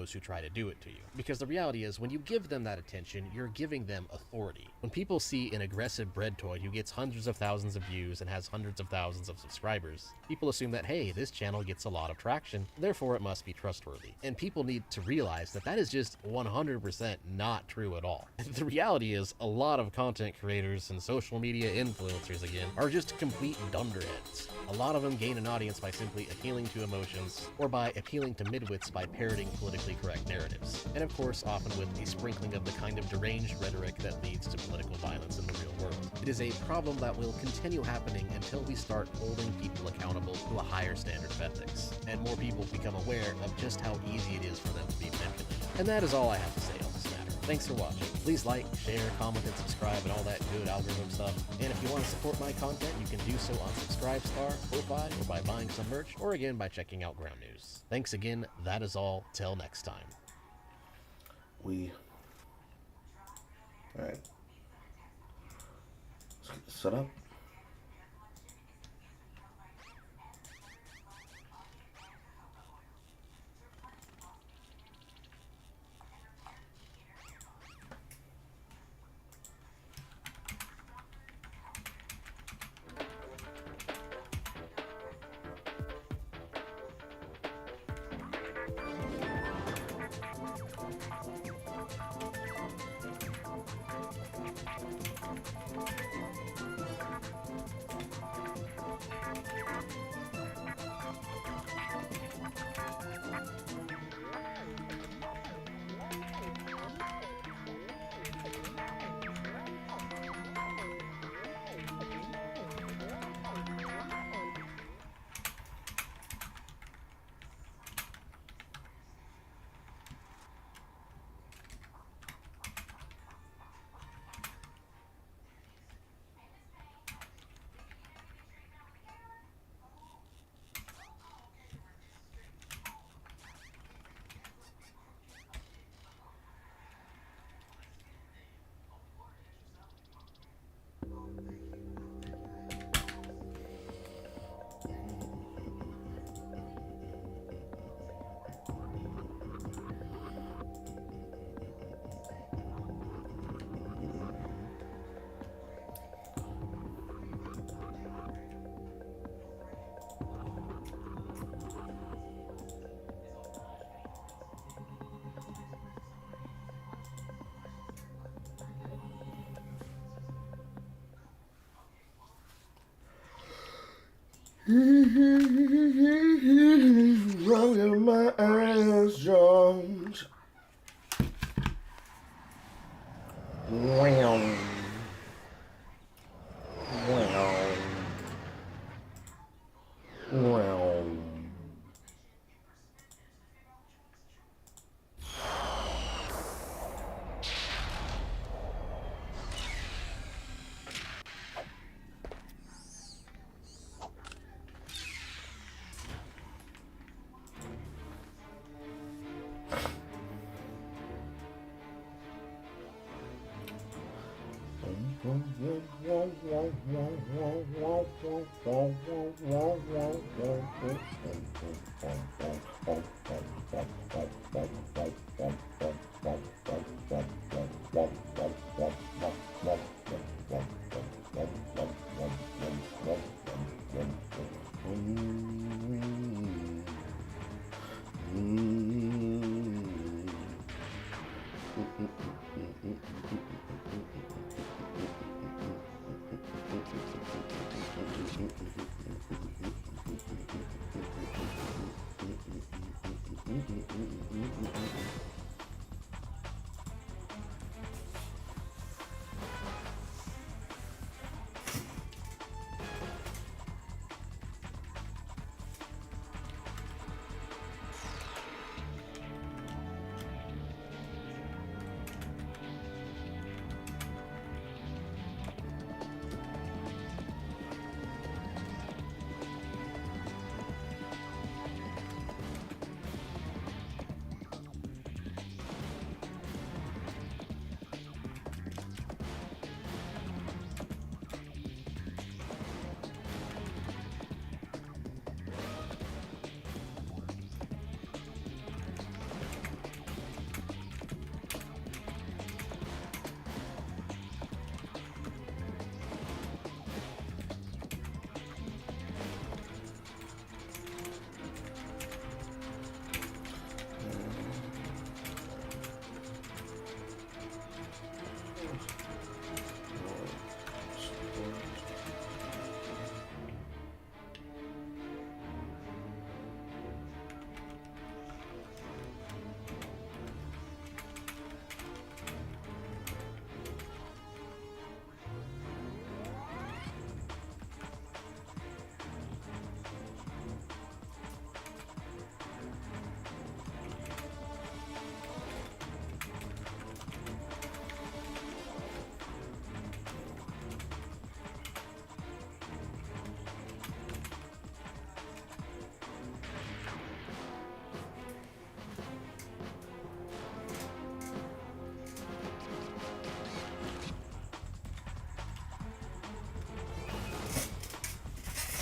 those who try to do it to you. Because the reality is, when you give them that attention, you're giving them authority. When people see an aggressive Breadtoid who gets hundreds of thousands of views and has hundreds of thousands of subscribers, people assume that, hey, this channel gets a lot of traction, therefore it must be trustworthy. And people need to realize that that is just 100% not true at all. The reality is, a lot of content creators and social media influencers, again, are just complete dunderheads. A lot of them gain an audience by simply appealing to emotions, or by appealing to midwits by parroting politically correct narratives. And of course, often with a sprinkling of the kind of deranged rhetoric that leads to political violence in the real world. It is a problem that will continue happening until we start holding people accountable to a higher standard of ethics, and more people become aware of just how easy it is for them to be manipulated. And that is all I have to say on this matter. Thanks for watching. Please like, share, comment, and subscribe, and all that good algorithm stuff. And if you want to support my content, you can do so on Subscribestar, Ko-Fi, or by buying some merch, or again by checking out Ground News. Thanks again. That is all. Till next time. Alright. Let's get this set up. Running my ass, Jones. Wow. Wow. Wow.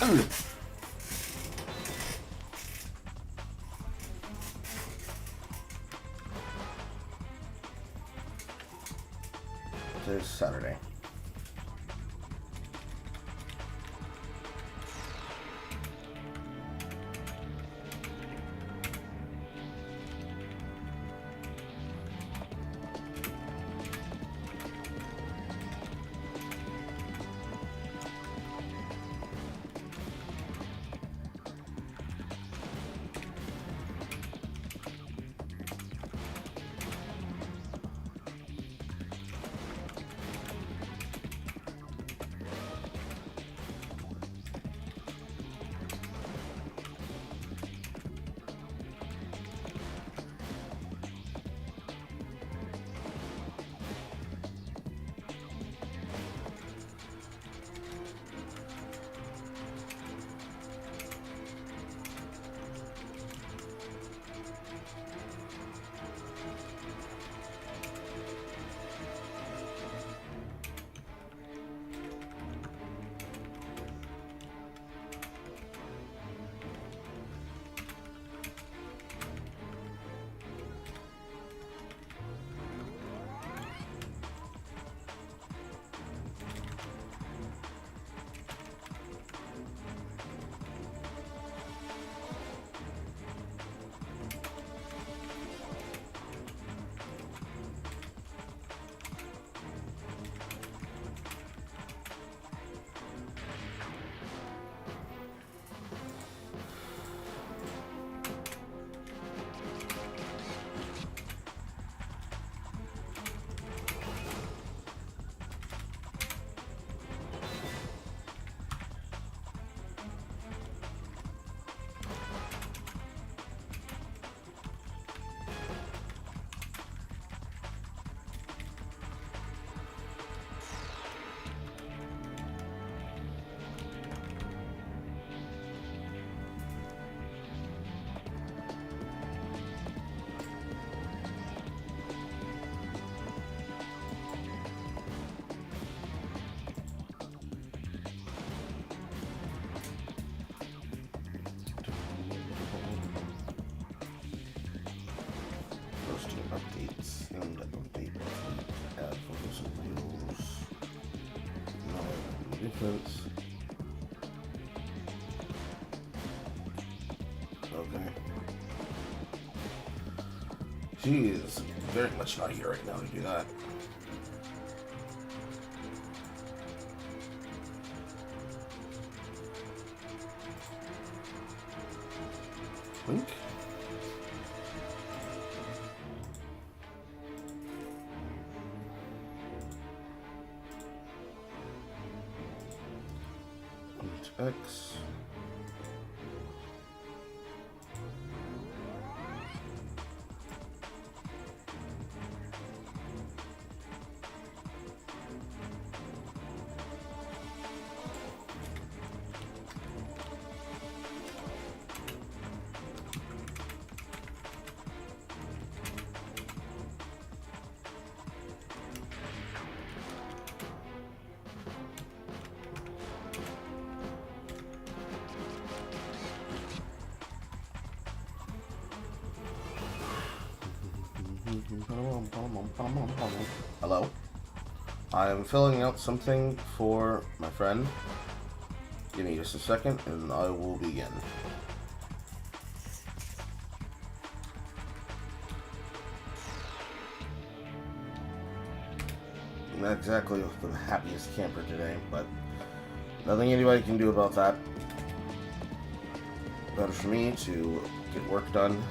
Today's Saturday. Posting updates and update add photos and reels. No difference. Okay. She is very much not here right now to do that. Clank. X. Hello. I am filling out something for my friend. Give me just a second and I will begin. I'm not exactly the happiest camper today, but nothing anybody can do about that. Better for me to get work done.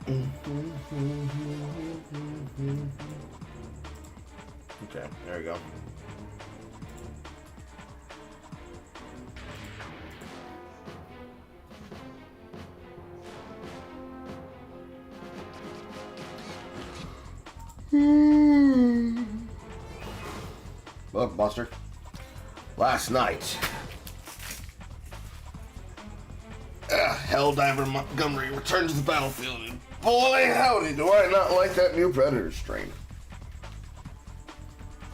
Okay, there we go. Look, Buster. Last night, Helldiver Montgomery returned to the battlefield, and boy howdy, do I not like that new Predator strain.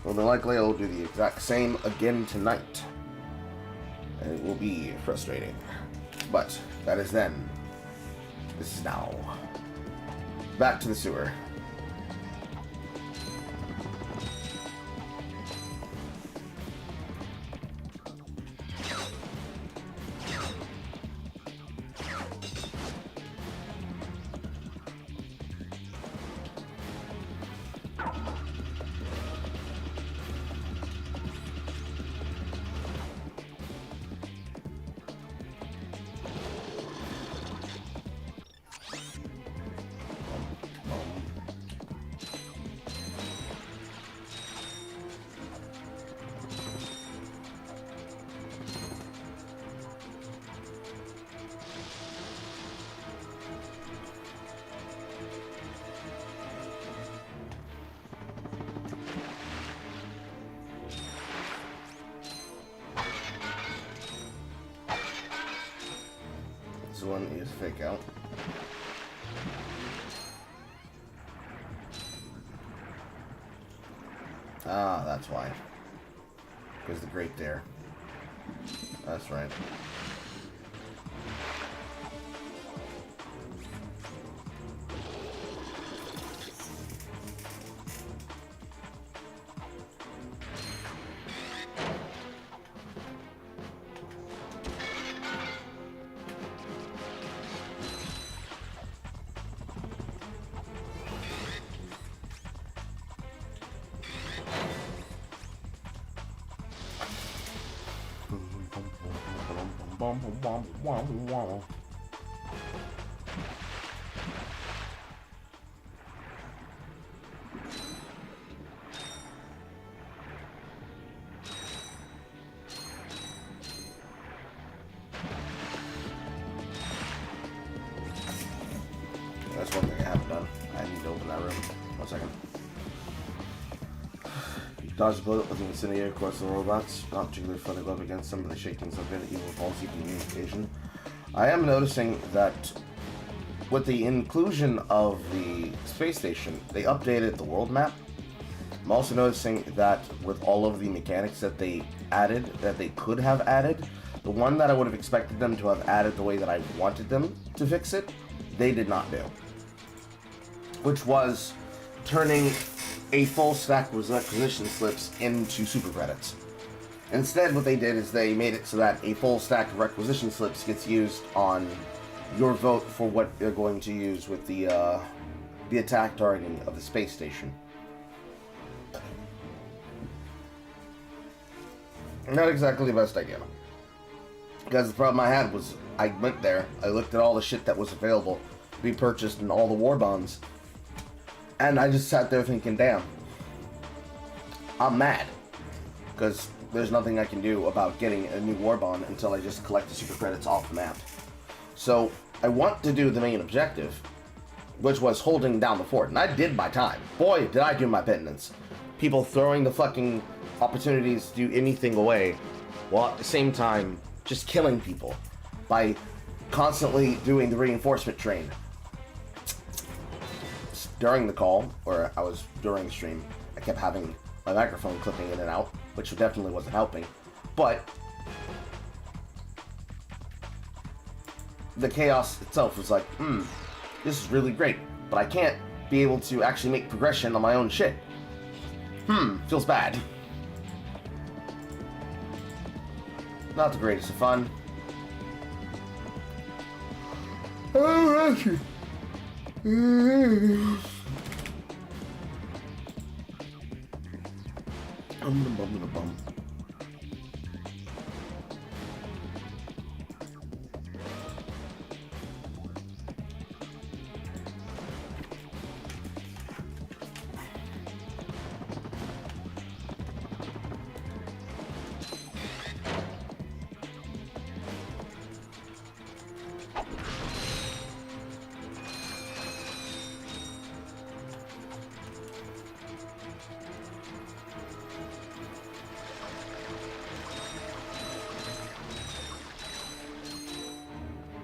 Well, then likely I'll do the exact same again tonight. And it will be frustrating. But that is then. This is now. Back to the sewer. This one is fake out. Ah, that's why. Because the grate there. That's right. That's one thing I haven't done. I need to open that room. 1 second. Dodge the bullet with an incendiary across the robots. Not particularly fun to go up against some of the shakings have been evil policy communication. I am noticing that with the inclusion of the space station, they updated the world map. I'm also noticing that with all of the mechanics that they added, that they could have added, the one that I would have expected them to have added the way that I wanted them to fix it, they did not do. Which was turning a full stack of requisition slips into super credits. Instead, what they did is they made it so that a full stack of requisition slips gets used on your vote for what they're going to use with the attack targeting of the space station. Not exactly the best idea. Because the problem I had was, I went there, I looked at all the shit that was available to be purchased and all the war bonds, and I just sat there thinking, damn, I'm mad. Because there's nothing I can do about getting a new war bond until I just collect the super credits off the map. So, I want to do the main objective, which was holding down the fort, and I did my time. Boy, did I do my penance. People throwing the fucking opportunities to do anything away, while at the same time, just killing people by constantly doing the reinforcement train. During the call, or I was during the stream, I kept having my microphone clipping in and out, which definitely wasn't helping. But the chaos itself was like, this is really great, but I can't be able to actually make progression on my own shit. Feels bad. Not the greatest of fun. Oh, Ratchet. Bum.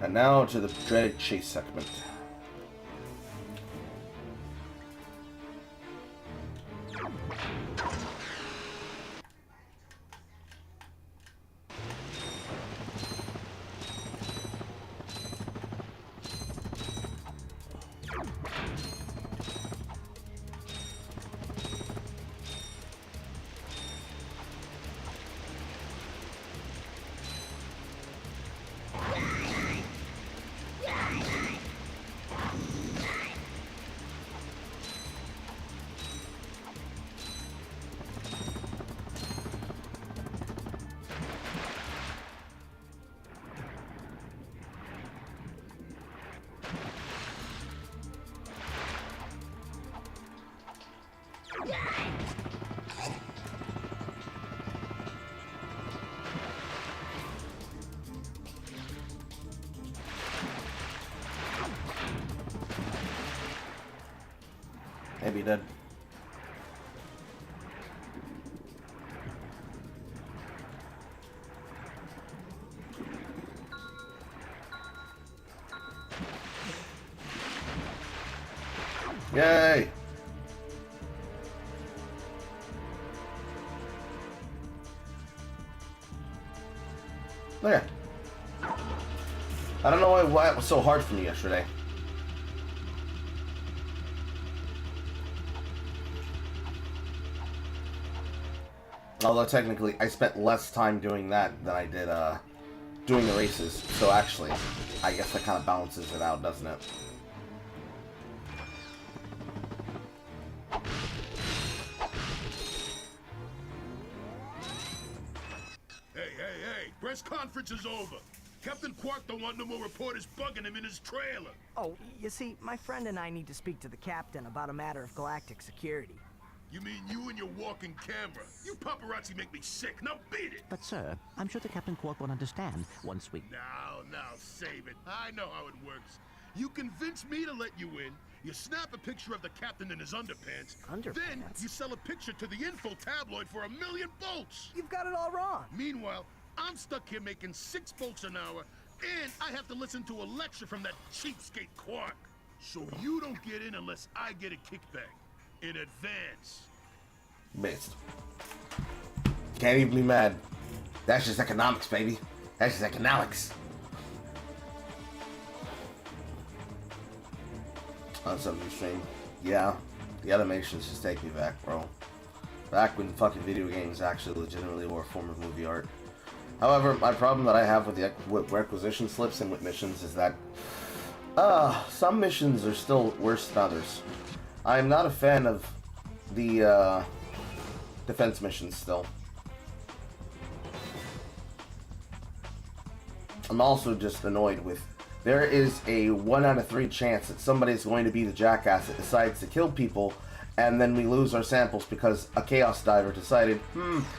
And now to the dreaded chase segment. Maybe he did. Yay! There. I don't know why it was so hard for me yesterday. Although technically, I spent less time doing that than I did doing the races. So actually, I guess that kind of balances it out, doesn't it? Hey, press conference is over. Captain Quark don't want no more reporters bugging him in his trailer. Oh, you see, my friend and I need to speak to the captain about a matter of galactic security. You mean you and your walking camera? You paparazzi make me sick. Now beat it. But sir, I'm sure the Captain Quark will understand once we... Now, save it. I know how it works. You convince me to let you in, you snap a picture of the captain in his underpants, then you sell a picture to the info tabloid for $1 million volts. You've got it all wrong. Meanwhile, I'm stuck here making 6 volts an hour, and I have to listen to a lecture from that cheapskate Quark. So you don't get in unless I get a kickback. In advance. Missed. Can't even be mad. That's just economics, baby. That's just economics. On some stream. Yeah. The animations just take me back, bro. Back when fucking video games actually legitimately were a form of movie art. However, my problem that I have with the requisition slips and with missions is that some missions are still worse than others. I'm not a fan of the defense missions still. I'm also just annoyed with there is a 1 out of 3 chance that somebody's going to be the jackass that decides to kill people, and then we lose our samples because a chaos diver decided,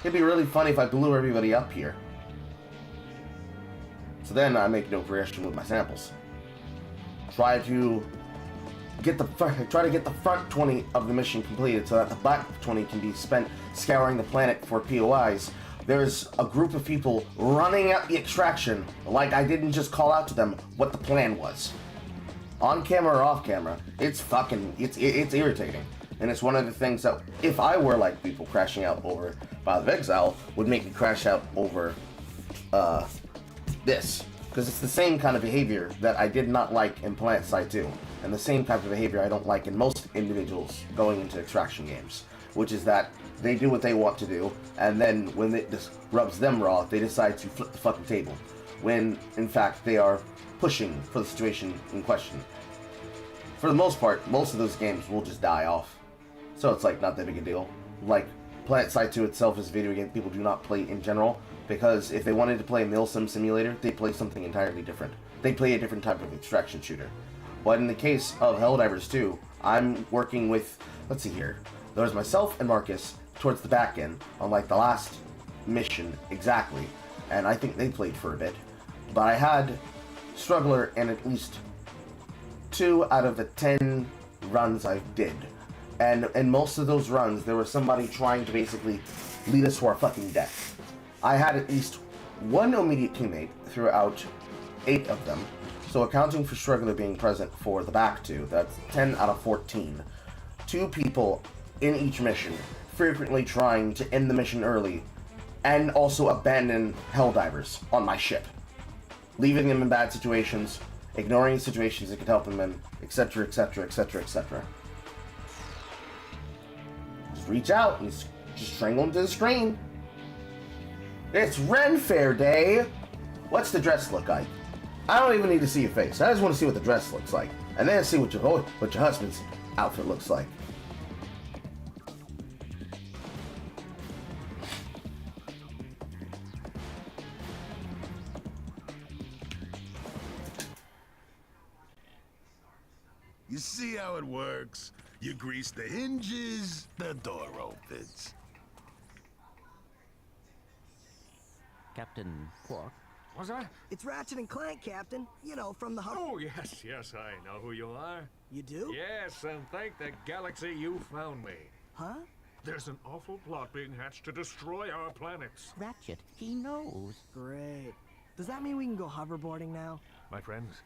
it'd be really funny if I blew everybody up here. So then I make no progression with my samples. Try to get the front 20 of the mission completed so that the back 20 can be spent scouring the planet for POIs. There's a group of people running at the extraction like I didn't just call out to them what the plan was. On camera or off camera, it's irritating. And it's one of the things that, if I were like people crashing out over Path of Exile, would make me crash out over this. Because it's the same kind of behavior that I did not like in Planet Side 2. And the same type of behavior I don't like in most individuals going into extraction games. Which is that they do what they want to do, and then when it just rubs them raw, they decide to flip the fucking table. When, in fact, they are pushing for the situation in question. For the most part, most of those games will just die off. So it's like not that big a deal. Like, Planet Side 2 itself is a video game people do not play in general, because if they wanted to play a Milsim simulator, they play something entirely different. They play a different type of extraction shooter. But in the case of Helldivers 2, I'm working with, let's see here, there's myself and Marcus towards the back end on like the last mission exactly, and I think they played for a bit. But I had Struggler in at least 2 out of the 10 runs I did. And in most of those runs, there was somebody trying to basically lead us to our fucking death. I had at least one immediate teammate throughout 8 of them. So accounting for Struggler being present for the back 2, that's 10 out of 14. 2 people in each mission, frequently trying to end the mission early, and also abandon Helldivers on my ship. Leaving them in bad situations, ignoring situations that could help them in, etc, etc, etc, etc. Just reach out and just strangle them to the screen. It's Ren Fair Day! What's the dress look like? I don't even need to see your face. I just want to see what the dress looks like. And then see what your husband's outfit looks like. You see how it works? You grease the hinges, the door opens. Captain Quark. What's that? It's Ratchet and Clank, Captain. You know, from the Oh, yes, I know who you are. You do? Yes, and thank the galaxy you found me. Huh? There's an awful plot being hatched to destroy our planets. Ratchet, he knows. Great. Does that mean we can go hoverboarding now? My friends,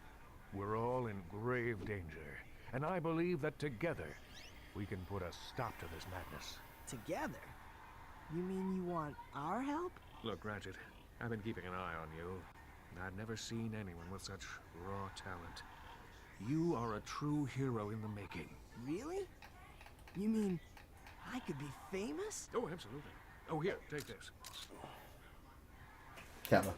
we're all in grave danger, and I believe that together we can put a stop to this madness. Together? You mean you want our help? Look, Ratchet, I've been keeping an eye on you, and I've never seen anyone with such raw talent. You are a true hero in the making. Really? You mean I could be famous? Oh, absolutely. Oh, here, take this. Kappa.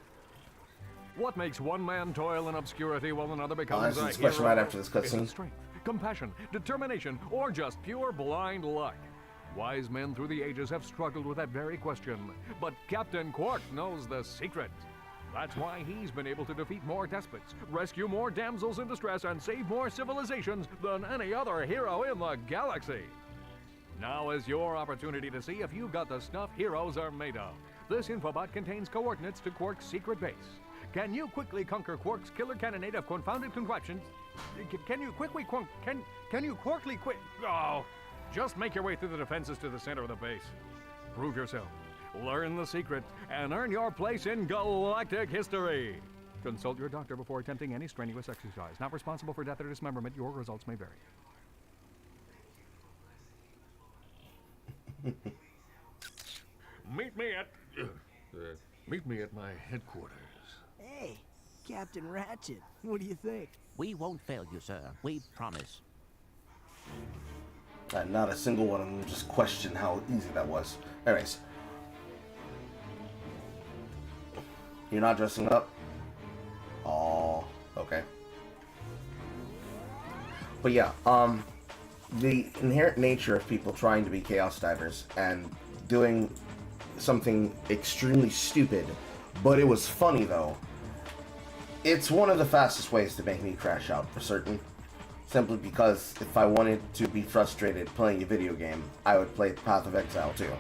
What makes one man toil in obscurity while another becomes This a is a question hero? right after this Is it cutscene. strength, compassion, determination, or just pure blind luck? Wise men through the ages have struggled with that very question, but Captain Quark knows the secret. That's why he's been able to defeat more despots, rescue more damsels in distress, and save more civilizations than any other hero in the galaxy. Now is your opportunity to see if you've got the stuff heroes are made of. This infobot contains coordinates to Quark's secret base. Can you quickly conquer Quark's killer cannonade of confounded contraptions? Can you quickly quit? Oh, just make your way through the defenses to the center of the base. Prove yourself, learn the secret, and earn your place in galactic history. Consult your doctor before attempting any strenuous exercise. Not responsible for death or dismemberment. Your results may vary. Meet me at my headquarters. Hey, Captain Ratchet, what do you think? We won't fail you, sir. We promise. Not a single one of them just questioned how easy that was. Anyways. You're not dressing up? Oh, okay. But yeah, the inherent nature of people trying to be Chaos Divers and doing something extremely stupid, but it was funny though. It's one of the fastest ways to make me crash out for certain. Simply because if I wanted to be frustrated playing a video game, I would play Path of Exile too.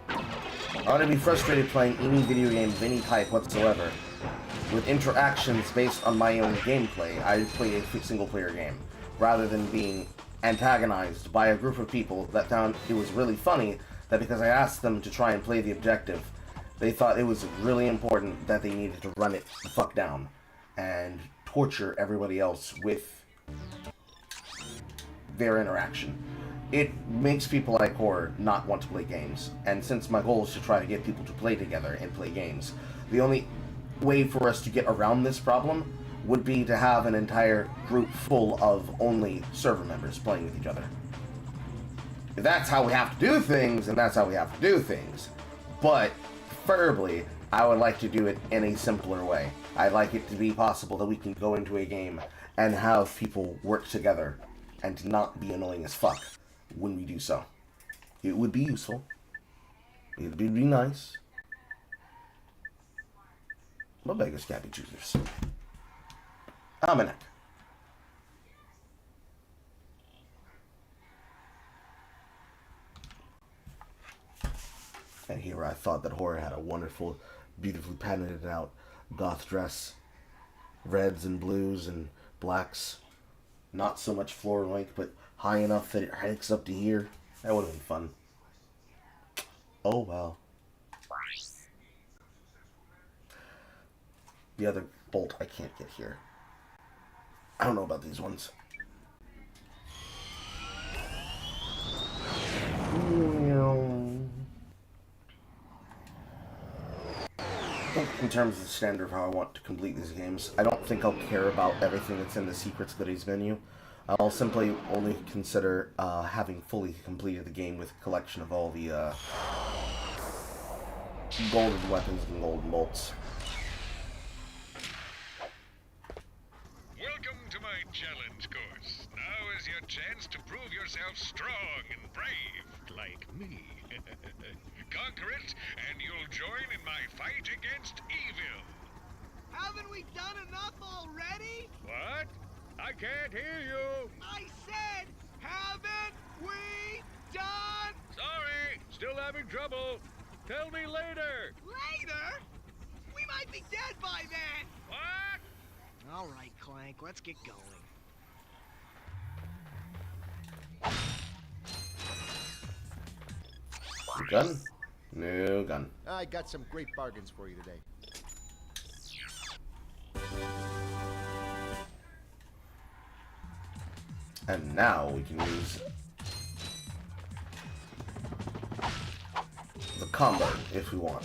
I want to be frustrated playing any video game of any type whatsoever. With interactions based on my own gameplay, I play a single player game, rather than being antagonized by a group of people that found it was really funny that because I asked them to try and play the objective, they thought it was really important that they needed to run it the fuck down and torture everybody else with their interaction. It makes people like horror not want to play games, and since my goal is to try to get people to play together and play games, the only way for us to get around this problem would be to have an entire group full of only server members playing with each other. If that's how we have to do things, then that's how we have to do things. But, preferably, I would like to do it in a simpler way. I'd like it to be possible that we can go into a game and have people work together and not be annoying as fuck when we do so. It would be useful. It would be nice. But beggars can't be choosers. Almanac. And here I thought that horror had a wonderful, beautifully patented out goth dress. Reds and blues and blacks. Not so much floor length, but high enough that it hikes up to here. That would have been fun. Oh well. The other bolt I can't get here. I don't know about these ones. In terms of the standard of how I want to complete these games, I don't think I'll care about everything that's in the Secrets Goodies menu. I'll simply only consider having fully completed the game with a collection of all the golden weapons and golden bolts. Welcome to my challenge course. Now is your chance to prove yourself strong and brave, like me. Conquer it, and you'll join in my fight against evil. Haven't we done enough already? What? I can't hear you. I said, haven't we done? Sorry, still having trouble. Tell me later. Later? We might be dead by then. What? All right, Clank, let's get going. Gun? No gun. I got some great bargains for you today. And now we can use the combo if we want.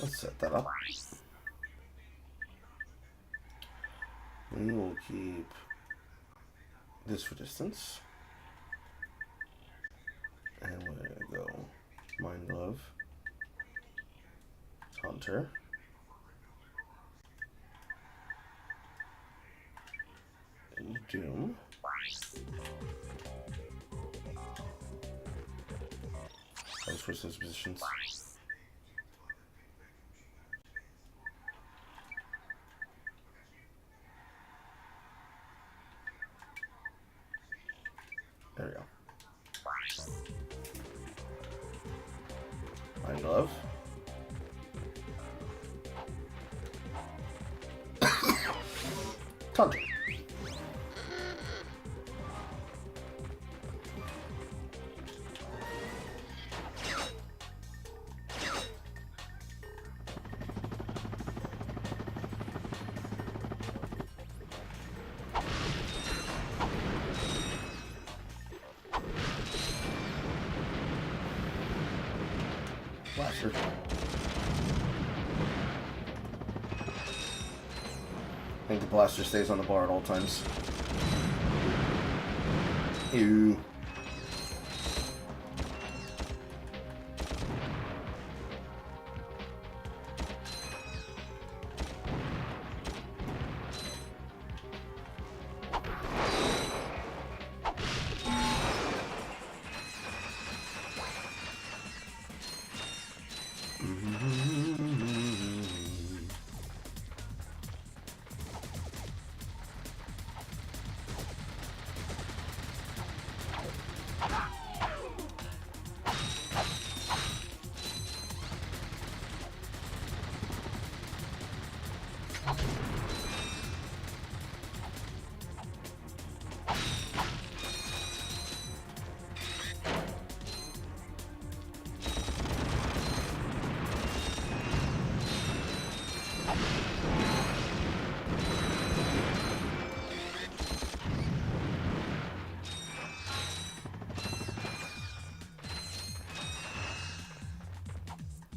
Let's set that up. We will keep this for distance. And we're gonna go Mind Glove, Hunter, and Doom. I'll switch those positions. There we go. Mind Glove. Hunter. Blaster. I think the blaster stays on the bar at all times. Ew.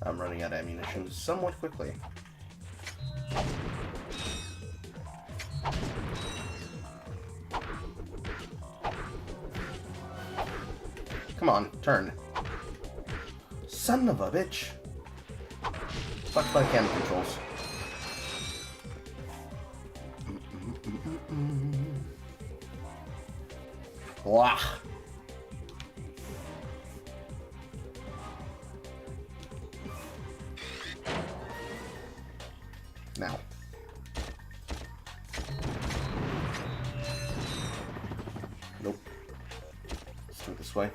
I'm running out of ammunition somewhat quickly. Come on, turn. Son of a bitch. Fuck my camera controls. Wah. Now. Nope. Let's do it this way.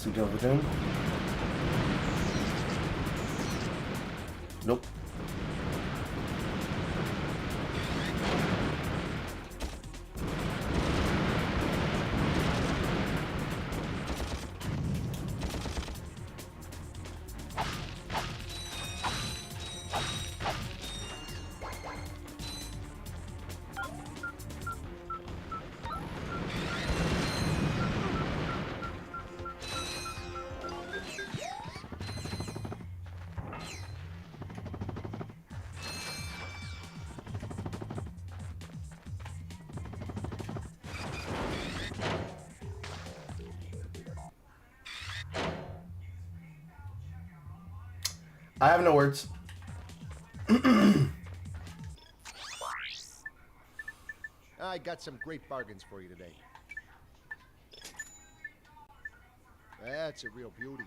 Legacy of Doom. Nope. I have no words. I got some great bargains for you today. That's a real beauty.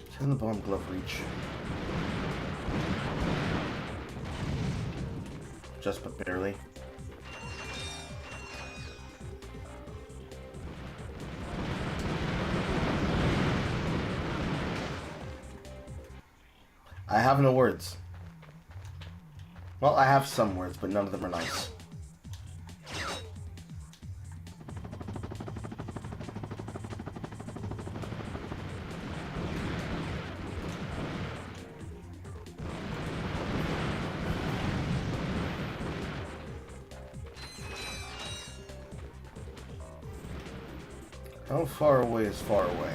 It's in the bomb glove reach. Just but barely. I have no words. Well, I have some words, but none of them are nice. How far away is far away?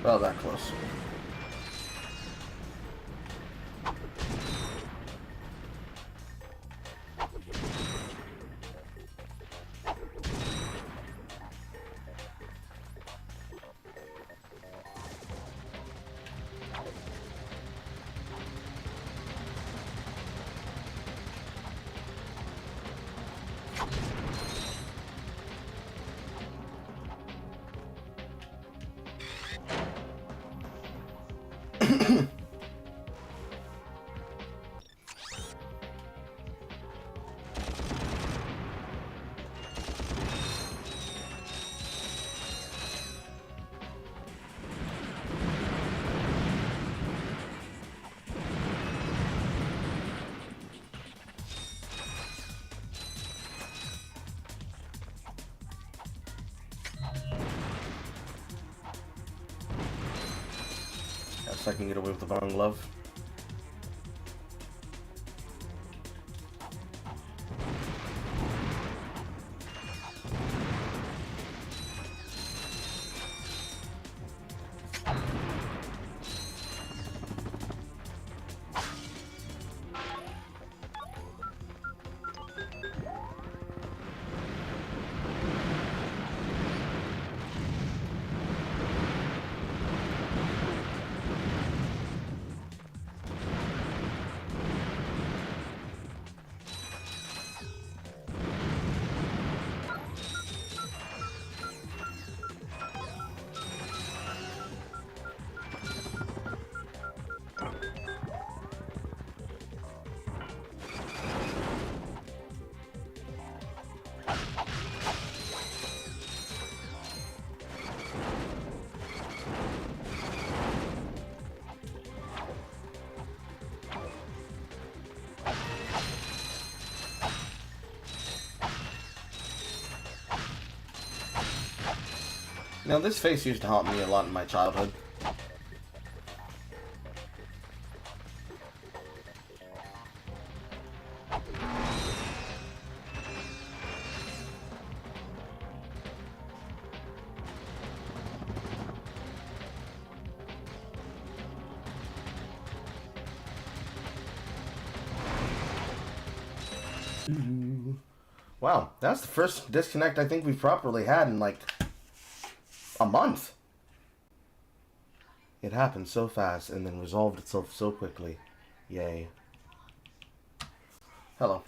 Well, that close. Yes, I can get away with the Von Glove. Now, this face used to haunt me a lot in my childhood. Wow, that's the first disconnect I think we've properly had in like a month. It happened so fast and then resolved itself so quickly. Yay. Hello.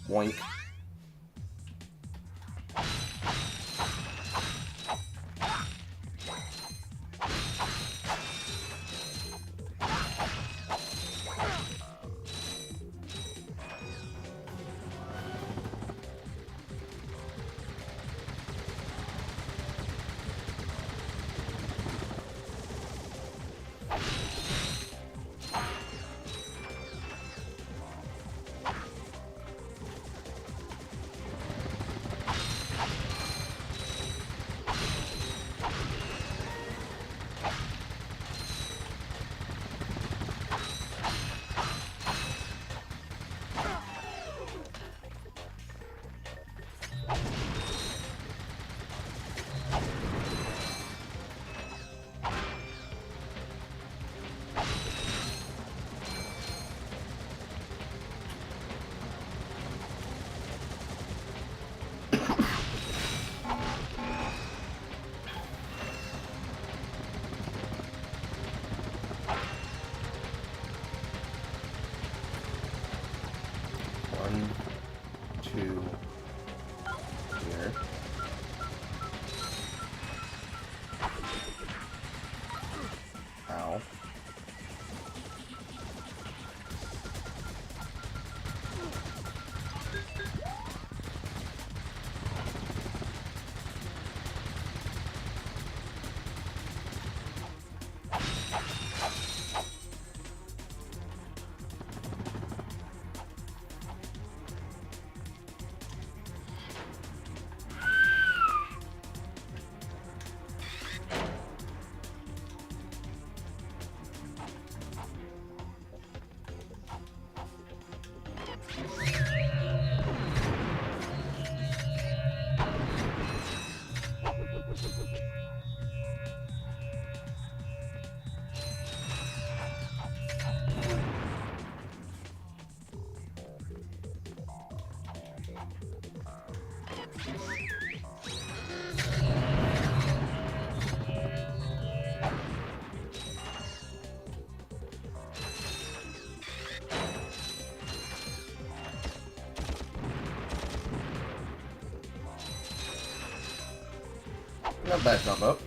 Boink. One, two, here. Ow. Not bad jump up.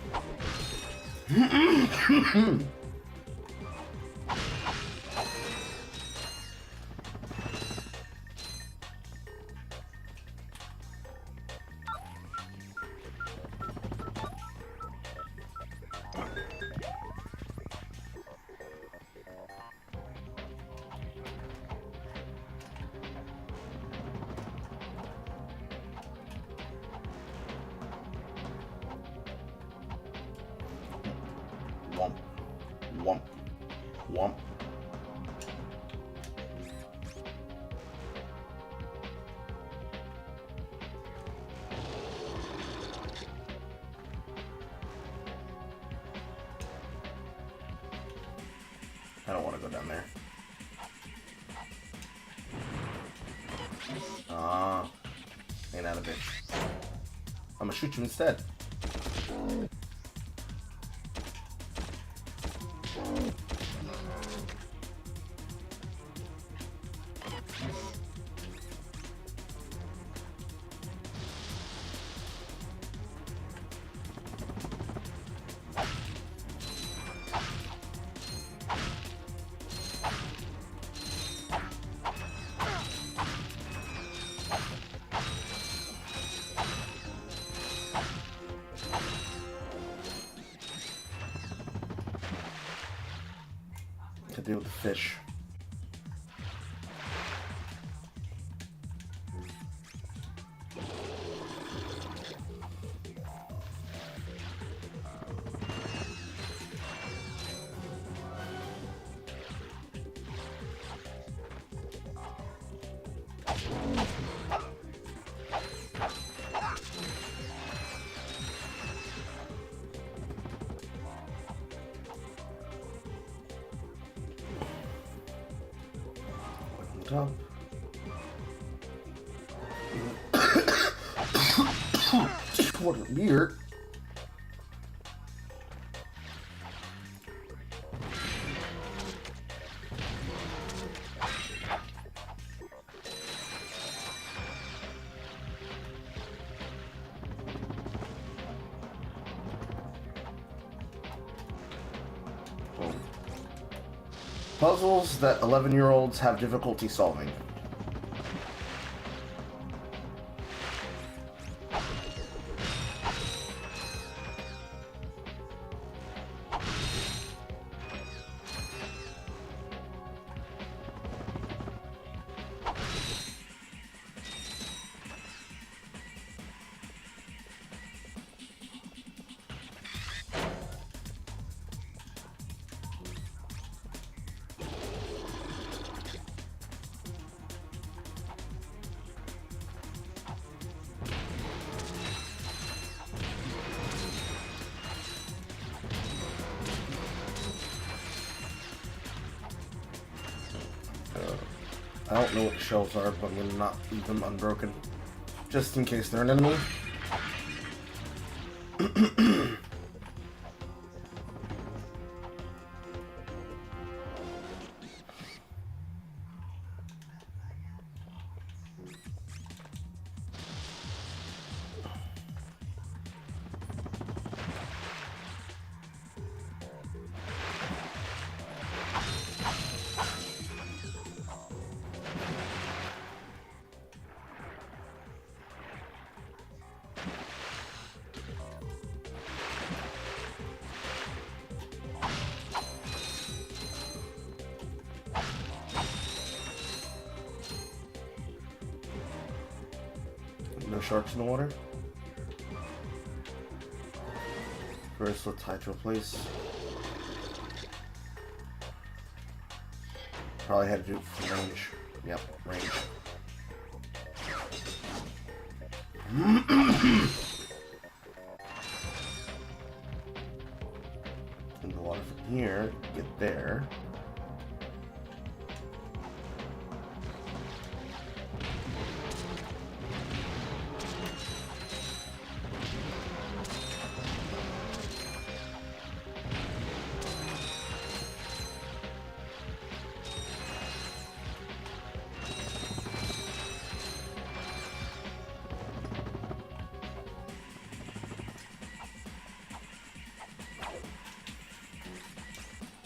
Womp. Womp. Womp. I don't want to go down there. Ah. Ain't that a bitch. I'm gonna shoot you instead. To deal with the fish. top. What a beer. Puzzles that 11-year-olds have difficulty solving. I don't know what the shells are, but I'm gonna not leave them unbroken. Just in case they're an enemy. No sharks in the water. First, let's hydro place. Probably had to do it from range. Yep, range. In the water from here, get there.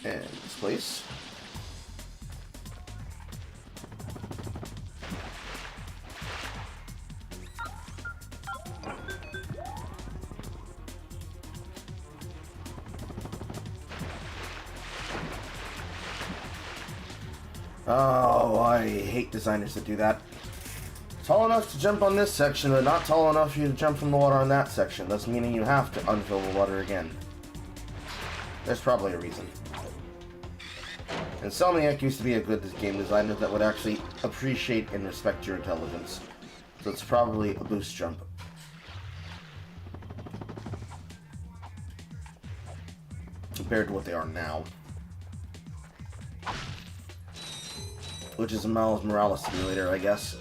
And this place. Oh, I hate designers that do that. Tall enough to jump on this section, but not tall enough for you to jump from the water on that section, thus meaning you have to unfill the water again. There's probably a reason. And Selniak used to be a good game designer that would actually appreciate and respect your intelligence. So it's probably a boost jump. Compared to what they are now. Which is a Miles Morales simulator, I guess.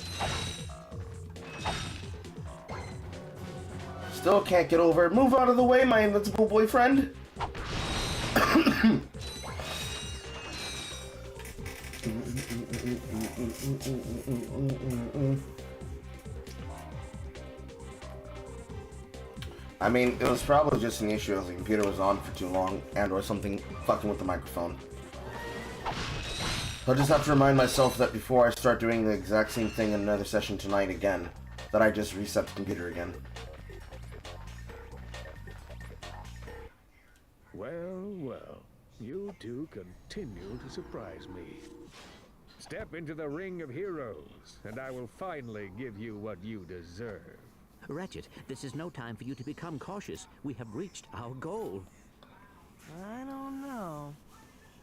Still can't get over it. Move out of the way, my invincible boyfriend! I mean, it was probably just an issue as the computer was on for too long and or something fucking with the microphone. I'll just have to remind myself that before I start doing the exact same thing in another session tonight again, that I just reset the computer again. Well, well, you two continue to surprise me. Step into the ring of heroes, and I will finally give you what you deserve. Ratchet, this is no time for you to become cautious. We have reached our goal. I don't know.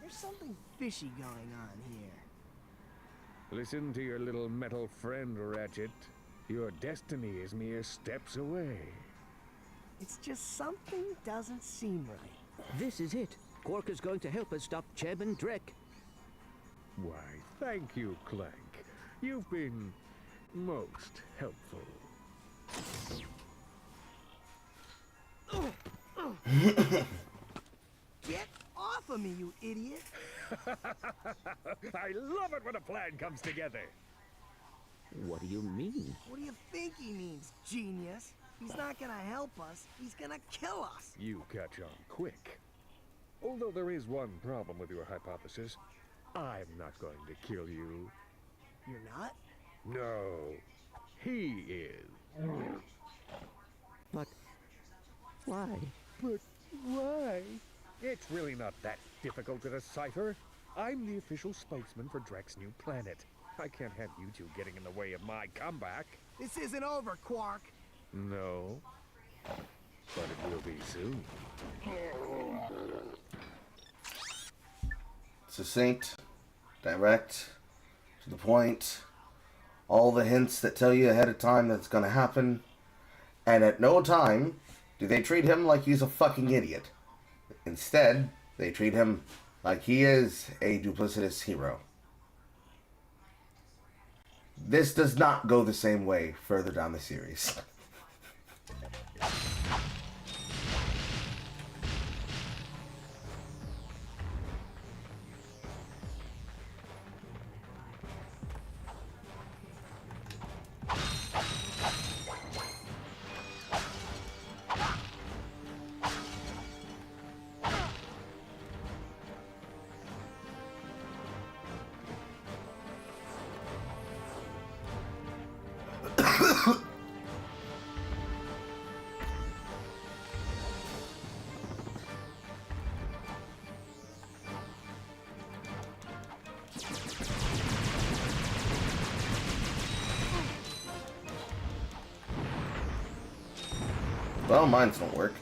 There's something fishy going on here. Listen to your little metal friend, Ratchet. Your destiny is mere steps away. It's just something doesn't seem right. This is it. Quark is going to help us stop Chairman Drek. Why, thank you, Clank. You've been most helpful. Get off of me, you idiot! I love it when a plan comes together. What do you mean? What do you think he means, genius? He's not gonna help us. He's gonna kill us. You catch on quick. Although there is one problem with your hypothesis. I'm not going to kill you. You're not? No, he is. But why? But why? It's really not that difficult to decipher. I'm the official spokesman for Drek's new planet. I can't have you two getting in the way of my comeback. This isn't over, Quark. No, but it will be soon. Succinct, direct, to the point, all the hints that tell you ahead of time that's going to happen, and at no time do they treat him like he's a fucking idiot. Instead, they treat him like he is a duplicitous hero. This does not go the same way further down the series. Well, mines don't work.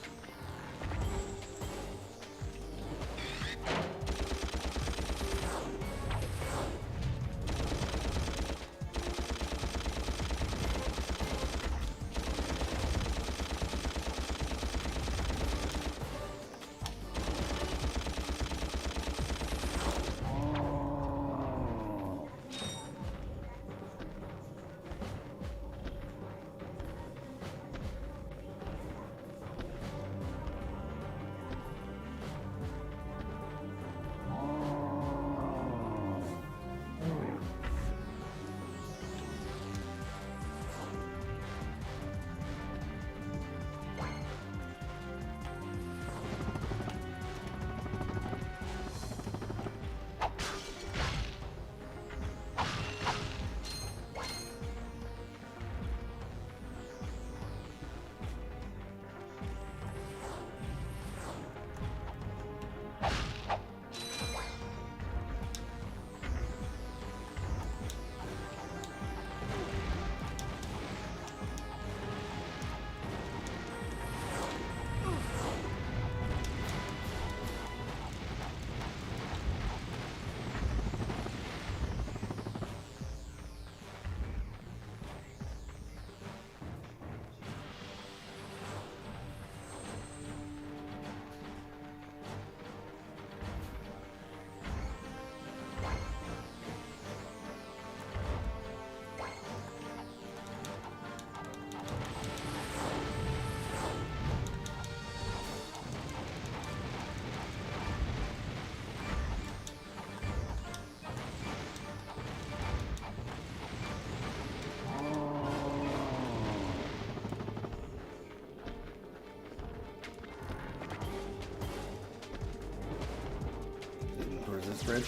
Where's this bridge?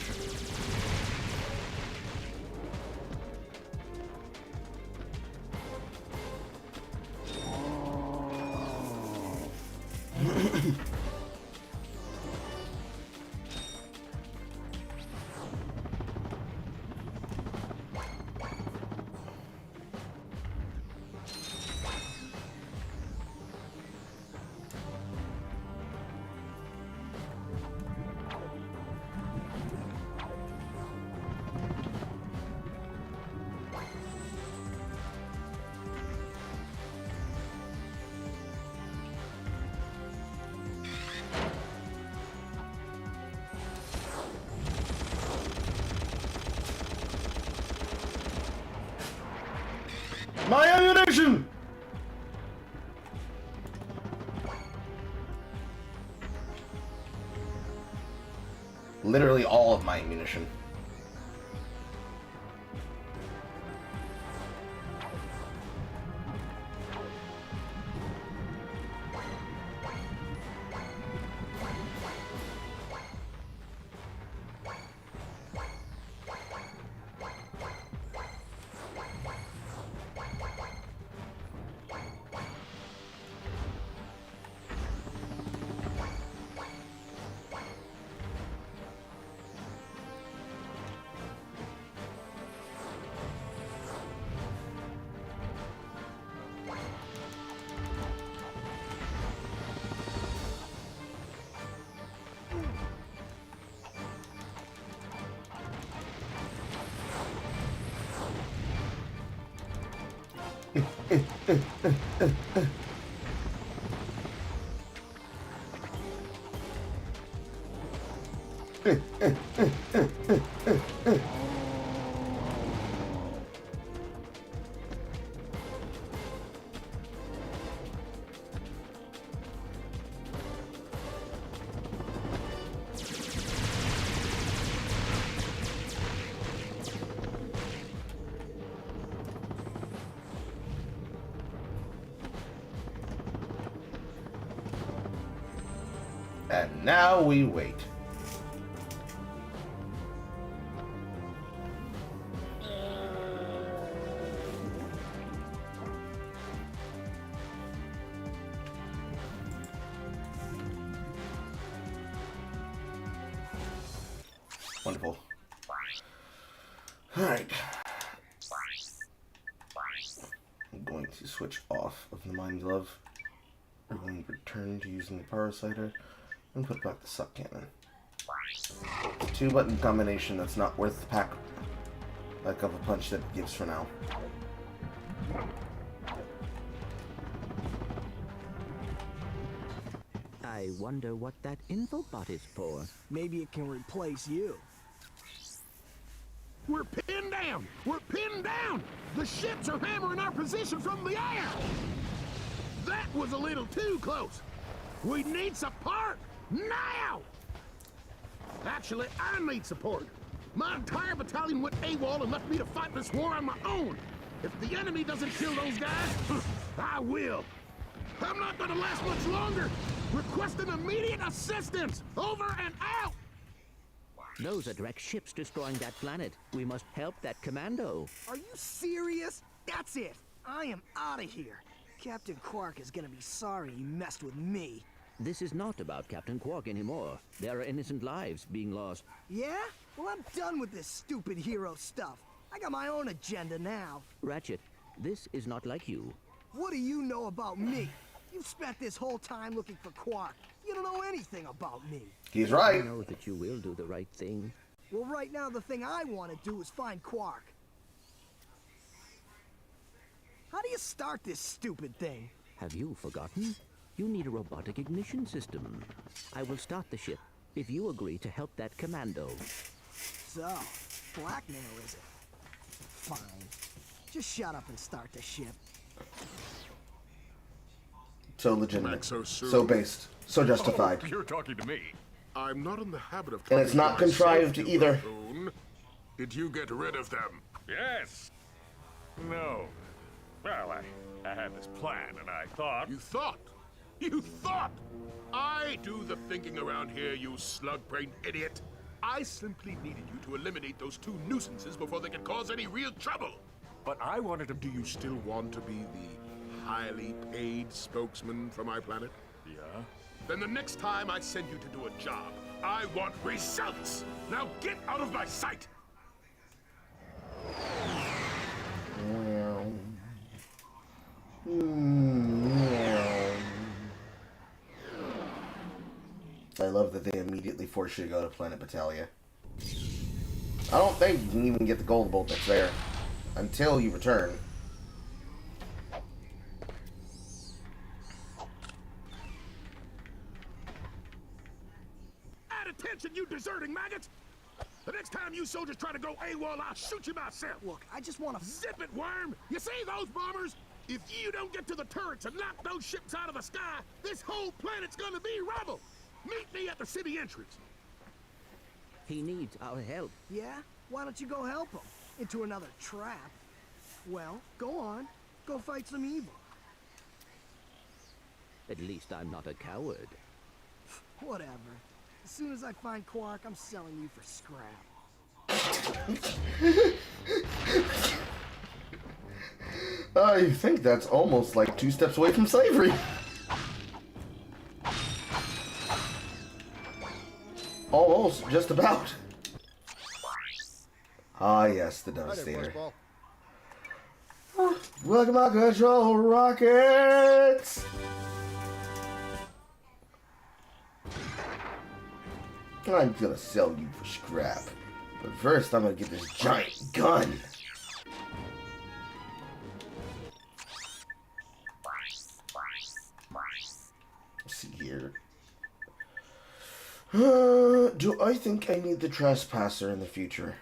literally all of my ammunition. And now we wait. Wonderful. Alright. I'm going to switch off of the Mind Glove. We're going to return to using the Parasiter and put back the Suck Cannon. A 2-button combination that's not worth the pack of a punch that it gives for now. I wonder what that infobot is for. Maybe it can replace you. We're pinned down! We're pinned down! The ships are hammering our position from the air! That was a little too close! We need support! Now! Actually, I need support. My entire battalion went AWOL and left me to fight this war on my own. If the enemy doesn't kill those guys, I will. I'm not gonna last much longer! Requesting immediate assistance! Over and out! Those are direct ships destroying that planet. We must help that commando. Are you serious? That's it. I am out of here. Captain Quark is gonna be sorry he messed with me. This is not about Captain Quark anymore. There are innocent lives being lost. Yeah? Well, I'm done with this stupid hero stuff. I got my own agenda now. Ratchet, this is not like you. What do you know about me? You've spent this whole time looking for Quark. You don't know anything about me. He's I right. know that you will do the right thing. Well, right now, the thing I want to do is find Quark. How do you start this stupid thing? Have you forgotten? You need a robotic ignition system. I will start the ship if you agree to help that commando. So, blackmail is it? Fine. Just shut up and start the ship. So legitimate. Back so soon. So based. So justified. Oh, you're talking to me. I'm not in the habit of And it's talking not to myself, contrived you either. buffoon. Did you get rid of them? Yes. No. Well, I had this plan, and I thought... You thought? You thought? I do the thinking around here, you slug-brained idiot. I simply needed you to eliminate those two nuisances before they could cause any real trouble. But I wanted to... Do you still want to be the highly paid spokesman for my planet? Yeah? Then the next time I send you to do a job, I want results! Now get out of my sight! I love that they immediately force you to go to Planet Battalia. I don't think you can even get the gold bolt that's there until you return. At attention, you deserting maggots! The next time you soldiers try to go AWOL, I'll shoot you myself! Look, I just want to... Zip it, worm! You see those bombers? If you don't get to the turrets and knock those ships out of the sky, this whole planet's gonna be rubble! Meet me at the city entrance. He needs our help. Yeah? Why don't you go help him? Into another trap? Well, go on. Go fight some evil. At least I'm not a coward. Whatever. As soon as I find Quark, I'm selling you for scrap. I think that's almost like 2 steps away from slavery. Almost, just about. Ah, yes, the Devastator. Look at my control rockets! I'm gonna sell you for scrap. But first, I'm gonna get this giant gun. Let's see here. Do I think I need the Trespasser in the future?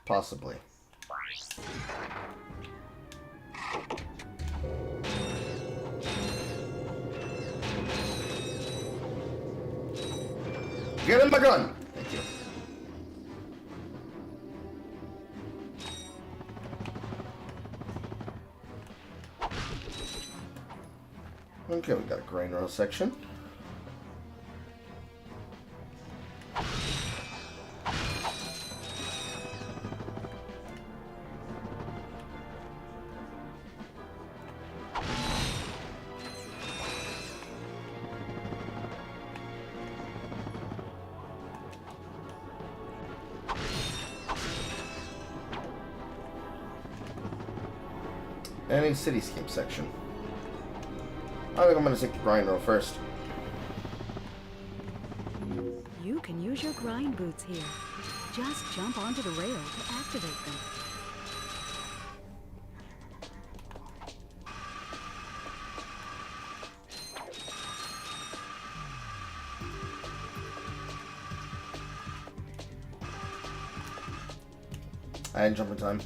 Possibly. Get in my gun! Thank you. Okay, we got a grain roll section. And a cityscape section. I think I'm gonna take the grind roll first. You can use your grind boots here. Just jump onto the rail to activate them. I had jumping time.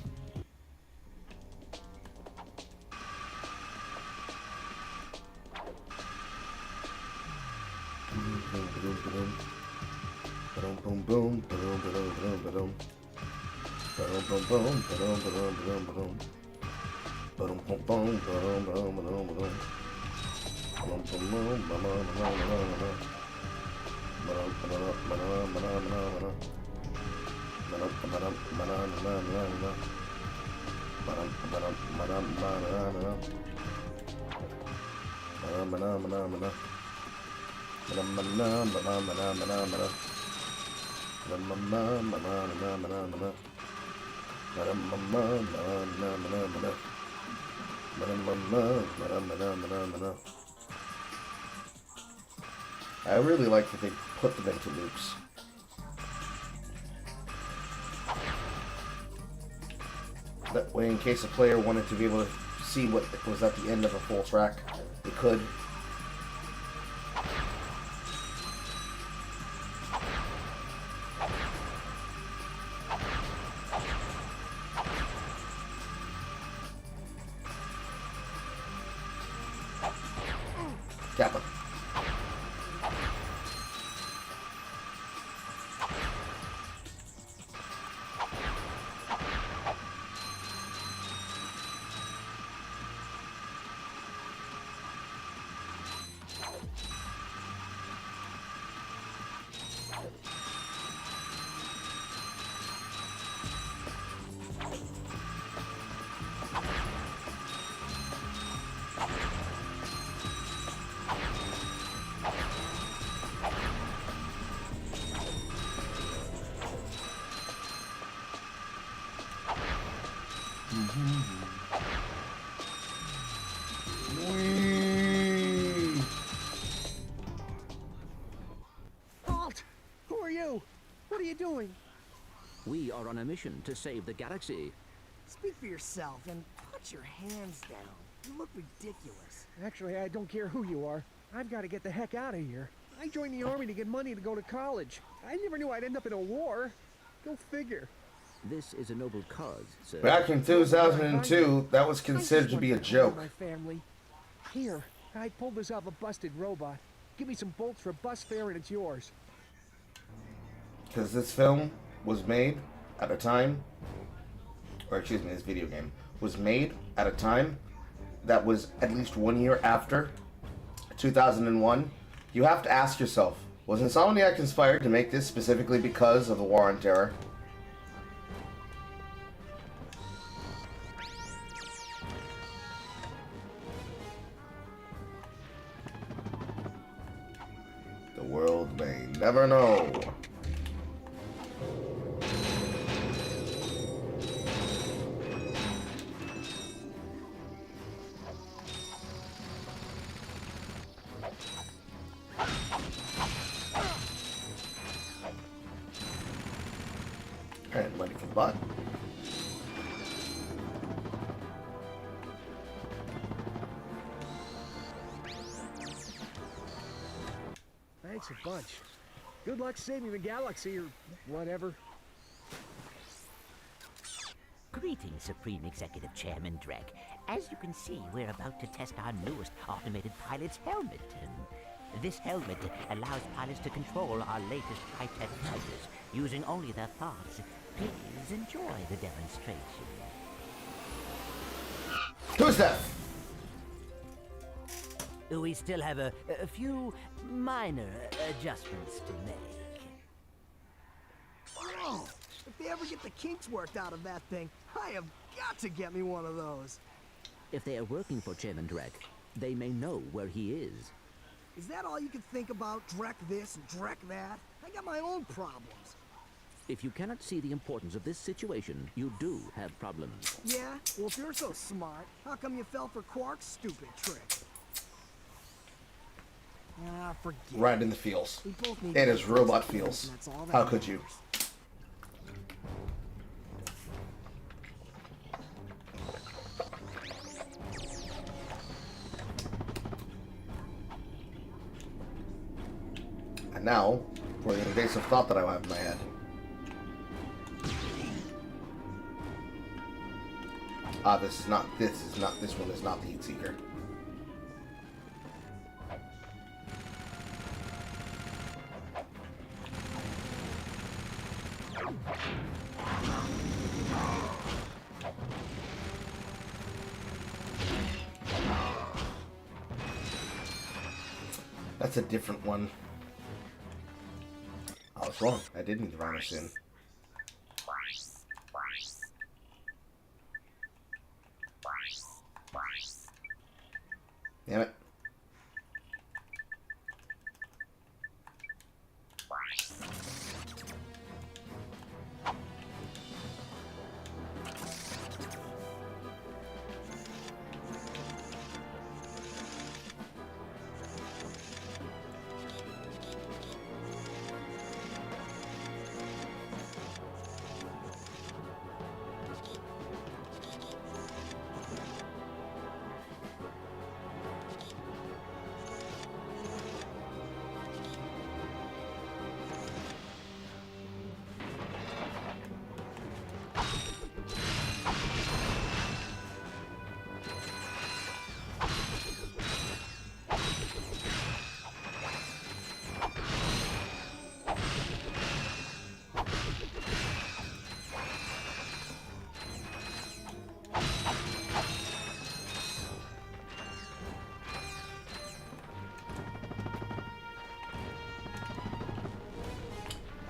I really like that they put them into loops. That way, in case a player wanted to be able to see what was at the end of a full track, they could. Kappa. Halt! Who are you? What are you doing? We are on a mission to save the galaxy. Speak for yourself and put your hands down. You look ridiculous. Actually, I don't care who you are. I've got to get the heck out of here. I joined the army to get money to go to college. I never knew I'd end up in a war. Go figure. This is a noble cause, sir. Back in 2002, that was considered to be a joke. My family. Here, I pulled this off a busted robot. Give me some bolts for bus fare and it's yours. Because this film was made at a time, or excuse me, this video game was made at a time that was at least 1 year after 2001. You have to ask yourself, was Insomniac inspired to make this specifically because of the War on Terror? The world may never know. And money for the butt. Thanks a bunch. Good luck saving the galaxy or whatever. Greetings, Supreme Executive Chairman Drek. As you can see, we're about to test our newest automated pilot's helmet. This helmet allows pilots to control our latest high-tech fighters using only their thoughts. Please enjoy the demonstration. Who's that? We still have a few minor adjustments to make. Whoa! If they ever get the kinks worked out of that thing, I have got to get me one of those. If they are working for Chairman Drek, they may know where he is. Is that all you can think about? Drek this and Drek that? I got my own problems. If you cannot see the importance of this situation, you do have problems. Yeah? Well, if you're so smart, how come you fell for Quark's stupid trick? Ah, forget it. Right in the feels. We both need It is to robot fix feels. and that's all that How could you? matters. And now, for the invasive thought that I have in my head. Ah, this one is not the Heat Seeker. That's a different one. I was wrong. I did need the Rhino Sin. Damn it.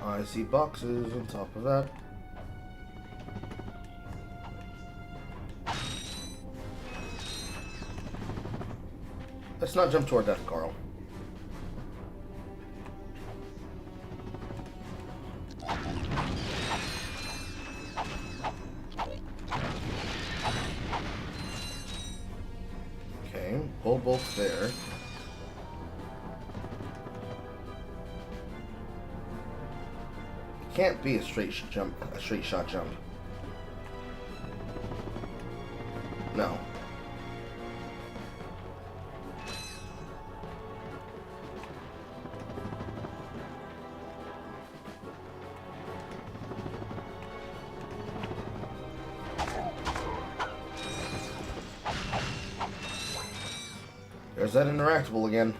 I see boxes on top of that. Let's not jump to our death, Carl. Okay, pull both there. Can't be a straight shot jump. No. There's that interactable again.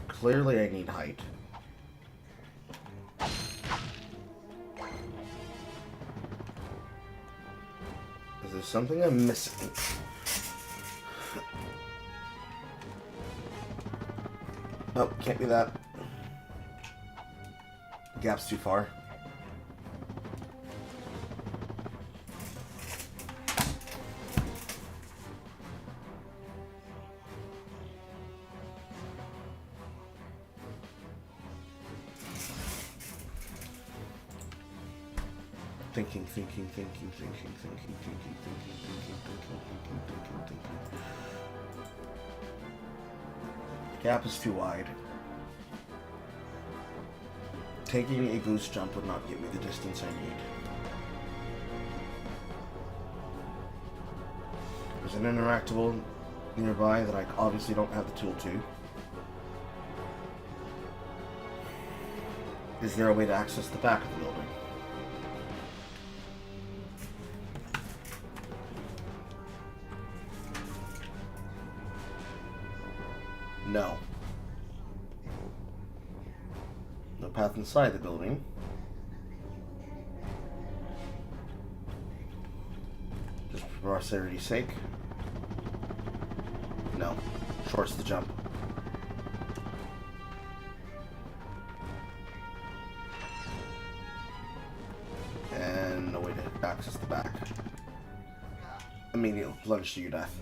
Clearly I need height. Is there something I'm missing? Oh, can't be that. The gap's too far. Thinking. The gap is too wide. Taking a boost jump would not give me the distance I need. There's an interactable nearby that I obviously don't have the tool to. Is there a way to access the back of the building? No. No path inside the building. Just for austerity's sake. No. Shorts the jump. And no way to access the back. Immediately plunge to your death.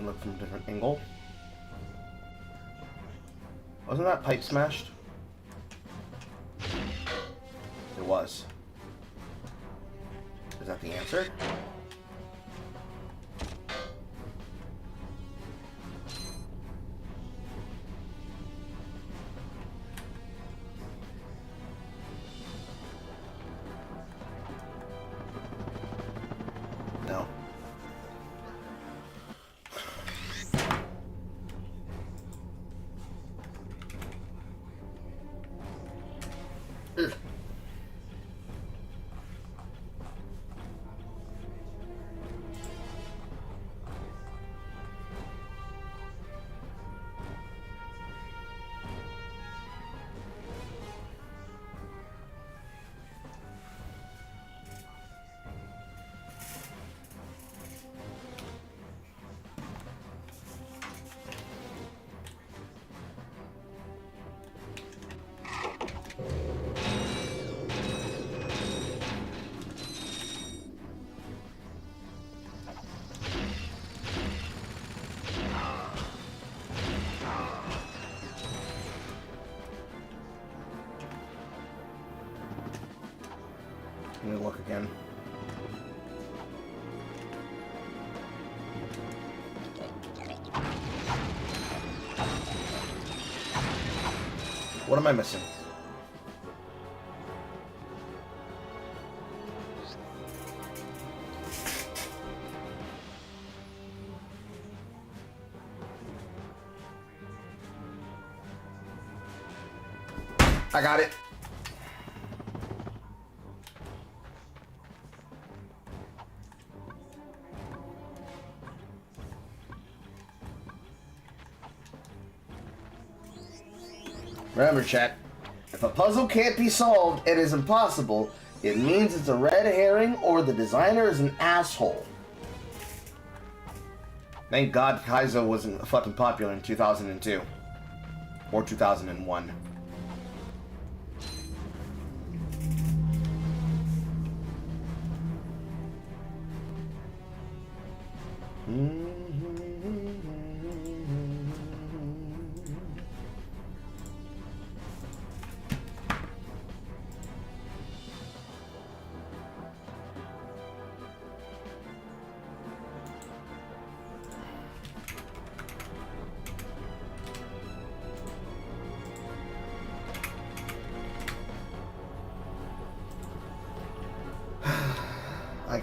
Look from a different angle. Wasn't that pipe smashed? It was. Is that the answer? No. Let me look again. What am I missing? I got it. Remember, chat, if a puzzle can't be solved, it is impossible. It means it's a red herring or the designer is an asshole. Thank God Kaizo wasn't fucking popular in 2002. Or 2001.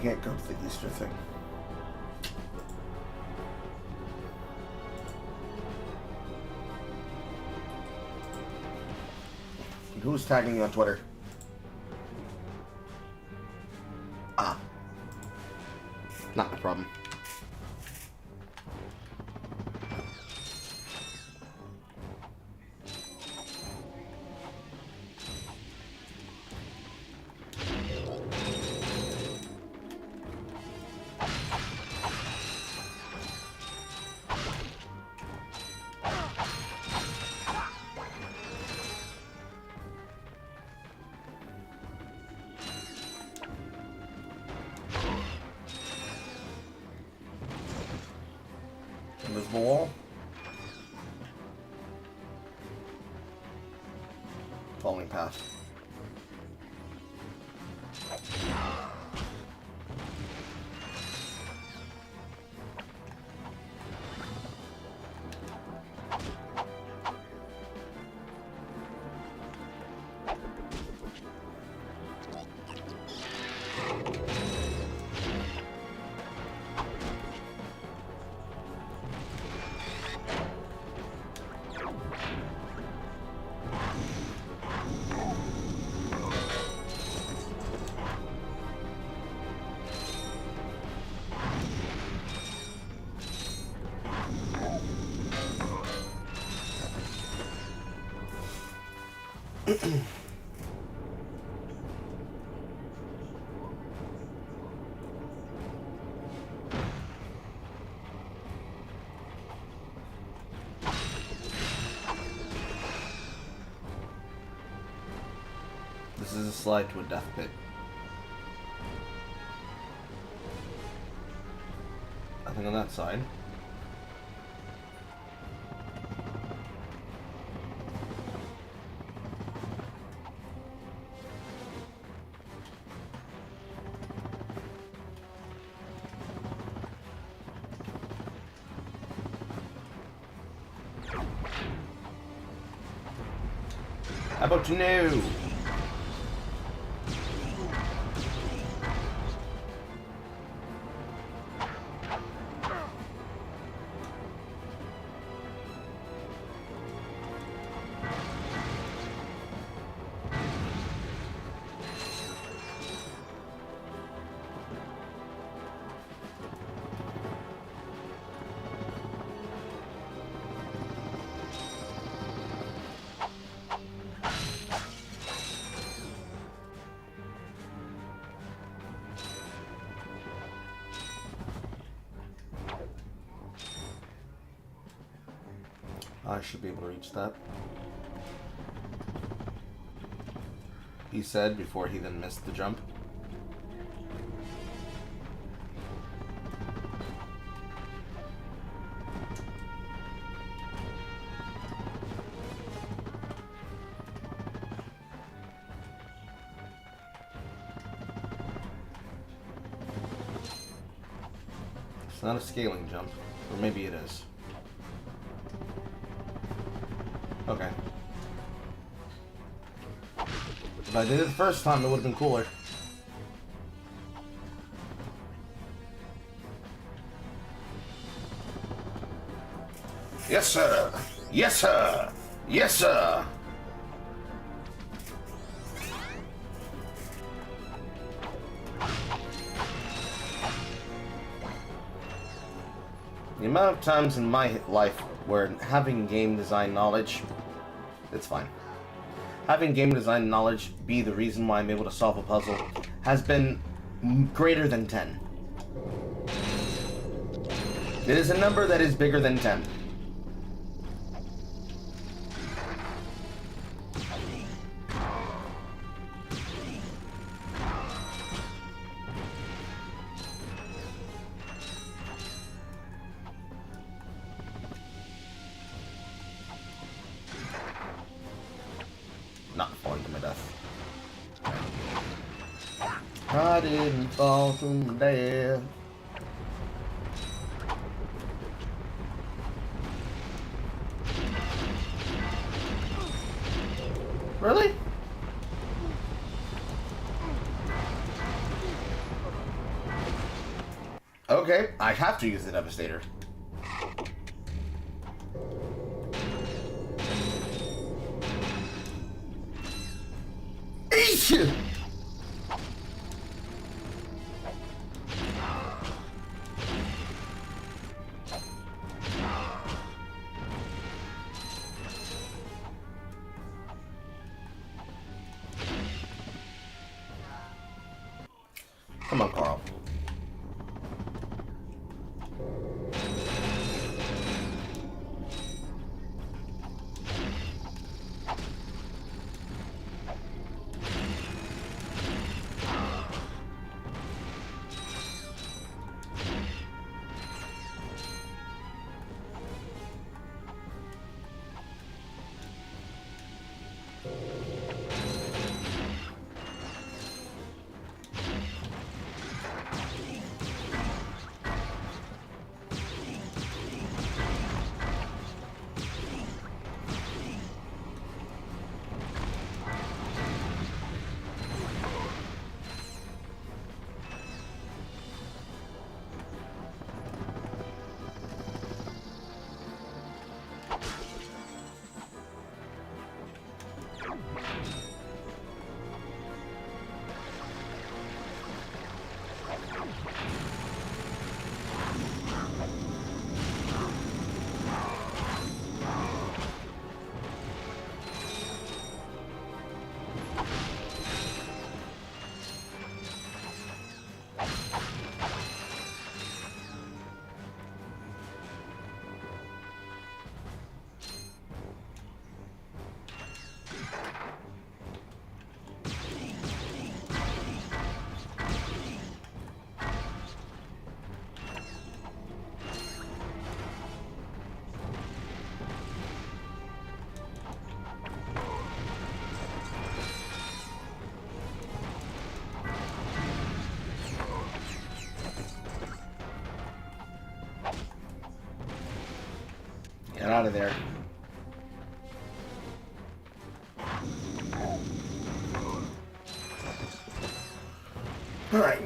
can't go to the Easter thing. Who's tagging you on Twitter? Ah. Not a problem. Invisible wall. Falling path. This is a slide to a death pit. Nothing on that side. How about you know? I should be able to reach that. He said before he then missed the jump. It's not a scaling jump, or maybe it is. Okay. If I did it the first time, it would have been cooler. Yes, sir! Yes, sir! Yes, sir! The amount of times in my life where having game design knowledge, it's fine. Having game design knowledge be the reason why I'm able to solve a puzzle has been greater than 10. It is a number that is bigger than 10. Not falling to my death. I didn't fall to my death. Really? Okay, I have to use the Devastator. Eesh! Come on, Carl. Get out of there. All right.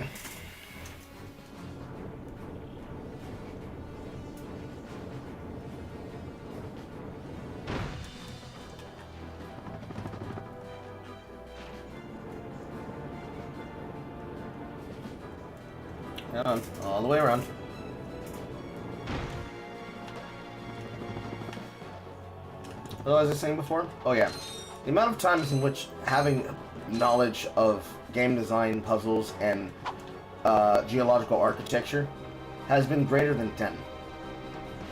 Hang on, all the way around. What was I saying before? Oh yeah. The amount of times in which having knowledge of game design, puzzles, and geological architecture has been greater than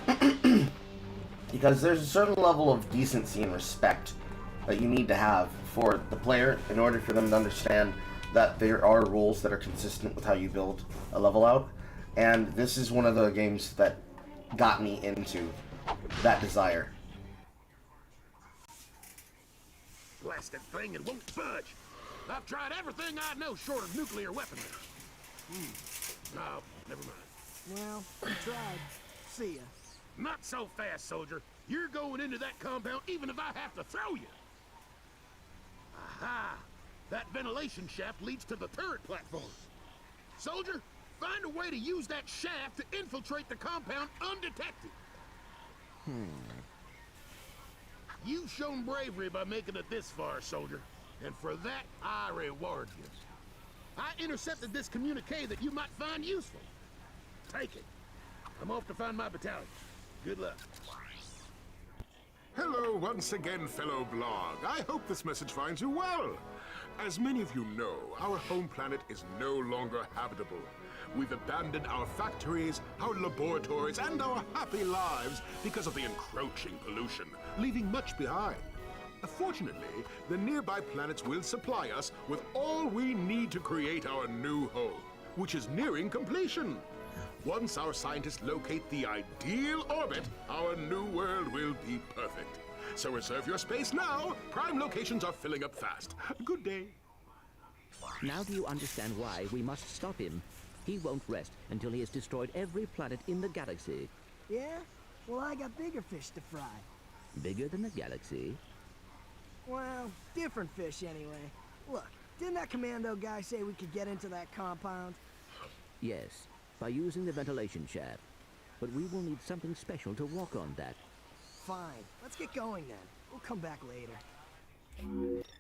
10. Because there's a certain level of decency and respect that you need to have for the player in order for them to understand that there are rules that are consistent with how you build a level out. And this is one of the games that got me into that desire. Blasted thing, it won't budge. I've tried everything I know short of nuclear weaponry. No, never mind. Well, we tried. See ya. Not so fast, soldier. You're going into that compound even if I have to throw you. Aha! That ventilation shaft leads to the turret platform. Soldier, find a way to use that shaft to infiltrate the compound undetected. You've shown bravery by making it this far, soldier. And for that, I reward you. I intercepted this communique that you might find useful. Take it. I'm off to find my battalion. Good luck. Hello once again, fellow blog. I hope this message finds you well. As many of you know, our home planet is no longer habitable. We've abandoned our factories, our laboratories, and our happy lives because of the encroaching pollution, leaving much behind. Fortunately, the nearby planets will supply us with all we need to create our new home, which is nearing completion. Once our scientists locate the ideal orbit, our new world will be perfect. So reserve your space now. Prime locations are filling up fast. Good day. Now do you understand why we must stop him? He won't rest until he has destroyed every planet in the galaxy. Yeah? Well, I got bigger fish to fry. Bigger than the galaxy? Well, different fish anyway. Look, didn't that commando guy say we could get into that compound? Yes, by using the ventilation shaft. But we will need something special to walk on that. Fine. Let's get going then. We'll come back later.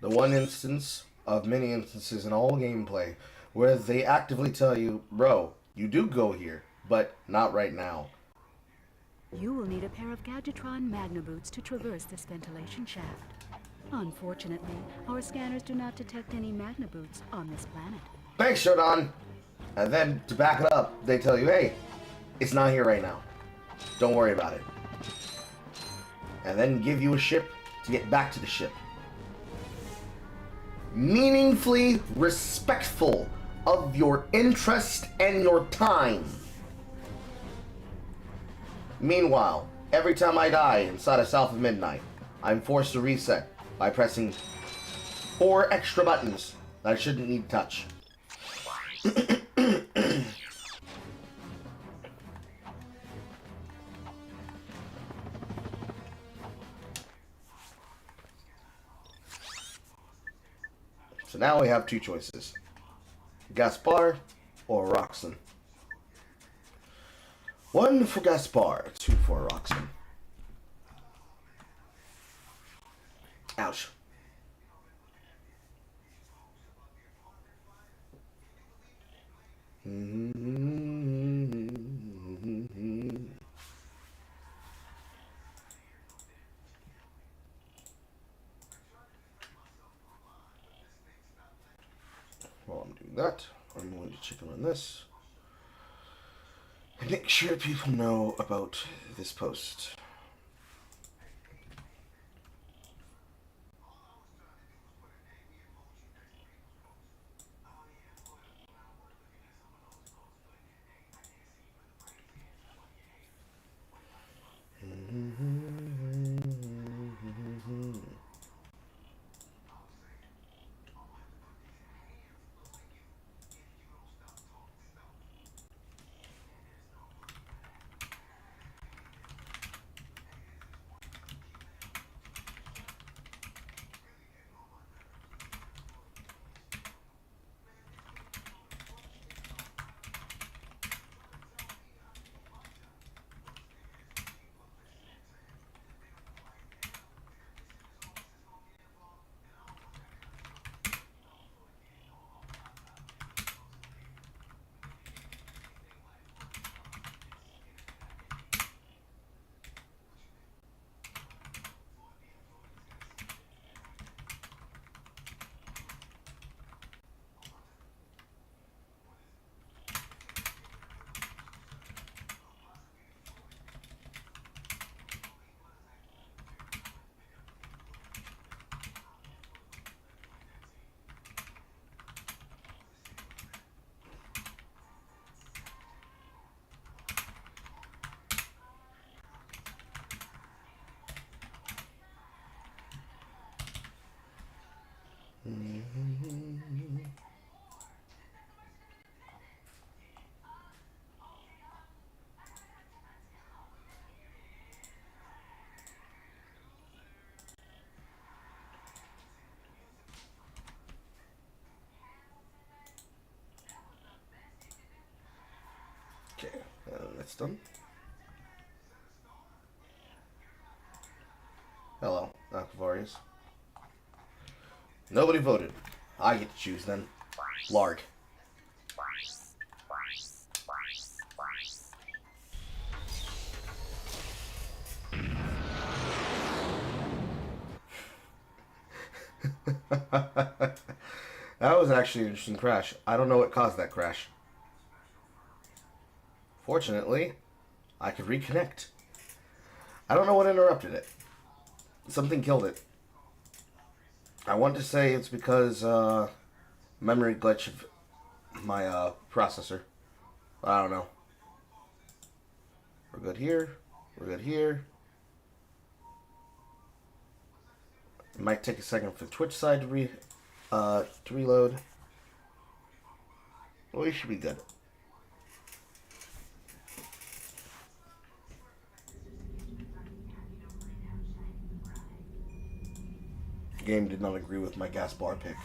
The one instance of many instances in all gameplay where they actively tell you, bro, you do go here, but not right now. You will need a pair of Gadgetron Magna boots to traverse this ventilation shaft. Unfortunately, our scanners do not detect any Magna boots on this planet. Thanks, Shodan! And then, to back it up, they tell you, hey, it's not here right now. Don't worry about it. And then give you a ship to get back to the ship. Meaningfully respectful of your interest and your time. Meanwhile, every time I die inside of South of Midnight, I'm forced to reset by pressing 4 extra buttons that I shouldn't need to touch. So now we have 2 choices. Gaspar or Roxanne. 1 for Gaspar, 2 for Roxanne. Ouch. While I'm doing that, I'm going to check on this and make sure people know about this post. Okay, that's done. Hello, Aquavarius. Nobody voted. I get to choose then. Larg. That was actually an interesting crash. I don't know what caused that crash. Fortunately, I could reconnect. I don't know what interrupted it. Something killed it. I want to say it's because memory glitch of my processor. But I don't know. We're good here. We're good here. It might take a second for the Twitch side to reload. Well, we should be good. The game did not agree with my Gaspar pick.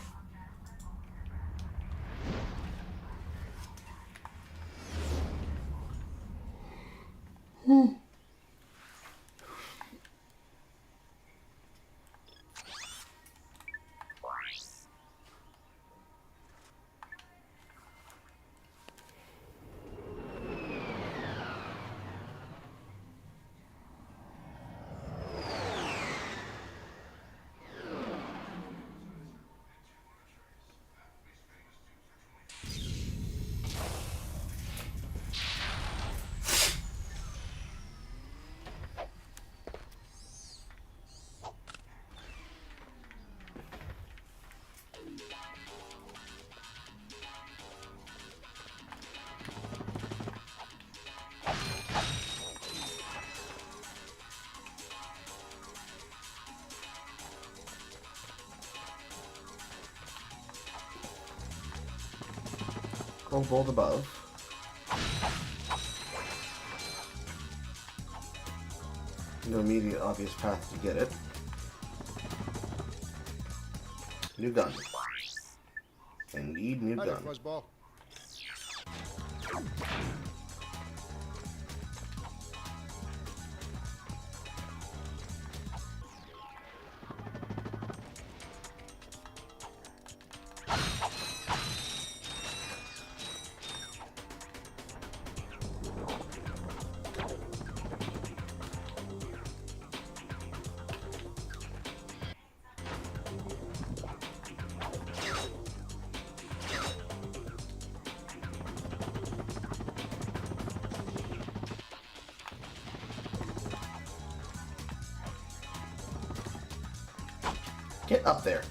Bolt above. No immediate obvious path to get it. New gun. Indeed, new Hi there, gun. Fuzzball. Get up there.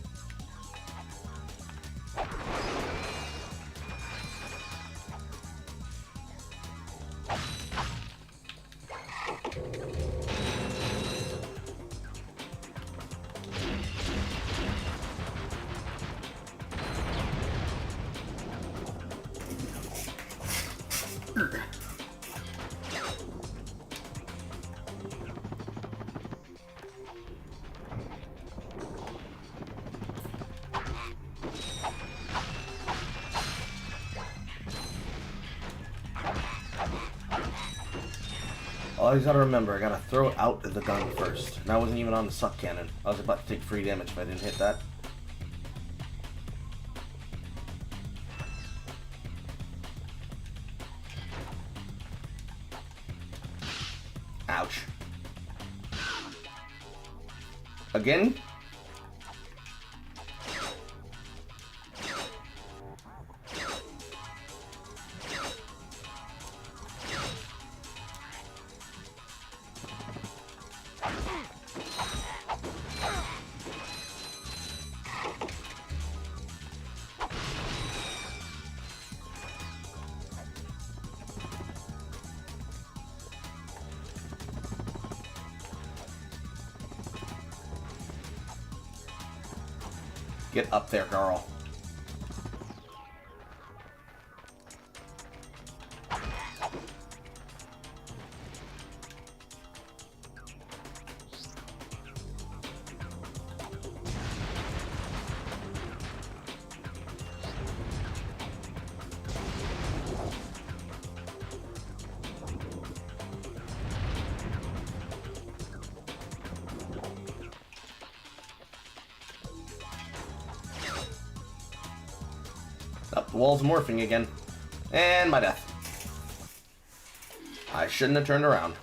Always gotta remember, I gotta throw out the gun first. And I wasn't even on the suck cannon. I was about to take free damage if I didn't hit that. Ouch. Again? Get up there, girl. Up, the wall's morphing again. And my death. I shouldn't have turned around.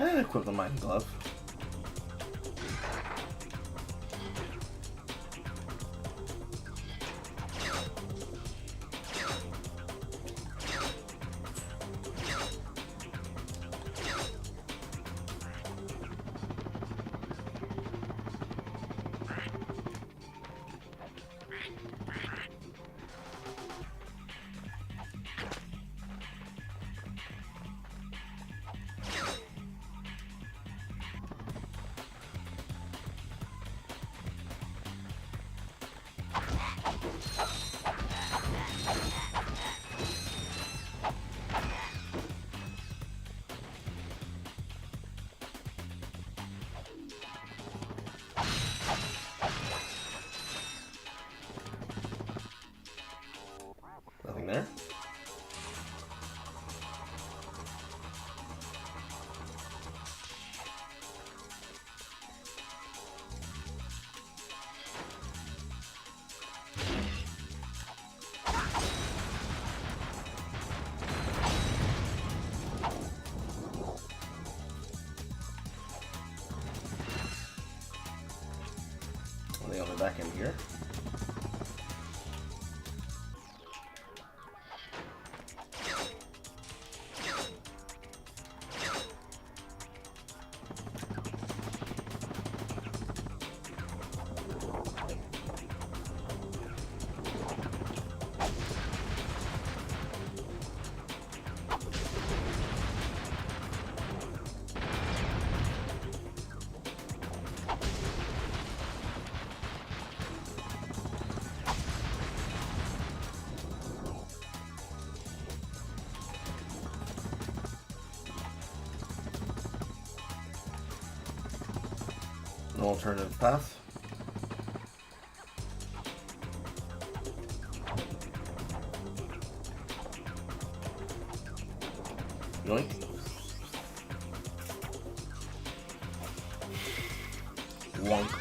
I didn't equip the mining glove. Nothing there. Nothing on the back end here. No alternative path. Yoink. Wonk.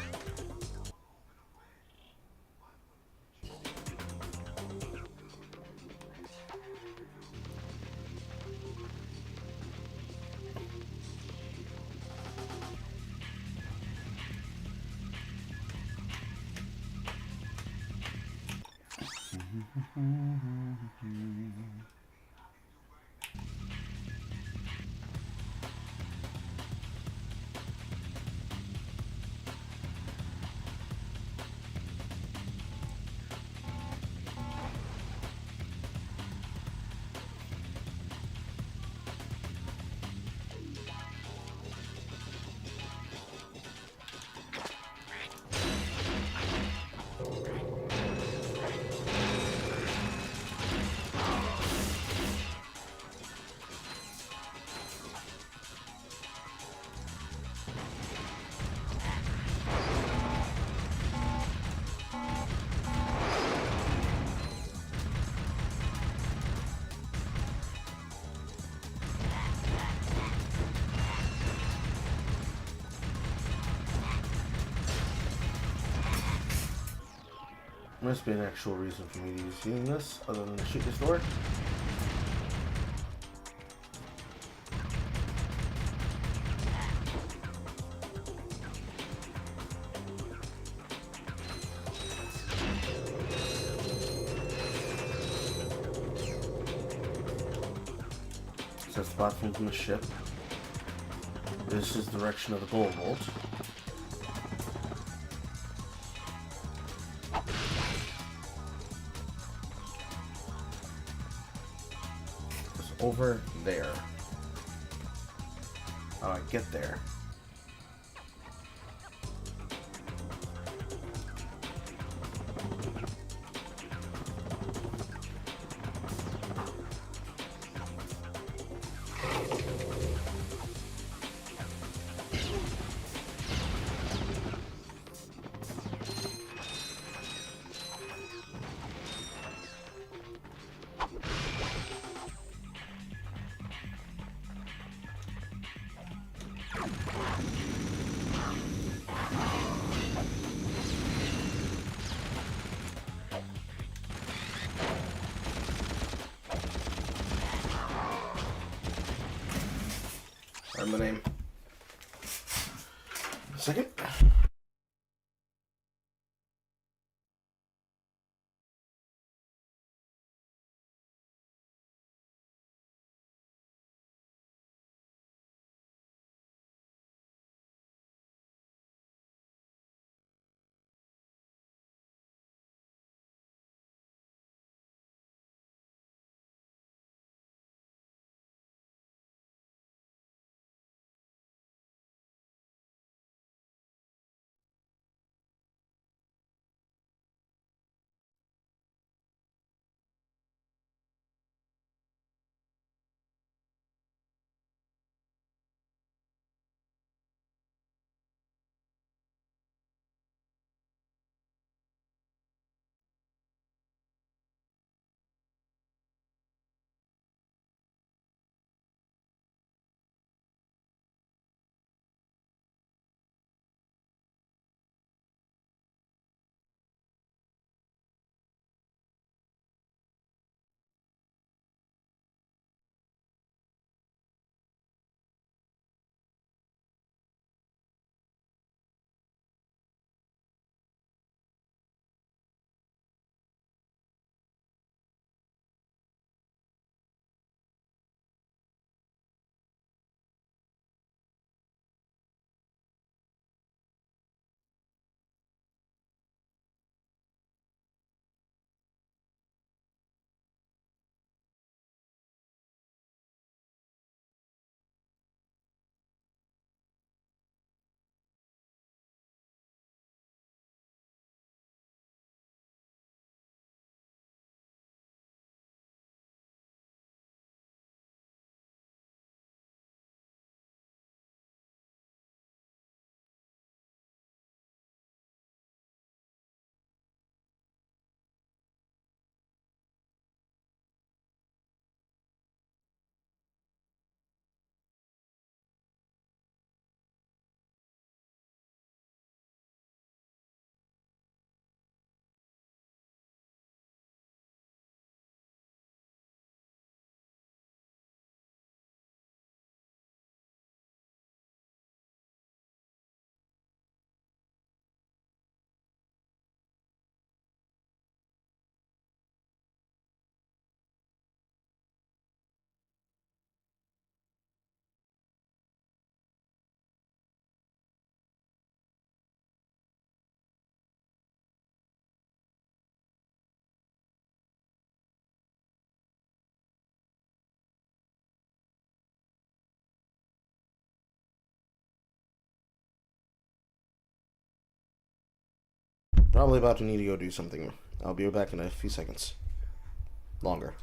Must be an actual reason for me to use using this, other than to shoot this door. So that's the platform from the ship. This is the direction of the gold bolt. Over there. How do I get there? Second. Probably about to need to go do something. I'll be back in a few seconds. Longer.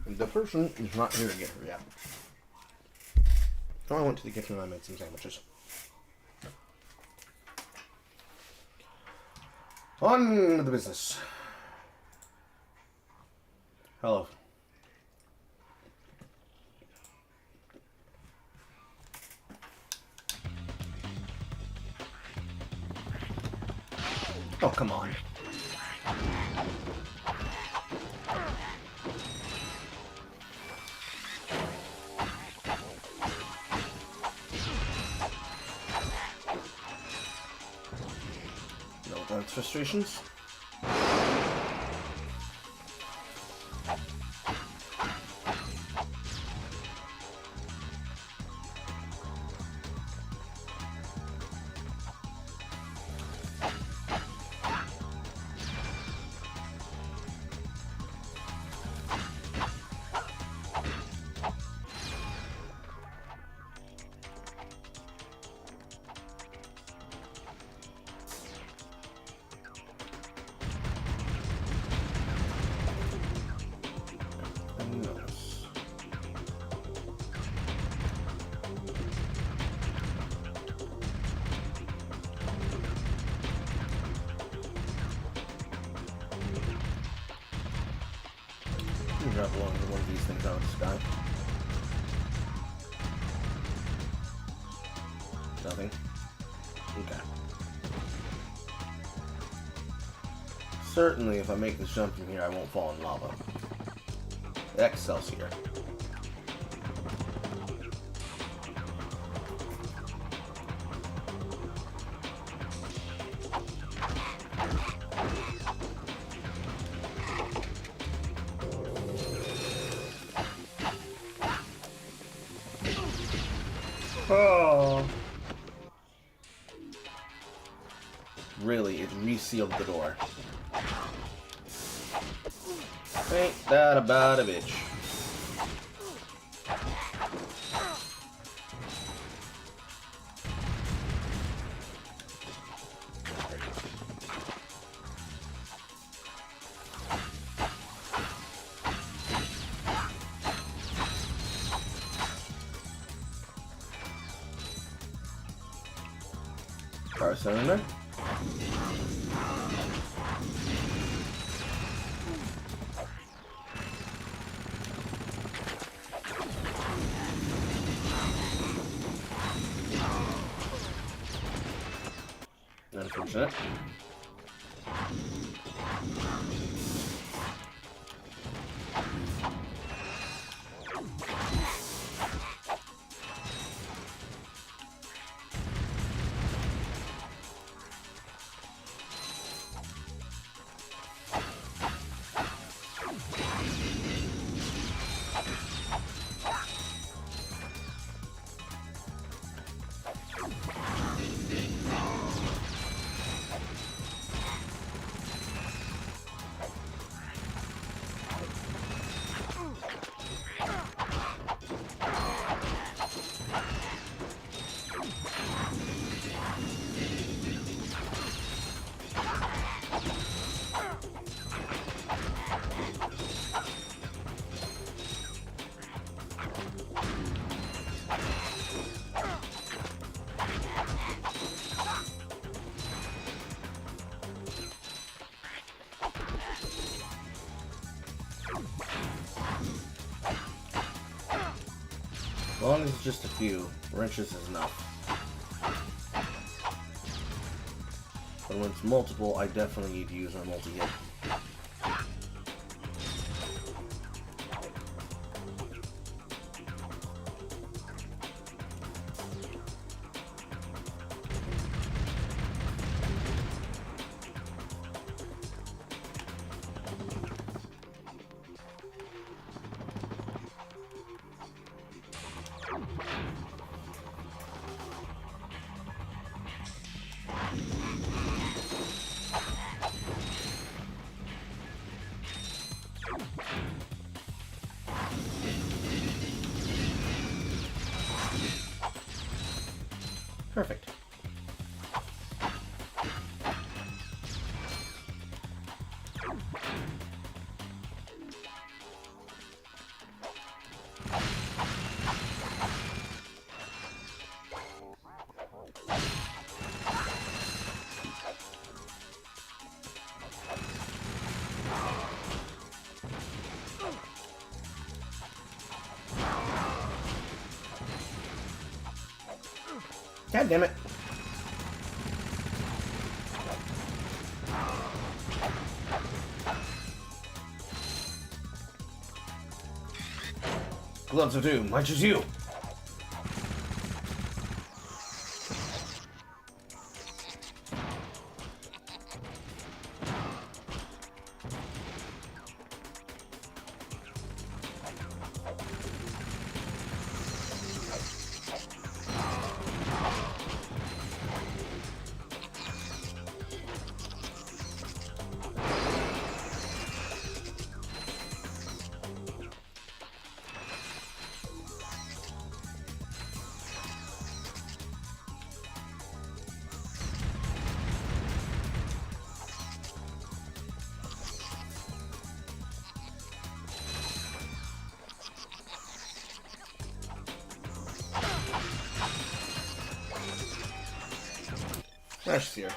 The person is not here to get her yet. So I went to the kitchen and I made some sandwiches. On to the business. Hello. Oh, come on. No dance frustrations. Drop one of these things out of the sky. Nothing. Okay. Certainly, if I make this jump from here, I won't fall in lava. Excelsior. Oh. Really, it resealed the door. Ain't that about a bitch? Power cylinder. Unfortunate. As long as it's just a few, wrenches is enough. But when it's multiple, I definitely need to use my multi-hit. Perfect. God damn it. Gloves of Doom, I choose you. There's here.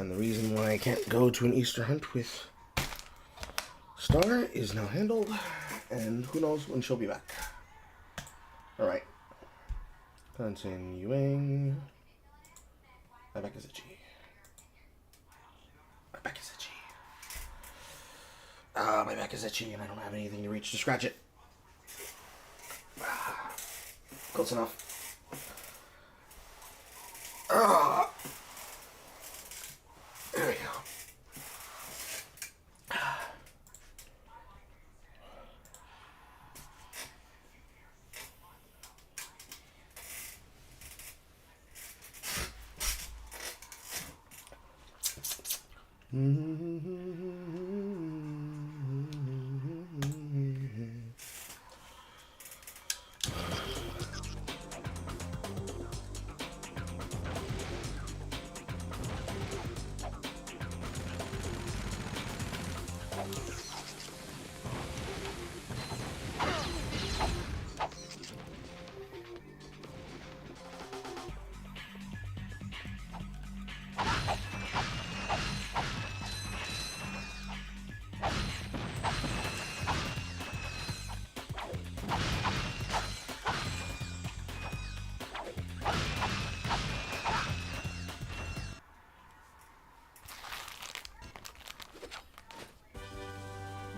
And the reason why I can't go to an Easter hunt with Star is now handled, and who knows when she'll be back. Alright. Continuing. My back is itchy. My back is itchy. My back is itchy and I don't have anything to reach to scratch it. Close enough. There we go.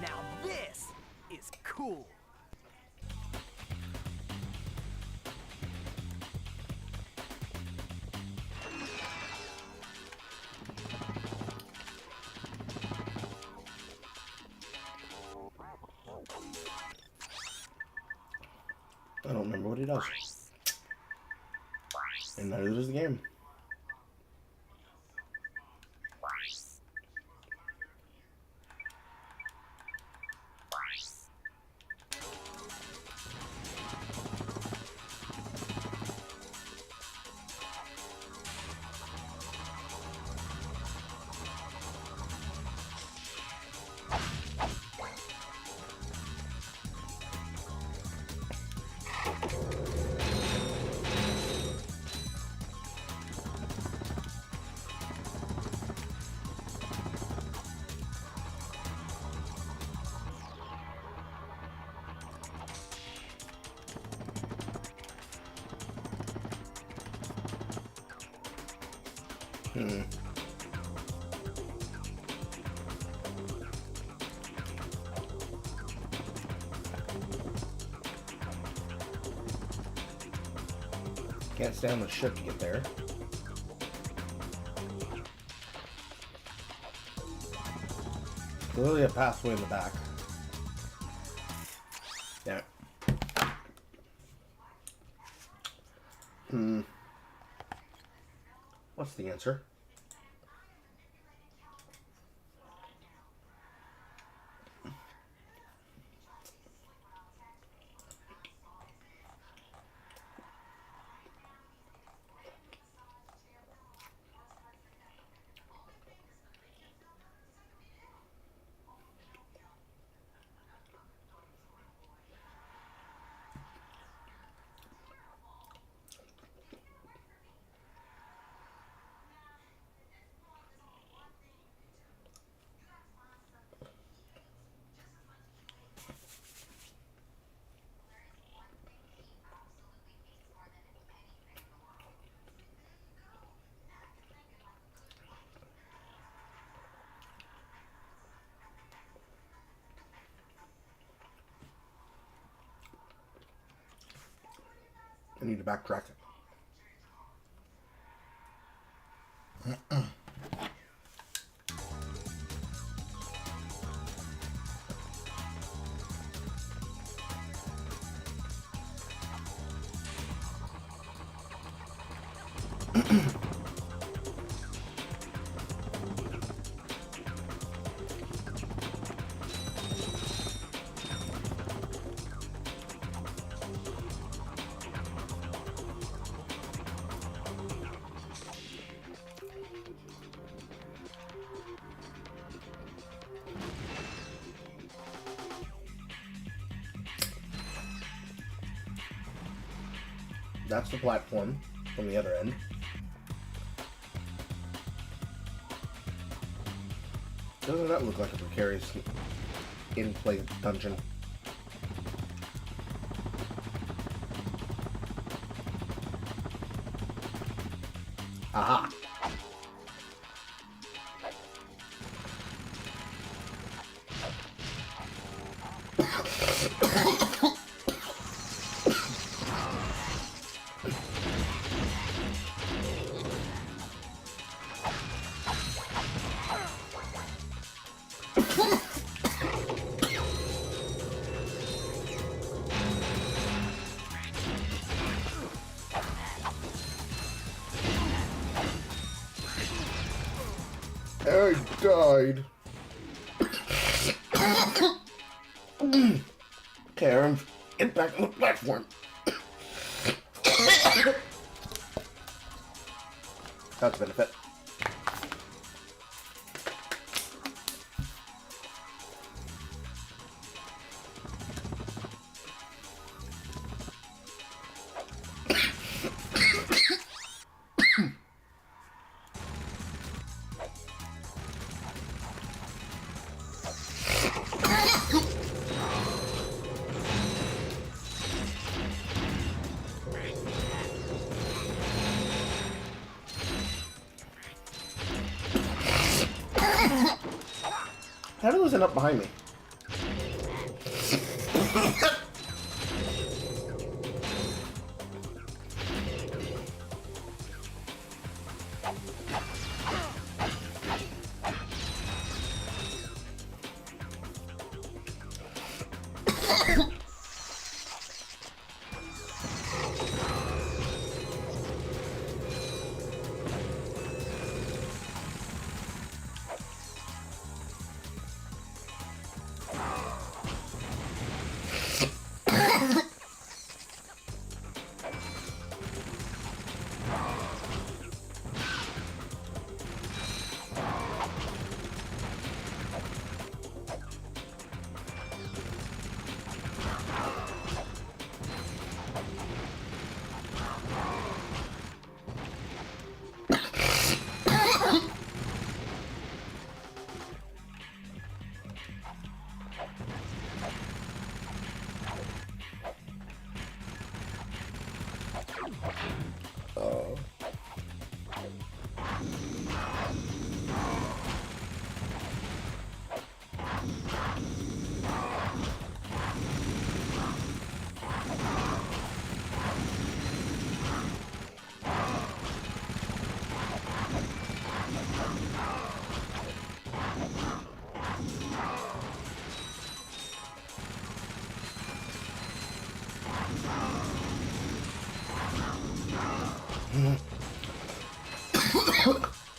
Now this is cool. I don't remember what he does. And neither does the game. Can't stay on the ship to get there. Clearly a pathway in the back. Damn it. What's the answer? I need to backtrack it. That's the platform from the other end. Doesn't that look like a precarious in-play dungeon? Aha! I died. Okay, Aaron, get back on the platform. That's a benefit. How did those end up behind me?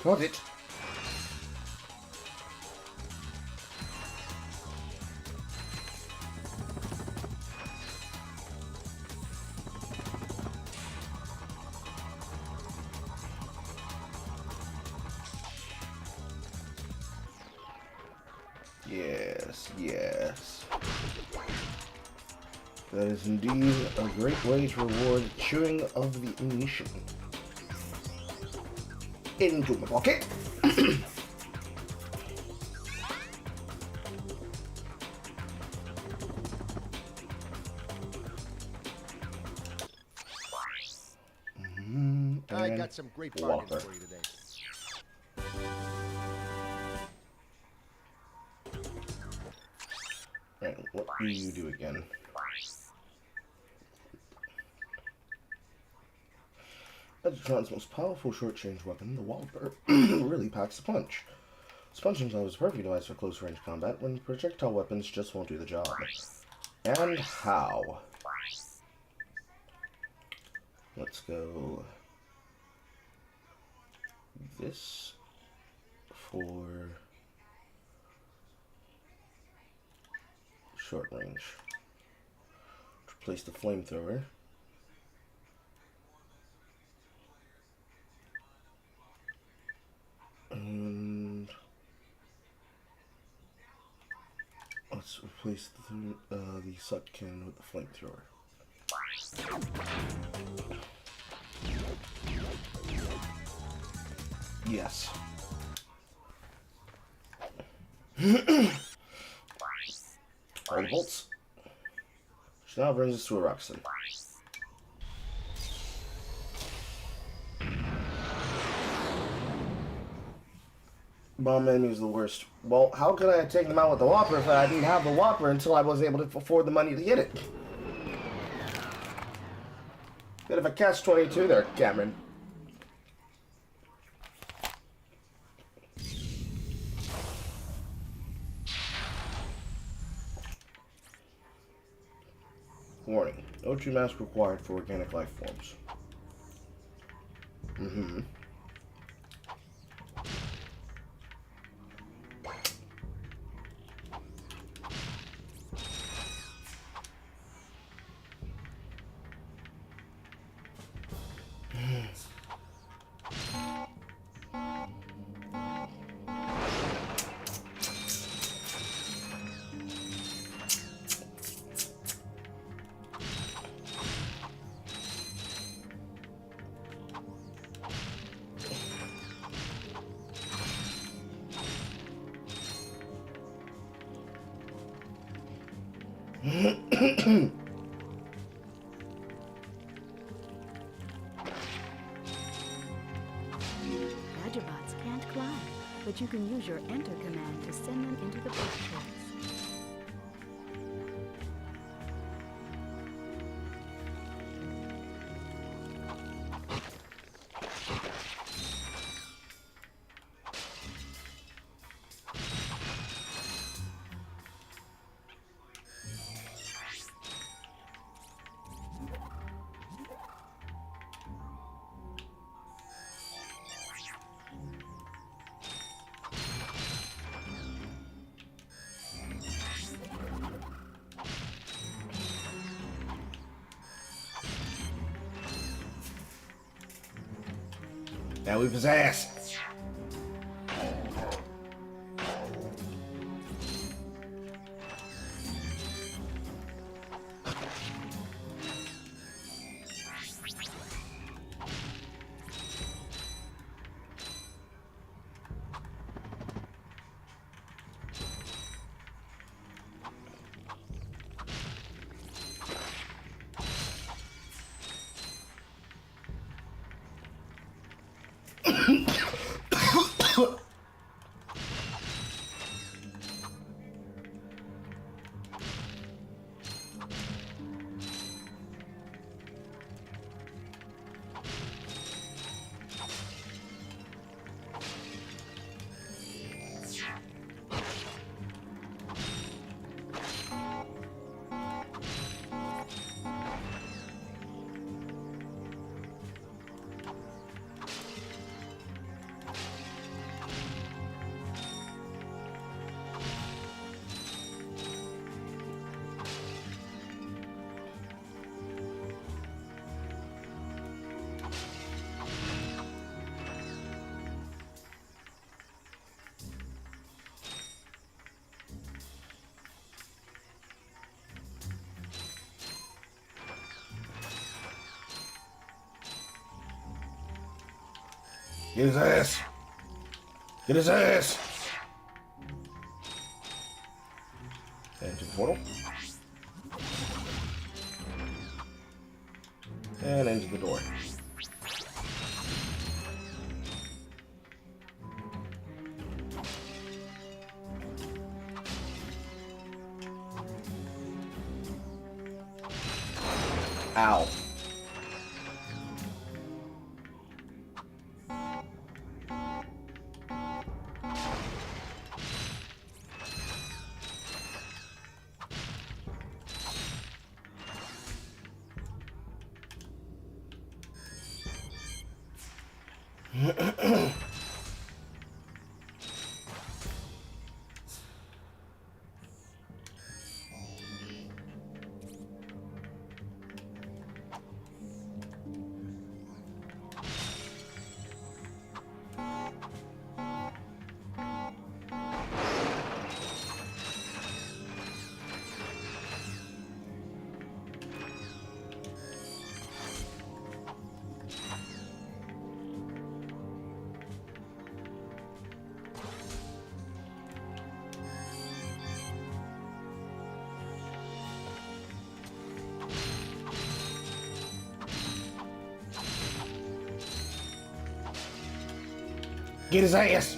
Got it. Yes, yes. That is indeed a great way to reward chewing of the ammunition. Into my pocket. I got some great bargains for you today. Right, what do you do again? Megatron's most powerful short-range weapon, the Wallper, really packs a punch. Sponging Blow is a perfect device for close-range combat when projectile weapons just won't do the job. And how? Let's go this for short range. Replace the flamethrower. And let's replace the suck cannon with the flamethrower. Yes. Alright, bolts. Which now brings us to a Ruxin. Bomb enemy is the worst. Well, how could I have taken them out with the Whopper if I didn't have the Whopper until I was able to afford the money to get it? Bit of a catch-22 there, Cameron. Warning. O2 mask required for organic life forms. Gadgetbots can't climb, but you can use your enter command to send them into the book trays. Now we possess. Get his ass! Get his ass! Into the portal. And into the door. Ow. Get his ass!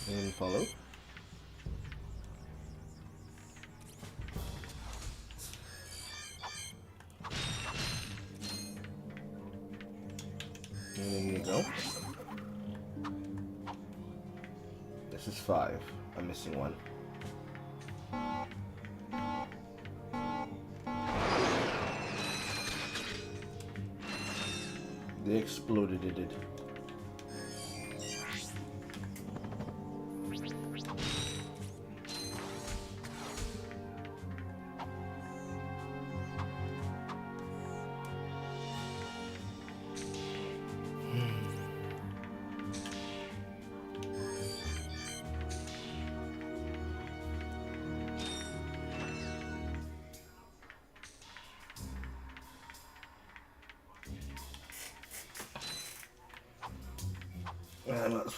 And follow. And in you go. This is 5. I'm missing one. They exploded it.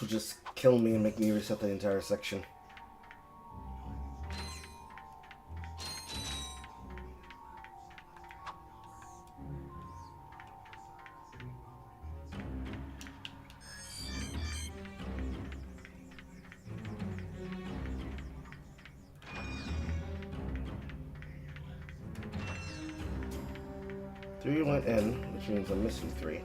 This will just kill me and make me reset the entire section. Three went in, which means I'm missing 3.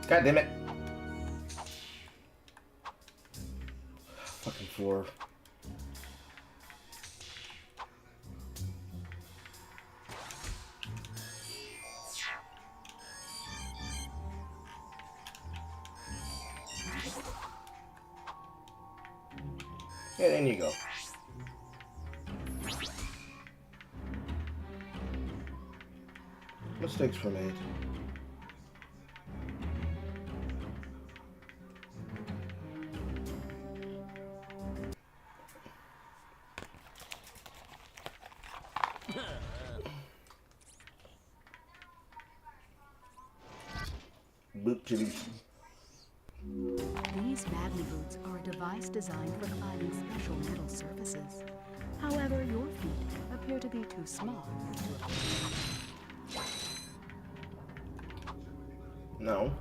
God damn it. Fucking 4. And in you go. Mistakes were made. Boot titties. These Magna boots are a device designed for climbing special metal surfaces. However, your feet appear to be too small to No.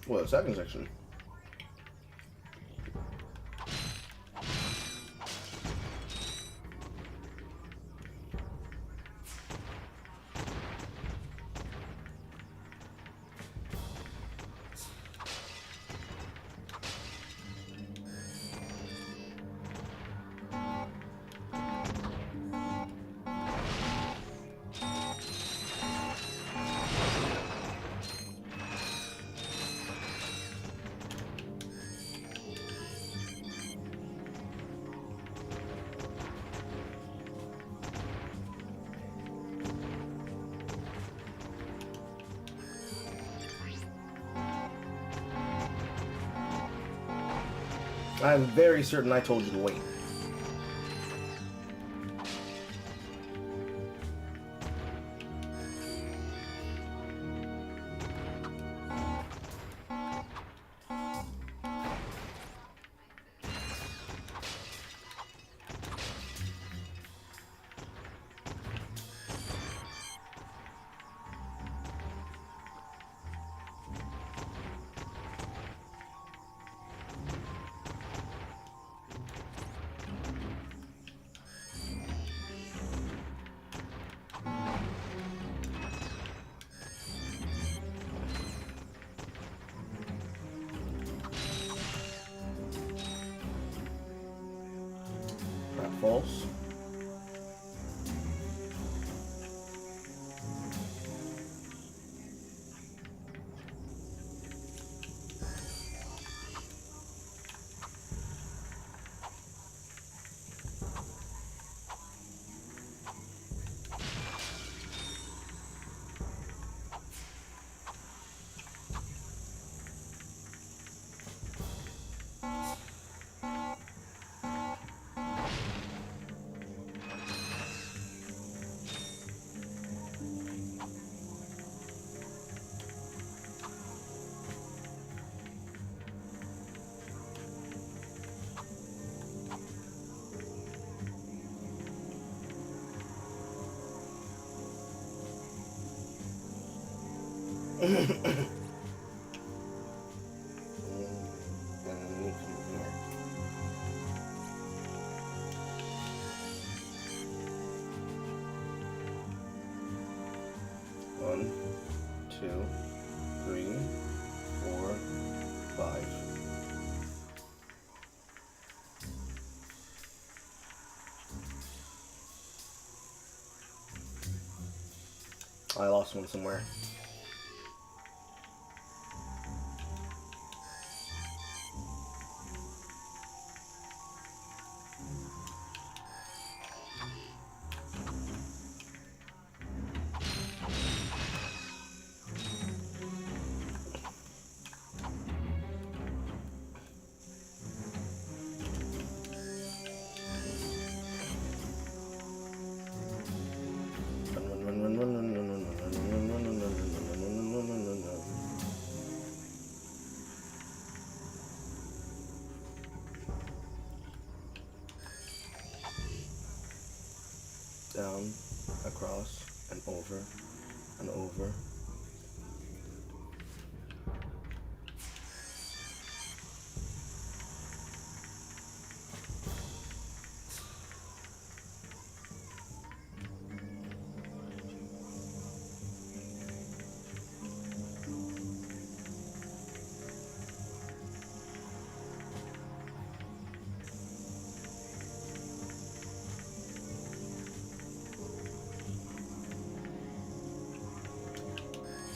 Well, the second section. I'm very certain I told you to wait. False. One, two, three, 4, 5. I lost one somewhere. Down, across, and over, and over.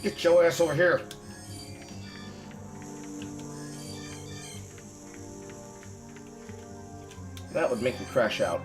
Get your ass over here. That would make me crash out.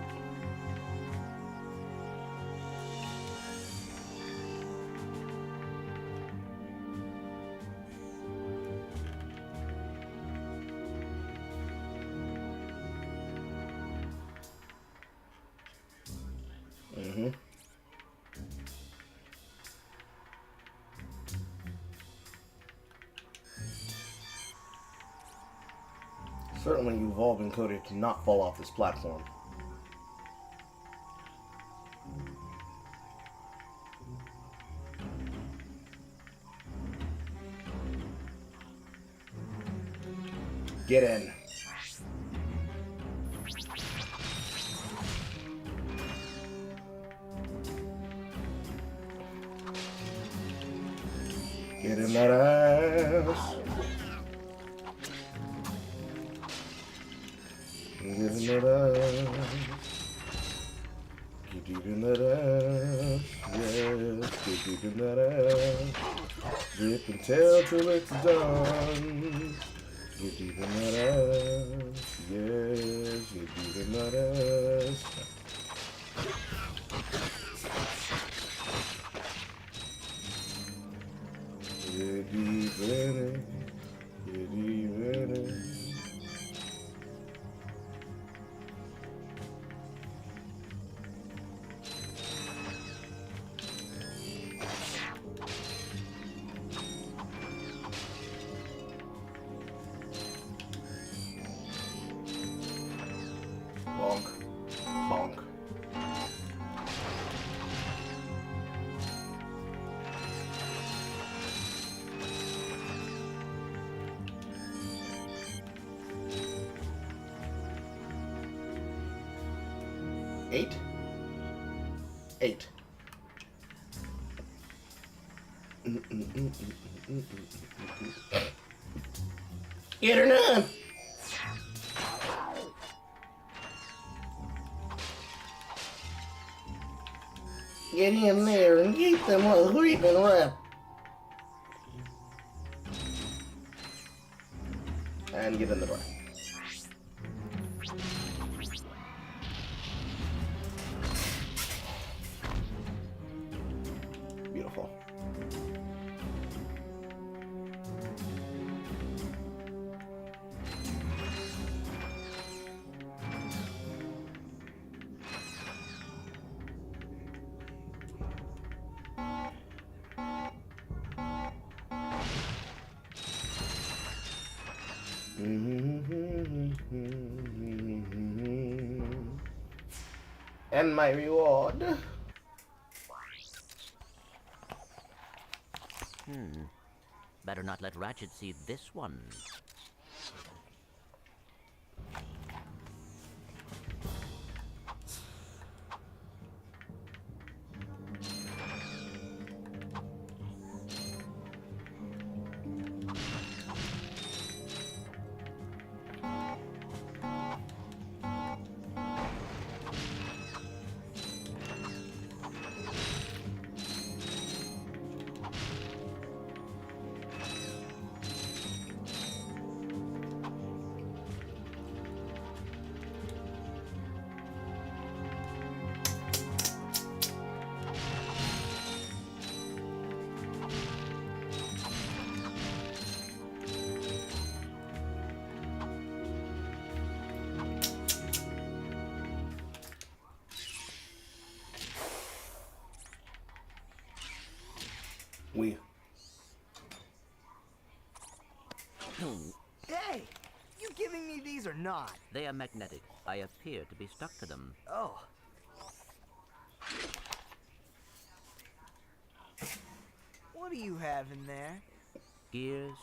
Certainly, you've all been coded to not fall off this platform. Get in. Get in that ass. Get in that ass. Get deep in that ass. Yes, get deep in that ass. Rip and tail till it's done. Get deep in that ass. Yes, get deep in that ass. Get deep in it. Get deep in it. 8? 8. Get her done! Get in there and get them little creeping rep. And get in the door. Beautiful. And my reward. Better not let Ratchet see this one. Hey! You giving me these or not? They are magnetic. I appear to be stuck to them. Oh. What do you have in there? Gears,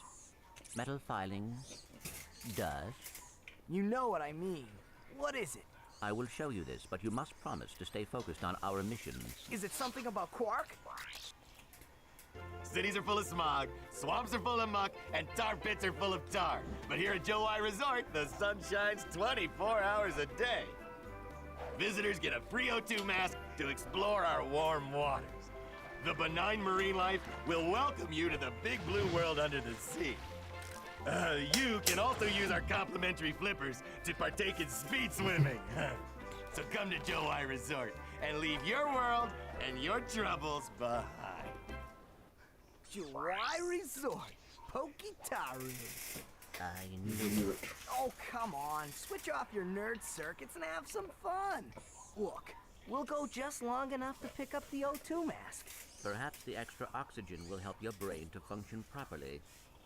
metal filings, dust. You know what I mean. What is it? I will show you this, but you must promise to stay focused on our missions. Is it something about Quark? Cities are full of smog, swamps are full of muck, and tar pits are full of tar. But here at Joe I Resort, the sun shines 24 hours a day. Visitors get a free O2 mask to explore our warm waters. The benign marine life will welcome you to the big blue world under the sea. You can also use our complimentary flippers to partake in speed swimming. So come to Joe I Resort and leave your world and your troubles behind. Joai Resort, Pokitaru. I knew it. Oh, come on. Switch off your nerd circuits and have some fun. Look, we'll go just long enough to pick up the O2 mask. Perhaps the extra oxygen will help your brain to function properly.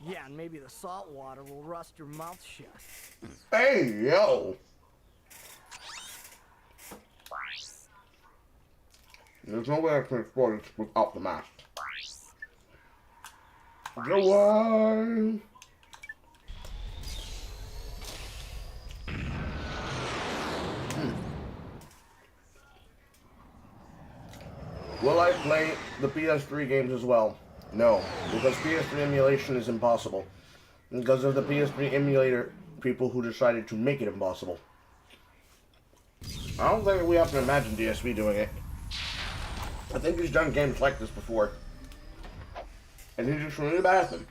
Yeah, and maybe the salt water will rust your mouth shut. Hey, yo! There's no way I can explore it without the mask. Go on! Will I play the PS3 games as well? No, because PS3 emulation is impossible. Because of the PS3 emulator people who decided to make it impossible. I don't think we have to imagine DSV doing it. I think he's done games like this before. And he's just really bad at them.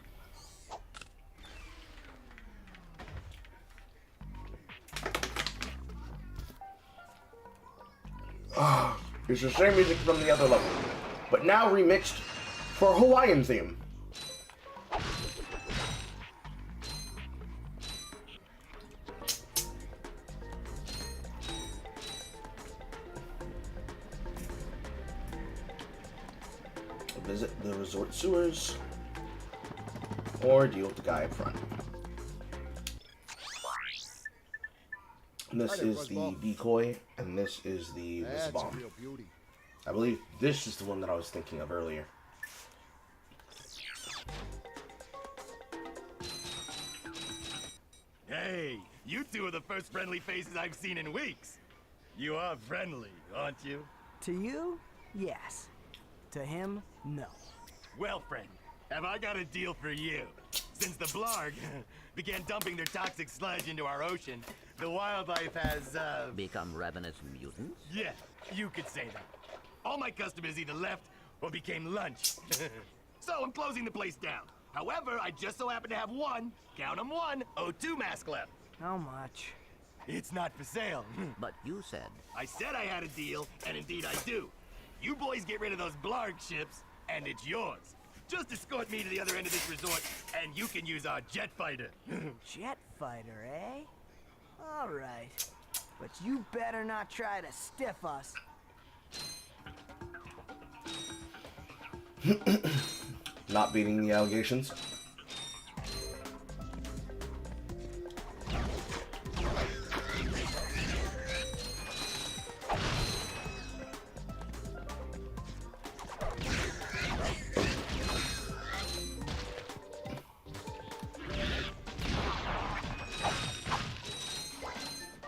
It's the same music from the other level, but now remixed for a Hawaiian theme. Visit the resort sewers, or deal with the guy up front. And this is the decoy, and this is the bomb. I believe this is the one that I was thinking of earlier. Hey, you two are the first friendly faces I've seen in weeks. You are friendly, aren't you? To you, yes. To him, no. Well, friend, have I got a deal for you? Since the Blarg began dumping their toxic sludge into our ocean, the wildlife has, Become ravenous mutants? yeah, you could say that. All my customers either left or became lunch. So I'm closing the place down. However, I just so happen to have one, count 'em one, O2 mask left. How much? It's not for sale. But you said... I said I had a deal, and indeed I do. You boys get rid of those Blarg ships, and it's yours. Just escort me to the other end of this resort, and you can use our jet fighter. Jet fighter, eh? All right. But you better not try to stiff us. Not beating the allegations.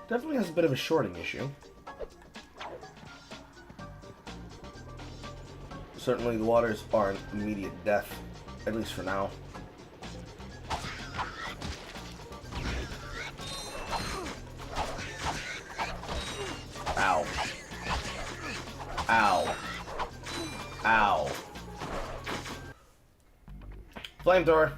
Definitely has a bit of a shorting issue. Certainly the waters are an immediate death, at least for now. Ow. Ow. Ow. Flamethrower.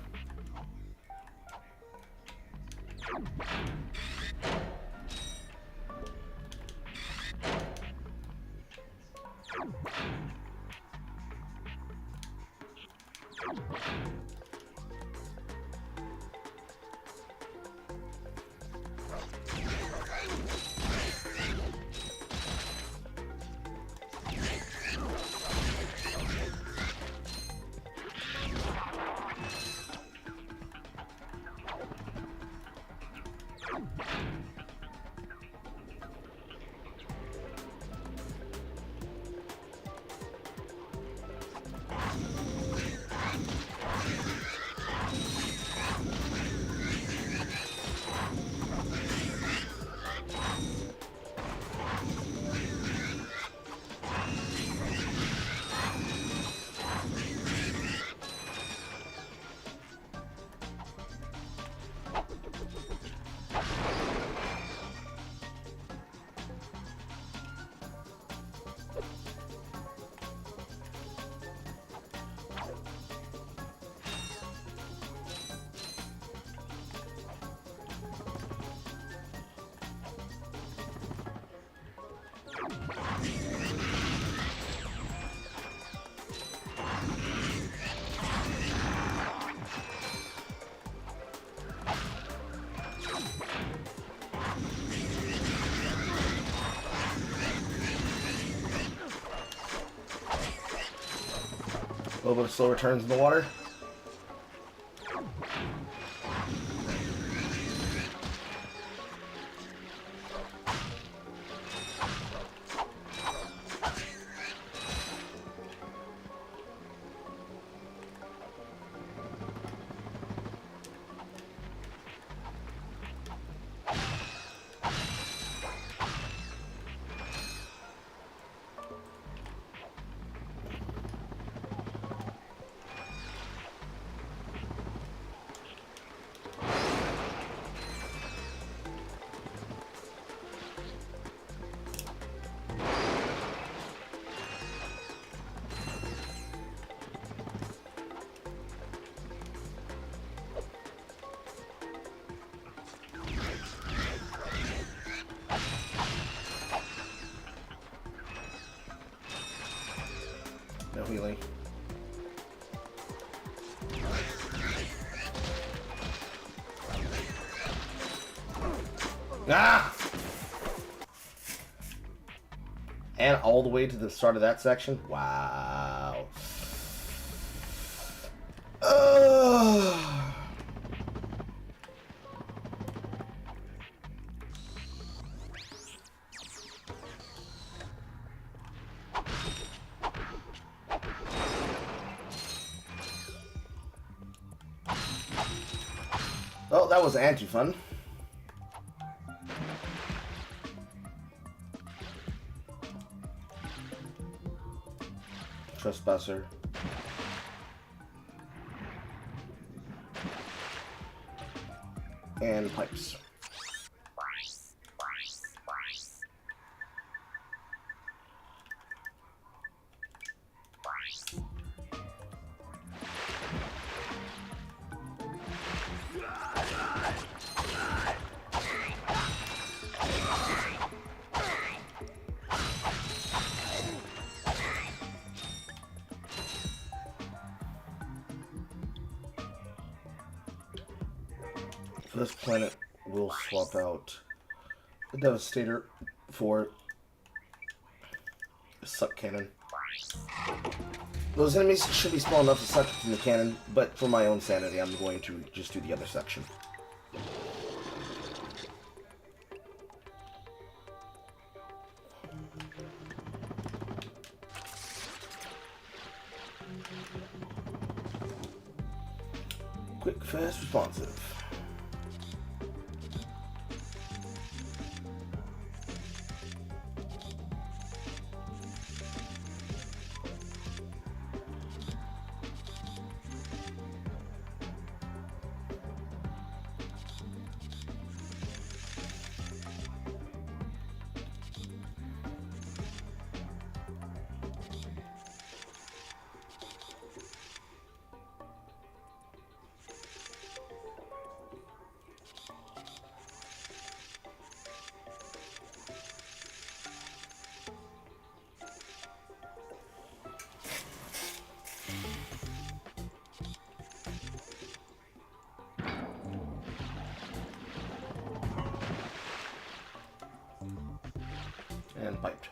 A little bit of slower turns in the water. No healing. Ah! And all the way to the start of that section? Wow. Well, that was anti-fun. Trespasser. And pipes. For this planet, we'll swap out the Devastator for the Suck Cannon. Those enemies should be small enough to suck from the cannon, but for my own sanity, I'm going to just do the other section. Quick, fast, responsive. And piped.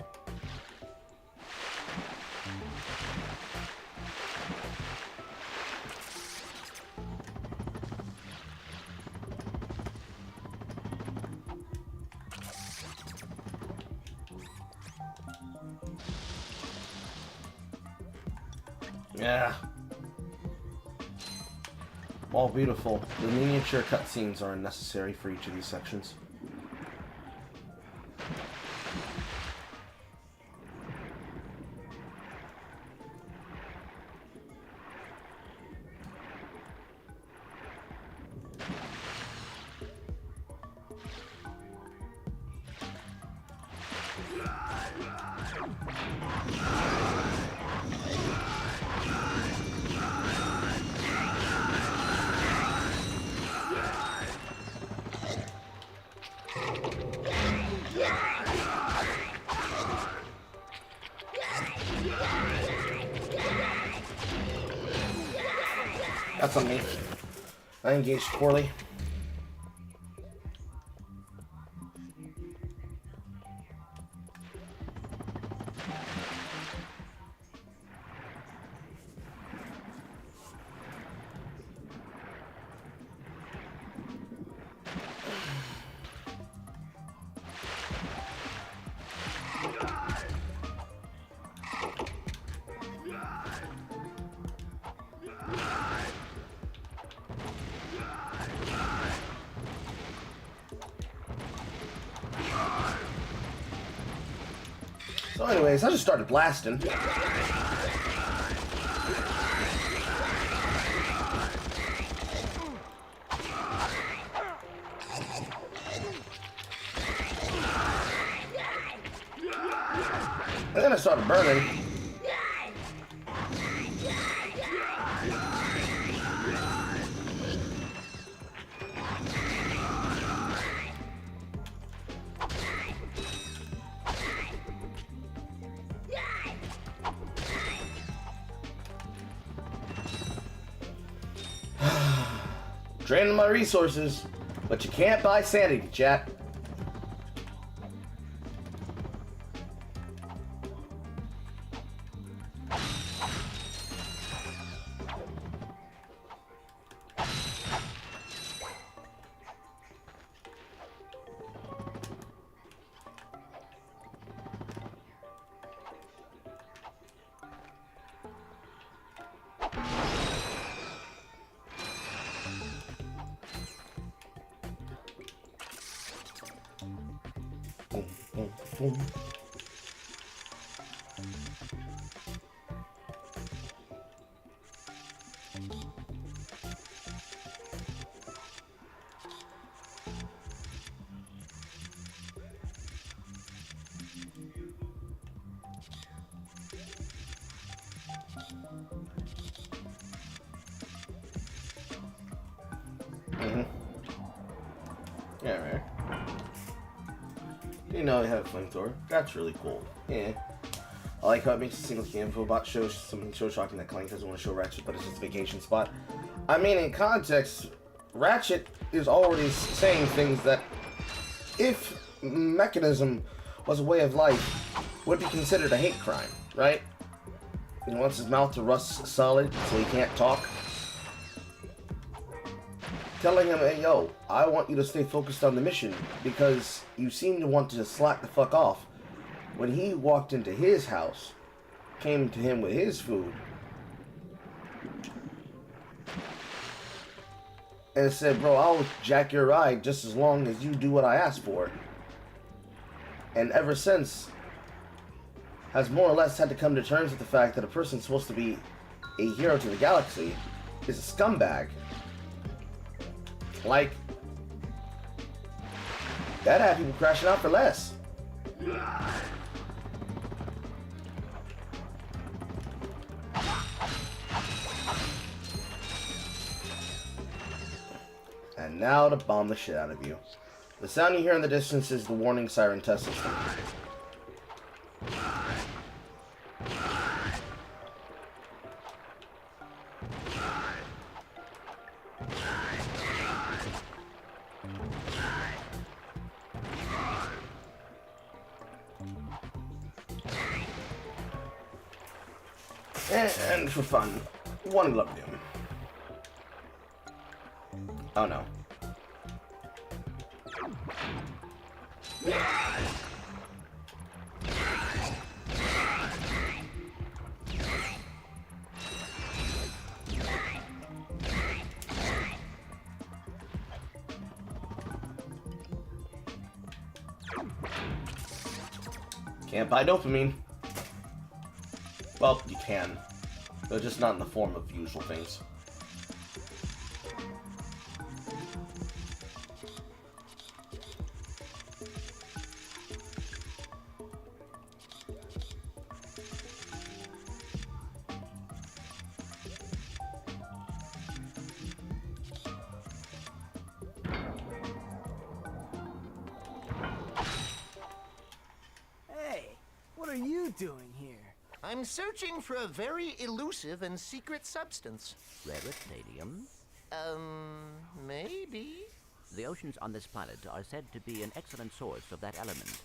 Yeah. All beautiful. The miniature cutscenes are unnecessary for each of these sections. That's on me. I engaged poorly. So anyways, I just started blasting. And then I started burning. Draining my resources, but you can't buy sanity, chat. You know, you have a flamethrower. That's really cool. Yeah. I like how it makes a single info bot show something so shocking that Clank doesn't want to show Ratchet, but it's just a vacation spot. I mean, in context, Ratchet is already saying things that, if mechanism was a way of life, would be considered a hate crime, right? He wants his mouth to rust solid so he can't talk. Telling him, hey, yo, I want you to stay focused on the mission because you seem to want to slack the fuck off. When he walked into his house, came to him with his food, and said, bro, I'll jack your ride just as long as you do what I asked for. And ever since, has more or less had to come to terms with the fact that a person supposed to be a hero to the galaxy is a scumbag. Like, that had people crashing out for less. And now to bomb the shit out of you. The sound you hear in the distance is the warning siren test system. And for fun, one glove doom. Oh no. Can't buy dopamine. Well, you can. But just not in the form of usual things. Hey, what are you doing here? I'm searching for a very elusive and secret substance. Raritanium? Maybe? The oceans on this planet are said to be an excellent source of that element.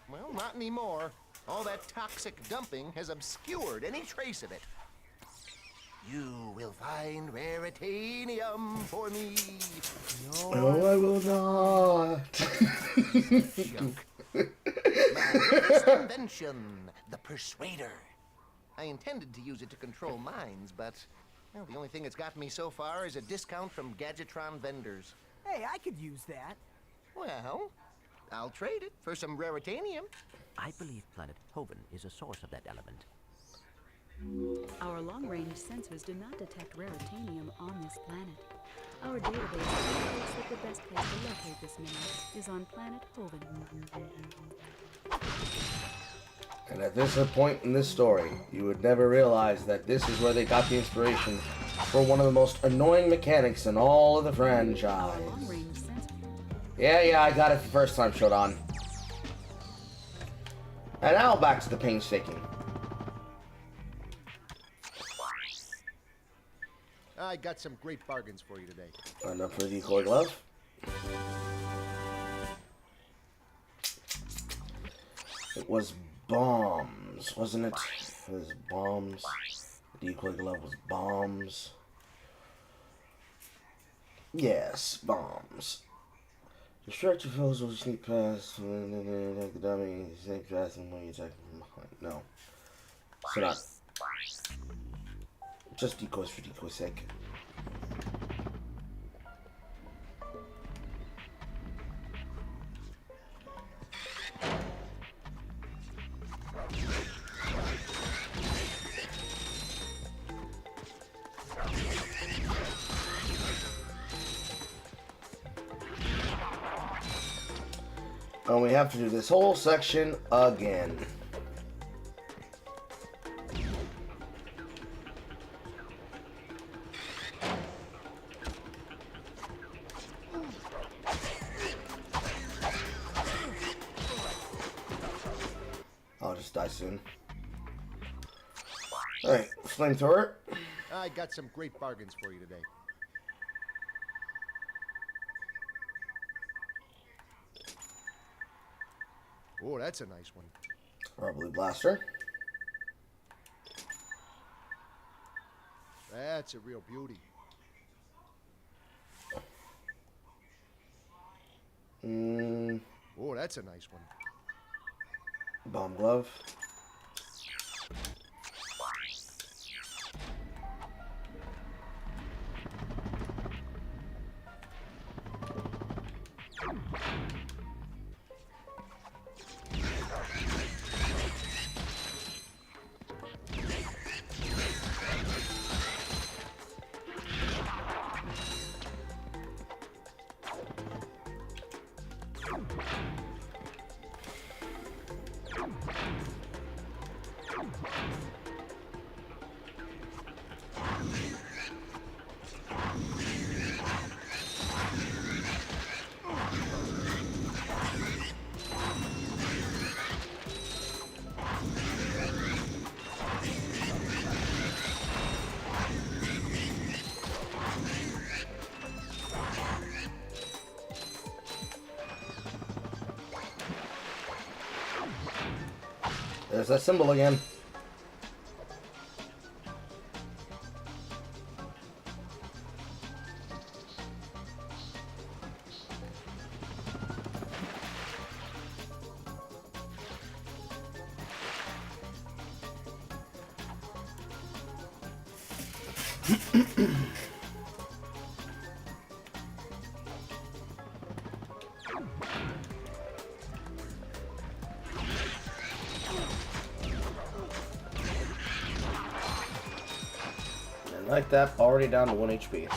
Well, not anymore. All that toxic dumping has obscured any trace of it. You will find raritanium for me. No, I will not. Junk. My latest invention, the Persuader. I intended to use it to control minds, but well, the only thing it's gotten me so far is a discount from Gadgetron vendors. Hey, I could use that. Well, I'll trade it for some raritanium. I believe planet Hoven is a source of that element. Our long-range sensors do not detect raritanium on this planet. Our database indicates that the best place to locate this mineral is on planet Hoven. And at this point in this story, you would never realize that this is where they got the inspiration for one of the most annoying mechanics in all of the franchise. Yeah, I got it the first time, Shodan. And now back to the painstaking. I got some great bargains for you today. Enough for the decoy glove. It was bombs, wasn't it? It was bombs. The decoy glove was bombs. Yes, bombs. Distract your foes with sneak past, the dummy, sneak past them when you attack from behind. No. So not. Just decoys for decoy's sake. And we have to do this whole section again. must die soon. Alright, flamethrower. I got some great bargains for you today. Oh, that's a nice one. Rubberly blaster. That's a real beauty. Oh, that's a nice one. Bomb glove. There's that symbol again. Like that, already down to 1 HP.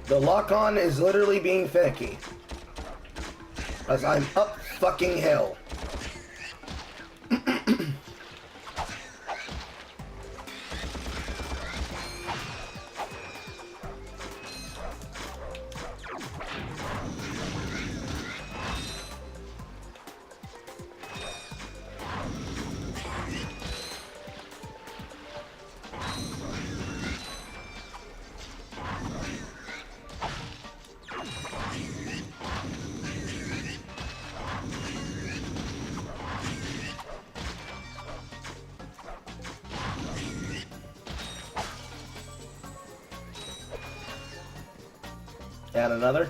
The lock-on is literally being finicky. As I'm up fucking hill. And another.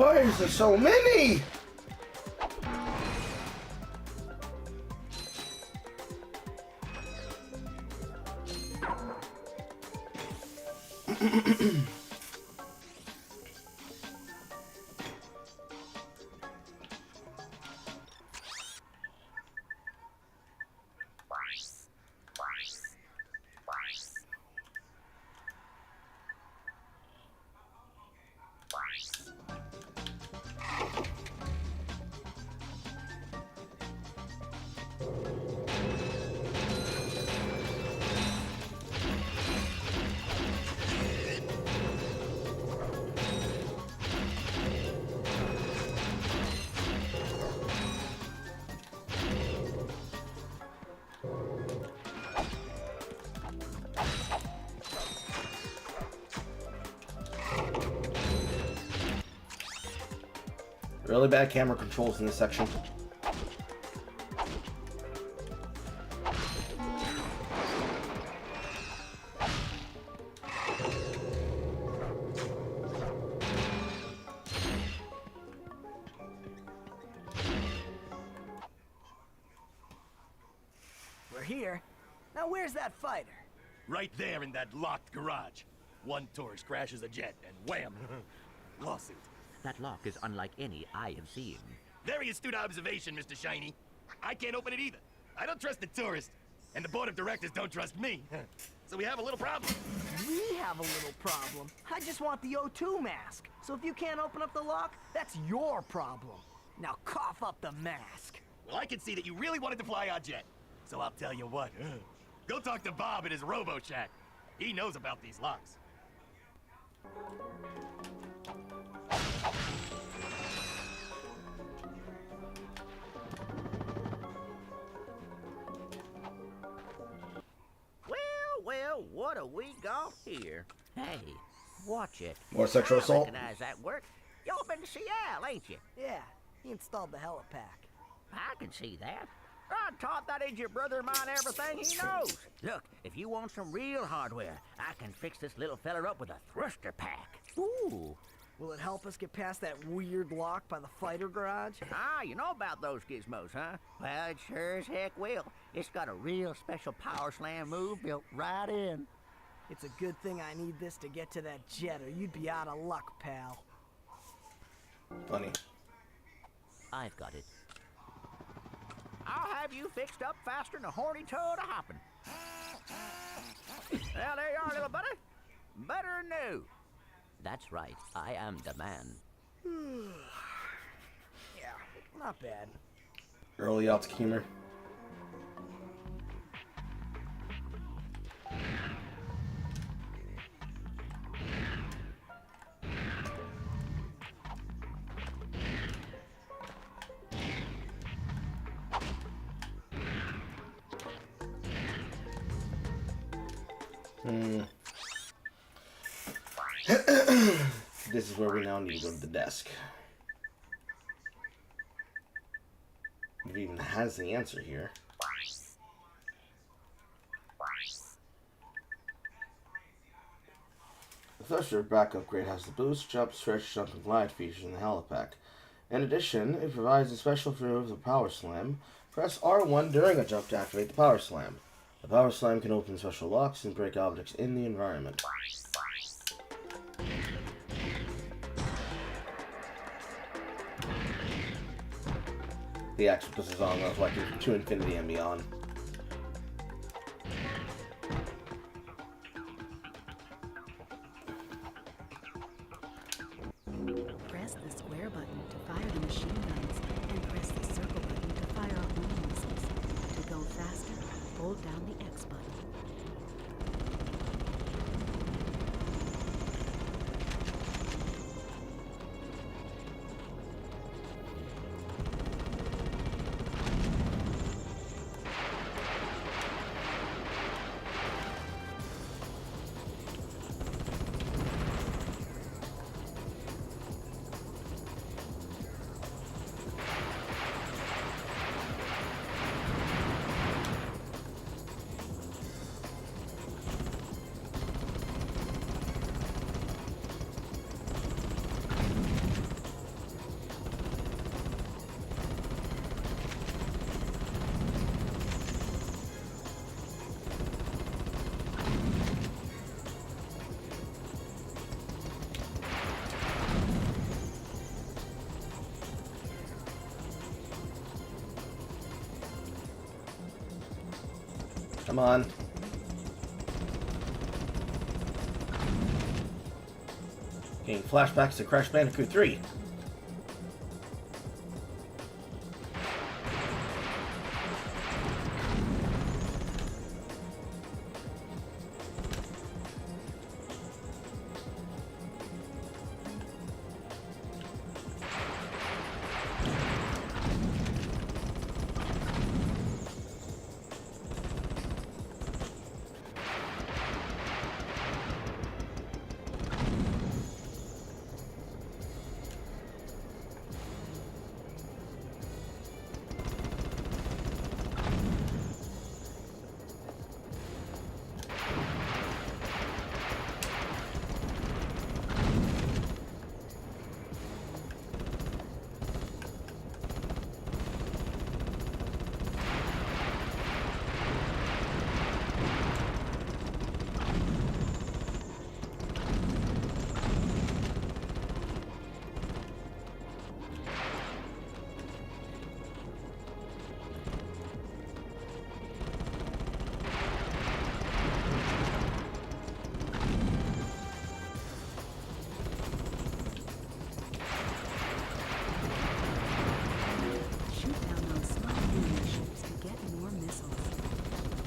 Why is there so many? Really bad camera controls in this section. We're here. Now where's that fighter? Right there in that locked garage. One tourist crashes a jet and wham! Lawsuit. That lock is unlike any I have seen. Very astute observation, Mr. Shiny. I can't open it either. I don't trust the tourist, and the board of directors don't trust me. So we have a little problem. We have a little problem. I just want the O2 mask. So if you can't open up the lock, that's your problem. Now cough up the mask. Well, I can see that you really wanted to fly our jet. So I'll tell you what. Go talk to Bob at his Robo Shack. He knows about these locks. Well, what have we got here? Hey, watch it. More sexual I assault? recognize that work. Y'all been to Seattle, ain't you? Yeah, he installed the helipack. I can see that. I taught that idiot brother of mine everything he knows. Look, if you want some real hardware, I can fix this little feller up with a thruster pack. Ooh. Will it help us get past that weird lock by the fighter garage? Ah, you know about those gizmos, huh? Well, it sure as heck will. It's got a real special power slam move built right in. It's a good thing I need this to get to that jet, or you'd be out of luck, pal. Funny. I've got it. I'll have you fixed up faster than a horny toad a hopping. Well, there you are, little buddy. Better than new. That's right. I am the man. Yeah, not bad. Early outs humor. This is where we now need to go to the desk. It even has the answer here. The thruster back upgrade has the boost, jump, stretch, jump, and glide features in the helipack. In addition, it provides a special feature of the power slam. Press R1 during a jump to activate the power slam. The power slam can open special locks and break objects in the environment. The octopus is on like to infinity and beyond. Press the square button to fire the machine guns, and press the circle button to fire off mini missiles. To go faster, hold down the X button. Come on. Getting flashbacks to Crash Bandicoot 3.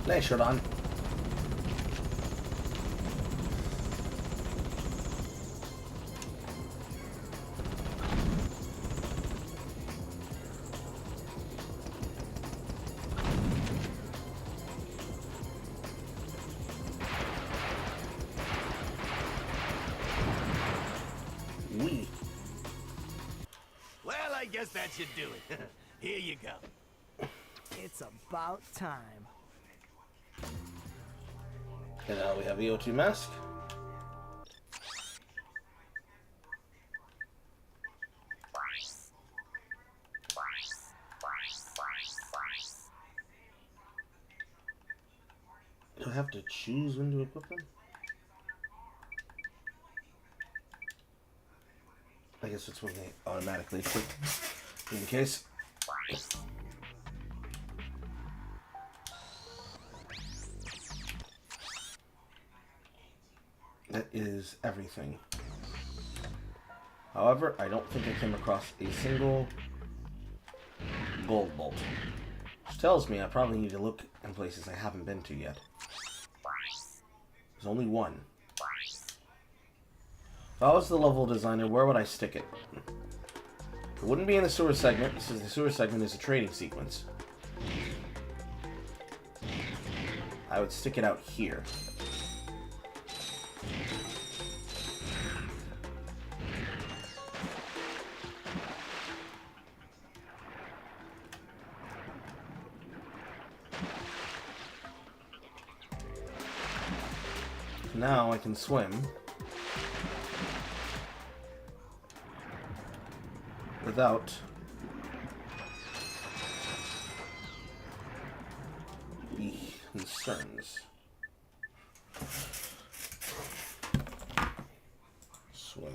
Nice shot on. Wee. Well, I guess that should do it. Here you go. It's about time. And now we have the O2 mask. Do I have to choose when to equip them? I guess it's when they automatically equip, in case. That is everything. However, I don't think I came across a single gold bolt, which tells me I probably need to look in places I haven't been to yet. There's only one. If I was the level designer, where would I stick it? It wouldn't be in the sewer segment, since the sewer segment is a trading sequence. I would stick it out here. Now I can swim without the concerns. Swim.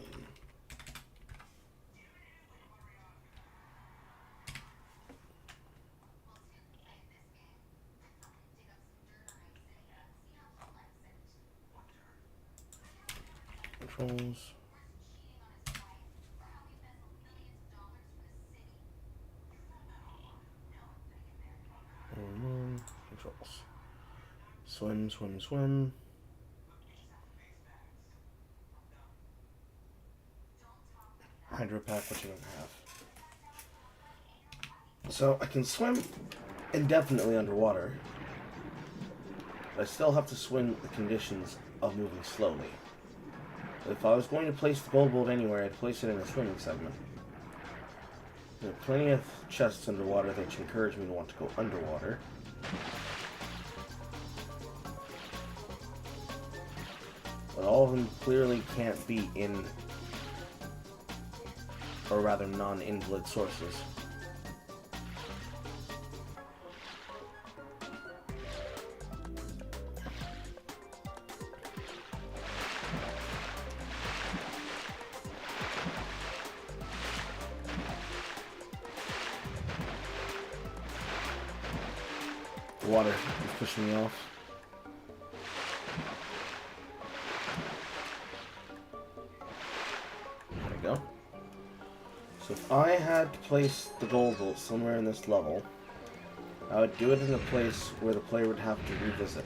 Controls. Controls. Swim, swim, swim. Hydro pack, what you don't have. So I can swim indefinitely underwater, but I still have to swim the conditions of moving slowly. If I was going to place the gold bolt anywhere, I'd place it in a swimming segment. There are plenty of chests underwater that encourage me to want to go underwater. But all of them clearly can't be in, or rather non-invalid sources. Water is pushing me off. I had to place the gold bolt somewhere in this level, I would do it in a place where the player would have to revisit.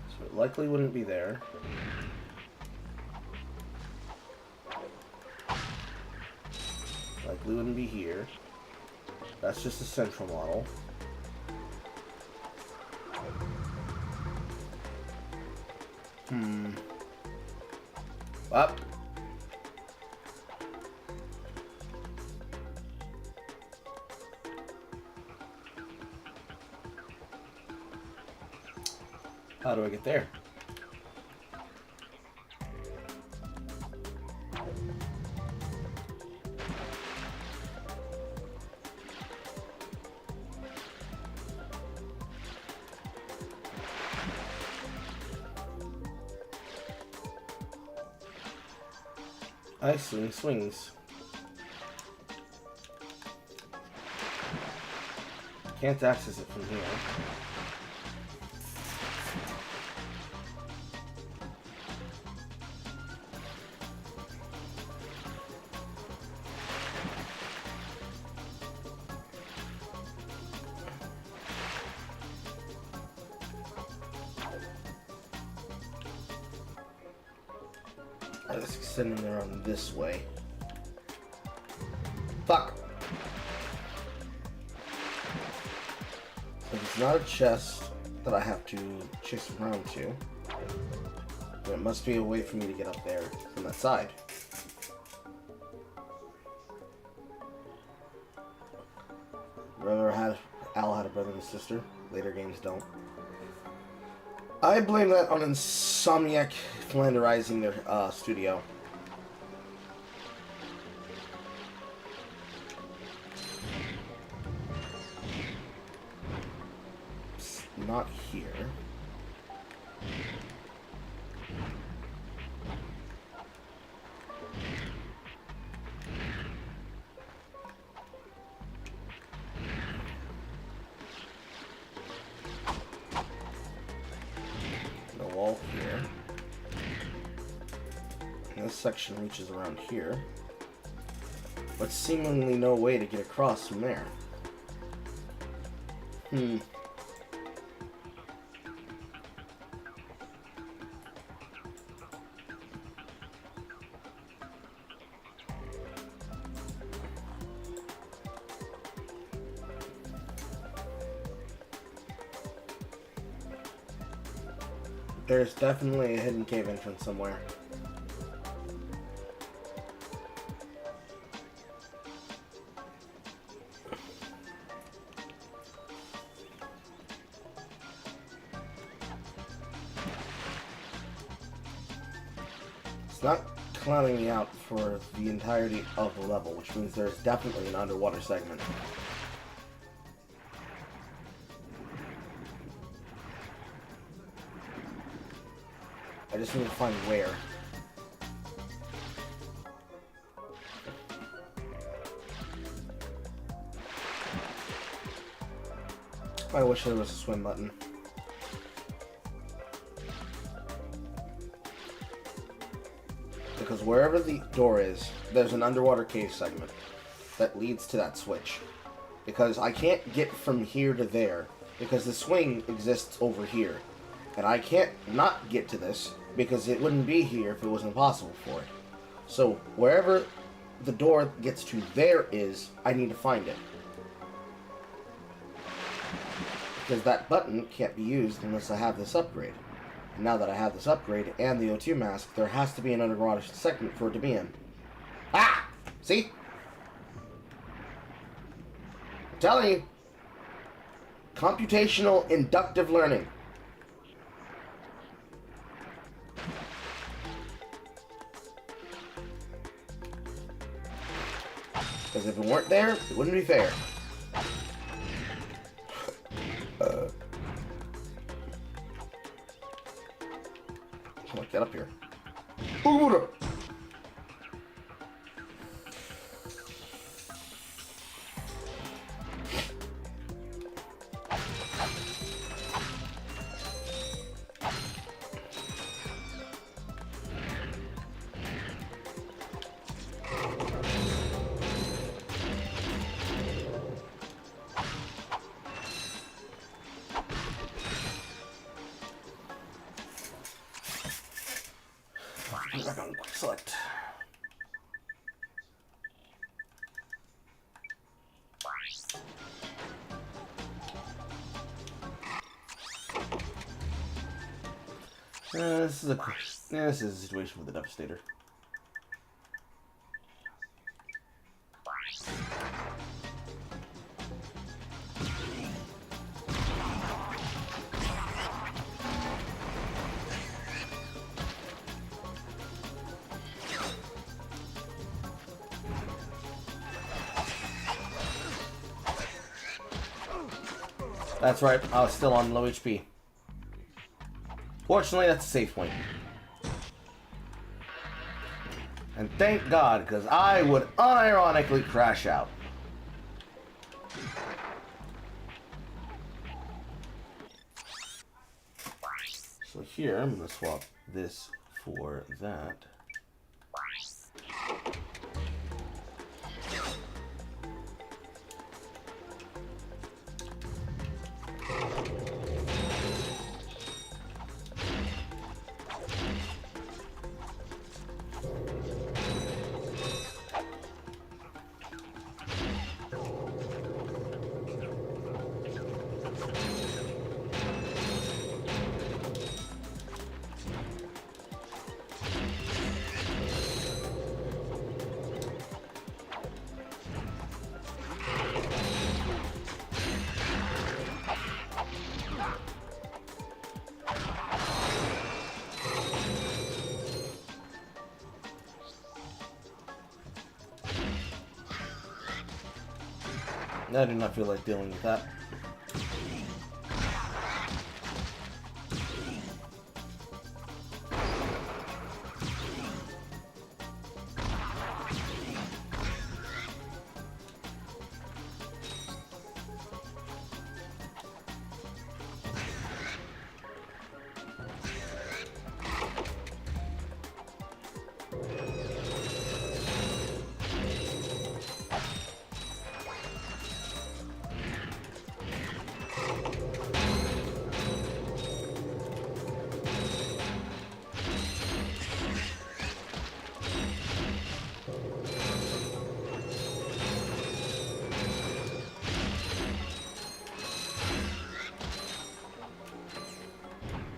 So it likely wouldn't be there. Likely wouldn't be here. That's just a central model. Up. How do I get there? I swing swings. Can't access it from here. Let's extend it around this way. Fuck! So it's not a chest that I have to chase around to. But it must be a way for me to get up there from that side. Remember Al had a brother and sister? Later games don't. I blame that on Insomniac flanderizing their studio. It's not here. Wall here. And this section reaches around here, but seemingly no way to get across from there. There's definitely a hidden cave entrance somewhere. It's not clowning me out for the entirety of the level, which means there's definitely an underwater segment. I just need to find where. I wish there was a swim button. Because wherever the door is, there's an underwater cave segment that leads to that switch. Because I can't get from here to there, because the swing exists over here. And I can't not get to this, because it wouldn't be here if it was impossible for it. So, wherever the door gets to there is, I need to find it. Because that button can't be used unless I have this upgrade. And now that I have this upgrade and the O2 mask, there has to be an underwater segment for it to be in. Ah! See? I'm telling you. Computational inductive learning. Because if it weren't there, it wouldn't be fair. Come on, get up here. Back on quick select. This is a situation with the Devastator. That's right, I was still on low HP. Fortunately, that's a safe point. And thank God, because I would unironically crash out. So here, I'm going to swap this for that. I do not feel like dealing with that.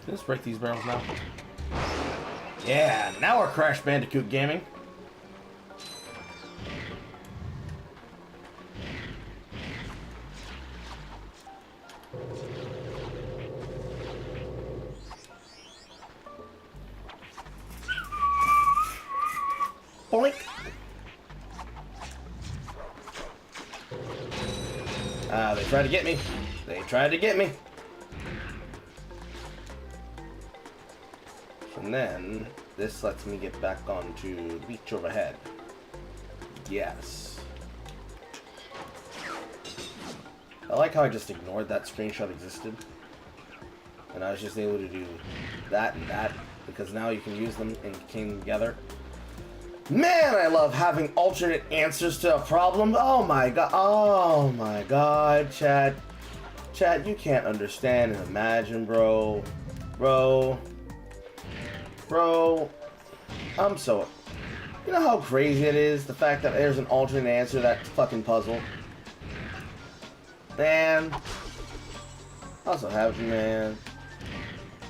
Let's break these barrels now. Yeah, now we're Crash Bandicoot gaming. Boink. Ah, they tried to get me. They tried to get me. And then this lets me get back onto reach overhead. Yes. I like how I just ignored that screenshot existed. And I was just able to do that and that because now you can use them and came together. Man, I love having alternate answers to a problem. Oh my god. Oh my god, chat. Chat, you can't understand and imagine, bro. Bro, I'm so... You know how crazy it is? The fact that there's an alternate answer to that fucking puzzle? Man. I'm so happy, man.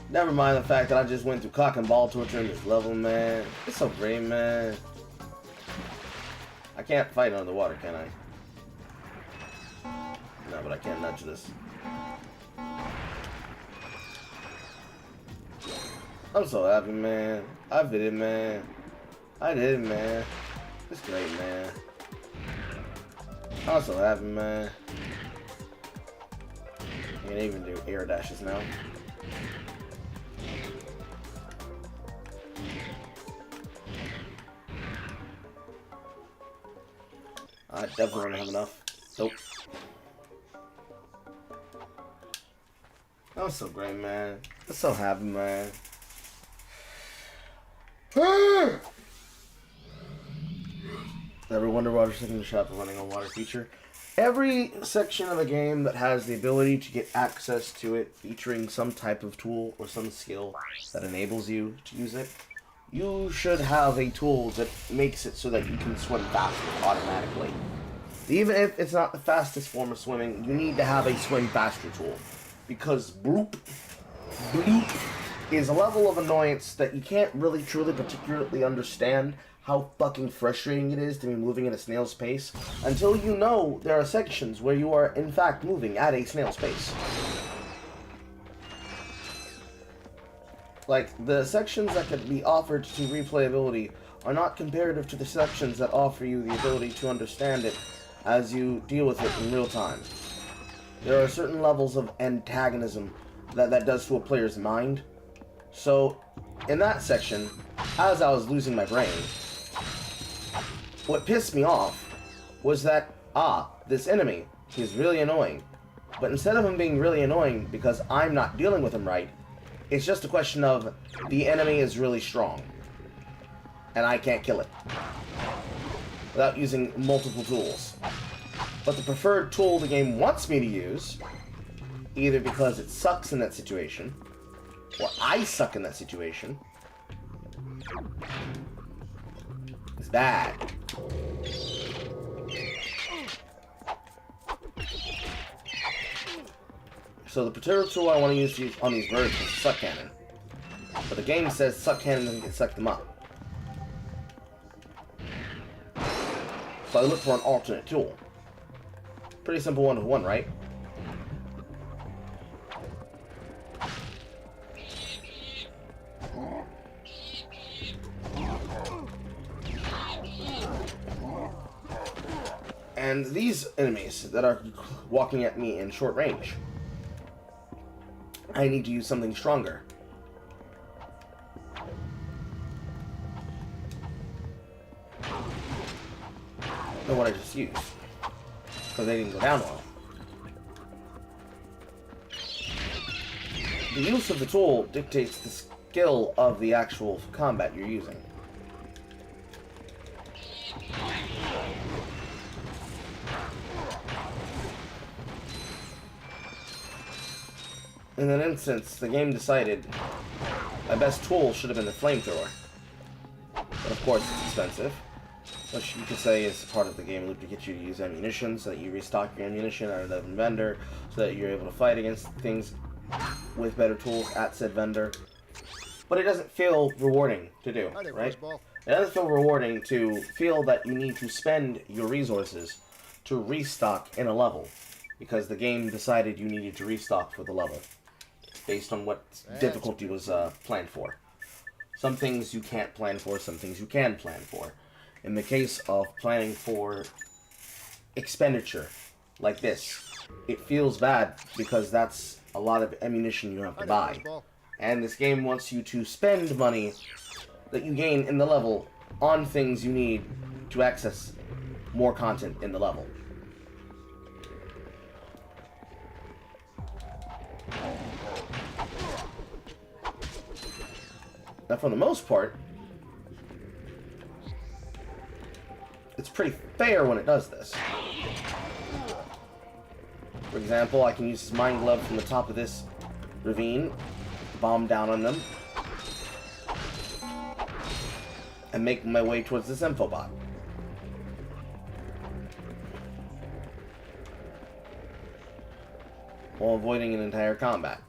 Never mind the fact that I just went through cock and ball torture in this level, man. It's so great, man. I can't fight under the water, can I? No, but I can't nudge this. I'm so happy, man. I did it, man. I did it, man. It's great, man. I'm so happy, man. I can even do air dashes now. I definitely don't have enough. Nope. I'm so great, man. I'm so happy, man. Ever wonder why there's in the shop of running on water feature? Every section of the game that has the ability to get access to it, featuring some type of tool or some skill that enables you to use it, you should have a tool that makes it so that you can swim faster automatically. Even if it's not the fastest form of swimming, you need to have a swim faster tool. Because bloop is a level of annoyance that you can't really truly particularly understand how fucking frustrating it is to be moving at a snail's pace until you know there are sections where you are in fact moving at a snail's pace. Like, the sections that could be offered to replayability are not comparative to the sections that offer you the ability to understand it as you deal with it in real time. There are certain levels of antagonism that does to a player's mind. So, in that section, as I was losing my brain, what pissed me off was that, this enemy, he's really annoying. But instead of him being really annoying because I'm not dealing with him right, it's just a question of the enemy is really strong. And I can't kill it without using multiple tools. But the preferred tool the game wants me to use, either because it sucks in that situation, or I suck in that situation, is bad. So the particular tool I want to use on these birds is Suck Cannon. But the game says Suck Cannon doesn't get suck them up. So I look for an alternate tool. Pretty simple one-to-one, right? And these enemies that are walking at me in short range, I need to use something stronger. Than what I just used. Because they didn't go down well. The use of the tool dictates the skill of the actual combat you're using. In that instance, the game decided my best tool should have been the flamethrower. But of course it's expensive, which you could say is part of the game loop to get you to use ammunition, so that you restock your ammunition at another vendor, so that you're able to fight against things with better tools at said vendor. But it doesn't feel rewarding to do, right? It doesn't feel rewarding to feel that you need to spend your resources to restock in a level, because the game decided you needed to restock for the level, based on what difficulty was planned for. Some things you can't plan for, some things you can plan for. In the case of planning for expenditure, like this, it feels bad because that's a lot of ammunition you have to buy. And this game wants you to spend money that you gain in the level on things you need to access more content in the level. Now, for the most part, it's pretty fair when it does this. For example, I can use this Mine Glove from the top of this ravine, bomb down on them, and make my way towards this infobot. While avoiding an entire combat.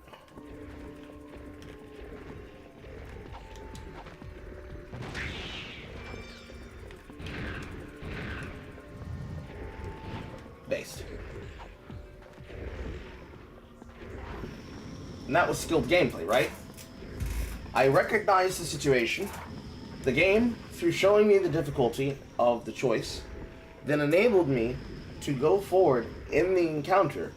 Based. And that was skilled gameplay, right? I recognized the situation. The game, through showing me the difficulty of the choice, then enabled me to go forward in the encounter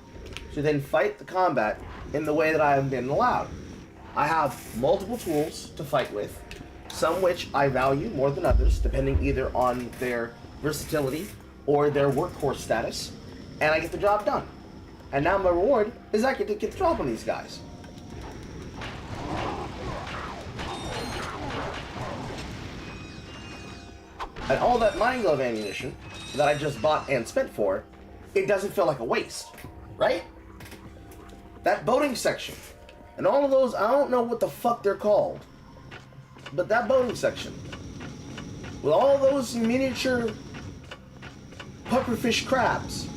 to then fight the combat in the way that I have been allowed. I have multiple tools to fight with, some which I value more than others, depending either on their versatility or their workhorse status, and I get the job done. And now my reward is I get to get the job on these guys. And all that Mine Glove ammunition that I just bought and spent for, it doesn't feel like a waste, right? That boating section, and all of those, I don't know what the fuck they're called. But that boating section, with all those miniature pufferfish crabs,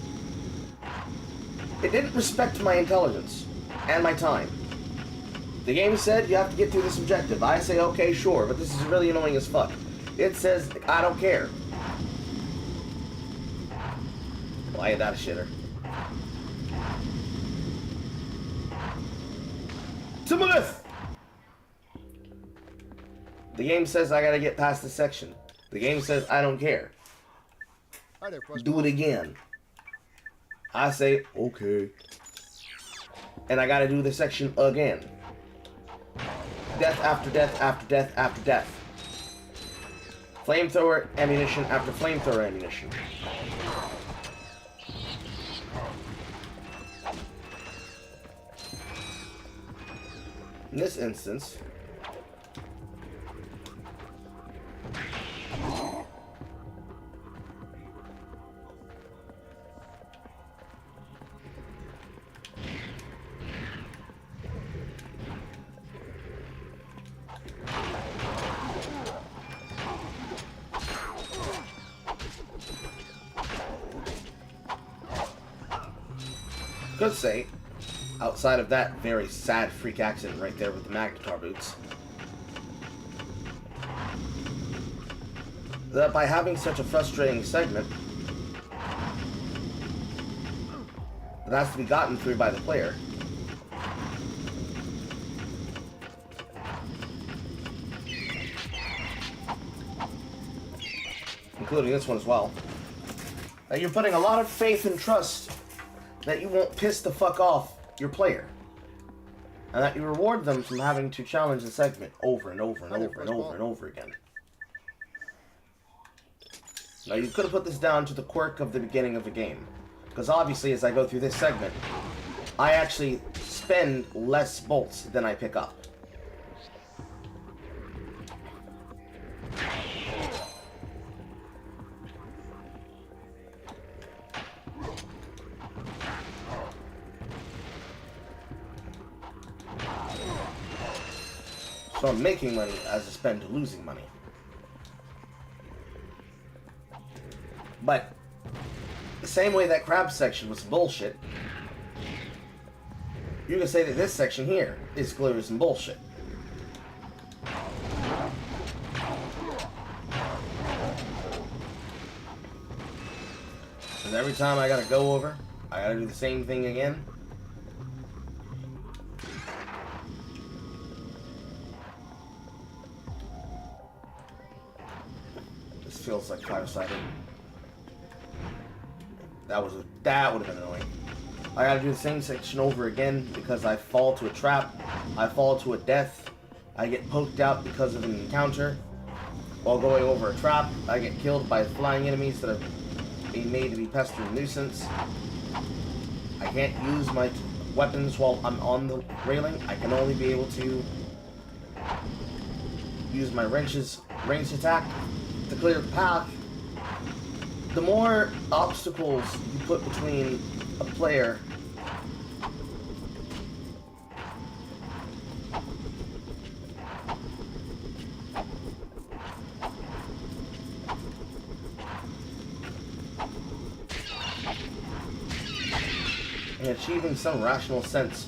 it didn't respect my intelligence and my time. The game said you have to get through this objective. I say, okay, sure, but this is really annoying as fuck. It says, I don't care. Well, ain't that a shitter. Timolith! The game says I gotta get past this section. The game says I don't care. Hi there, Do it again. I say, okay. And I gotta do the section again. Death after death after death after death. Flamethrower ammunition after flamethrower ammunition. In this instance, could say, outside of that very sad freak accident right there with the Magnetar boots, that by having such a frustrating segment that has to be gotten through by the player, including this one as well, that you're putting a lot of faith and trust that you won't piss the fuck off your player, and that you reward them from having to challenge the segment over and over and over and over and over again. Now, you could have put this down to the quirk of the beginning of the game, because obviously as I go through this segment, I actually spend less bolts than I pick up. So I'm making money as I spend losing money. But the same way that crab section was bullshit, you can say that this section here is clearly some bullshit. Because every time I gotta go over, I gotta do the same thing again. This feels like five-sided. That would have been annoying. I gotta do the same section over again because I fall to a trap, I fall to a death, I get poked out because of an encounter. While going over a trap, I get killed by flying enemies that are being made to be pestering nuisance. I can't use my weapons while I'm on the railing. I can only be able to use my wrench's ranged attack to clear the path. The more obstacles you put between a player and achieving some rational sense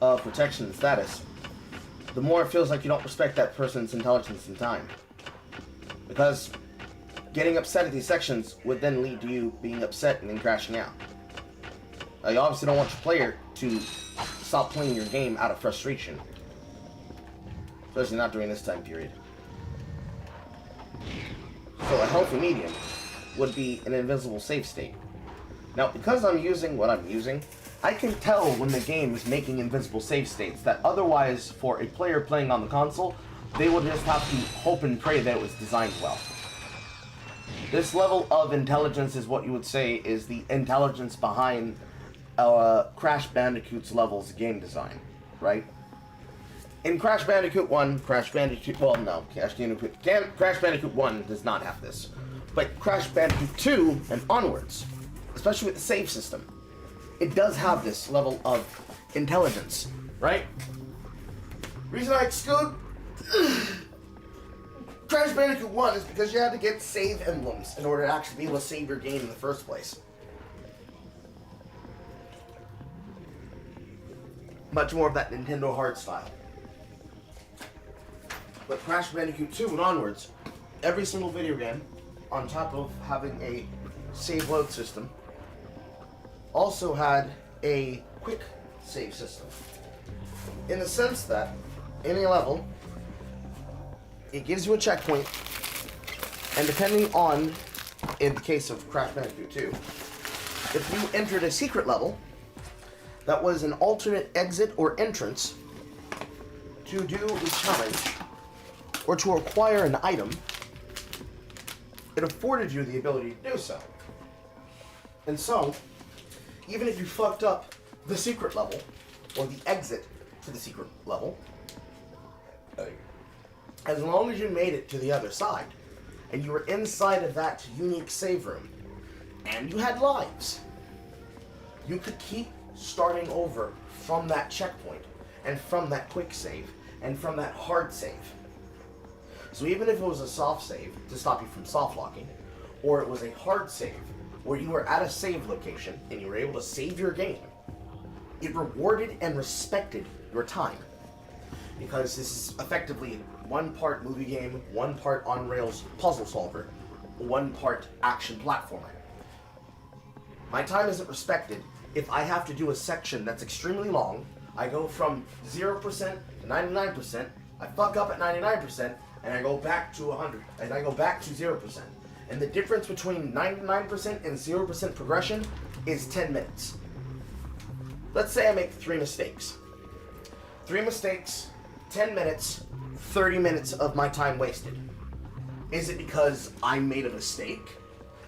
of protection and status, the more it feels like you don't respect that person's intelligence and time. Because getting upset at these sections would then lead to you being upset and then crashing out. You obviously don't want your player to stop playing your game out of frustration. Especially not during this time period. So a healthy medium would be an invisible save state. Now, because I'm using what I'm using, I can tell when the game is making invincible save states that otherwise, for a player playing on the console, they would just have to hope and pray that it was designed well. This level of intelligence is what you would say is the intelligence behind Crash Bandicoot's levels game design, right? In Crash Bandicoot 1, Crash Bandicoot 1 does not have this. But Crash Bandicoot 2 and onwards, especially with the save system, it does have this level of intelligence, right? Reason I exclude Crash Bandicoot 1 is because you had to get save emblems in order to actually be able to save your game in the first place. Much more of that Nintendo hard style. But Crash Bandicoot 2 and onwards, every single video game, on top of having a save load system, also had a quick save system. In the sense that, in a level, it gives you a checkpoint, and depending on, in the case of Crash Bandicoot 2, if you entered a secret level that was an alternate exit or entrance to do a challenge or to acquire an item, it afforded you the ability to do so. And so, even if you fucked up the secret level, or the exit to the secret level, as long as you made it to the other side, and you were inside of that unique save room, and you had lives, you could keep starting over from that checkpoint, and from that quick save, and from that hard save. So even if it was a soft save to stop you from soft locking, or it was a hard save where you were at a save location and you were able to save your game, it rewarded and respected your time. Because this is effectively one part movie game, one part on-rails puzzle solver, one part action platformer. My time isn't respected if I have to do a section that's extremely long. I go from 0% to 99%, I fuck up at 99%, and I go back to 100, and I go back to 0%. And the difference between 99% and 0% progression is 10 minutes. Let's say I make 3 mistakes. 3 mistakes, 10 minutes, 30 minutes of my time wasted. Is it because I made a mistake?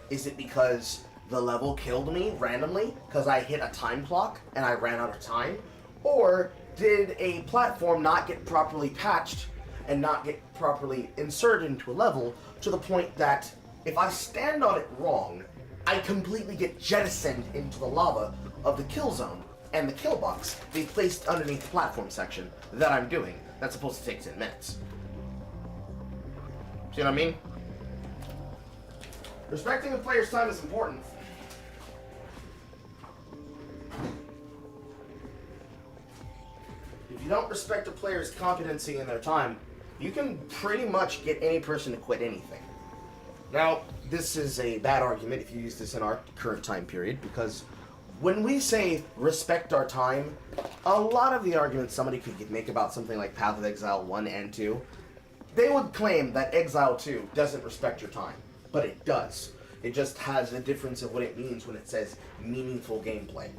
Is it because the level killed me randomly because I hit a time clock and I ran out of time? Or did a platform not get properly patched and not get properly inserted into a level to the point that if I stand on it wrong, I completely get jettisoned into the lava of the kill zone and the kill box they placed underneath the platform section that I'm doing that's supposed to take 10 minutes. See what I mean? Respecting the player's time is important. If you don't respect a player's competency in their time, you can pretty much get any person to quit anything. Now, this is a bad argument if you use this in our current time period, because when we say respect our time, a lot of the arguments somebody could make about something like Path of Exile 1 and 2, they would claim that Exile 2 doesn't respect your time, but it does. It just has a difference of what it means when it says meaningful gameplay.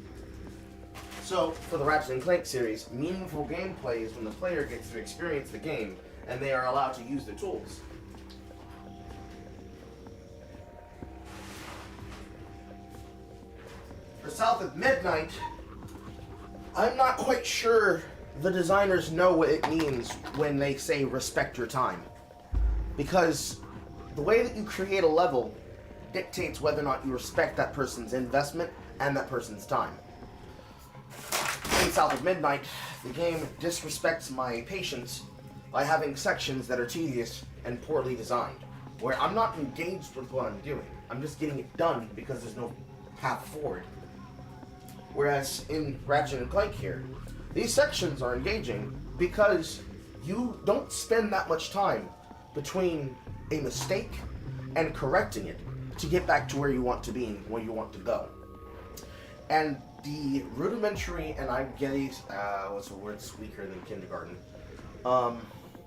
So, for the Ratchet and Clank series, meaningful gameplay is when the player gets to experience the game and they are allowed to use the tools. For South of Midnight, I'm not quite sure the designers know what it means when they say respect your time. Because the way that you create a level dictates whether or not you respect that person's investment and that person's time. In South of Midnight, the game disrespects my patience by having sections that are tedious and poorly designed, where I'm not engaged with what I'm doing. I'm just getting it done because there's no path forward. Whereas in Ratchet and Clank here, these sections are engaging because you don't spend that much time between a mistake and correcting it to get back to where you want to be and where you want to go. And the rudimentary, and I get it, what's the word, it's weaker than kindergarten.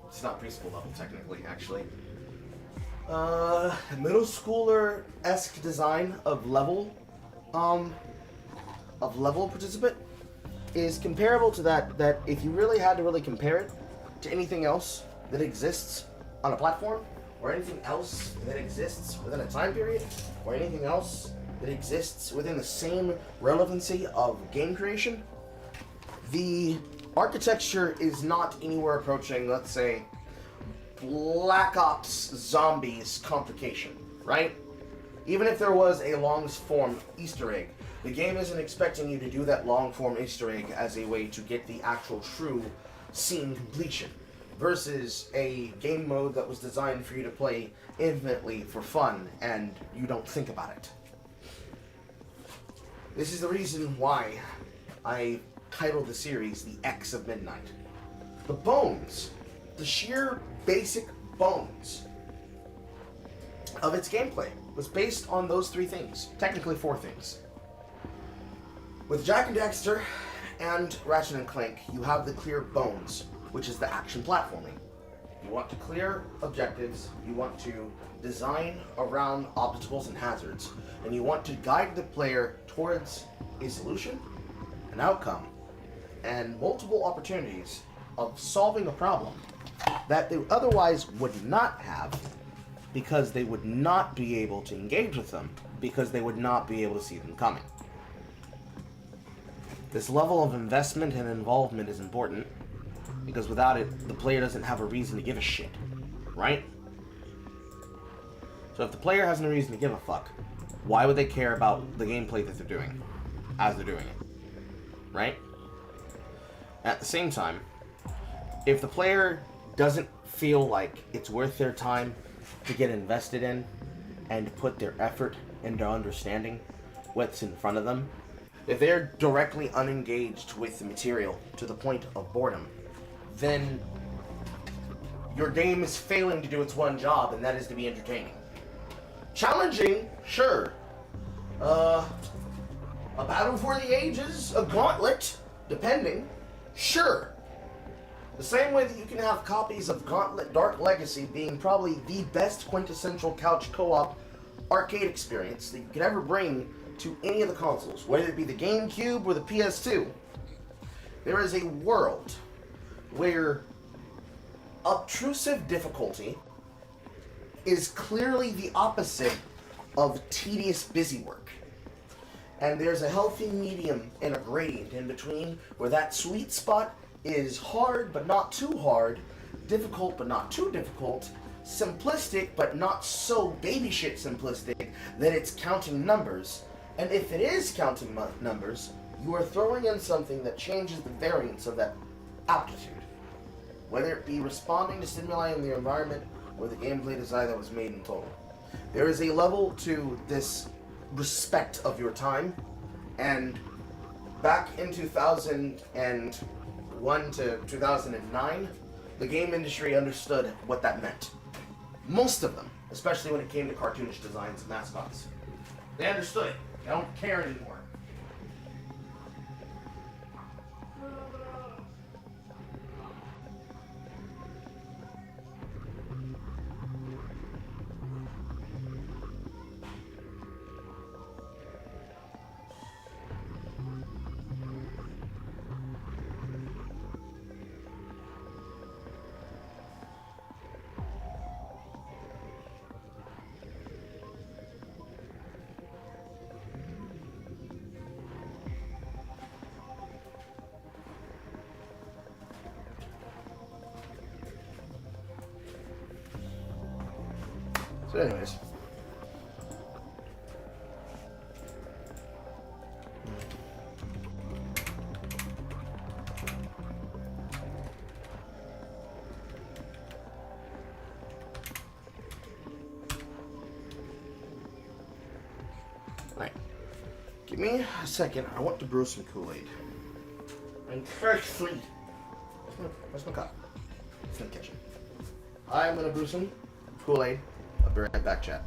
It's not preschool level, technically, actually. Middle schooler-esque design of level participant is comparable to that if you really had to really compare it to anything else that exists on a platform, or anything else that exists within a time period, or anything else that exists within the same relevancy of game creation, the architecture is not anywhere approaching, let's say, Black Ops Zombies complication, right? Even if there was a long-form Easter egg, the game isn't expecting you to do that long-form Easter egg as a way to get the actual true scene completion. versus a game mode that was designed for you to play infinitely for fun and you don't think about it. This is the reason why I titled the series The X of Midnight. The bones, the sheer basic bones of its gameplay was based on those three things, technically four things. With Jak and Daxter and Ratchet and Clank, you have the clear bones, which is the action platforming. You want to clear objectives, you want to design around obstacles and hazards, and you want to guide the player towards a solution, an outcome, and multiple opportunities of solving a problem that they otherwise would not have, because they would not be able to engage with them, because they would not be able to see them coming. This level of investment and involvement is important, because without it, the player doesn't have a reason to give a shit, right? So if the player has no reason to give a fuck, why would they care about the gameplay that they're doing, as they're doing it, right? At the same time, if the player doesn't feel like it's worth their time to get invested in and put their effort into understanding what's in front of them, if they're directly unengaged with the material to the point of boredom, then your game is failing to do its one job, and that is to be entertaining. Challenging, sure. A battle for the ages, a gauntlet, depending, sure. The same way that you can have copies of Gauntlet Dark Legacy being probably the best quintessential couch co-op arcade experience that you could ever bring to any of the consoles, whether it be the GameCube or the PS2. There is a world where obtrusive difficulty is clearly the opposite of tedious busy work. And there's a healthy medium and a gradient in between where that sweet spot is hard but not too hard, difficult but not too difficult, simplistic but not so baby shit simplistic that it's counting numbers. And if it is counting numbers, you are throwing in something that changes the variance of that aptitude. Whether it be responding to stimuli in the environment or the gameplay design that was made in total. There is a level to this respect of your time, and back in 2001 to 2009, the game industry understood what that meant. Most of them, especially when it came to cartoonish designs and mascots. They understood it. They don't care anymore. So anyways. Right. Give me a second. I want to brew some Kool-Aid. I'm fresh sweet. Where's my cup? It's in the kitchen. I'm gonna brew some Kool-Aid. I'll be right back, chat.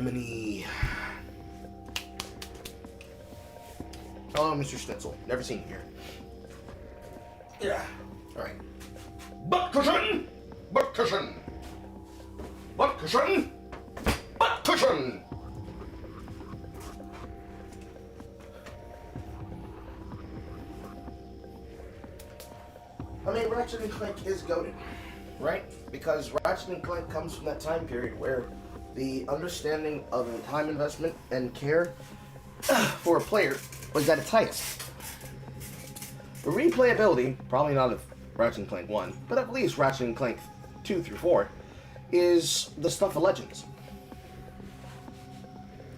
anemone. Hello, Mr. Schnitzel. Never seen you here. Yeah. Alright. Butt cushion! Butt cushion! Butt cushion! Butt cushion! I mean, Ratchet and Clank is goated, right? Because Ratchet and Clank comes from that time period where the understanding of the time investment and care for a player was at its highest. The replayability, probably not of Ratchet and Clank 1, but at least Ratchet and Clank 2 through 4, is the stuff of legends.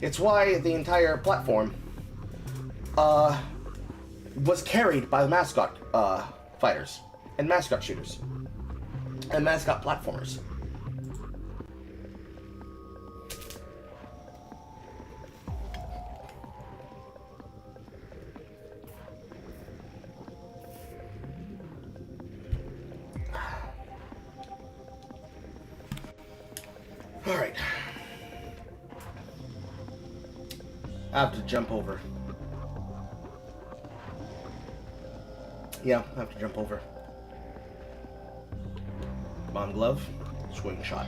It's why the entire platform was carried by the mascot fighters and mascot shooters and mascot platformers. Alright. I have to jump over. Yeah, I have to jump over. Bomb glove, swing shot.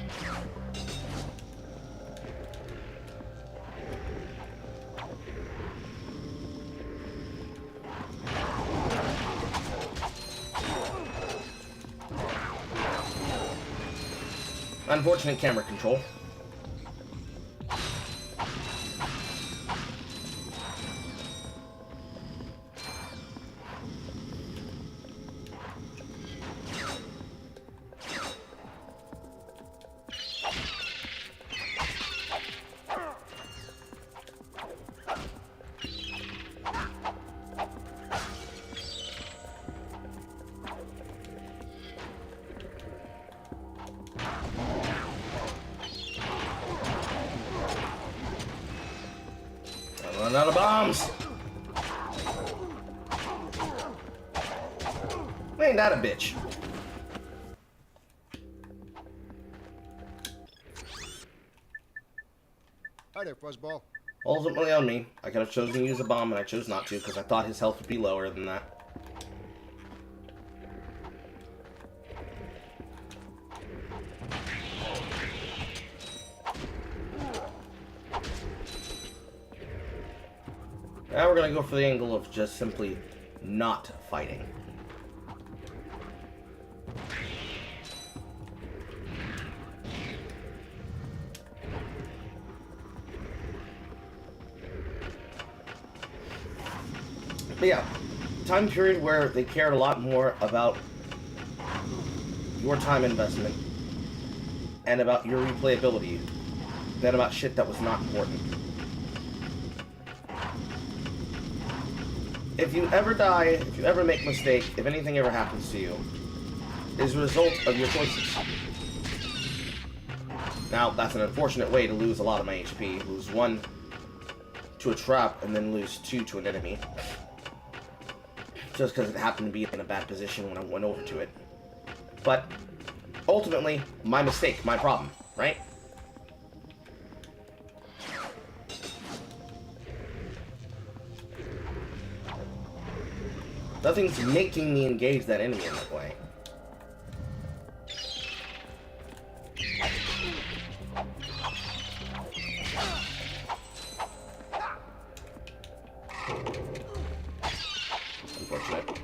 Unfortunate camera control. Run out of bombs! Ain't that a bitch? Hi there, Fuzzball. Ultimately on me. I could have chosen to use a bomb, and I chose not to because I thought his health would be lower than that. Now we're gonna go for the angle of just simply not fighting. But yeah, time period where they cared a lot more about your time investment and about your replayability than about shit that was not important. If you ever die, if you ever make a mistake, if anything ever happens to you, is a result of your choices. Now, that's an unfortunate way to lose a lot of my HP. Lose 1 to a trap, and then lose 2 to an enemy. Just because it happened to be in a bad position when I went over to it. But, ultimately, my mistake, my problem, right? Nothing's making me engage that enemy in that way. Unfortunate.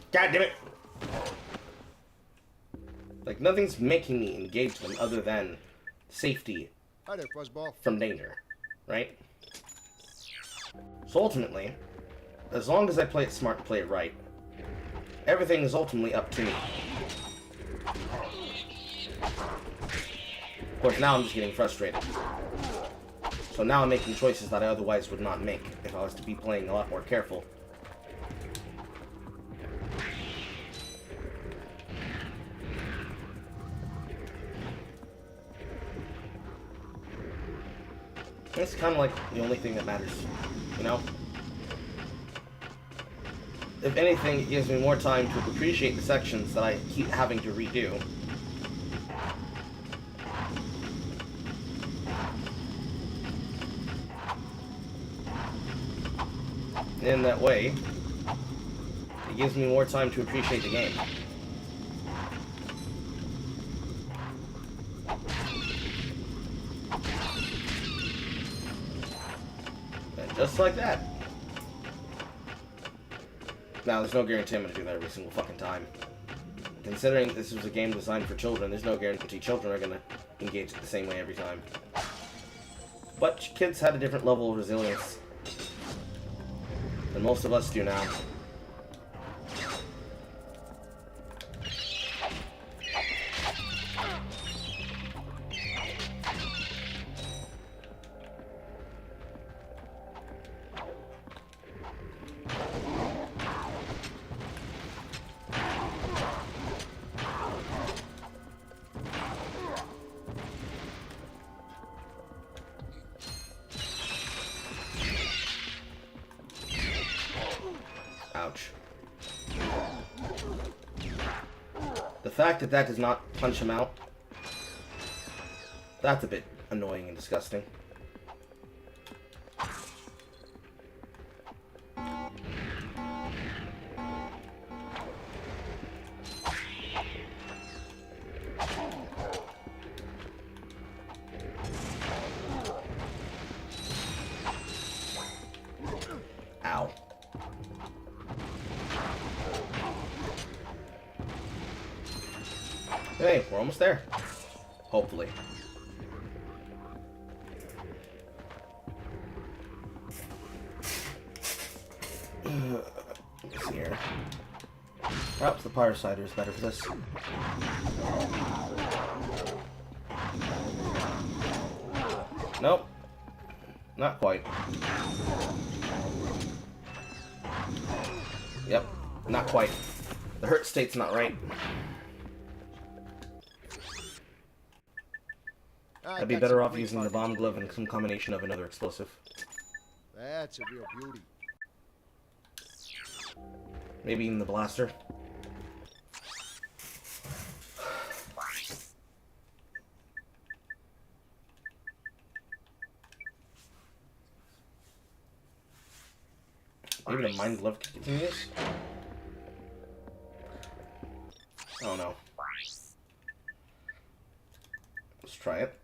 God damn it! Like, nothing's making me engage them other than safety Hi there, Fuzzball. from danger, right? So ultimately, as long as I play it smart and play it right, everything is ultimately up to me. Of course, now I'm just getting frustrated. So now I'm making choices that I otherwise would not make if I was to be playing a lot more careful. It's kind of like the only thing that matters, you know? If anything, it gives me more time to appreciate the sections that I keep having to redo. In that way, it gives me more time to appreciate the game. And just like that. Now, there's no guarantee I'm going to do that every single fucking time. Considering this was a game designed for children, there's no guarantee children are going to engage it the same way every time. But kids had a different level of resilience than most of us do now. Ouch. The fact that that does not punch him out, that's a bit annoying and disgusting. Ow. Hey, we're almost there. Hopefully. Let's see here. Perhaps the Pyre Cider is better for this. Nope. Not quite. Yep. Not quite. The hurt state's not right. I'd be better off using the bomb glove and some combination of another explosive. That's a real beauty. Maybe even the blaster. Maybe the mind glove can do this? Oh no. Let's try it.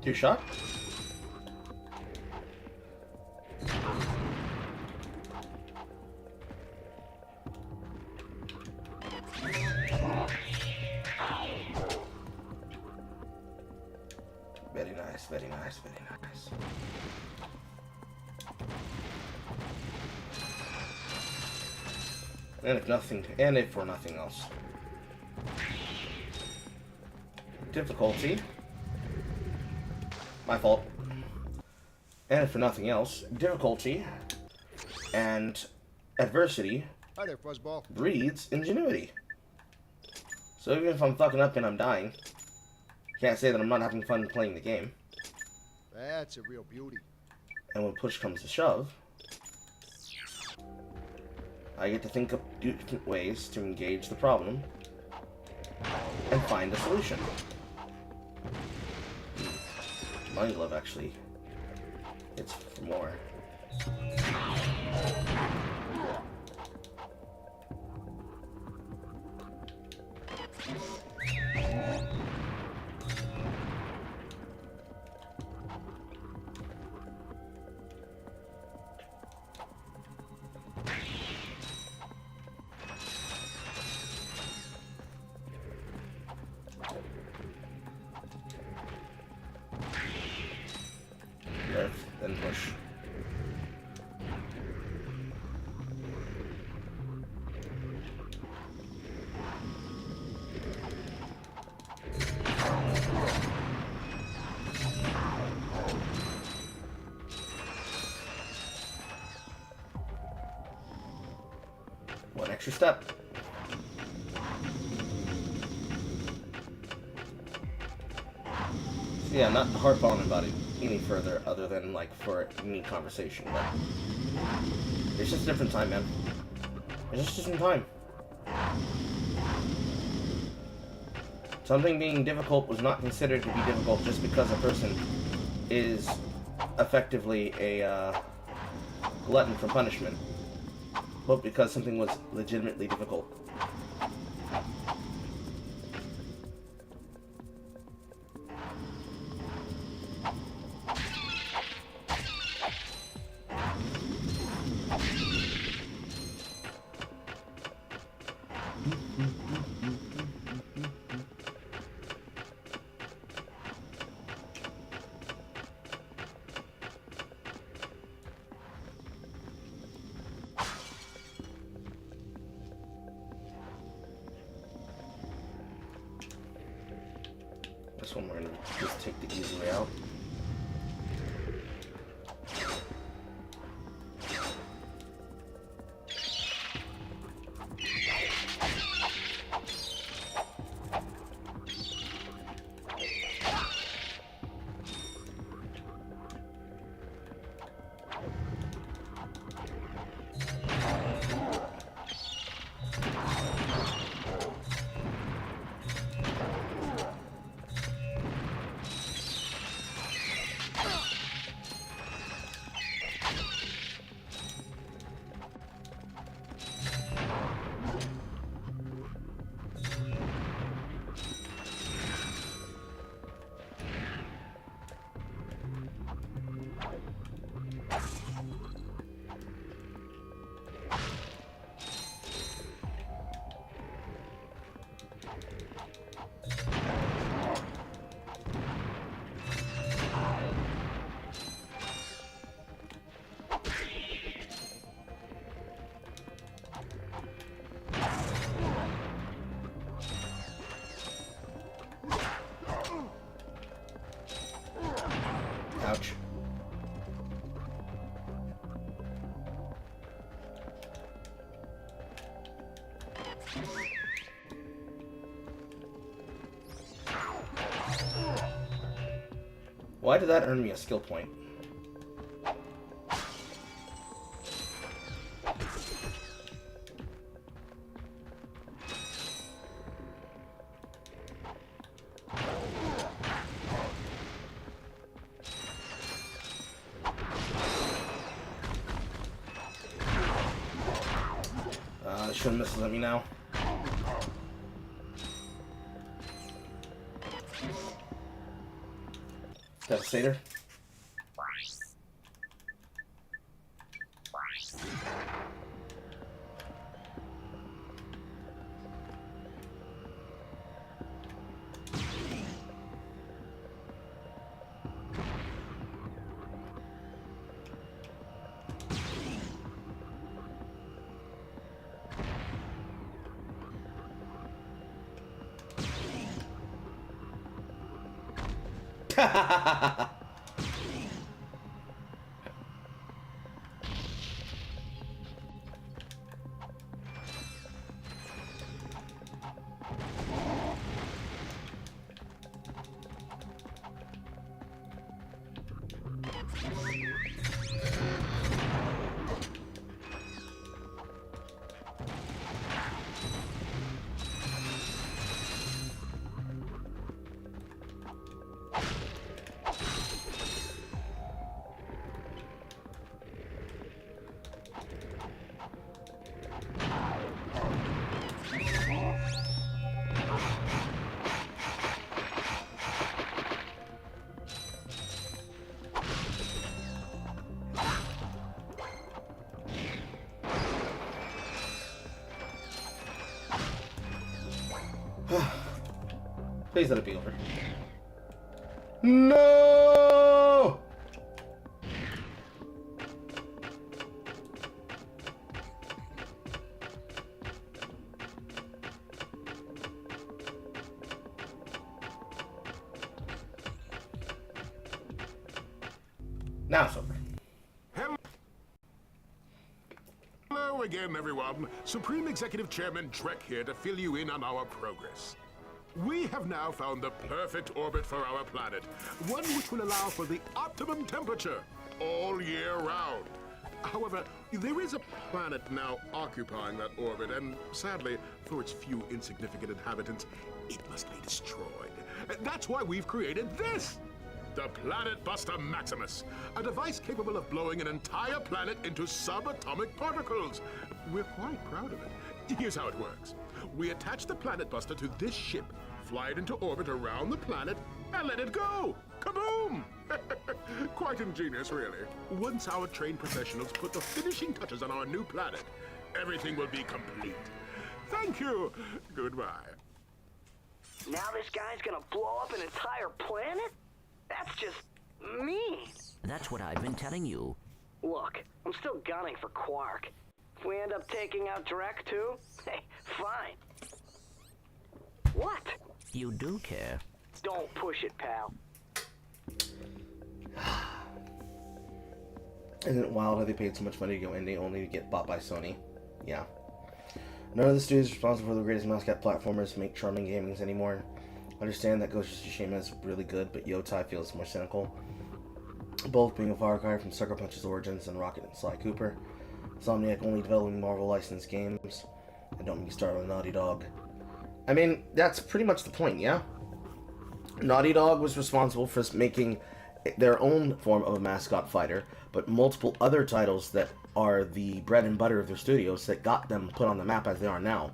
Two shot? Very nice, very nice, very nice. And if for nothing else. Difficulty. My fault. And if for nothing else, difficulty and adversity Hi there, Fuzzball. breeds ingenuity. So even if I'm fucking up and I'm dying, can't say that I'm not having fun playing the game. That's a real beauty. And when push comes to shove, I get to think of different ways to engage the problem and find a solution. Mind glove actually hits for more. Then push. extra step. So yeah, not to harp on about it any further other than, like, for any conversation, but it's just a different time, man. It's just a different time. Something being difficult was not considered to be difficult just because a person is effectively a glutton for punishment, but because something was legitimately difficult. This one we're going to just take the easy way out. Ouch. Why did that earn me a skill point? Shouldn't misses at me now. Devastator. Please let it be over. No! Now it's over. Hello again, everyone. Supreme Executive Chairman Drek here to fill you in on our progress. We have now found the perfect orbit for our planet, one which will allow for the optimum temperature all year round. However, there is a planet now occupying that orbit, and sadly, for its few insignificant inhabitants, it must be destroyed. That's why we've created this! The Planet Buster Maximus, a device capable of blowing an entire planet into subatomic particles. We're quite proud of it. Here's how it works. We attach the Planet Buster to this ship, fly it into orbit around the planet, and let it go! Kaboom! Quite ingenious, really. Once our trained professionals put the finishing touches on our new planet, everything will be complete. Thank you. Goodbye. Now this guy's gonna blow up an entire planet? That's just mean. That's what I've been telling you. Look, I'm still gunning for Quark. If we end up taking out Drek too, hey, fine. What? You do care. Don't push it, pal. Isn't it wild how they paid so much money to go indie only to get bought by Sony? Yeah. None of the studios responsible for the greatest mascot platformers make charming gamings anymore. Understand that Ghost of Tsushima is really good, but Yotai feels more cynical. Both being a far cry from Sucker Punch's origins and Rocket and Sly Cooper. Insomniac only developing Marvel licensed games. And don't get me started on Naughty Dog. I mean, that's pretty much the point, yeah? Naughty Dog was responsible for making their own form of a mascot fighter, but multiple other titles that are the bread and butter of their studios that got them put on the map as they are now.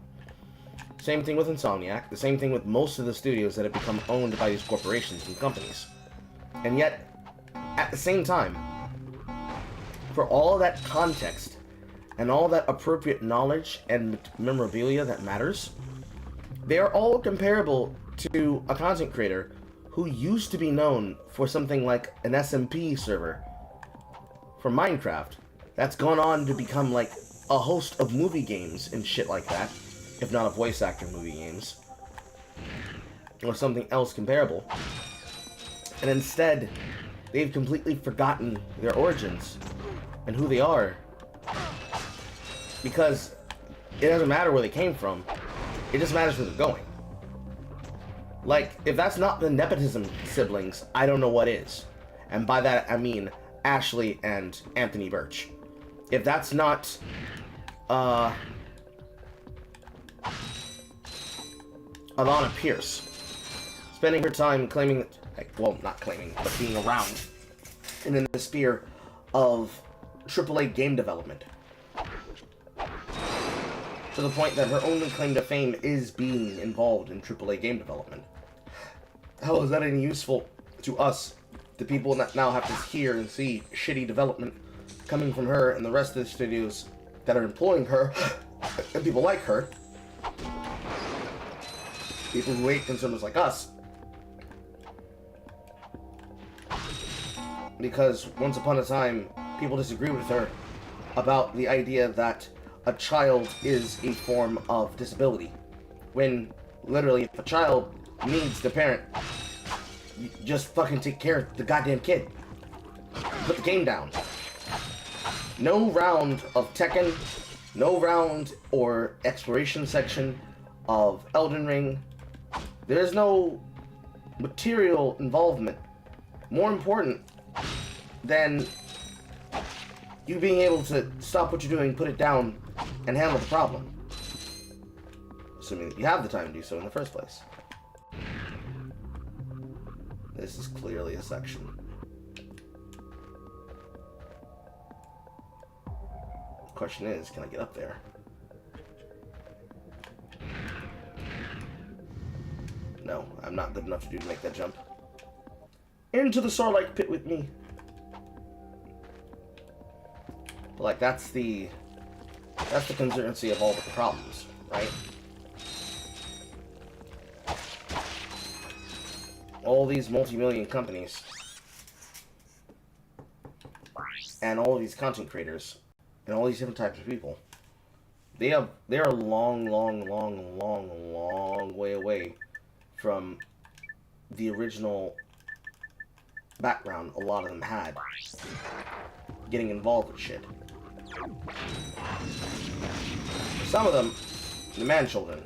Same thing with Insomniac, the same thing with most of the studios that have become owned by these corporations and companies. And yet, at the same time, for all that context and all that appropriate knowledge and memorabilia that matters, they are all comparable to a content creator who used to be known for something like an SMP server for Minecraft that's gone on to become like a host of movie games and shit like that, if not a voice actor movie games, or something else comparable. And instead, they've completely forgotten their origins and who they are, because it doesn't matter where they came from, it just matters where they're going. Like, if that's not the nepotism siblings, I don't know what is. And by that, I mean Ashley and Anthony Birch. If that's not, Alana Pierce, spending her time claiming, well, not claiming, but being around, and in the sphere of AAA game development. To the point that her only claim to fame is being involved in AAA game development. How is that any useful to us, the people that now have to hear and see shitty development coming from her and the rest of the studios that are employing her, and people like her, people who hate consumers like us, because once upon a time, people disagreed with her about the idea that a child is a form of disability, when literally if a child needs the parent, you just fucking take care of the goddamn kid. Put the game down. No round of Tekken, no round or exploration section of Elden Ring. There's no material involvement more important than you being able to stop what you're doing, put it down, and handle the problem. Assuming that you have the time to do so in the first place. This is clearly a section. The question is, can I get up there? No, I'm not good enough to make that jump. Into the Sarlacc pit with me. But like, that's the consistency of all the problems, right? All these multi-million companies and all of these content creators and all these different types of people, they're a long way away from the original background a lot of them had getting involved with shit. Some of them, the man-children.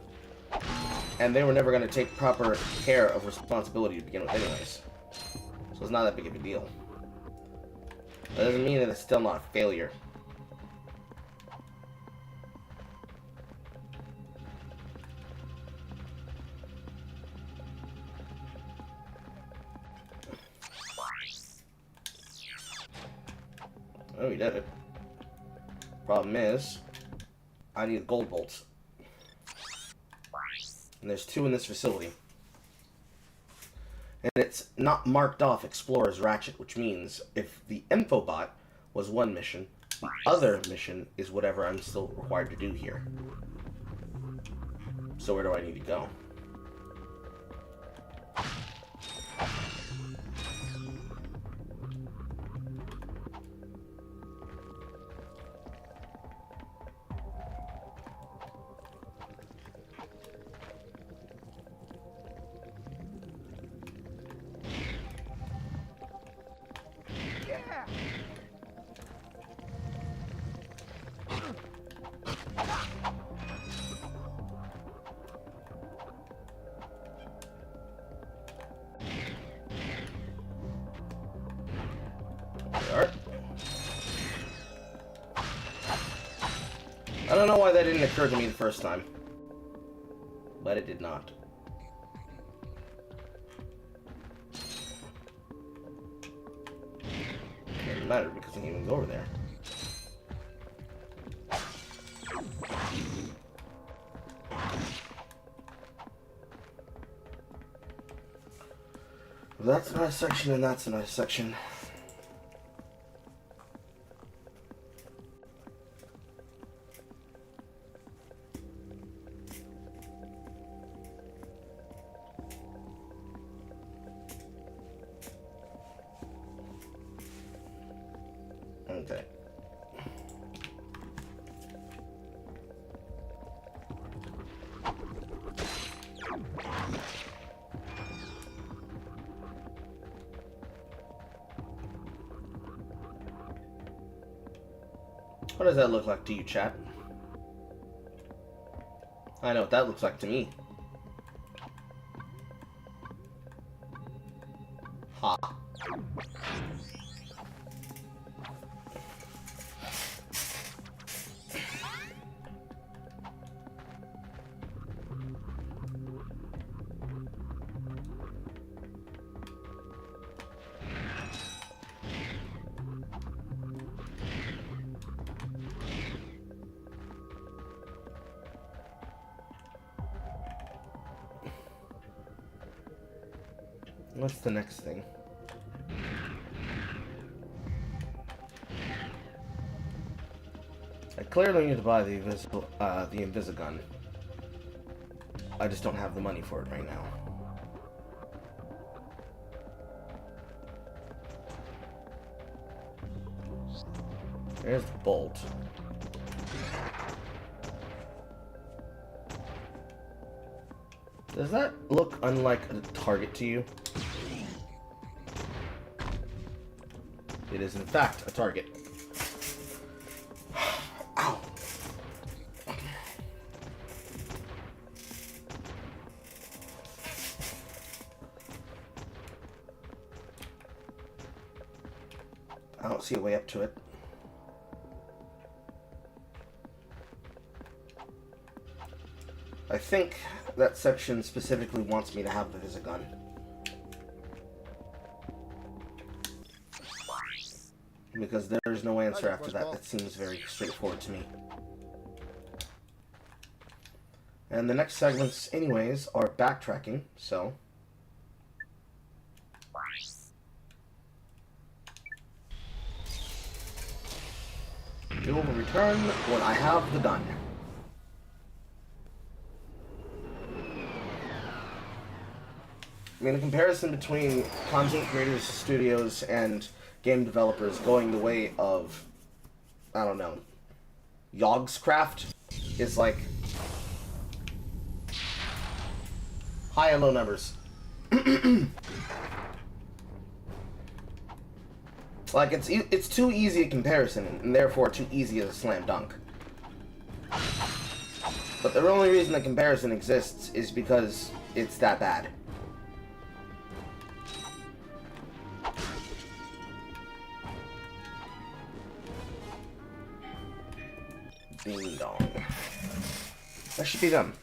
And they were never going to take proper care of responsibility to begin with anyways. So it's not that big of a deal. That doesn't mean that it's still not a failure. Oh, we did it. Problem is, I need gold bolts. And there's 2 in this facility. And it's not marked off Explorer's Ratchet, which means if the Infobot was one mission, the other mission is whatever I'm still required to do here. So where do I need to go? I don't know why that didn't occur to me the first time. But it did not. Doesn't matter because I can't even go over there. That's a nice section and that's a nice section. Okay. What does that look like to you, chat? I know what that looks like to me. Ha. What's the next thing? I clearly need to buy the Invisigun. I just don't have the money for it right now. There's the bolt. Does that look unlike a target to you? It is in fact a target. Ow! I don't see a way up to it. I think that section specifically wants me to have the Visigun. Because there's no answer after that. That seems very straightforward to me. And the next segments, anyways, are backtracking, so... We will return when I have the done. I mean, the comparison between content creators, studios, and game developers going the way of, I don't know, Yogscraft is like high and low numbers. Like, it's too easy a comparison, and therefore too easy as a slam dunk. But the only reason the comparison exists is because it's that bad. Ding dong. That should be done.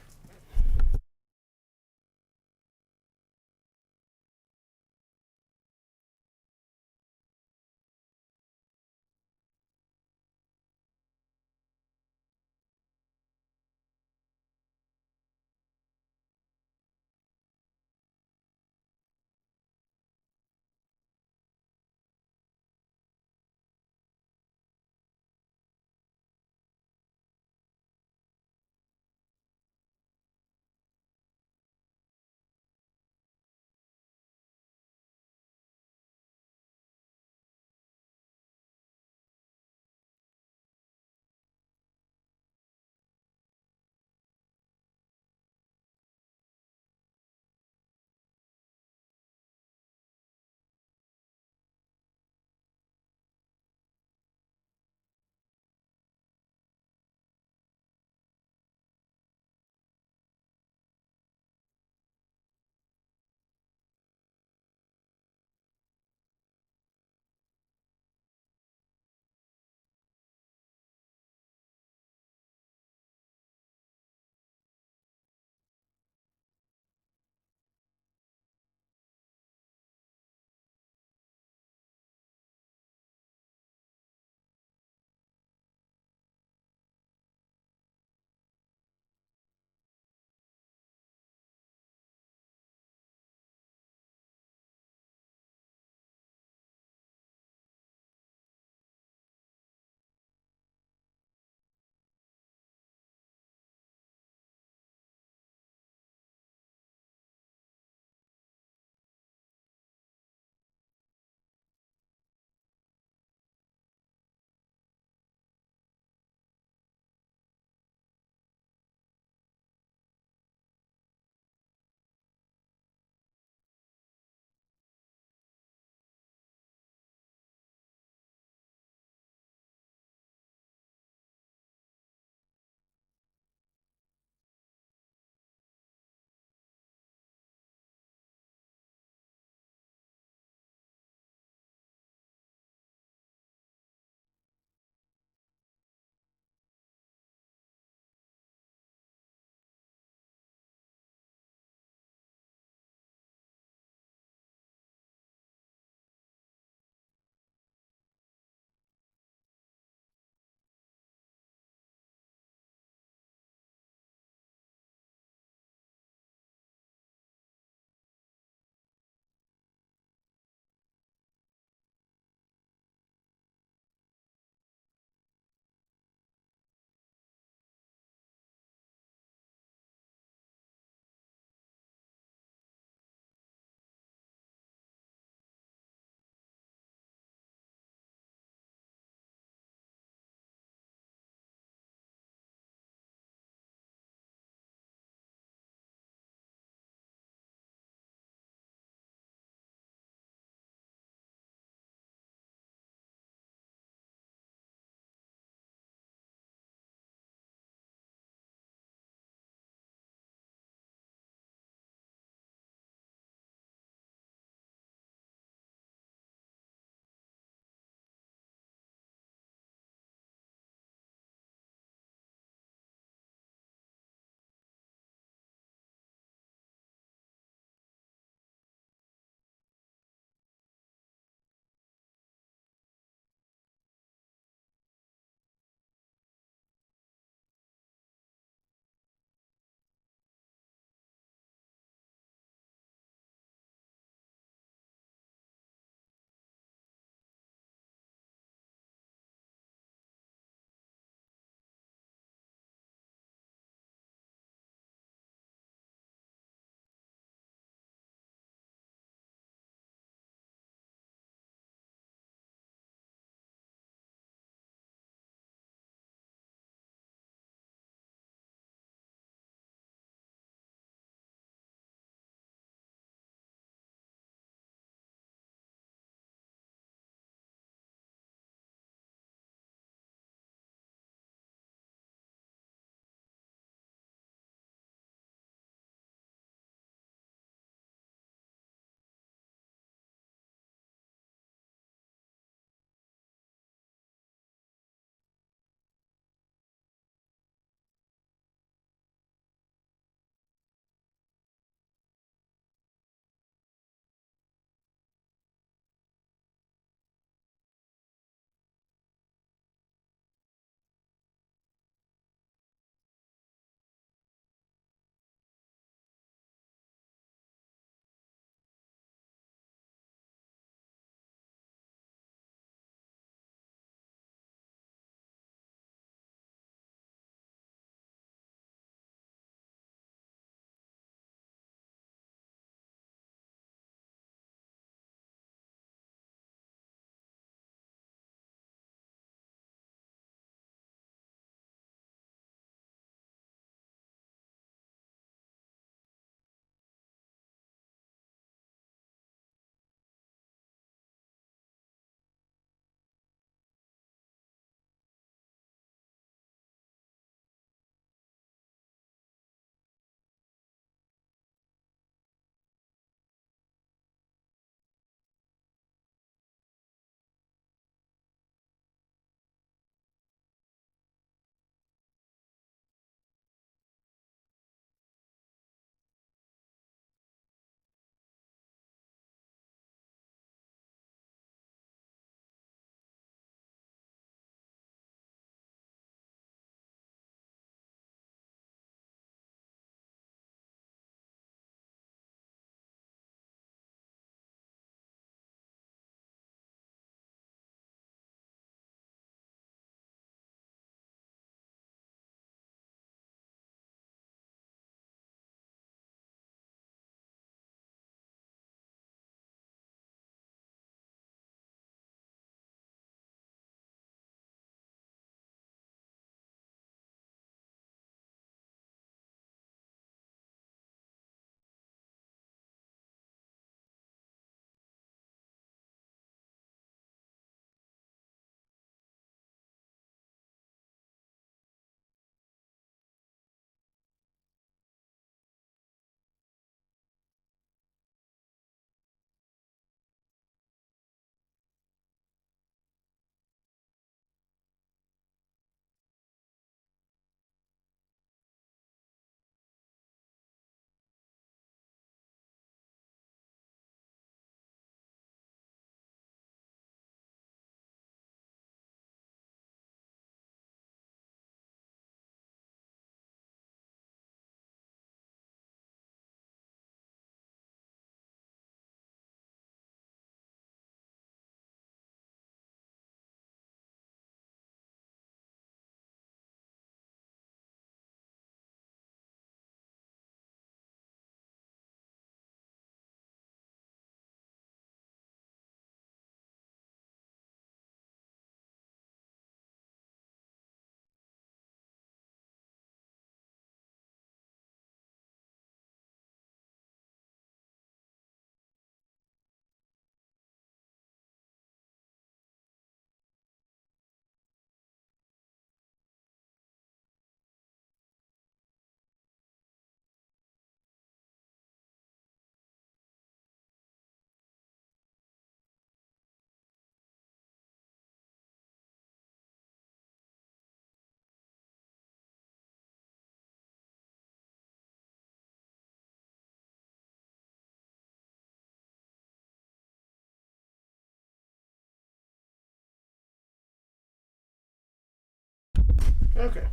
Okay.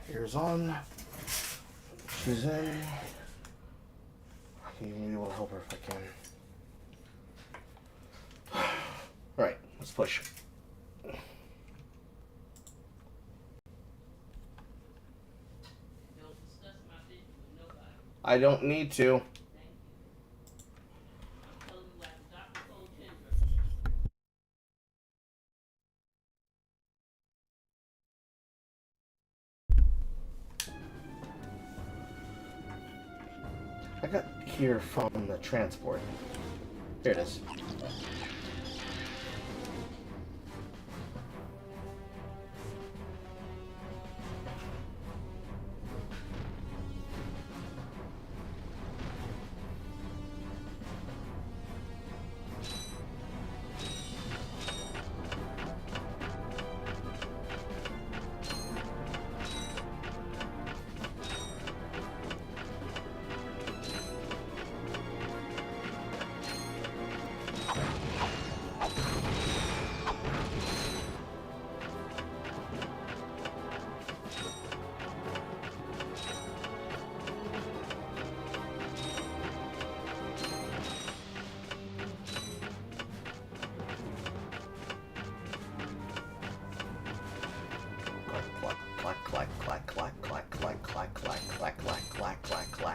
Here's on. She's in. Maybe we'll help her if I can. Alright, let's push. I don't need to. I got here from the transport. Here it is.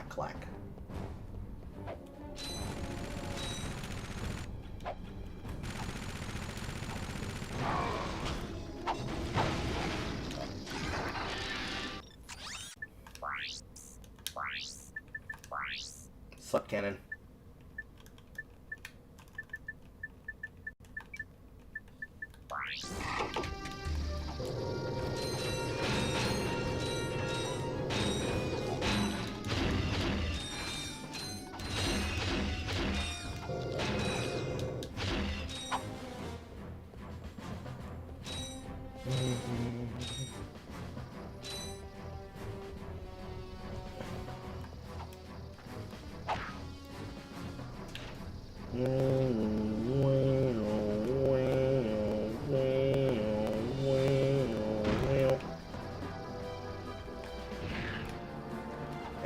Clack. Suck cannon.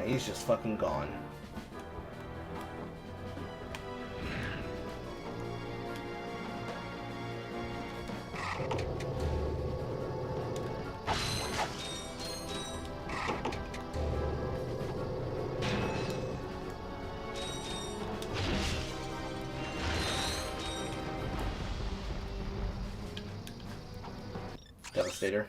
He's just fucking gone. Devastator.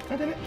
God damn it.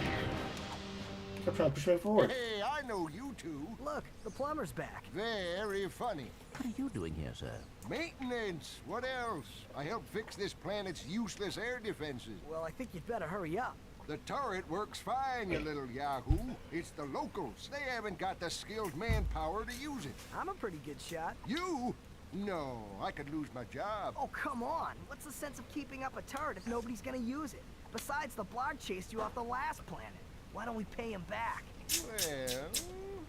Kept trying to push me forward. Hey, I know you two. Look, the plumber's back. Very funny. What are you doing here, sir? Maintenance. What else? I helped fix this planet's useless air defenses. Well, I think you'd better hurry up. The turret works fine, you little yahoo. It's the locals. They haven't got the skilled manpower to use it. I'm a pretty good shot. You? No, I could lose my job. Oh, come on. What's the sense of keeping up a turret if nobody's gonna use it? Besides, the Blarg chased you off the last planet. Why don't we pay him back?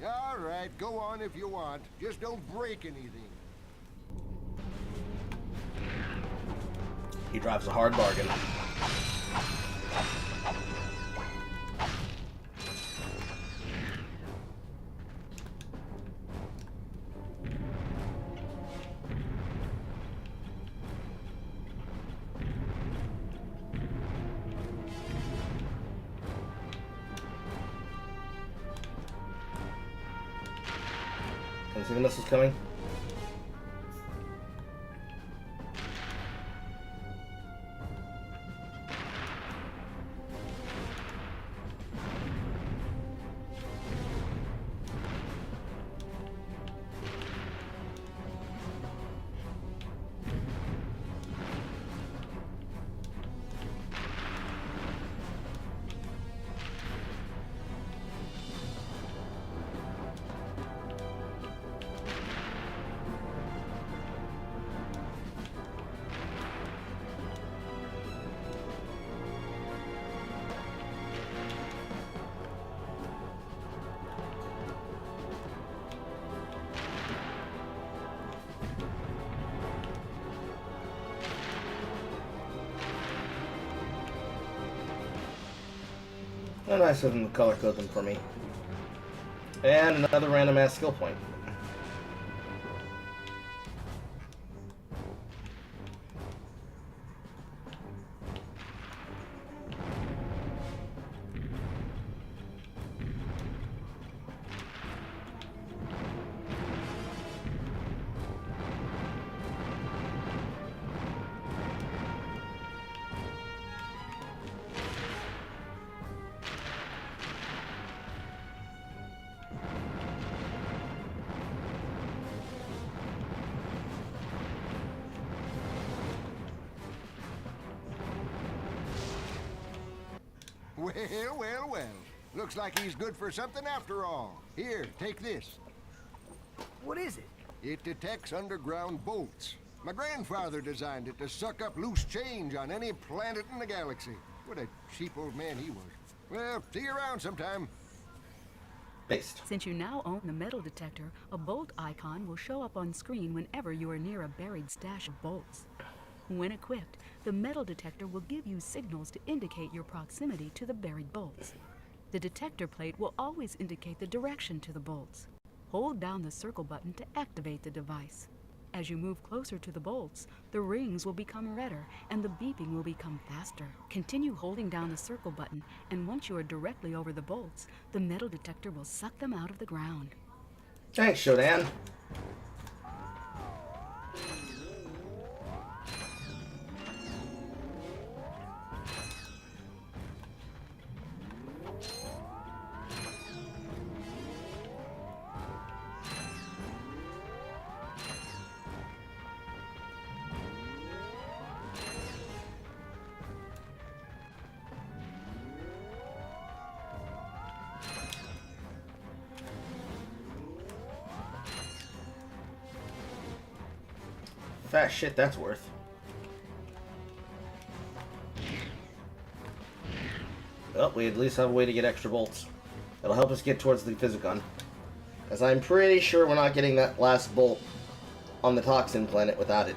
Well, all right, go on if you want. Just don't break anything. He drives a hard bargain. Can you see the missiles coming? Oh, nice of them to color code them for me. And another random ass skill point. Well, well, well. Looks like he's good for something after all. Here, take this. What is it? It detects underground bolts. My grandfather designed it to suck up loose change on any planet in the galaxy. What a cheap old man he was. Well, see you around sometime. Based. Since you now own the metal detector, a bolt icon will show up on screen whenever you are near a buried stash of bolts. When equipped, the metal detector will give you signals to indicate your proximity to the buried bolts. The detector plate will always indicate the direction to the bolts. Hold down the circle button to activate the device. As you move closer to the bolts, the rings will become redder and the beeping will become faster. Continue holding down the circle button, and once you are directly over the bolts, the metal detector will suck them out of the ground. Thanks, Shodan. Fat shit, that's worth. Well, we at least have a way to get extra bolts. It'll help us get towards the Physicon. Because I'm pretty sure we're not getting that last bolt on the Toxin planet without it.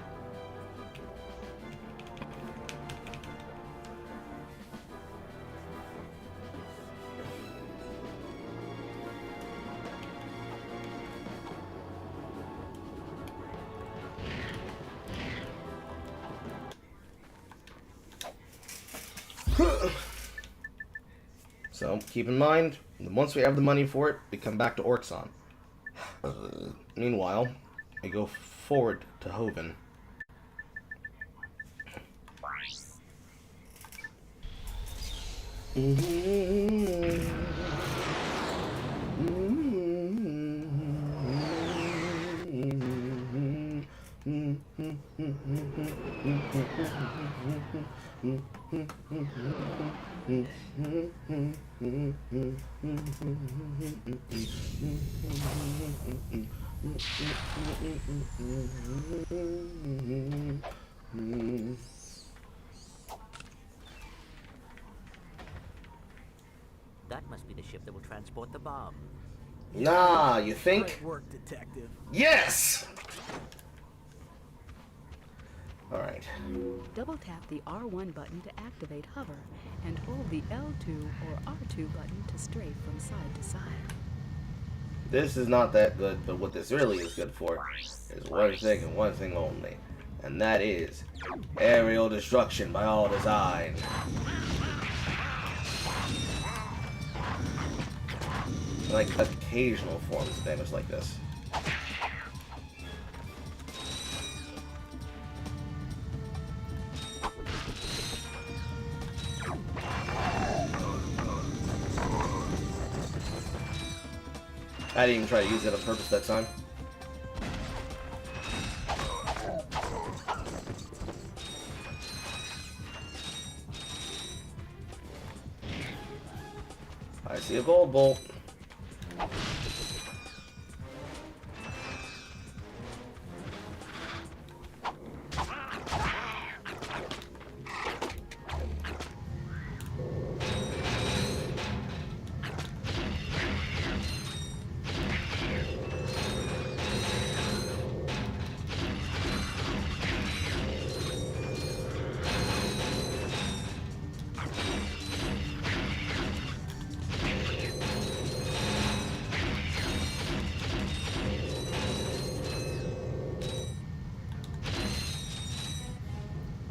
So, keep in mind, once we have the money for it, we come back to Orxon. Meanwhile, we go forward to Hoven. transport the bomb. Nah, you think? Great work, detective. Yes! Alright. Double tap the R1 button to activate hover, and hold the L2 or R2 button to strafe from side to side. This is not that good, but what this really is good for is one thing and one thing only. And that is aerial destruction by all design. Like occasional forms of damage like this. I didn't even try to use it on purpose that time. I see a gold bolt.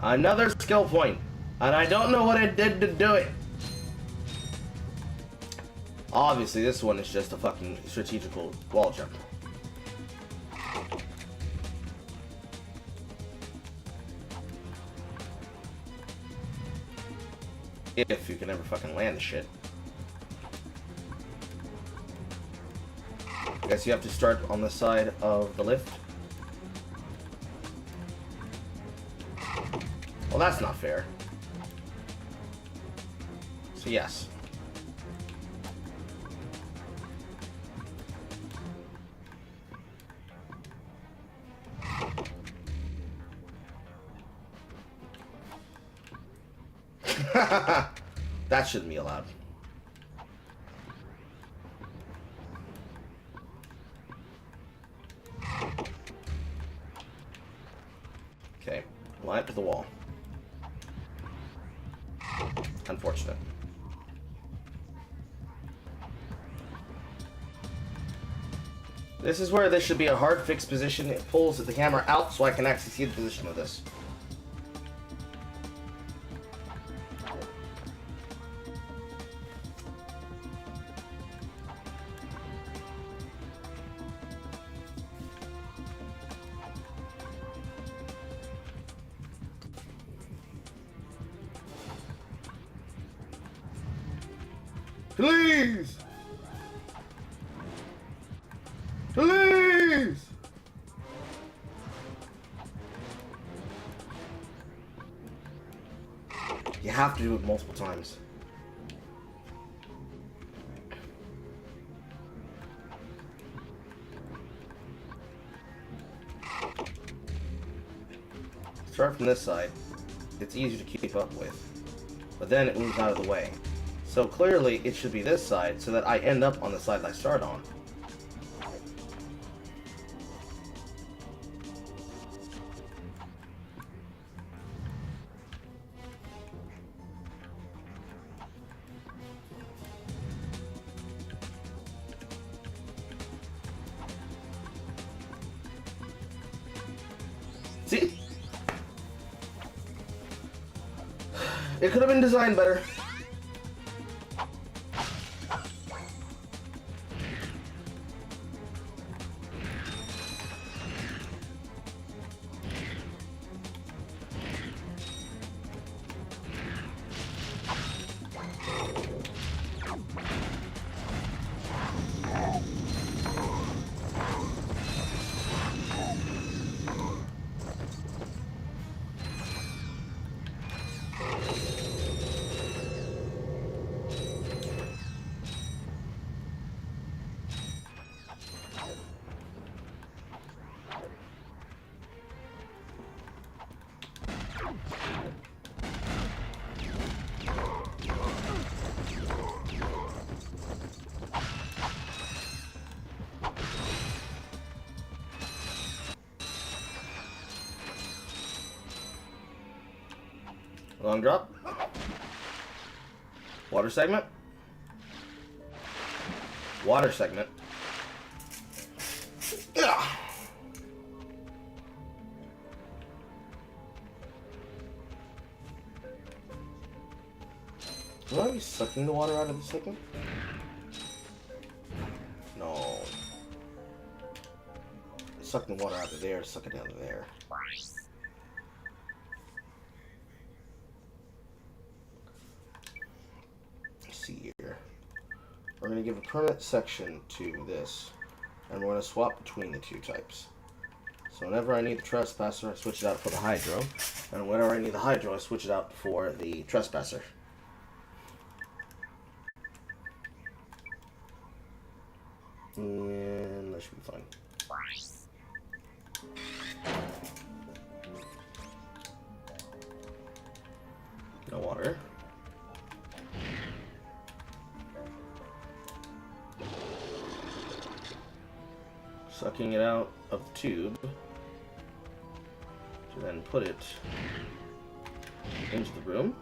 Another skill point, and I don't know what I did to do it. Obviously, this one is just a fucking strategical wall jump. If you can ever fucking land the shit. I guess you have to start on the side of the lift. Well, that's not fair. So yes. That shouldn't be allowed. Okay, line up to the wall. Unfortunate. This is where this should be a hard fixed position. It pulls the camera out so I can actually see the position of this. Please! Please! You have to do it multiple times. Start from this side. It's easier to keep up with. But then it moves out of the way. So clearly, it should be this side, so that I end up on the side that I start on. See? It could have been designed better. Long drop. Water segment. Water segment. Ugh. Will I be sucking the water out of the segment? No. Suck the water out of there, suck it down to there. Let's see here. We're going to give a permanent section to this, and we're going to swap between the two types. So whenever I need the trespasser, I switch it out for the hydro, and whenever I need the hydro, I switch it out for the trespasser. And that should be fine. No water. Sucking it out of the tube to then put it into the room.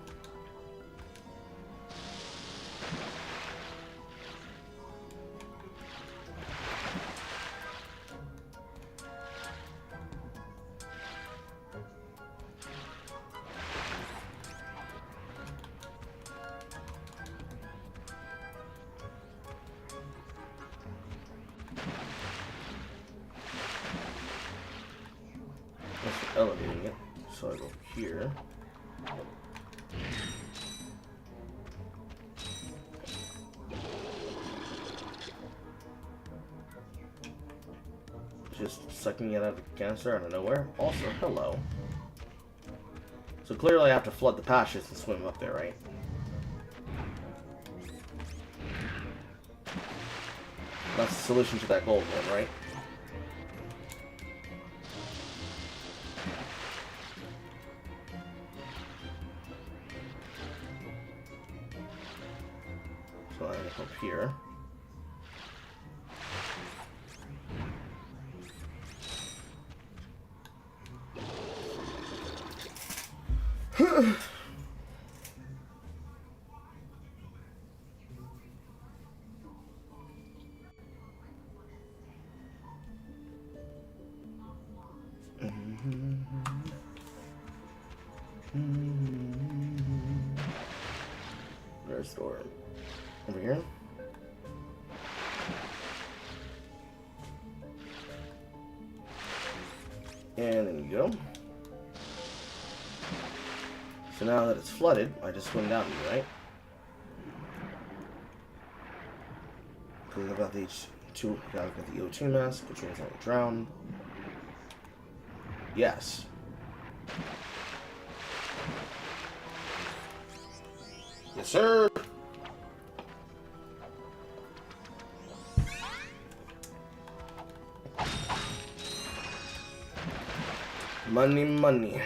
Elevating it, so I go here. Just sucking it out of the canister out of nowhere. Also, hello. So clearly I have to flood the patches and swim up there, right? That's the solution to that gold one, right? So I up here. Where's the door? Over here? And then you go. So now that it's flooded, I just swim down here, right? Because I've got the H2, I've got the O2 mask, which means I will drown. Yes. Yes, sir. Money, money.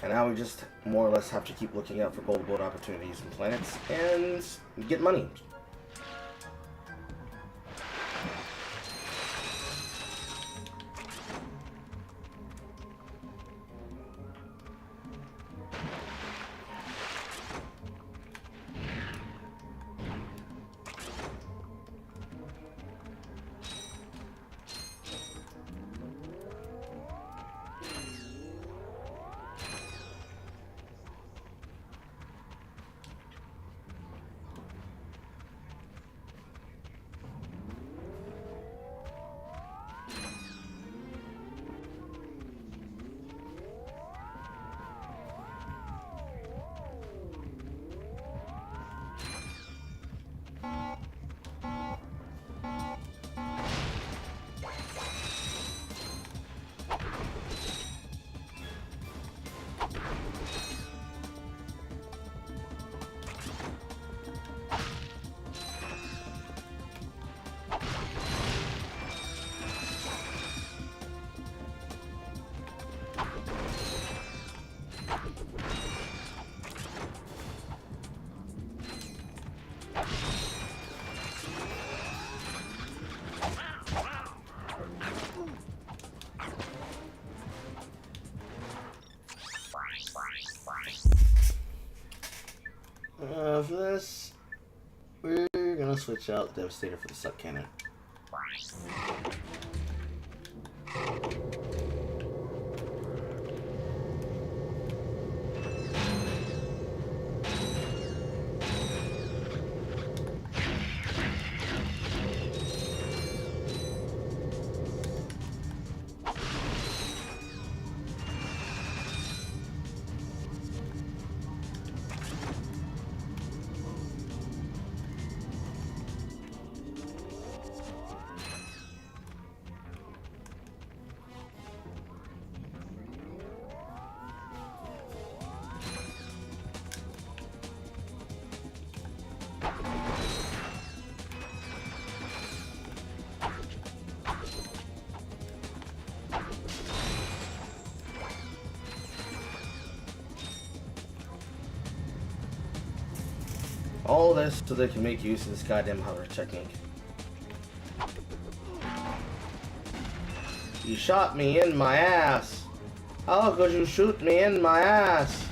And now we just more or less have to keep looking out for gold boat opportunities and planets and get money. For this, we're gonna switch out Devastator for the Suck Cannon. All this so they can make use of this goddamn hover technique. You shot me in my ass. How could you shoot me in my ass?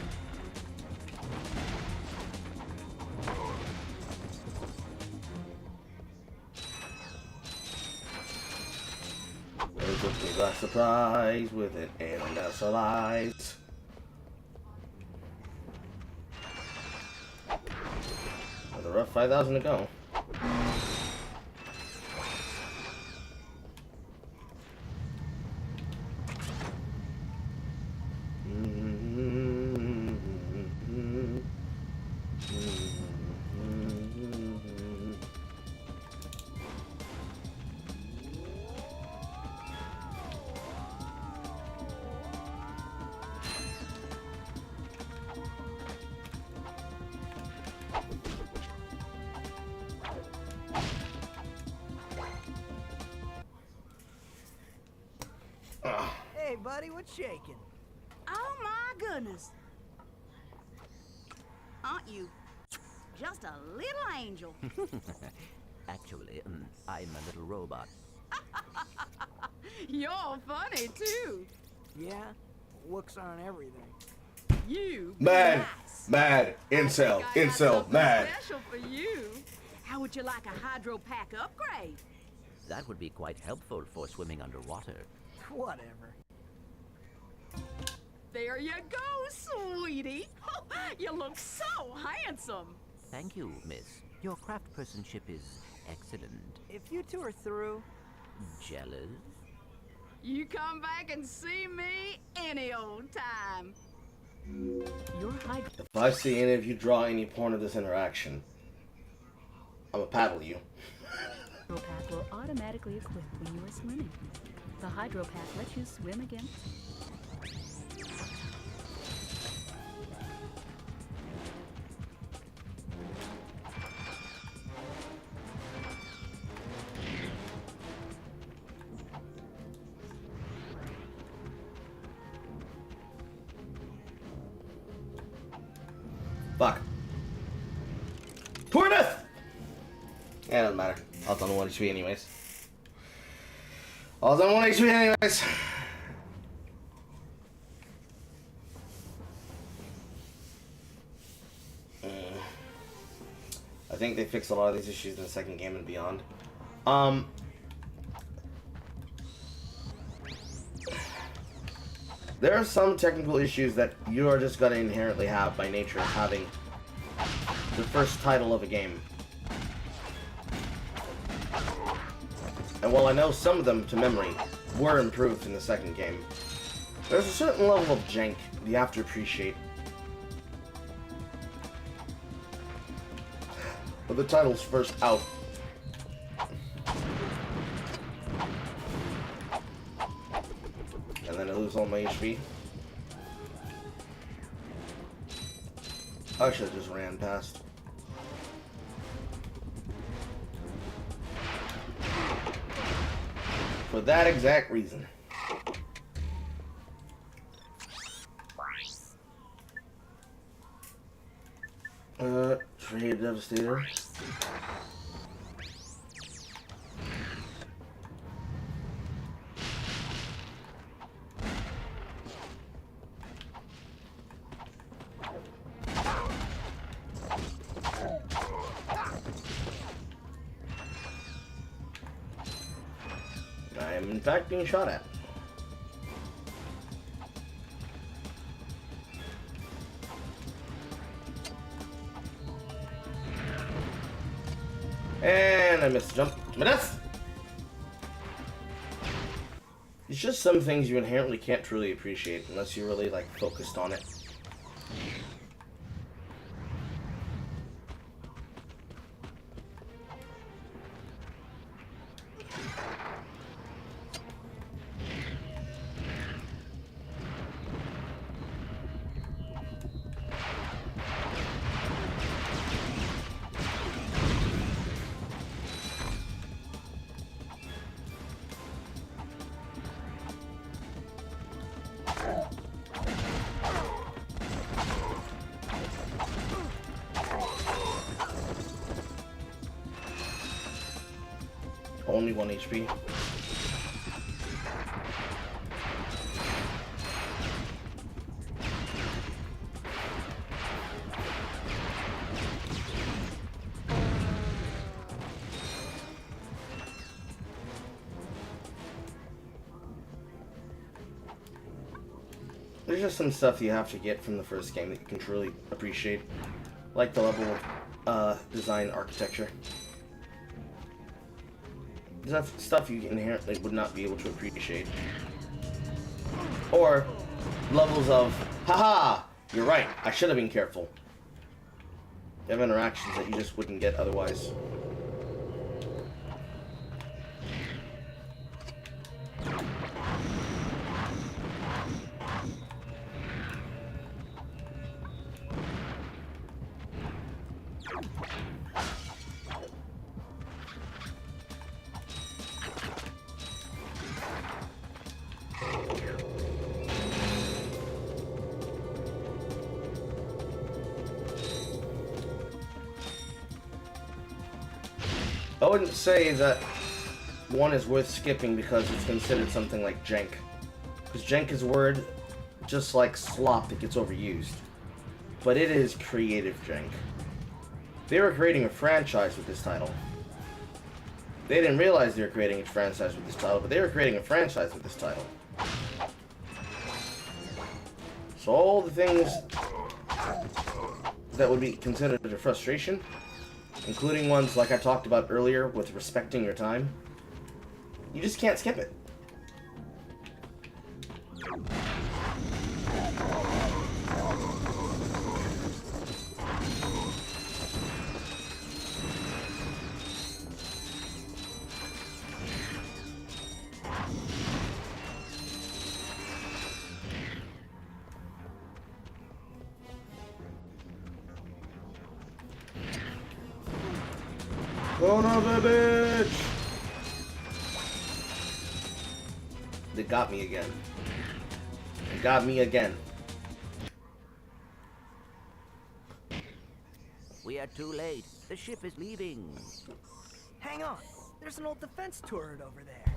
They took me by surprise with it and that's a lies. A rough 5,000 to go. Hey, buddy, what's shaking? Oh, my goodness. Aren't you just a little angel? Actually, I'm a little robot. You're funny, too. Yeah? Looks aren't everything. You Mad, nice. mad, incel, I got something mad. special for you. How would you like a hydro pack upgrade? That would be quite helpful for swimming underwater. Whatever. There you go, sweetie. You look so handsome. Thank you, miss. Your craftspersonship is excellent. If you two are through... Jealous? You come back and see me any old time. Your hydro If I see any of you draw any point of this interaction, I'm gonna paddle you. pack will automatically equip when you are swimming. The hydro pack lets you swim again. Fuck. Poor death! Yeah, doesn't matter. I was on 1 HP anyways. I was on 1 HP anyways. I think they fixed a lot of these issues in the second game and beyond. There are some technical issues that you are just going to inherently have by nature of having the first title of a game. And while I know some of them to memory were improved in the second game, there's a certain level of jank you have to appreciate. But the title's first out. And then I lose all my HP. I should have just ran past. For that exact reason. Trade Devastator. fact being shot at. And I missed the jump. My death! It's just some things you inherently can't truly appreciate unless you're really, like, focused on it. Only 1 HP. There's just some stuff you have to get from the first game that you can truly appreciate, like the level design architecture. That's stuff you inherently would not be able to appreciate. Or levels of, haha, you're right, I should have been careful. You have interactions that you just wouldn't get otherwise. I wouldn't say that one is worth skipping because it's considered something like jank. Because jank is a word just like slop that gets overused. But it is creative jank. They were creating a franchise with this title. They didn't realize they were creating a franchise with this title, but they were creating a franchise with this title. So all the things that would be considered a frustration, including ones like I talked about earlier with respecting your time, you just can't skip it. Son of a bitch! They got me again. They got me again. We are too late. The ship is leaving. Hang on. There's an old defense turret over there.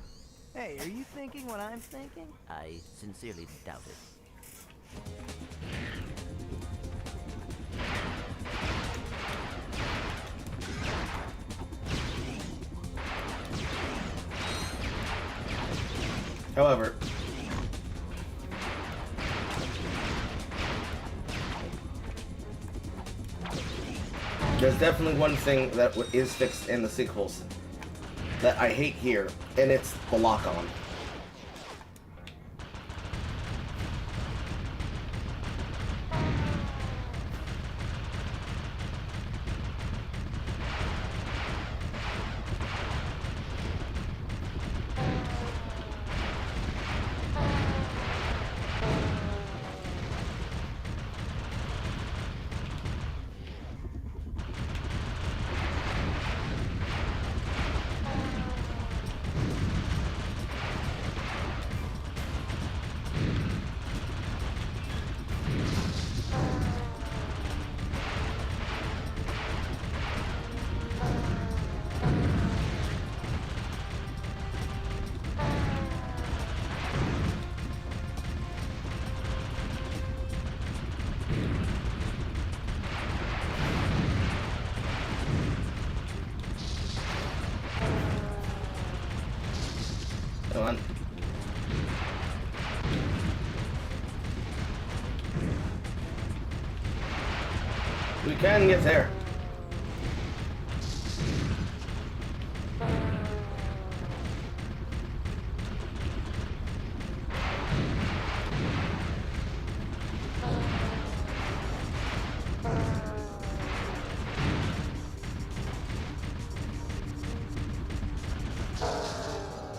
Hey, are you thinking what I'm thinking? I sincerely doubt it. However, there's definitely one thing that is fixed in the sequels that I hate here, and it's the lock-on. We can get there.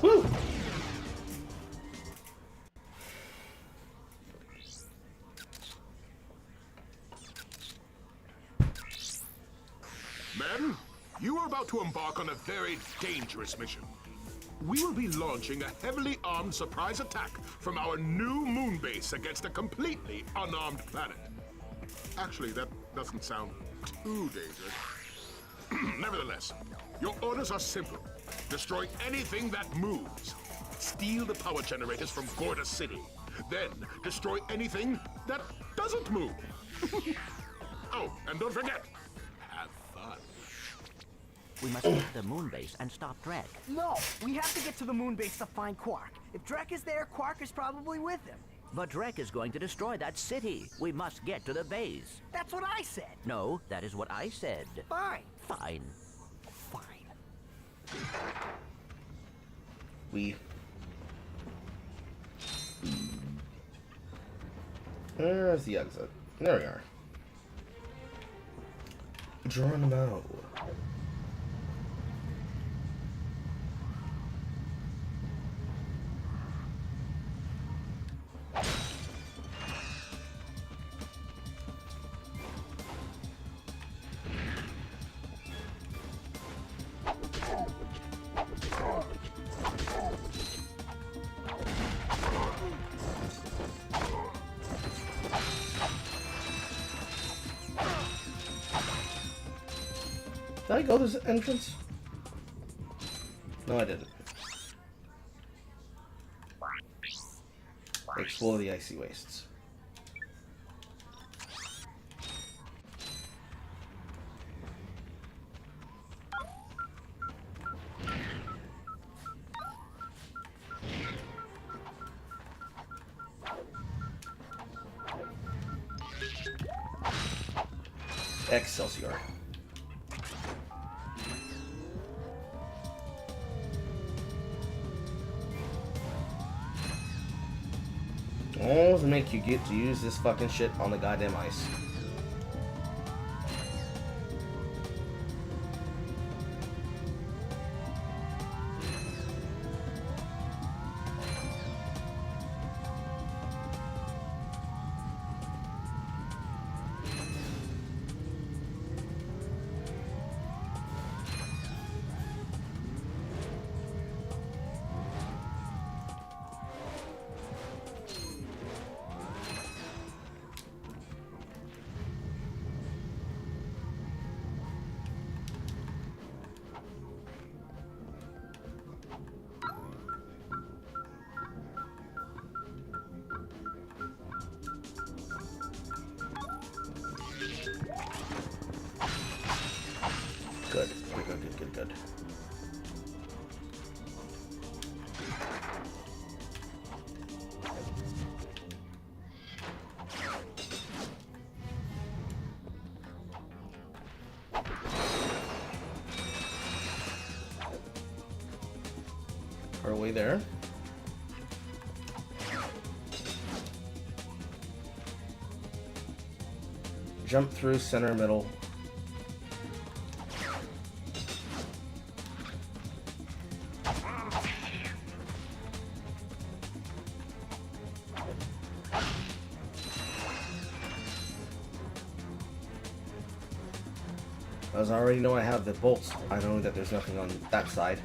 Woo! Men, you are about to embark on a very dangerous mission. We will be launching a heavily armed surprise attack from our new moon base against a completely unarmed planet. Actually, that doesn't sound too dangerous. Nevertheless, your orders are simple. Destroy anything that moves. Steal the power generators from Gorda City. Then, destroy anything that doesn't move. Oh, and don't forget, have fun. We must get to the moon base and stop Drek. No, we have to get to the moon base to find Quark. If Drek is there, Quark is probably with him. But Drek is going to destroy that city. We must get to the base. That's what I said. No, that is what I said. Fine. Fine. There's the exit. There we are. Geronimo. Did I go this entrance? No, I didn't. Explore the icy wastes. Excelsior. All to make you get to use this fucking shit on the goddamn ice. Good. Are we there? Jump through center middle. As I already know I have the bolts, I know that there's nothing on that side.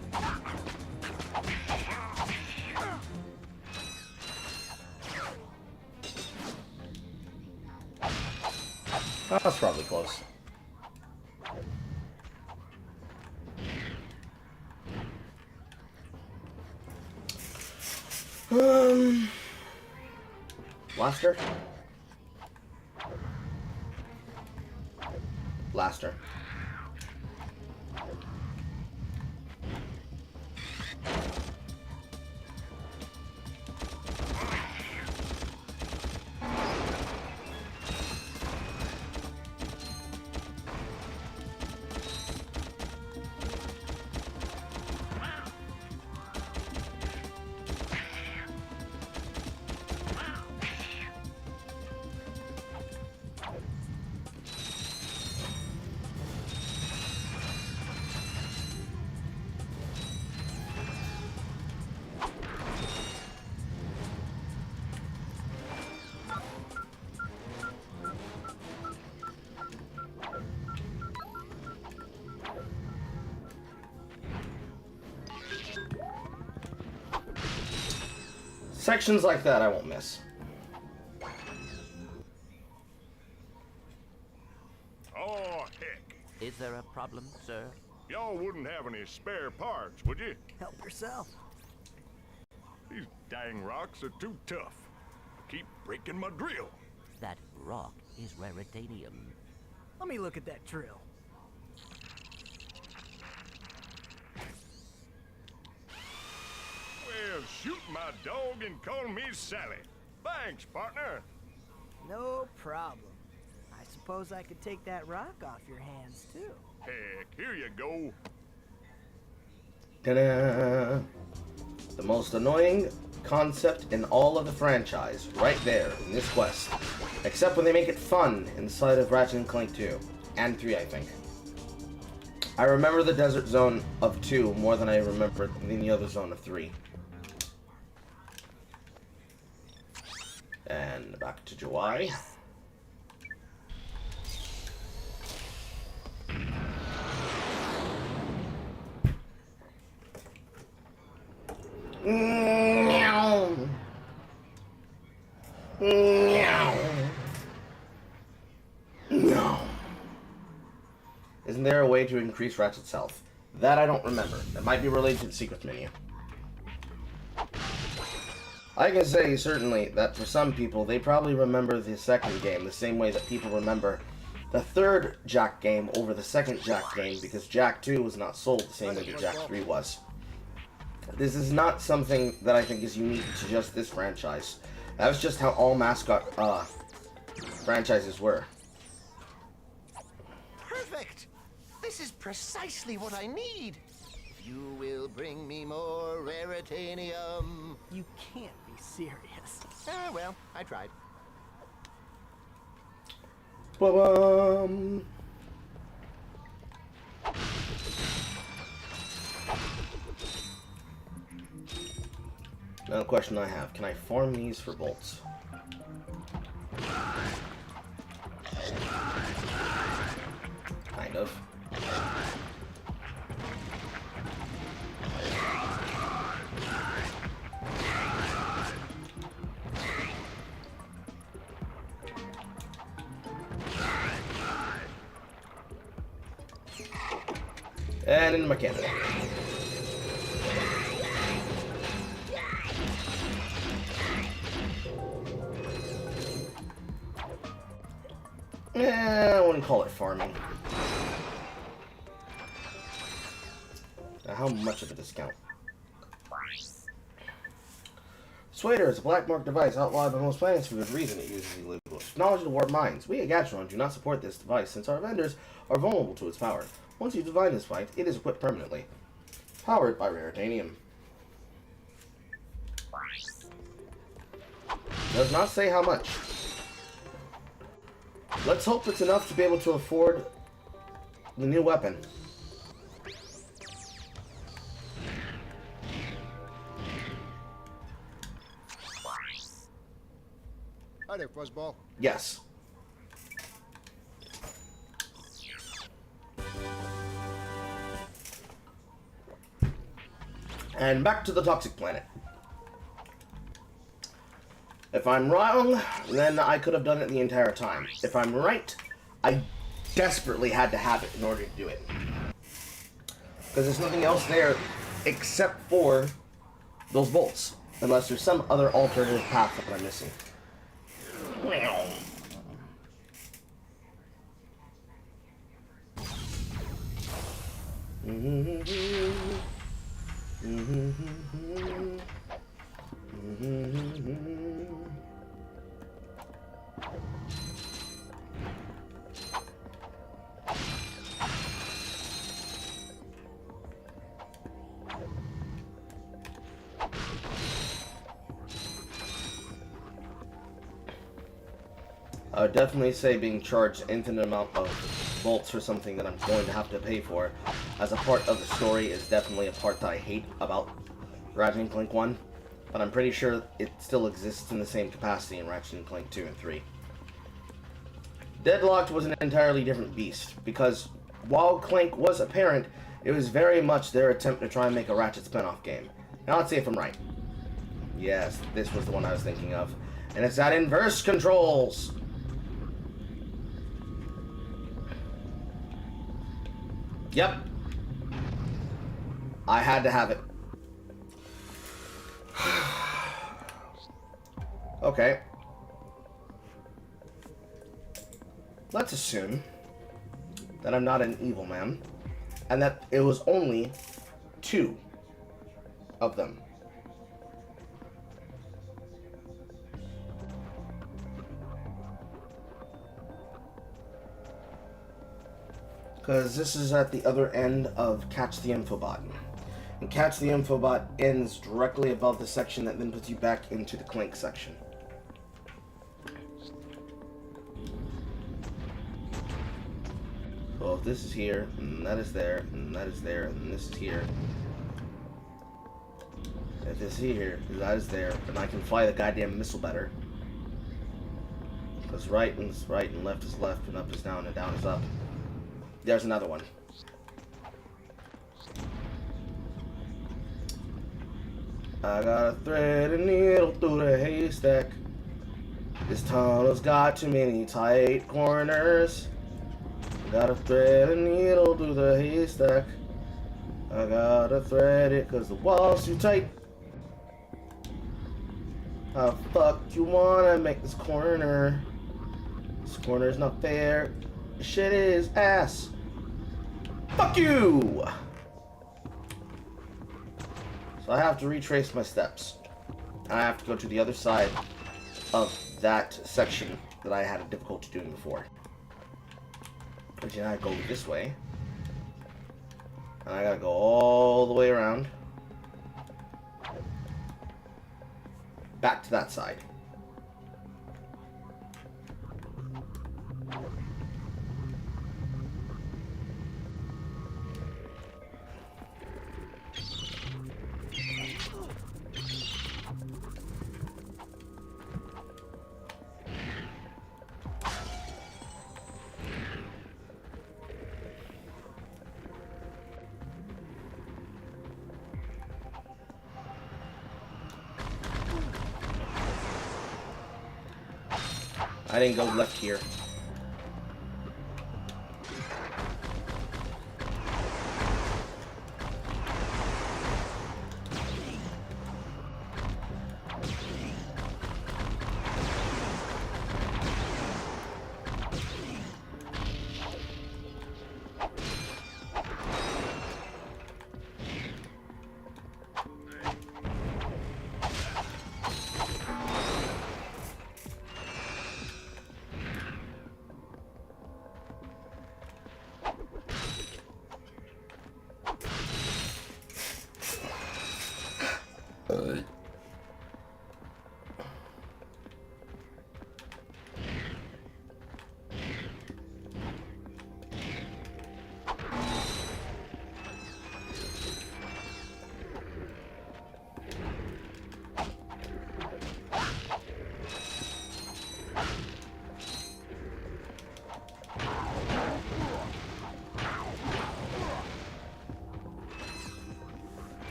That's probably close. Blaster? Blaster. Sections like that I won't miss. Oh, heck. Is there a problem, sir? Y'all wouldn't have any spare parts, would you? Help yourself. These dang rocks are too tough. Keep breaking my drill. That rock is raritanium. Let me look at that drill. Well, shoot my dog and call me Sally. Thanks, partner. No problem. I suppose I could take that rock off your hands, too. Heck, here you go. Ta-da! The most annoying concept in all of the franchise, right there in this quest. Except when they make it fun inside of Ratchet and Clank 2 and 3, I think. I remember the desert zone of 2 more than I remember the other zone of 3. And back to July. Meow. Meow. No. Isn't there a way to increase Ratchet's health? That I don't remember. It might be related to the secrets menu. I can say certainly that for some people, they probably remember the second game the same way that people remember the third Jak game over the second Jak game, because Jak 2 was not sold the same way that Jak 3 was. This is not something that I think is unique to just this franchise. That was just how all mascot franchises were. Perfect! This is precisely what I need. You will bring me more raritanium. You can't be serious. Ah, well, I tried. Ba-bum. Now the question I have, can I farm these for bolts? Kind of. And in my cannon. I wouldn't call it farming. Now, how much of a discount? Swader is a black mark device outlawed by most planets for good reason. It uses illegal technology to warp minds. We at Gatron do not support this device since our vendors are vulnerable to its power. Once you divide this fight, it is equipped permanently. Powered by raritanium. Does not say how much. Let's hope it's enough to be able to afford the new weapon. Hi there, Fuzzball. Yes. And back to the toxic planet. If I'm wrong, then I could have done it the entire time. If I'm right, I desperately had to have it in order to do it. Because there's nothing else there except for those bolts. Unless there's some other alternative path that I'm missing. I would definitely say being charged an infinite amount of bolts for something that I'm going to have to pay for as a part of the story is definitely a part that I hate about Ratchet and Clank 1, but I'm pretty sure it still exists in the same capacity in Ratchet and Clank 2 and 3. Deadlocked was an entirely different beast, because while Clank was a parent, it was very much their attempt to try and make a Ratchet spin-off game. Now let's see if I'm right. Yes, this was the one I was thinking of. And it's got inverse controls! Yep. I had to have it. Okay. Let's assume that I'm not an evil man, and that it was only 2 of them. Because this is at the other end of Catch the Infobot. And Catch the Infobot ends directly above the section that then puts you back into the Clank section. So if this is here, and that is there, and that is there, and this is here. If this is here, that is there, and I can fly the goddamn missile better. Because right is right, and left is left, and up is down, and down is up. There's another one. I got a thread and needle through the haystack. This tunnel's got too many tight corners. Got a thread and needle through the haystack. I gotta thread it cause the wall's too tight. How the fuck you wanna make this corner? This corner's not fair. This shit is ass. Fuck you! So I have to retrace my steps. And I have to go to the other side of that section that I had a difficulty doing before. Which then I go this way. And I gotta go all the way around. Back to that side. I didn't go left here.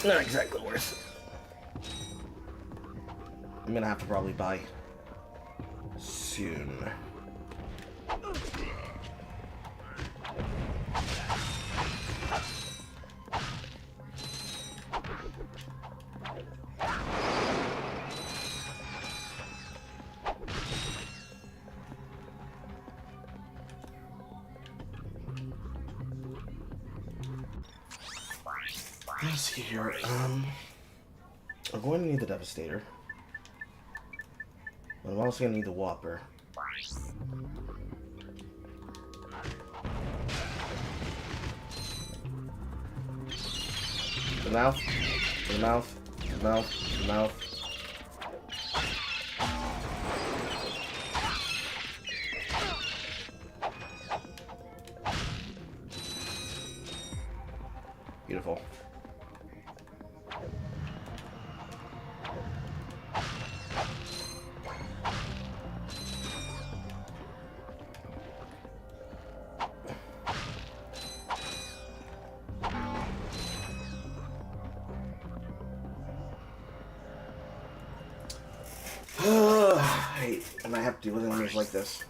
Not exactly worth it. I'm gonna have to probably buy soon. Let's see here. I'm going to need the Devastator. But I'm also going to need the Whopper. The mouth. The mouth. The mouth. The mouth. Beautiful. have to deal with enemies like this.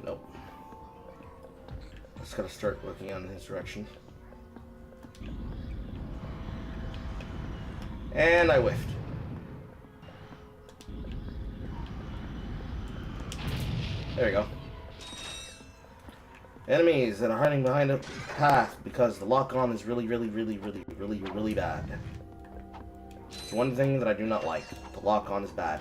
Nope. Just gotta start looking out in his direction. And I whiffed. There we go. Enemies that are hiding behind a path because the lock-on is really bad. It's one thing that I do not like. The lock-on is bad.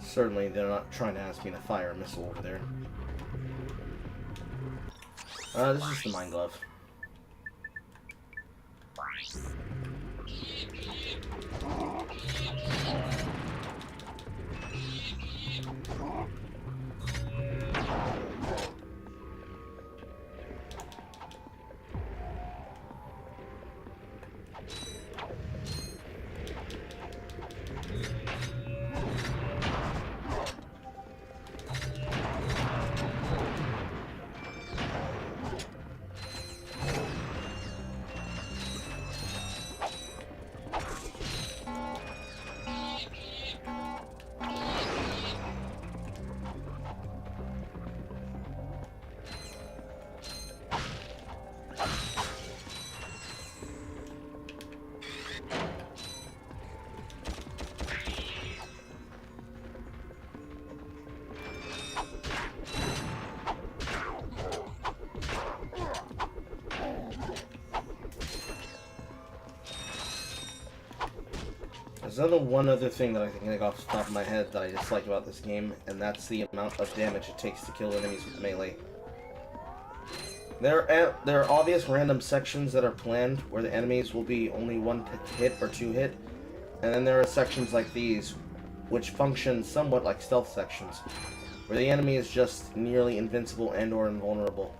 Certainly, they're not trying to ask me to fire a missile over there. This is just the mine glove. There's one other thing that I can think off the top of my head that I dislike about this game, and that's the amount of damage it takes to kill enemies with melee. There are obvious random sections that are planned where the enemies will be only one hit or two hit, and then there are sections like these which function somewhat like stealth sections, where the enemy is just nearly invincible and or invulnerable.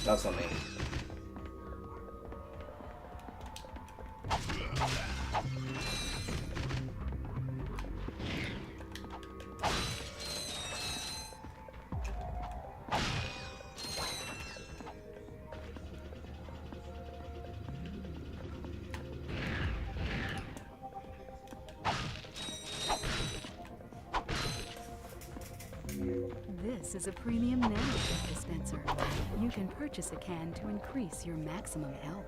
That's on me. This is a premium nanotech dispenser. You can purchase a can to increase your maximum health.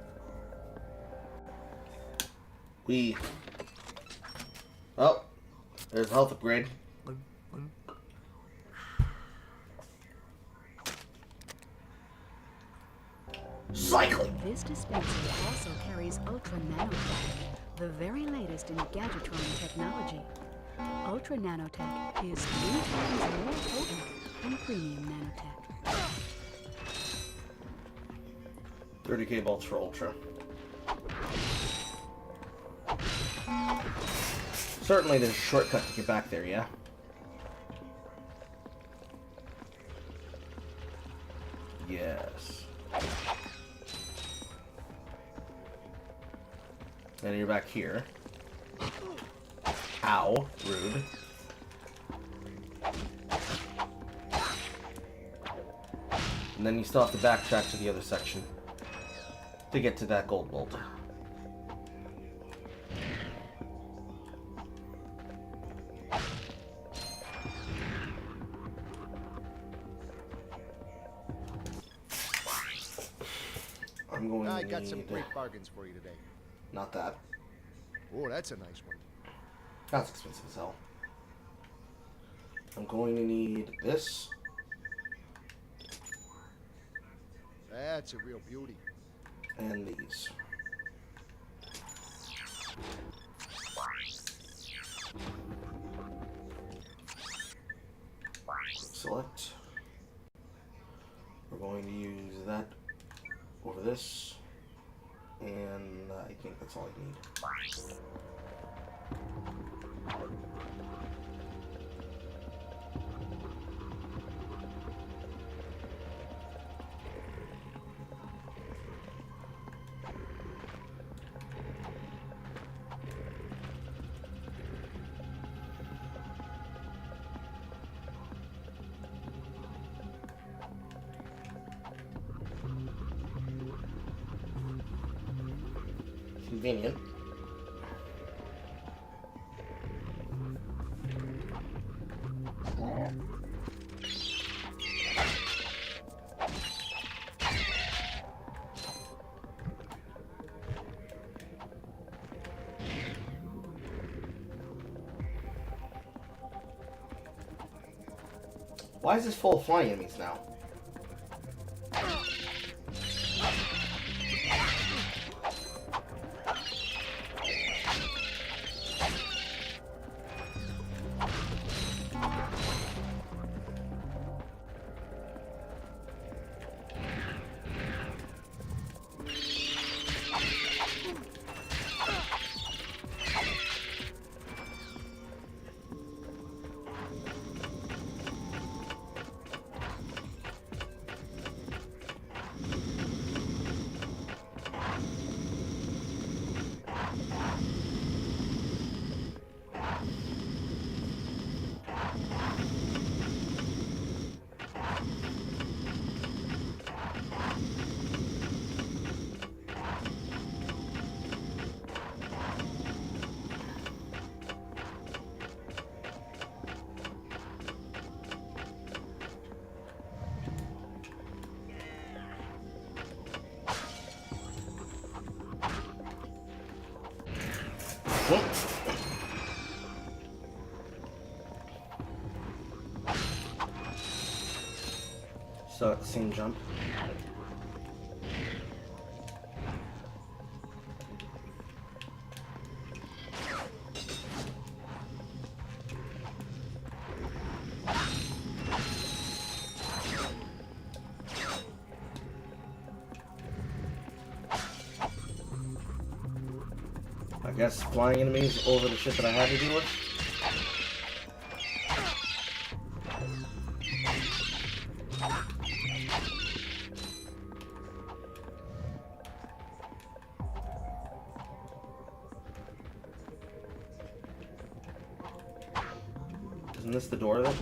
Oh, there's a health upgrade. Cycling! This dispenser also carries Ultra Nanotech, the very latest in Gadgetron technology. Ultra Nanotech is 3 times more potent than premium nanotech. 30k bolts for Ultra. Certainly there's a shortcut to get back there, yeah? Yes. And you're back here. Ow. Rude. And then you still have to backtrack to the other section to get to that gold bolt. I'm going to I got need... some great bargains for you today. Not that. Oh, that's a nice one. That's expensive as hell. I'm going to need this. That's a real beauty. And these. Select. We're going to use that over this. And I think that's all I need. Convenient. Why is this full of flying enemies now? So at the same jump. I guess flying enemies over the shit that I had to deal with. Isn't this the door then?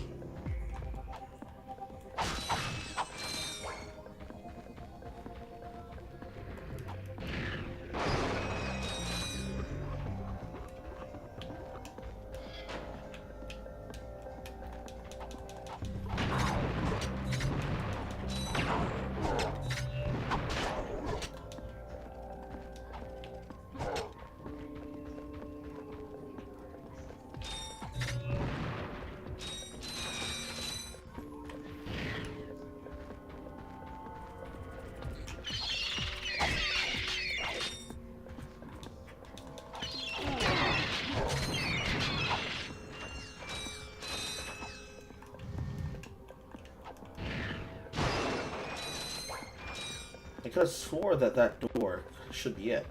I could have swore that that door should be it.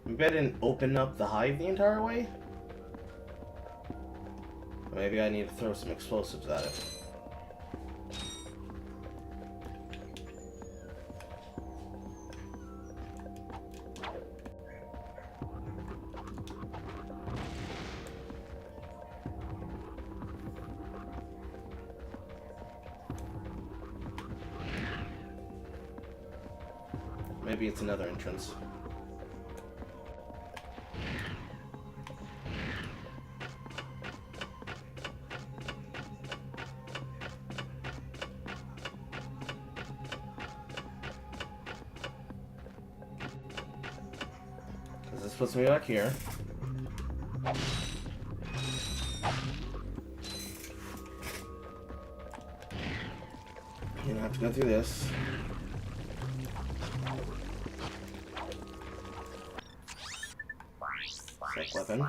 Maybe I didn't open up the hive the entire way? Or maybe I need to throw some explosives at it. maybe it's another entrance. Because this puts me back here. You're gonna have to go through this. Sick weapon.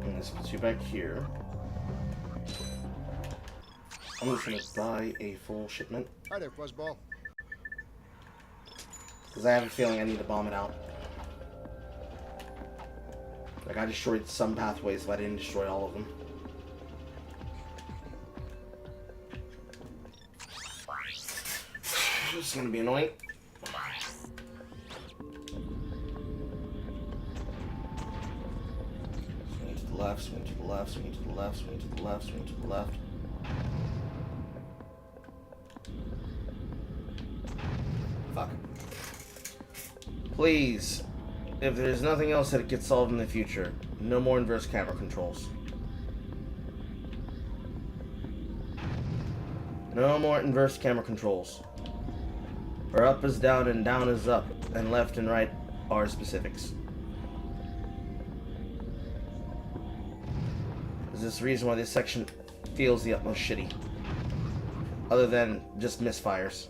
And this puts you back here. I'm just gonna buy a full shipment. Hi there, Fuzzball. Because I have a feeling I need to bomb it out. Like, I destroyed some pathways, but I didn't destroy all of them. This is gonna be annoying. Swing to the left, swing to the left, swing to the left, swing to the left, swing to the left. Fuck. Please, if there's nothing else that gets solved in the future, no more inverse camera controls. No more inverse camera controls. Where up is down and down is up, and left and right are specifics. Is this the reason why this section feels the utmost shitty? Other than just misfires.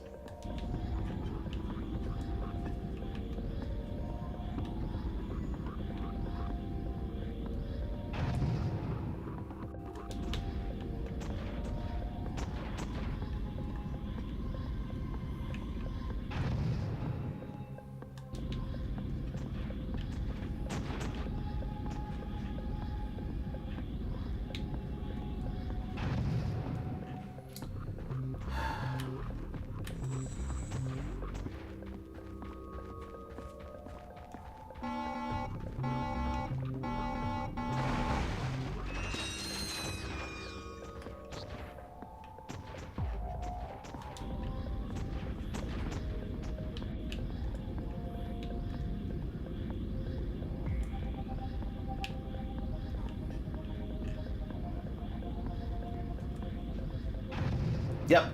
Yep.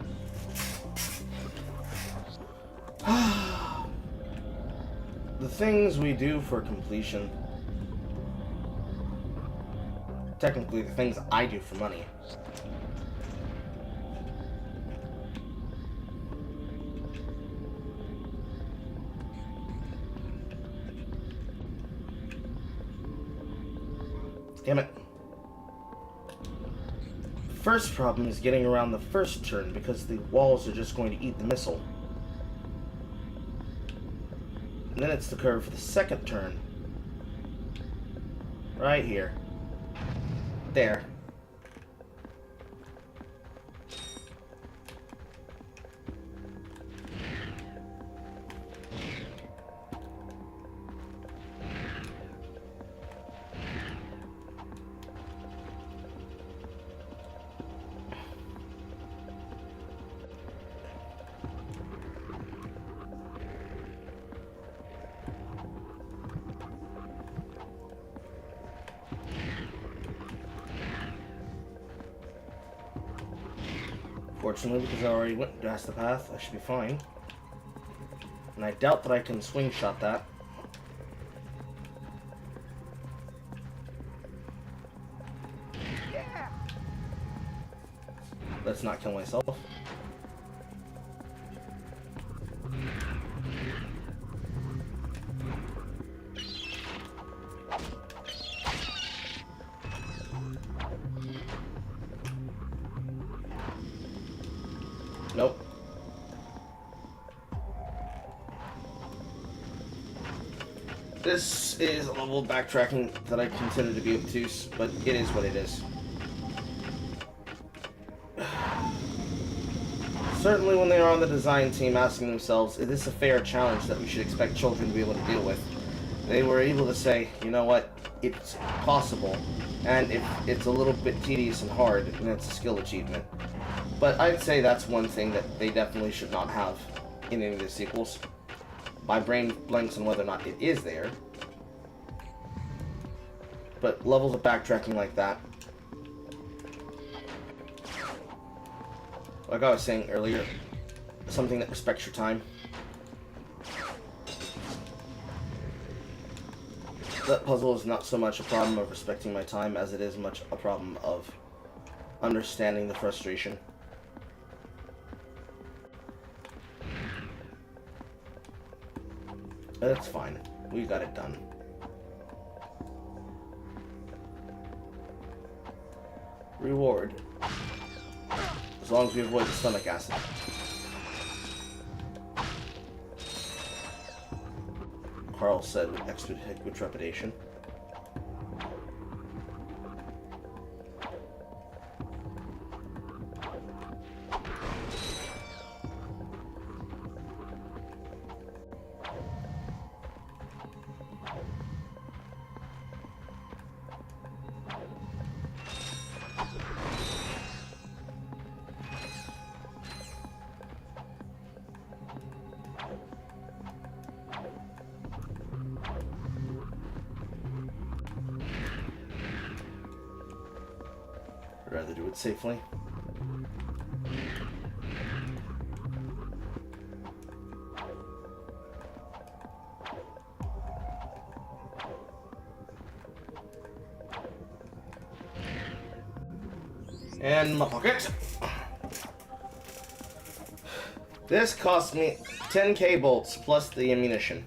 The things we do for completion. Technically, the things I do for money. Damn it. First problem is getting around the first turn because the walls are just going to eat the missile. And then it's the curve for the second turn. Right here. There. Fortunately, because I already went past the path, I should be fine. And I doubt that I can swing shot that. Yeah. Let's not kill myself. Nope. This is a level of backtracking that I consider to be obtuse, but it is what it is. Certainly when they are on the design team asking themselves, is this a fair challenge that we should expect children to be able to deal with? They were able to say, you know what, it's possible, and if it's a little bit tedious and hard, then it's a skill achievement. But I'd say that's one thing that they definitely should not have in any of the sequels. My brain blanks on whether or not it is there. But levels of backtracking like that, like I was saying earlier, something that respects your time. That puzzle is not so much a problem of respecting my time as it is much a problem of understanding the frustration. That's fine. We got it done. Reward. As long as we avoid the stomach acid. Carl said with extra trepidation. I'd rather do it safely. And my pocket. This cost me 10k bolts plus the ammunition.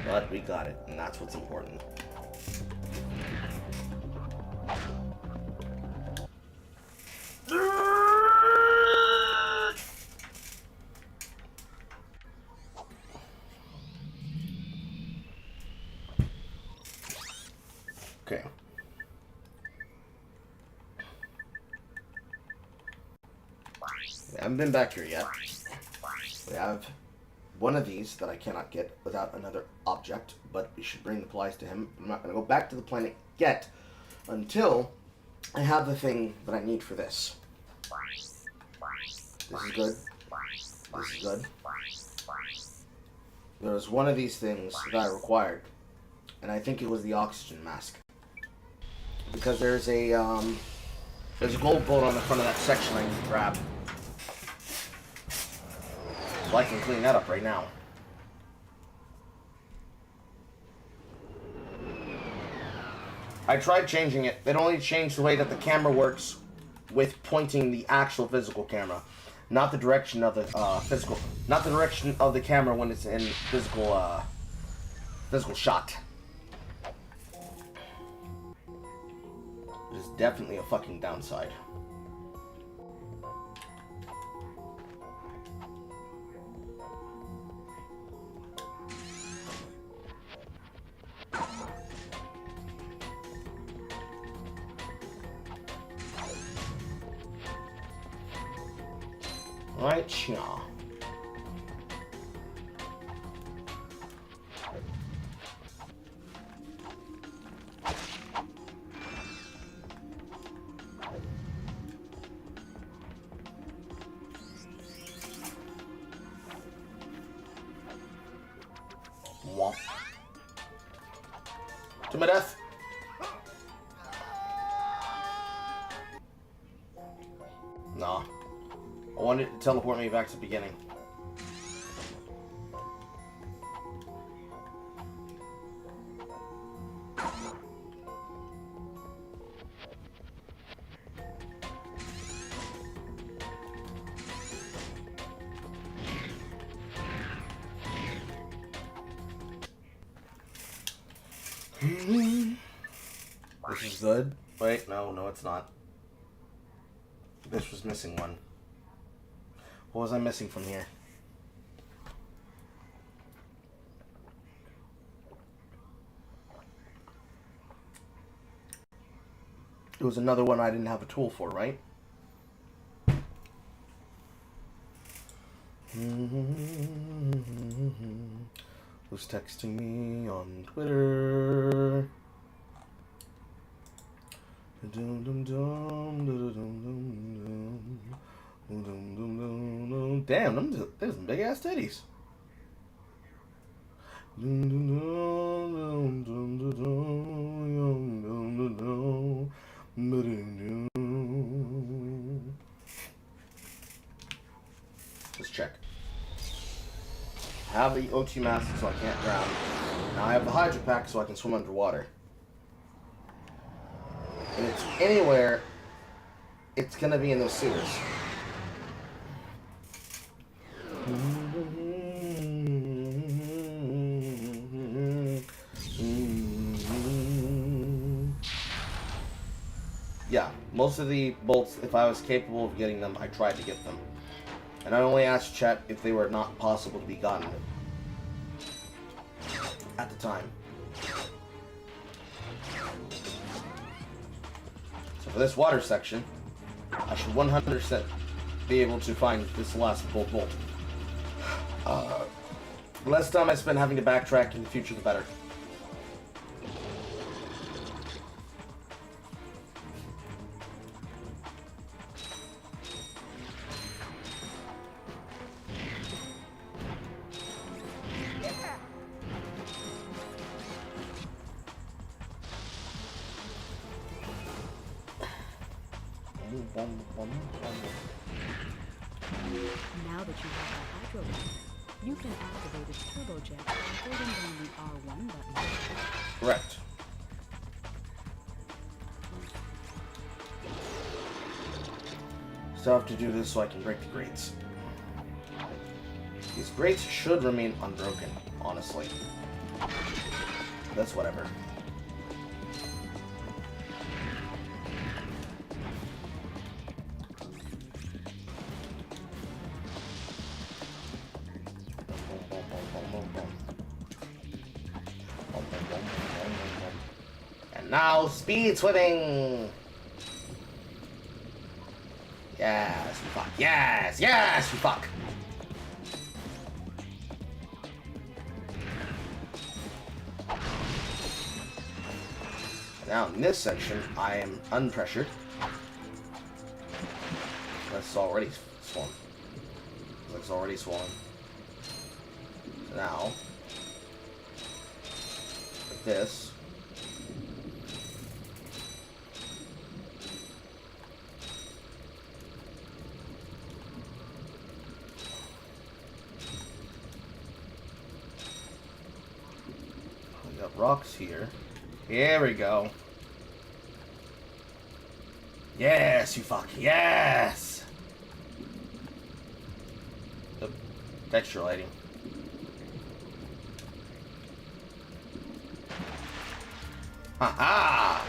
But we got it, and that's what's important. Okay. We haven't been back here yet. We have one of these that I cannot get without another object, but we should bring the supplies to him. I'm not going to go back to the planet yet until I have the thing that I need for this. This is good. This is good. There was one of these things that I required, and I think it was the oxygen mask. Because there's a gold bolt on the front of that section I need to grab. So I can clean that up right now. I tried changing it. It only changed the way that the camera works with pointing the actual physical camera, not the direction of the not the direction of the camera when it's in physical shot. There's definitely a fucking downside. Right, yeah. Womp. To my death. Nah. I wanted to teleport me back to the beginning. This is good. Wait, no, it's not. This was missing one. What was I missing from here? It was another one I didn't have a tool for, right? Who's texting me on Twitter? Damn, there's some big ass titties. Let's check. I have the OT mask so I can't drown. Now I have the Hydro Pack so I can swim underwater. And it's anywhere, it's gonna be in those sewers. Yeah, most of the bolts, if I was capable of getting them, I tried to get them. And I only asked Chet if they were not possible to be gotten at the time. So for this water section, I should 100% be able to find this last bolt. The less time I spend having to backtrack in the future, the better. Now that you have the hydro pack, you can activate its turbojet by holding down the R1 button. Correct. Still have to do this so I can break the grates. These grates should remain unbroken, honestly. That's whatever. And now, speed swimming! Yes, you fuck. Yes, yes, you fuck! Now, in this section, I am unpressured. That's already swollen. Looks like it's already swollen. So now, with this, we got rocks here. Here we go. Yes, you fuck. Yes! The texture lighting. Ha-ha!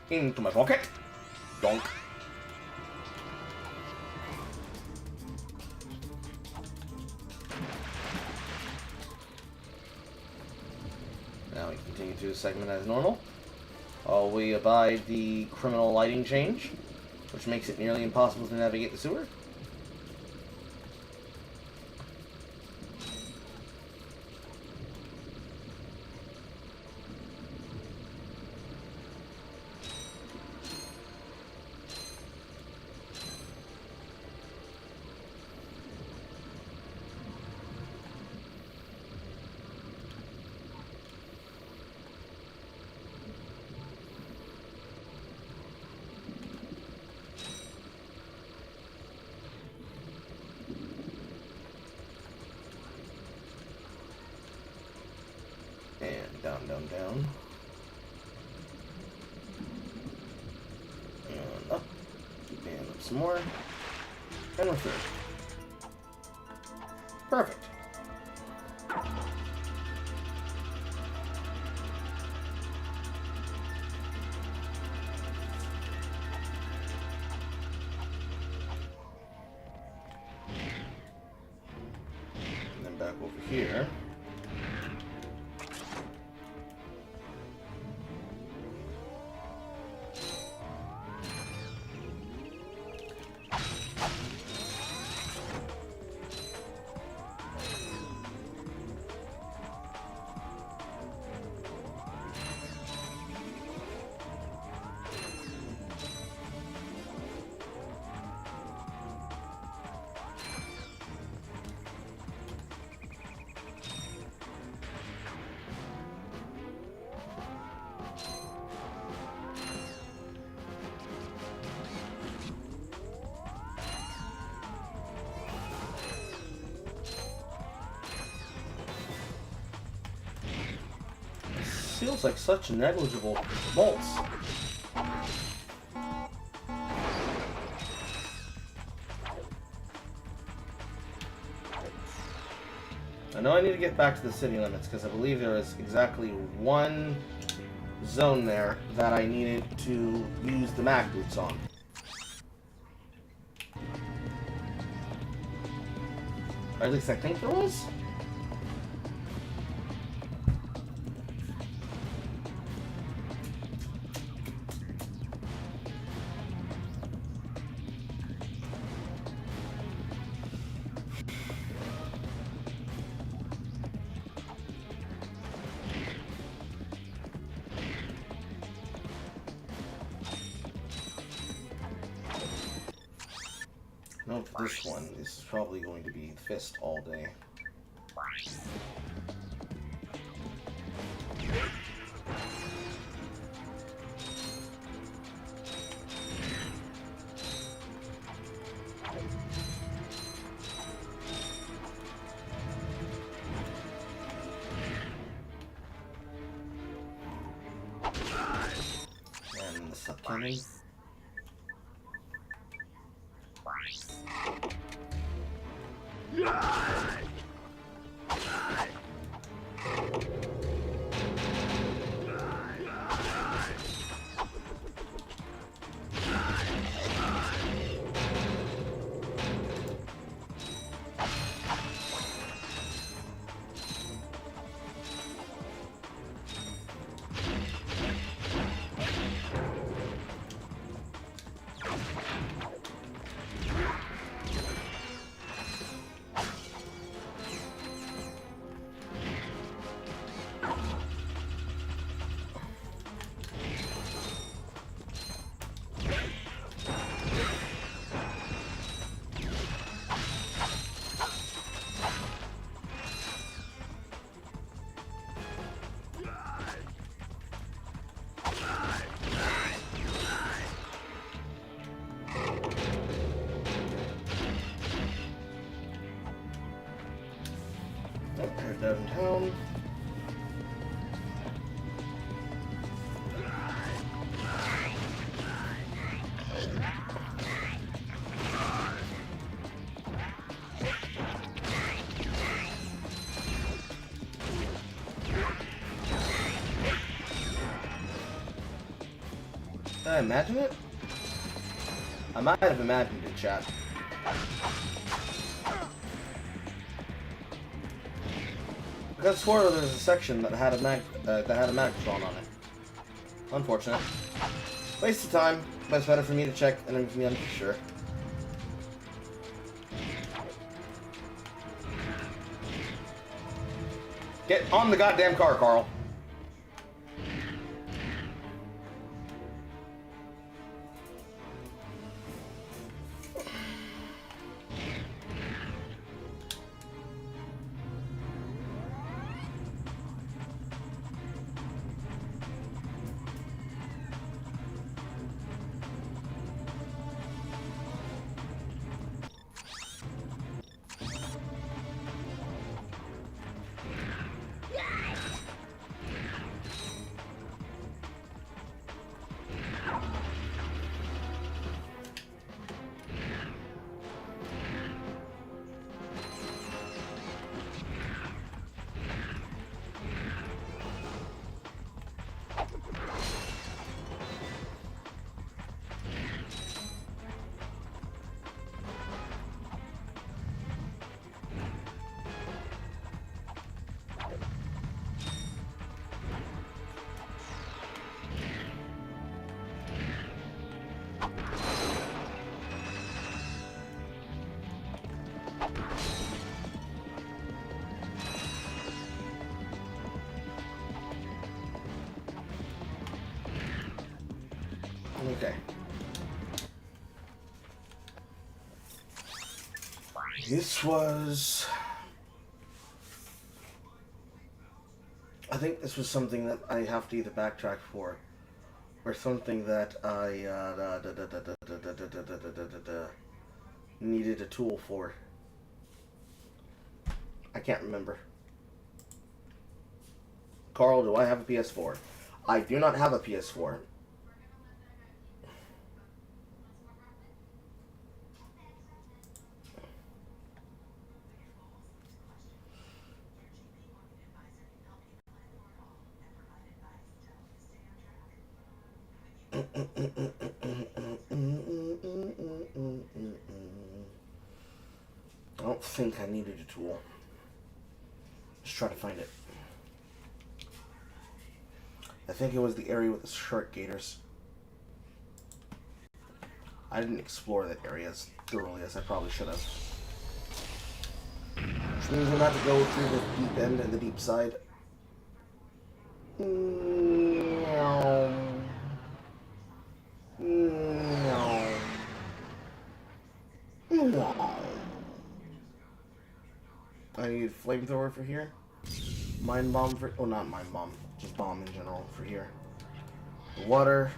Into my pocket. Donk. Now we continue to the segment as normal. We abide the criminal lighting change, which makes it nearly impossible to navigate the sewer. And down, down, down. And up. And up some more. And we're through. Perfect. back over here. Feels like such negligible bolts. I know I need to get back to the city limits because I believe there is exactly one zone there that I needed to use the mag boots on. Or at least I think there was. Nope, this one. This is probably going to be fist all day. And the sub cannon. Downtown. Did I imagine it? I might have imagined it, chat. I could have swore there was a section that had a mag drawn on it. Unfortunate. Waste of time, but it's better for me to check than for me to be sure. Get on the goddamn car, Carl. This was... I think this was something that I have to either backtrack for, or something that I needed a tool for. I can't remember. Carl, do I have a PS4? I do not have a PS4. I don't think I needed a tool. Just try to find it. I think it was the area with the shark gators. I didn't explore that area as thoroughly as I probably should have. Which means we'll have to go through the deep end and the deep side. I need a flamethrower for here. Mine bomb for... Oh, not mine bomb. Just bomb in general for here. The water.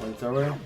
Flamethrower.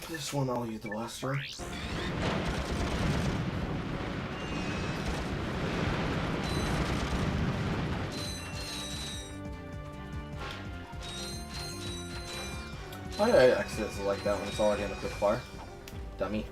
This one I'll use the blaster. Why did I accidentally like that when it's already on a quick fire? Dummy.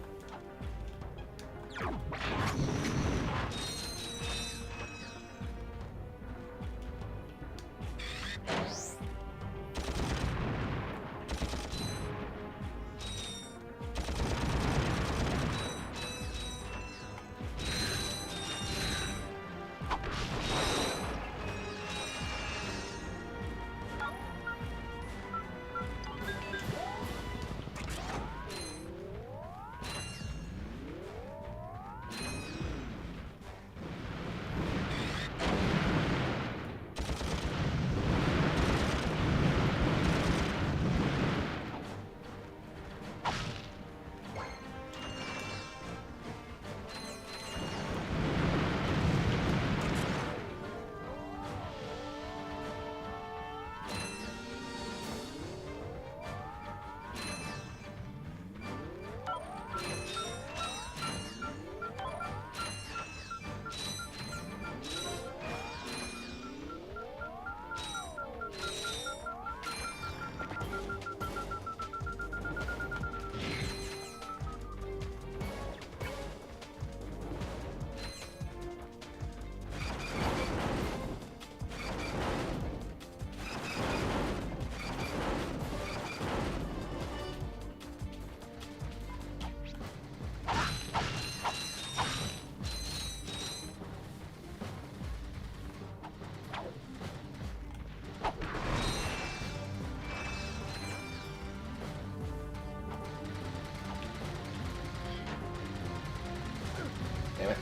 Damn it.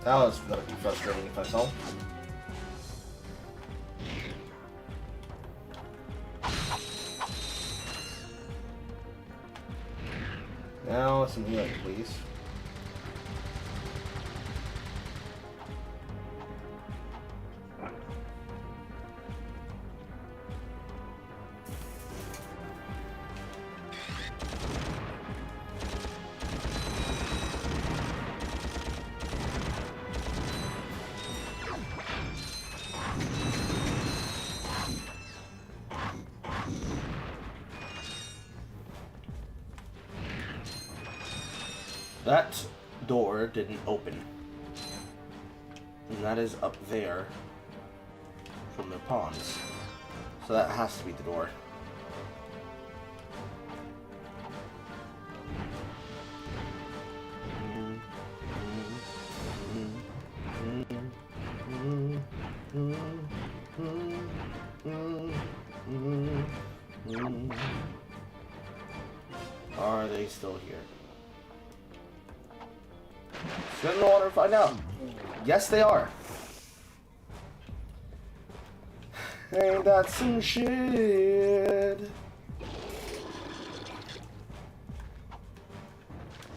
That was gonna be frustrating if I fell. Now, some healing, please. That door didn't open. And that is up there from the pawns. So that has to be the door. Are they still here? Spin in the water, find out. Yes, they are. Ain't that some shit? Ain't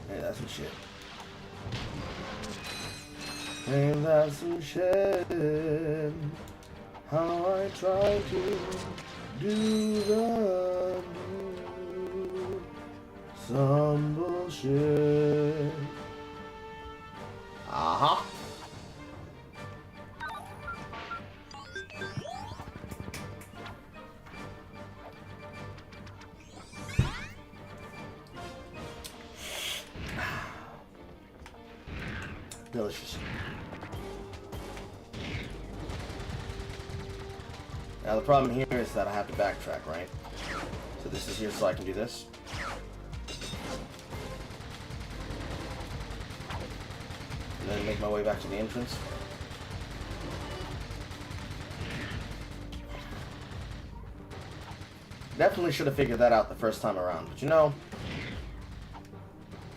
that some shit? Ain't that some shit? How I try to do the new. Some bullshit. Uh-huh. Delicious. Now the problem here is that I have to backtrack, right? So this is here so I can do this. And then make my way back to the entrance. Definitely should have figured that out the first time around, but you know,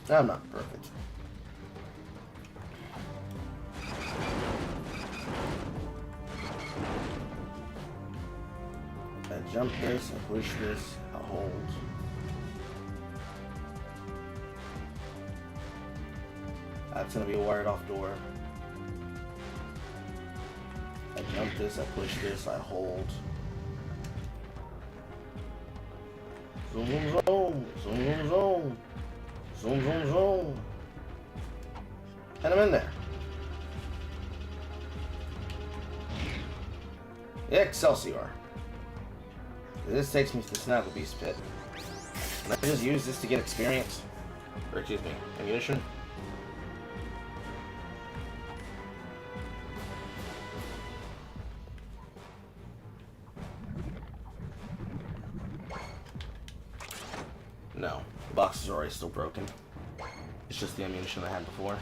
I'm not perfect. I jump this, I push this, I hold. That's gonna be a wired off door. I jump this, I push this, I hold. Zoom, zoom, zoom, zoom, zoom, zoom, zoom, zoom, zoom. And I'm in there. Excelsior. This takes me to the Snagglebeast pit. Can I just use this to get experience? Or excuse me, ammunition? No, the box is already still broken. It's just the ammunition I had before.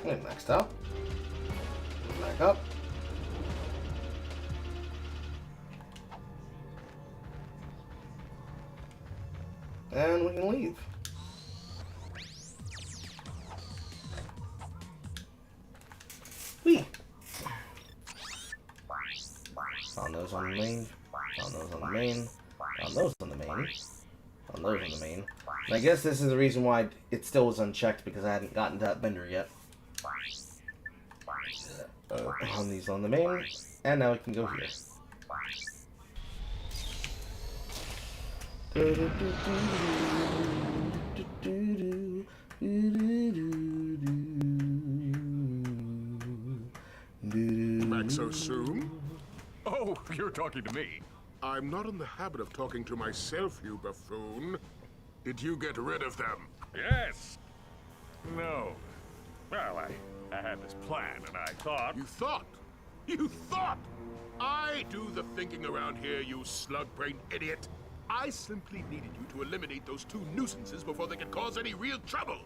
Okay, next up. Back up. And we can leave. Whee! Found those on the main. Found those on the main. Found those on the main. Found those on the main. And I guess this is the reason why it still was unchecked, because I hadn't gotten to that bender yet. On these on the main, and now we can go here. Back so soon? Oh, you're talking to me. I'm not in the habit of talking to myself, you buffoon. Did you get rid of them? Yes. No. Well, I had this plan, and I thought... You thought? You thought? I do the thinking around here, you slug-brained idiot. I simply needed you to eliminate those two nuisances before they could cause any real trouble.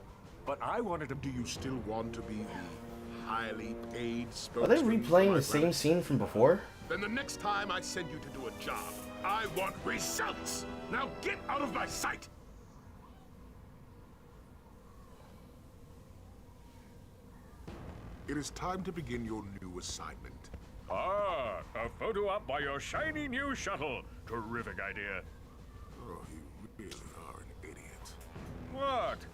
But I wanted to... Do you still want to be the highly paid Are spokesman? they replaying the same scene from before? Then the next time I send you to do a job, I want results. Now get out of my sight! It is time to begin your new assignment. Ah, a photo op by your shiny new shuttle. Terrific idea. Oh, you really are an idiot. What?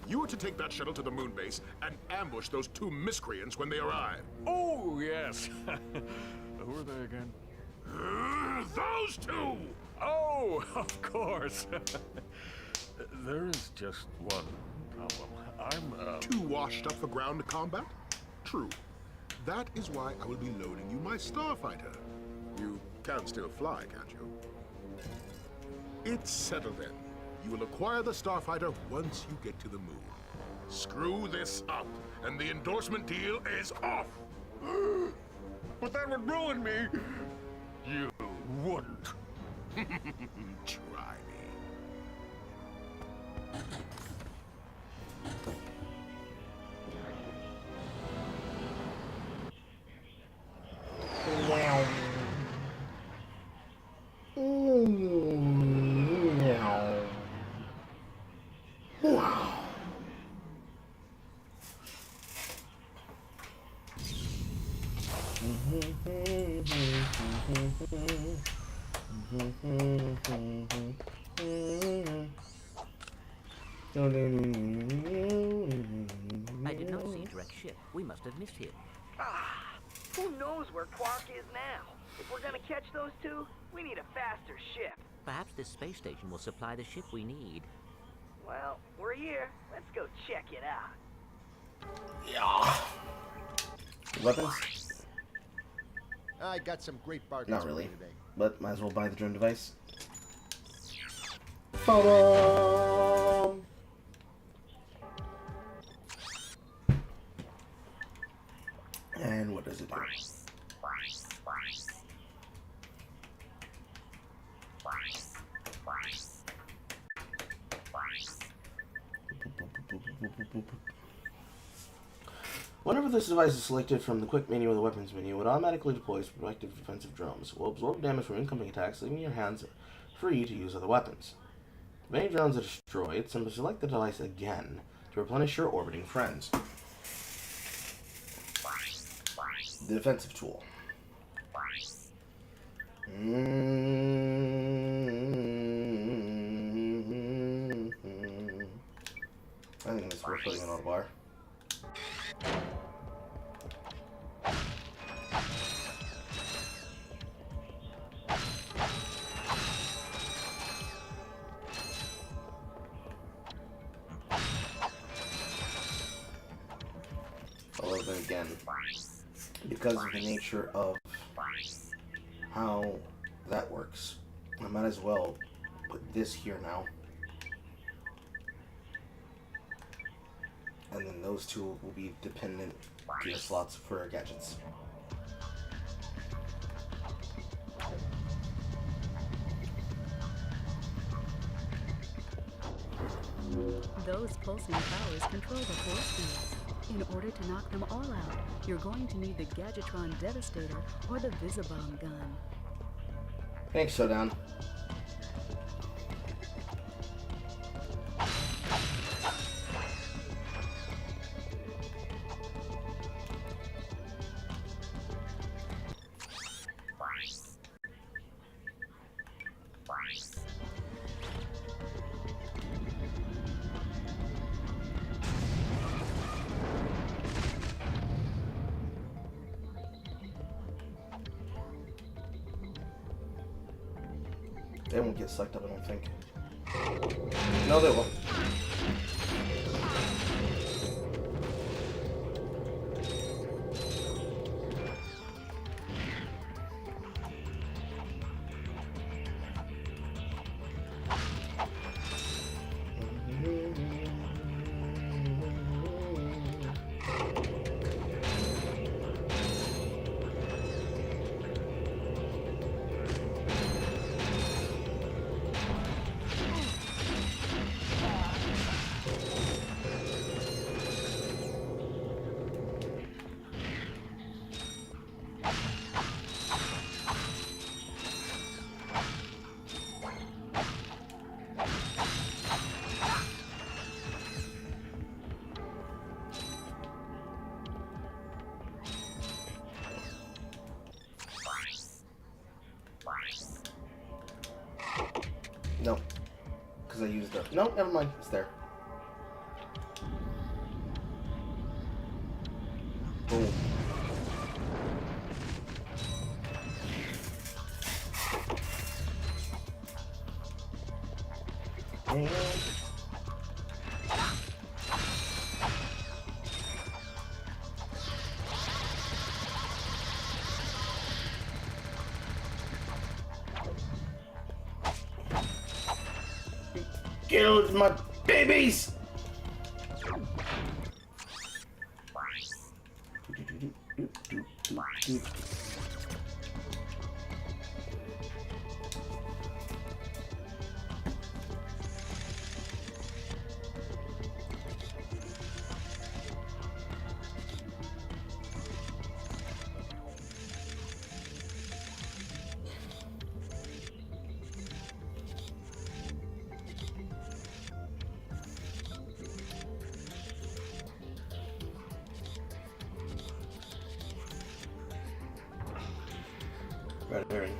You are to take that shuttle to the moon base and ambush those two miscreants when they arrive. Oh, yes. Who are they again? Those two! Oh, of course. There is just one problem. I'm, Too washed up for ground combat? True. That is why I will be loading you my starfighter. You can still fly, can't you? It's settled then. You will acquire the starfighter once you get to the moon. Screw this up, and the endorsement deal is off! But that would ruin me. You wouldn't. Try me. I did not see Drake's ship. We must have missed him. Who knows where Quark is now? If we're gonna catch those two, we need a faster ship. Perhaps this space station will supply the ship we need. Well, we're here. Let's go check it out. Yeah. Weapons? I got some great bargains Not really. for you today. But might as well buy the drone device. Ta-da! And what does it do? Whenever this device is selected from the quick menu of the weapons menu, it automatically deploys protective defensive drones. It will absorb damage from incoming attacks, leaving your hands free to use other weapons. If any drones are destroyed, simply select the device again to replenish your orbiting friends. The defensive tool. I think it's worth putting it on a bar. Although then again, because of the nature of how that works, I might as well put this here now. And then those two will be dependent to your slots for gadgets. Those pulsing towers control the force fields. In order to knock them all out, you're going to need the Gadgetron Devastator or the Visibomb gun. Thanks, Showdown. They won't get sucked up, I don't think. No, they will. I used the... No, never mind. It's there. Boom. And... killed my babies! Red herring.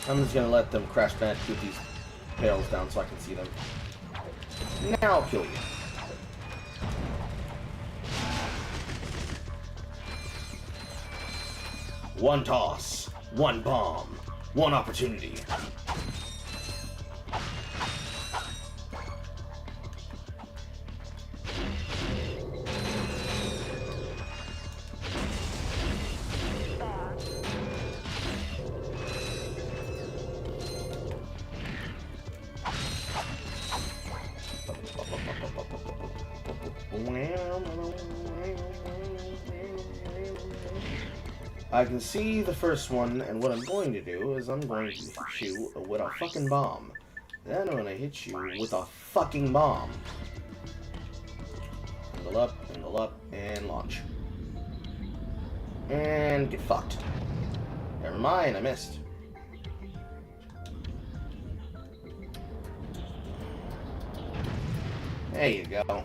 I'm just gonna let them crash bandicoot these barrels down so I can see them. Now I'll kill you. One toss, one bomb, one opportunity. I can see the first one, and what I'm going to do is I'm going to hit you with a fucking bomb. Then I'm going to hit you with a fucking bomb. Angle up, and launch. And get fucked. Never mind, I missed. There you go.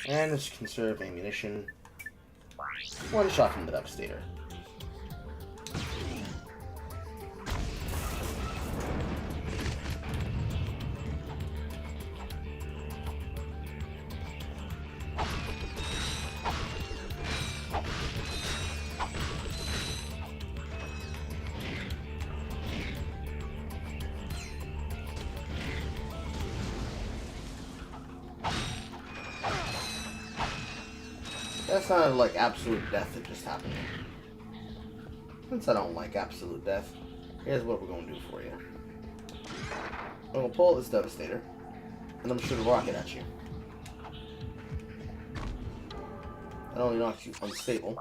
And let's conserve ammunition. One shot from the Devastator. That's not like absolute death that just happened. Since I don't like absolute death, here's what we're going to do for you. I'm going to pull this Devastator, and I'm going to shoot a rocket at you. That only knocks you unstable.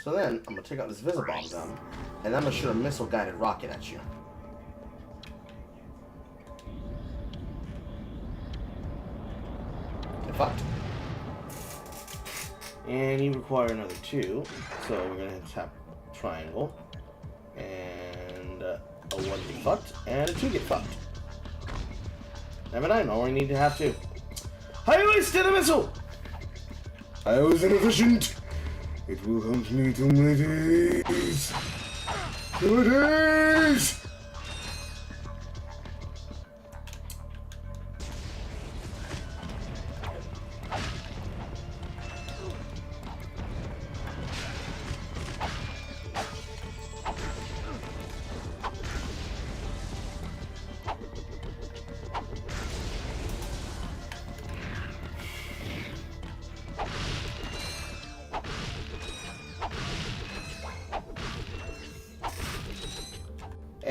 So then, I'm going to take out this Visibomb gun, and I'm going to shoot a missile-guided rocket at you. Get fucked. And you require another 2, so we're going to tap triangle, and a 1 get fucked, and a 2 get fucked. Never mind, I only need to have 2. I wasted a missile! I was inefficient! It will haunt me till my days! Till my days!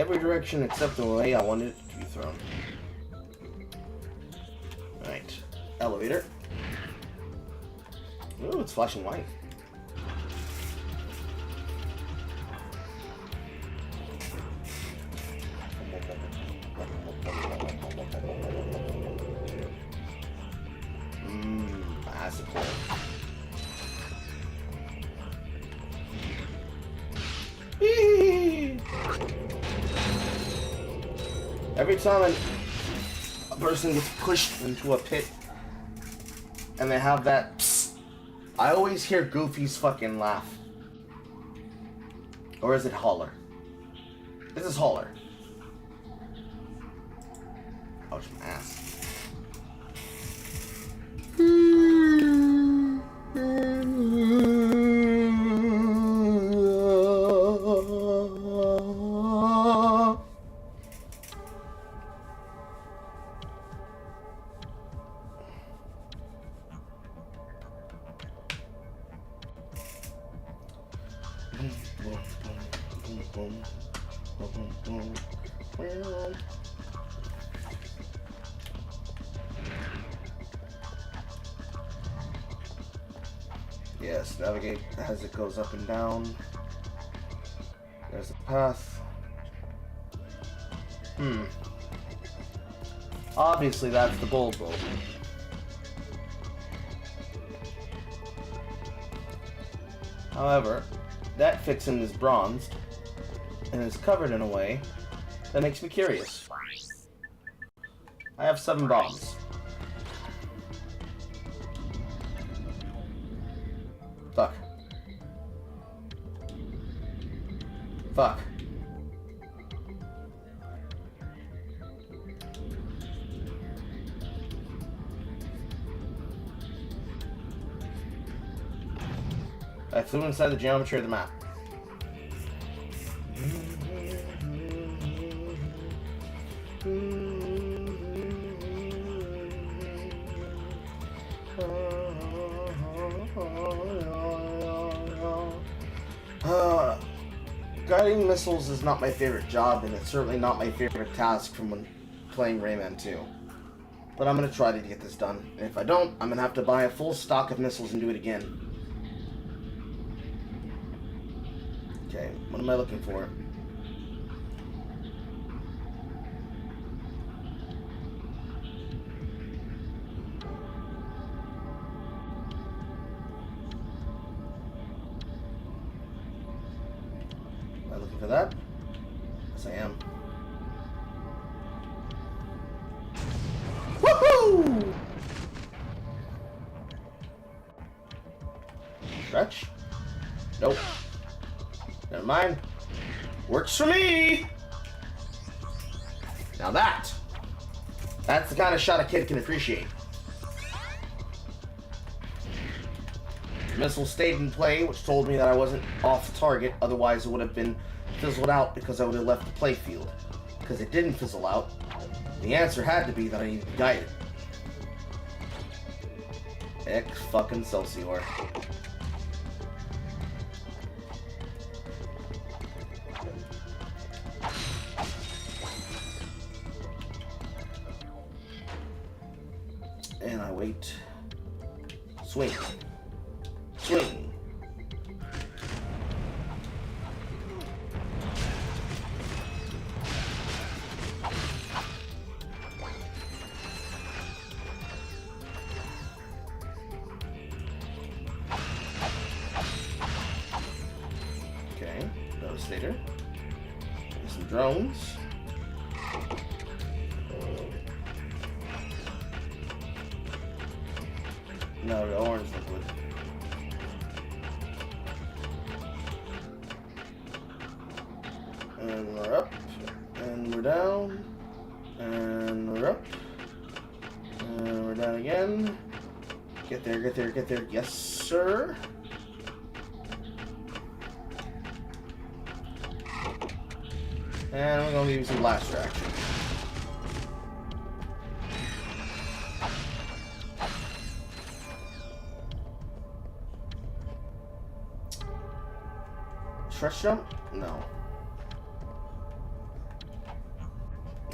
every direction except the way I wanted it to be thrown. Right. Elevator. Ooh, it's flashing white. Massive hole. Every time a person gets pushed into a pit and they have that psst, I always hear Goofy's fucking laugh. Or is it Holler? This is Holler. Ouch, my ass. Yes, navigate as it goes up and down. There's a path. Obviously that's the bold boat. However, that fixin' is bronzed and is covered in a way that makes me curious. I have 7 bombs. Fuck. Fuck. I flew inside the geometry of the map. Guiding missiles is not my favorite job, and it's certainly not my favorite task from when playing Rayman 2. But I'm gonna try to get this done, and if I don't, I'm gonna have to buy a full stock of missiles and do it again. Okay, what am I looking for? Am I looking for that? Yes, I am. Woohoo! Stretch? Nope. Never mind. Works for me! Now that's the kind of shot a kid can appreciate. The missile stayed in play, which told me that I wasn't off target, otherwise it would have been fizzled out because I would have left the play field. Because it didn't fizzle out, the answer had to be that I needed to guide it. Ex-fucking-Celsior. And I wait. Swing. Swing. Okay, Devastator. Get some drones. No, the orange liquid. And we're up. And we're down. And we're up. And we're down again. Get there, get there, get there. Yes, sir. And we're going to give you some blast traction. Stretch jump? No.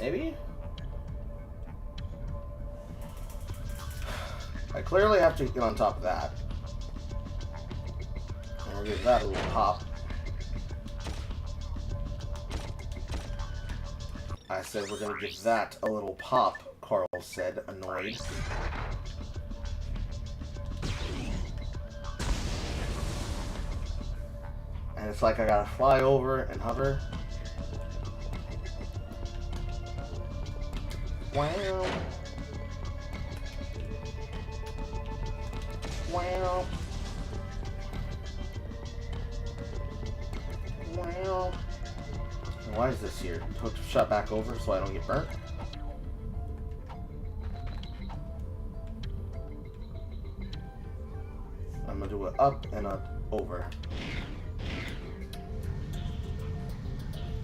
Maybe? I clearly have to get on top of that. And we'll give that a little pop. I said we're gonna give that a little pop, Carl said, annoyed. And it's like I gotta fly over and hover. Wow. Wow. Wow. Why is this here? Shot back over so I don't get burnt? I'm gonna do it up and up over.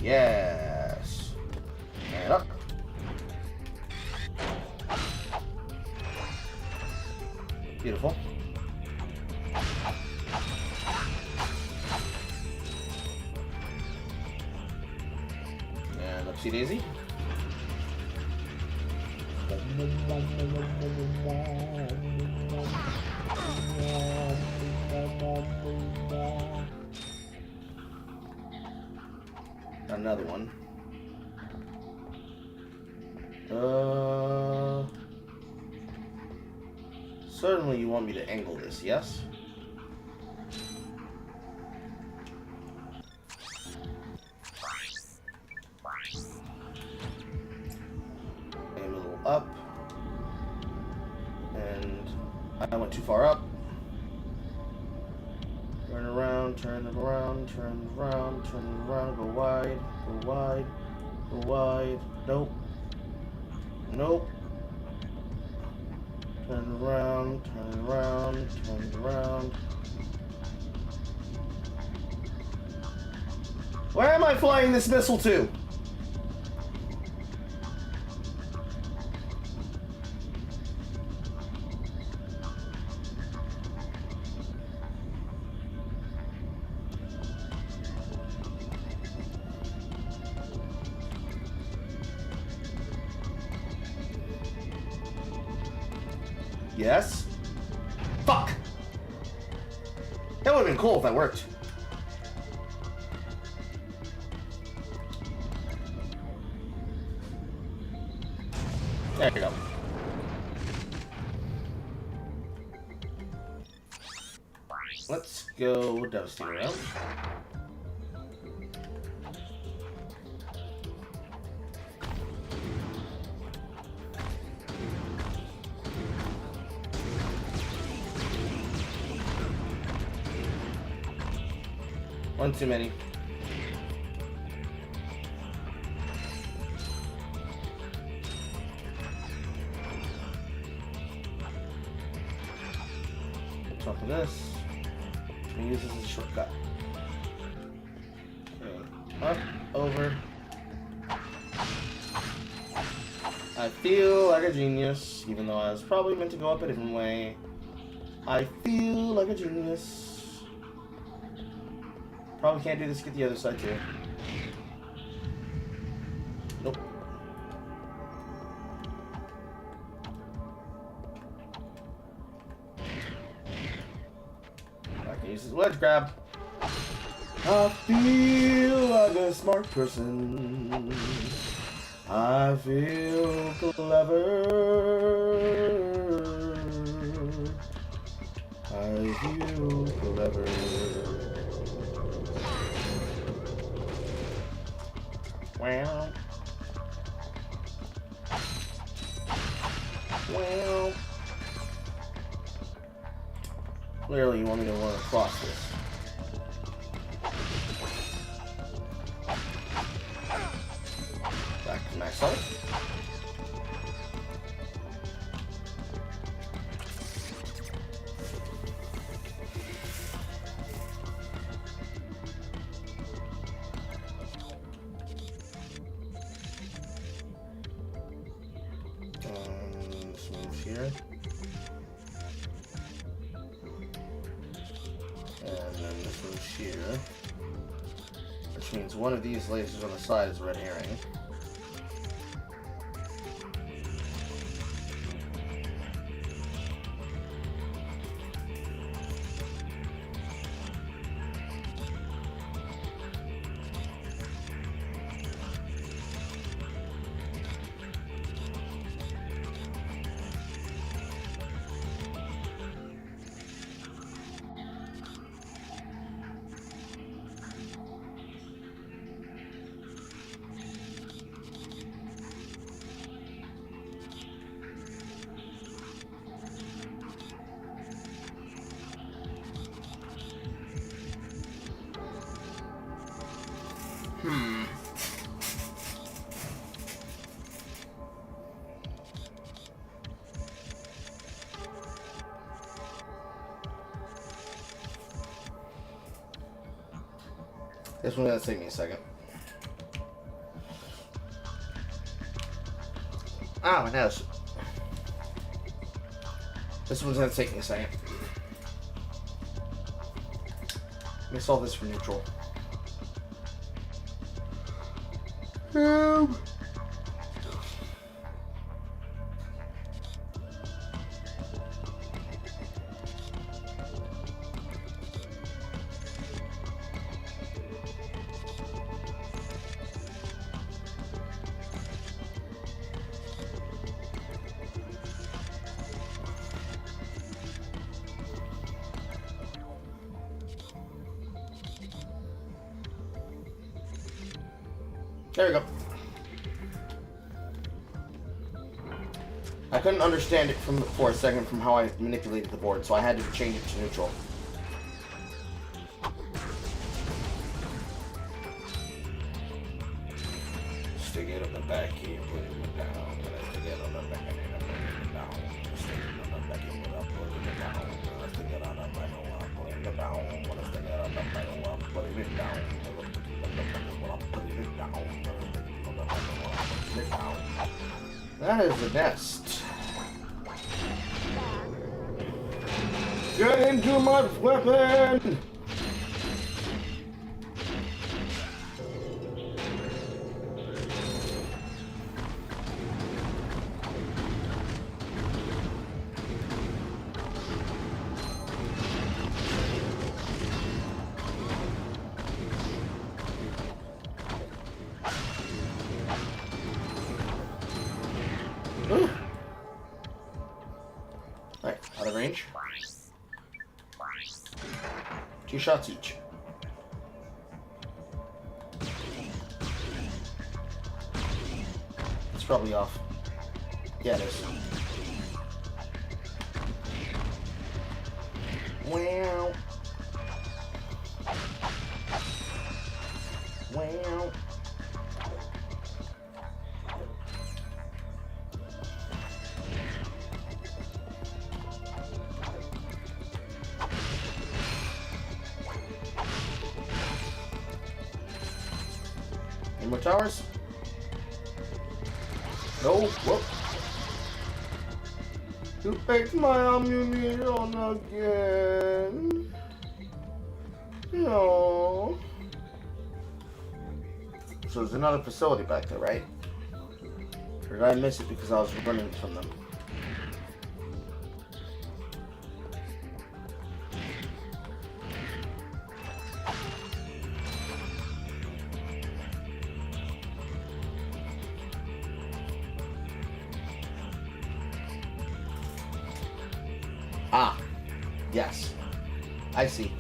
Yes. And up. Beautiful. And upsy daisy. Another one. Certainly you want me to angle this, yes? Aim a little up. And I went too far up. Turn around, turn it around, turn it around, turn it around, go wide, go wide, go wide. Nope. Nope. Turn around, turn around, turn around. Where am I flying this missile to? Yes? Fuck! That would have been cool if that worked. There you go. Let's go Devastator around. One too many. On top of this, I'm gonna use this as a shortcut. Okay. Up, over. I feel like a genius, even though I was probably meant to go up a different way. I feel like a genius. Probably can't do this, get the other side too. Nope. I can use this wedge grab. I feel like a smart person. I feel clever. I feel clever. Well. Well. Clearly you want me to run across this. Back to max health. Here. And then this moves here. Which means one of these lasers on the side is a red herring. This one's gonna take me a second. Ah, my nose. This one's gonna take me a second. Let me solve this for neutral. There we go. I couldn't understand it for a second from how I manipulated the board, so I had to change it to neutral. Stick it on the back here, put it down. Stick it on the back here, put it down. Stick it on the back here, put it down. Stick it on the back here, put it down. Stick it on the back here, put it down. That is the nest. Get into my weapon! Alright, out of range. 2 shots each. It's probably off. Yeah, it is. Wow. Wow. Any more towers? No. Whoop. You take my ammunition again. No. So there's another facility back there, right? Or did I miss it because I was running from them? Ah, yes. I see.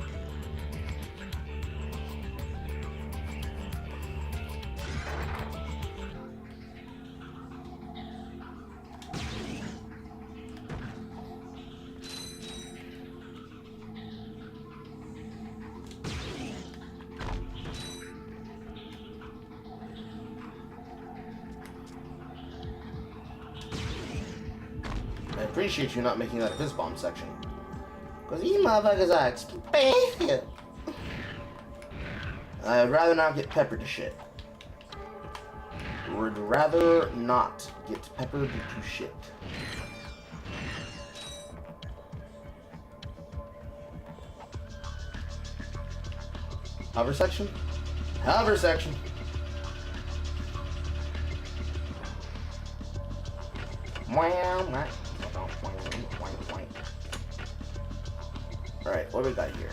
I appreciate you not making that a fizz bomb section. Because these motherfuckers are expensive. I'd rather not get peppered to shit. Would rather not get peppered to shit. Hover section? Hover section. Alright, what do we got here?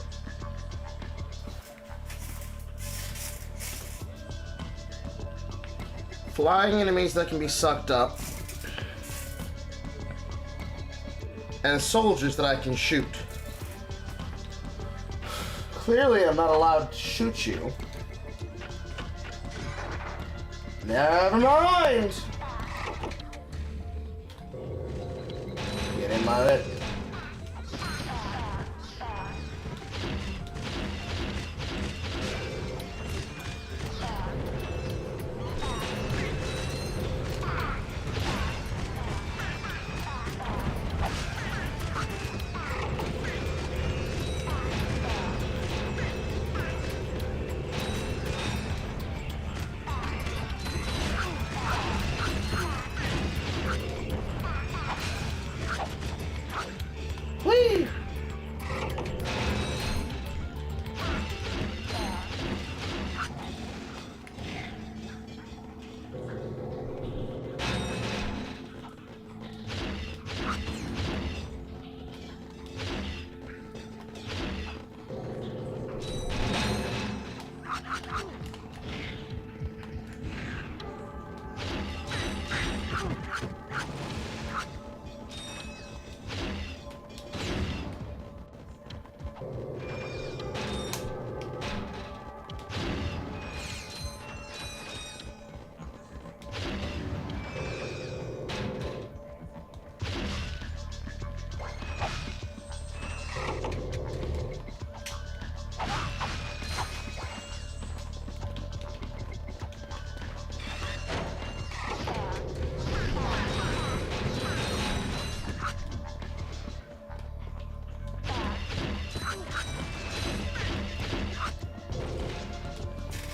Flying enemies that can be sucked up. And soldiers that I can shoot. Clearly I'm not allowed to shoot you. Never mind! Get in my head.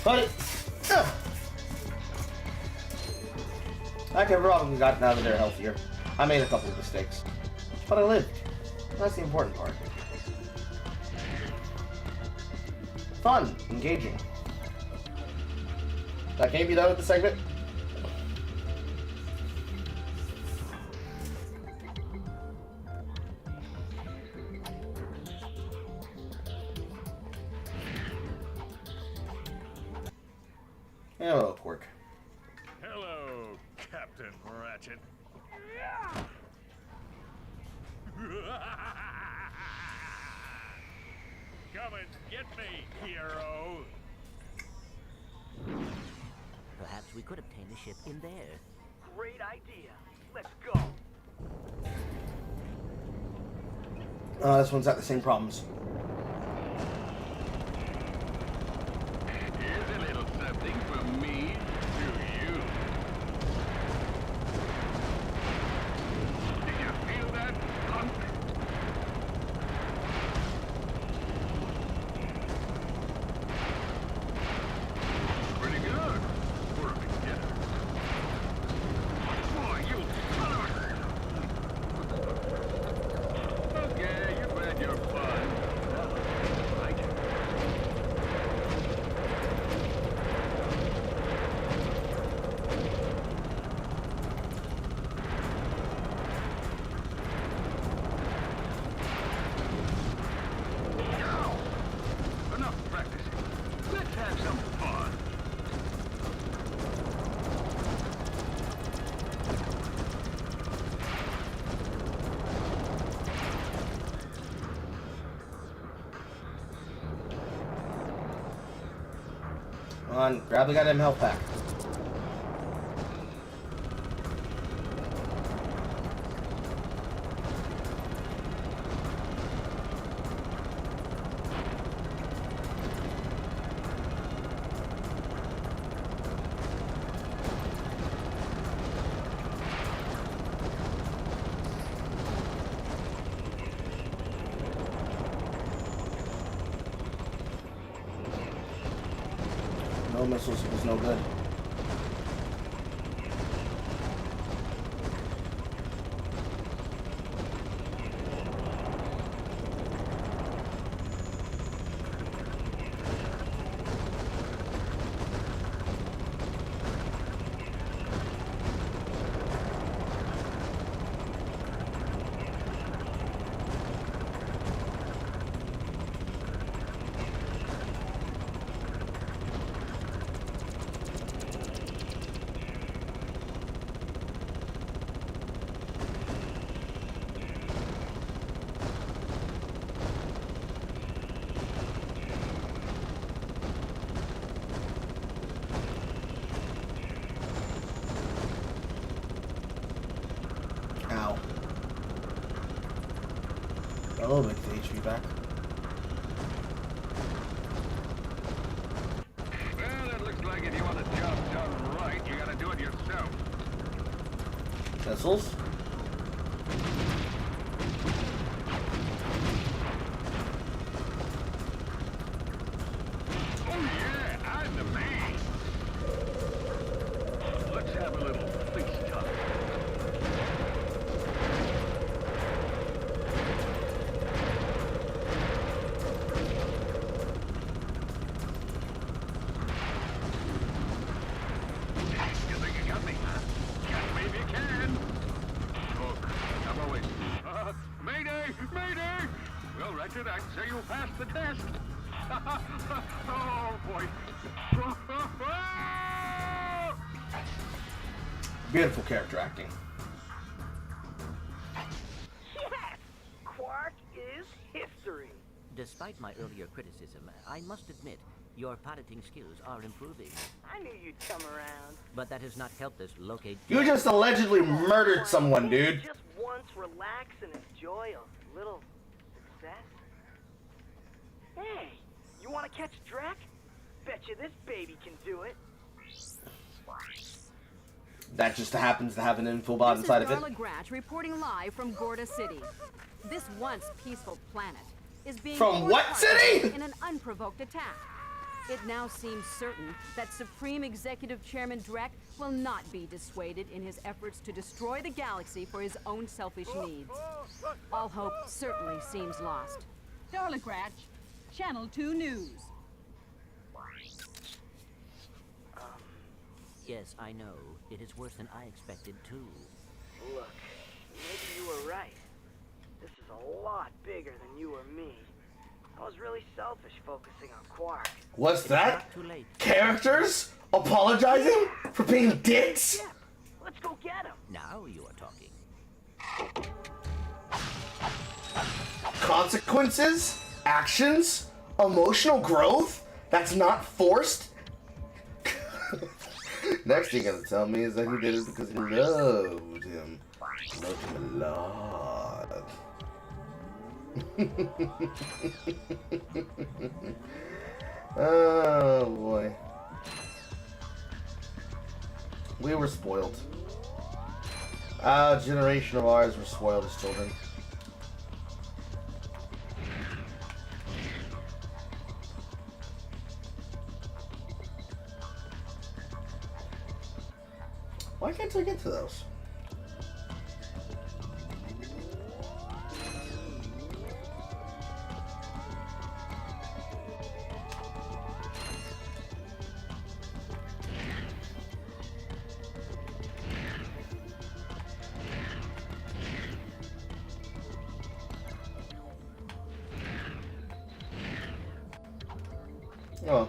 But I could have probably gotten out of there healthier. I made a couple of mistakes, but I lived. That's the important part. Fun, engaging. That can't be done with the segment. Hello, Quirk. Hello, Captain Ratchet. Come and get me, hero. Perhaps we could obtain a ship in there. Great idea. Let's go. This one's got the same problems. Here's a little something from me to you. Did you feel that, punk? Pretty good for a beginner. Boy, you son of a... Okay, you've had your fun. Like it. Now, enough practicing. Let's have some fun. Come on, grab the goddamn health pack. No missiles was no good. Ow. Got a little bit of HP back. Well, it looks like if you want the job done right, you gotta do it yourself. Missiles? Oh yeah, I'm the man. Let's have a little face time. You think you got me, huh? Catch me if you can. Look, I'm always... Mayday! Mayday! Well, Ratchet, I'd say you passed the test. Oh, boy. Beautiful character acting. Yes! Quark is history. Despite my earlier criticism, I must admit, your piloting skills are improving. I knew you'd come around. But that has not helped us locate... You just allegedly murdered someone, dude. Just once relax and enjoy a little success. Hey, you want to catch Drek? Betcha this baby can do it. That just happens to have an info bot inside of it. This is Darla Gratch reporting live from Gorda City. This once peaceful planet is being From what city? in an unprovoked attack. It now seems certain that Supreme Executive Chairman Drek will not be dissuaded in his efforts to destroy the galaxy for his own selfish needs. All hope certainly seems lost. Darlic Ratch, Channel 2 News. Yes, I know. It is worse than I expected, too. Look, maybe you were right. This is a lot bigger than you or me. I was really selfish focusing on Quark. What's that? Characters apologizing for being dicks? Yeah, let's go get him. Now you are talking. Consequences? Actions? Emotional growth? That's not forced? Next thing you're gonna tell me is that he did it because he loved him. Loved him a lot. Oh boy. We were spoiled. A generation of ours were spoiled as children. Why can't I get to those? Oh.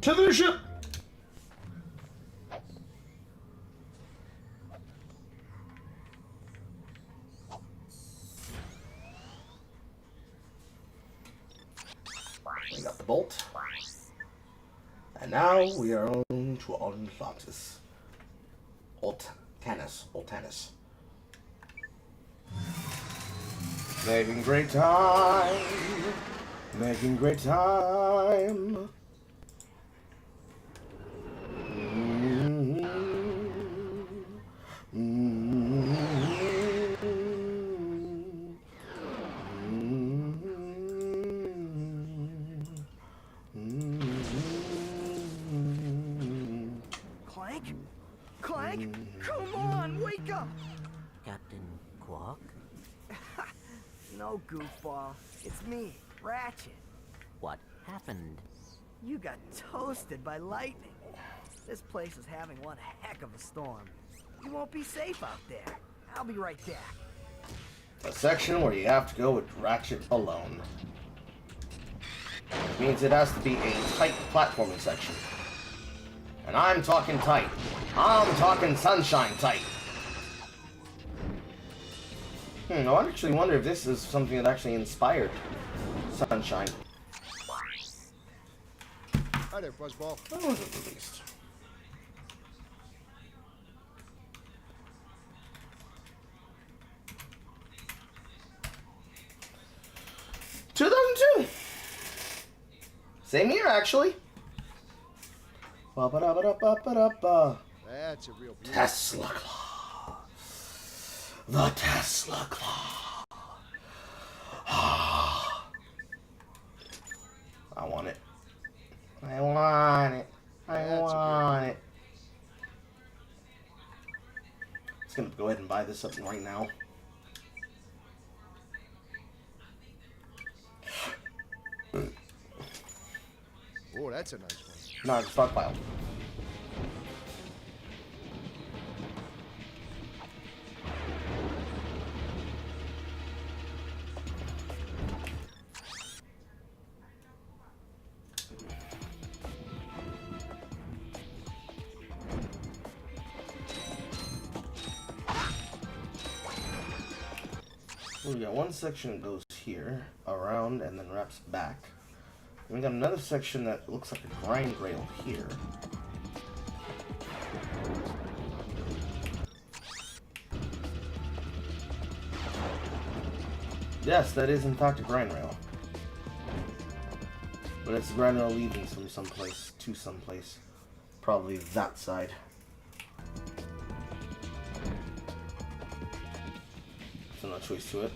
To the ship! We got the bolt. And now we are on to Atlantis. Altanis. Making great time. Making great time. Clank? Come on, wake up! Captain Quark? No, goofball. It's me, Ratchet. What happened? You got toasted by lightning. This place is having one heck of a storm. You won't be safe out there. I'll be right back. A section where you have to go with Ratchet alone. Which means it has to be a tight platforming section. And I'm talking tight. I'm talking sunshine tight. I actually wonder if this is something that actually inspired Sunshine. Hi there, Fuzzball. That was at the least. '2002. Same year, actually. Ba-ba-da-ba-da-ba-ba-da-ba. That's a real beauty. Tesla Claw. The Tesla Claw. I want it. I want it. I want it. Just gonna go ahead and buy this up right now. Oh, that's a nice one. No, it's stockpile. We got one section that goes here, around, and then wraps back. And we got another section that looks like a grind rail here. Yes, that is in fact a grind rail. But it's a grind rail leading from someplace to someplace. Probably that side. So no choice to it.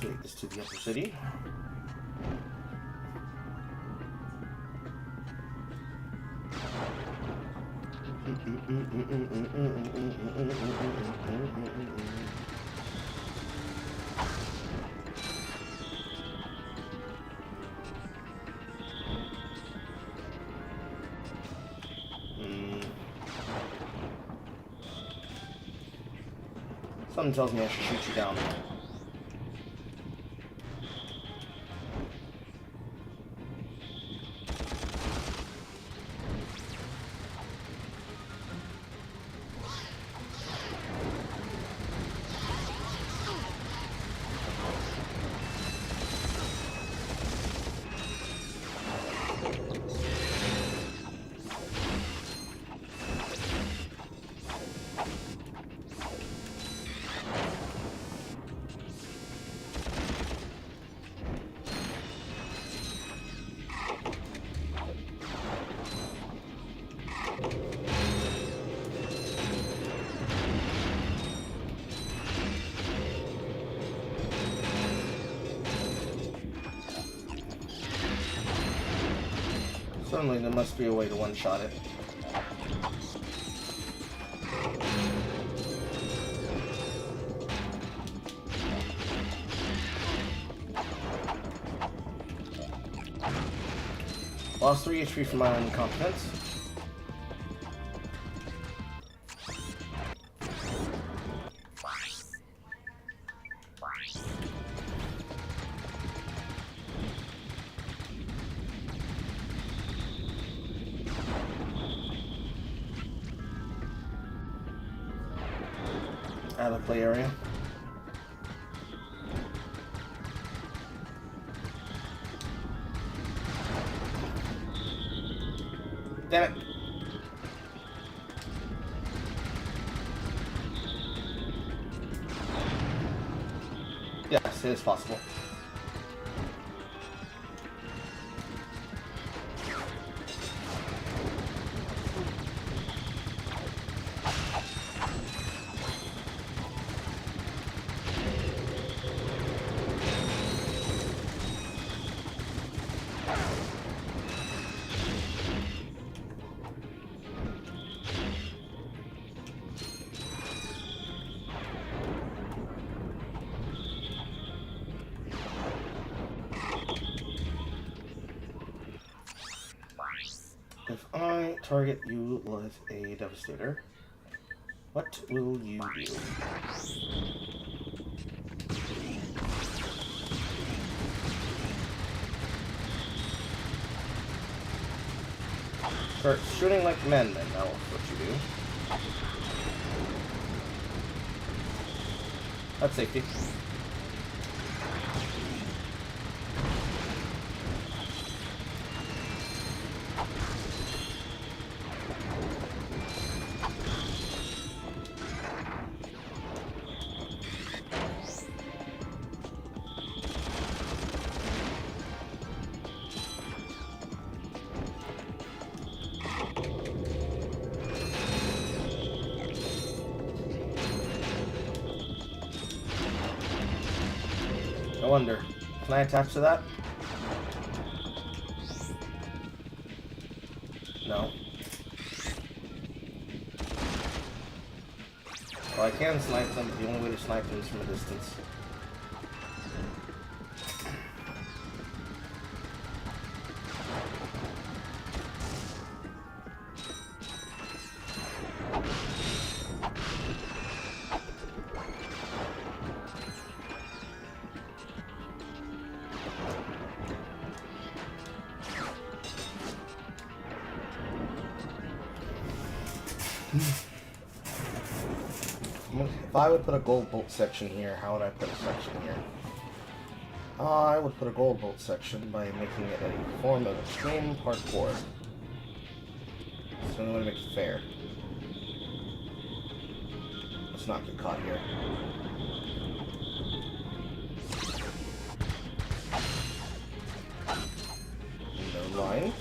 Take this to the upper city. Something tells me I should shoot you down. Certainly there must be a way to one-shot it. Lost 3 HP from my own incompetence. Out of play area. Damn it. Yes, it is possible. If I target you with a Devastator, what will you do? Start shooting like men, then. That's what you do. That's safety. I wonder, can I attach to that? No. Well, I can snipe them, but the only way to snipe them is from a distance. If I would put a gold bolt section here, how would I put a section here? I would put a gold bolt section by making it a form of extreme parkour. It's the only way to make it fair. Let's not get caught here. No line.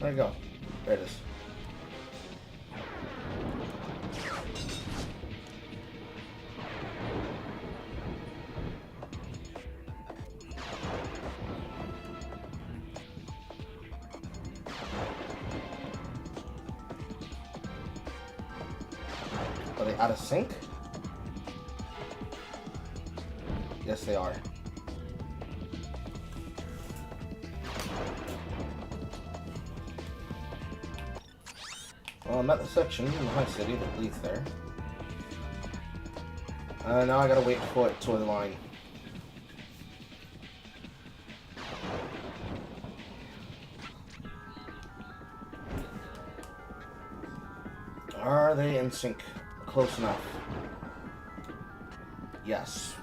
Where'd it go? There it is. Are they out of sync? Yes, they are. Well, I'm at the section in the high city that leads there. Now I gotta wait for it to the line. Are they in sync? Close enough. Yes.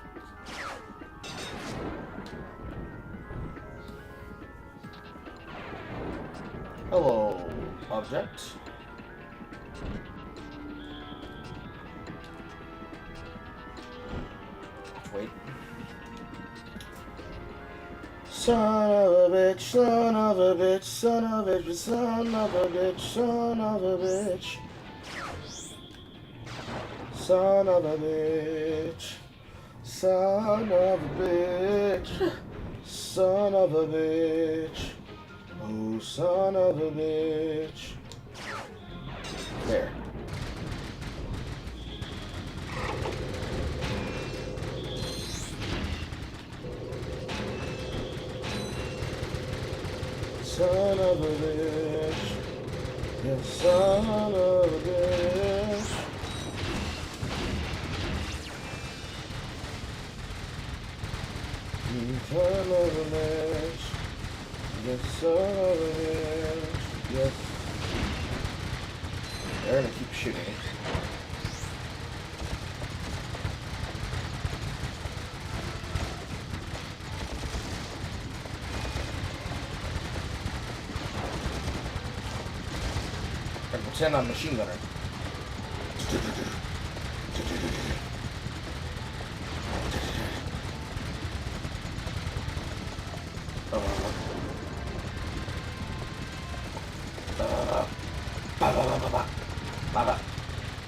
Hello, object. Wait. Son of a bitch, son of a bitch, son of a bitch, son of a bitch, son of a bitch. Son of a bitch. Son of a bitch. Son of a bitch. Oh, son of a bitch. There. Son of a bitch. Yes, son of a bitch. Son of a bitch. Yes, son of a bitch. Yes. They're gonna keep shooting. I pretend I'm a machine gunner.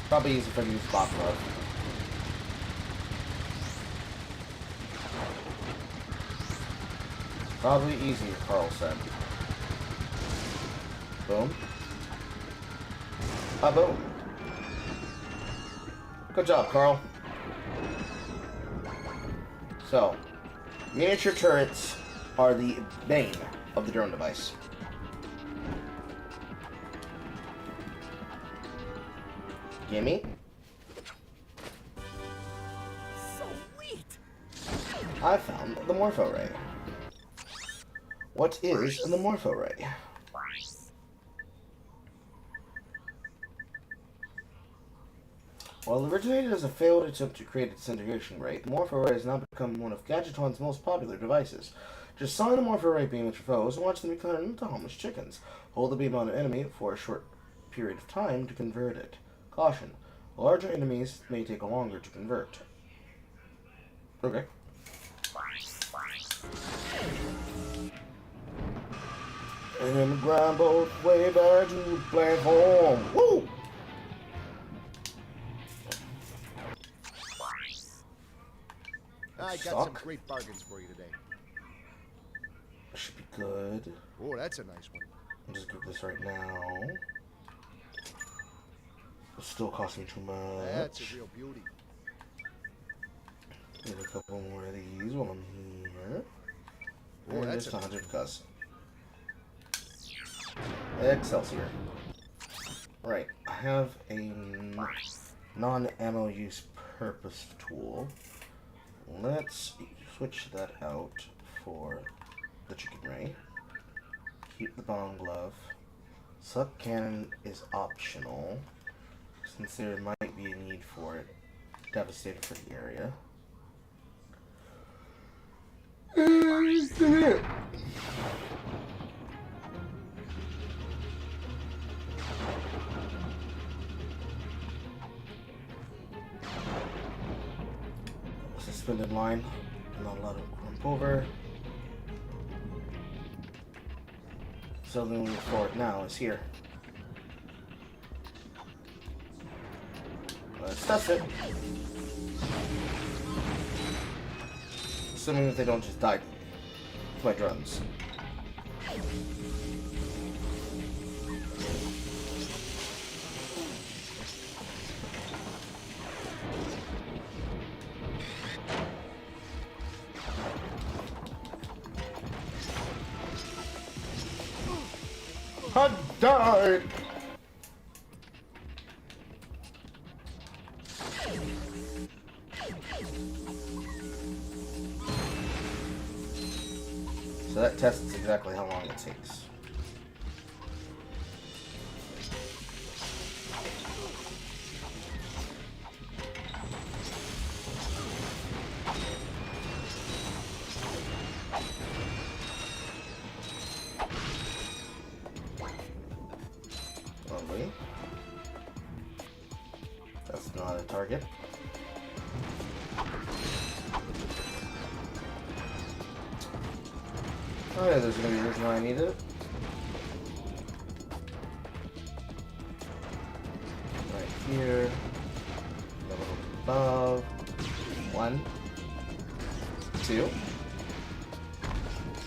Probably easy for me to use Bob Love. Probably easier, Carl said. Boom. Boom. Good job, Carl. So, miniature turrets are the bane of the drone device. Gimme. Sweet. I found the Morpho Ray. What is the Morpho Ray? While originated as a failed attempt to create a disintegration ray, the Morpho Ray has now become one of Gadgeton's most popular devices. Just sign the Morpho Ray beam at your foes and watch them be turned into harmless chickens. Hold the beam on an enemy for a short period of time to convert it. Caution. Larger enemies may take longer to convert. Okay. And the grind both way back to the platform. Woo! I got some great bargains for you today. Should be good. Oh, that's a nice one. I'll just get this right now. It's still costing too much. That's a real beauty. Get a couple more of these while I'm here. Oh, And that's just a 100 cuss. Excelsior. Right, I have a non-ammo use purpose tool. Let's switch that out for the chicken ray. Keep the bomb glove. Suck cannon is optional, since there might be a need for it. Devastator for the area. Suspended line. Not allowed to crump over. So the move forward now is here. Let's test it. Assuming that they don't just die to my drones. I died! So that tests exactly how long it takes. Lovely. That's not a target. Oh yeah, there's gonna be a reason why I need it. Right here. A little above. 1, 2,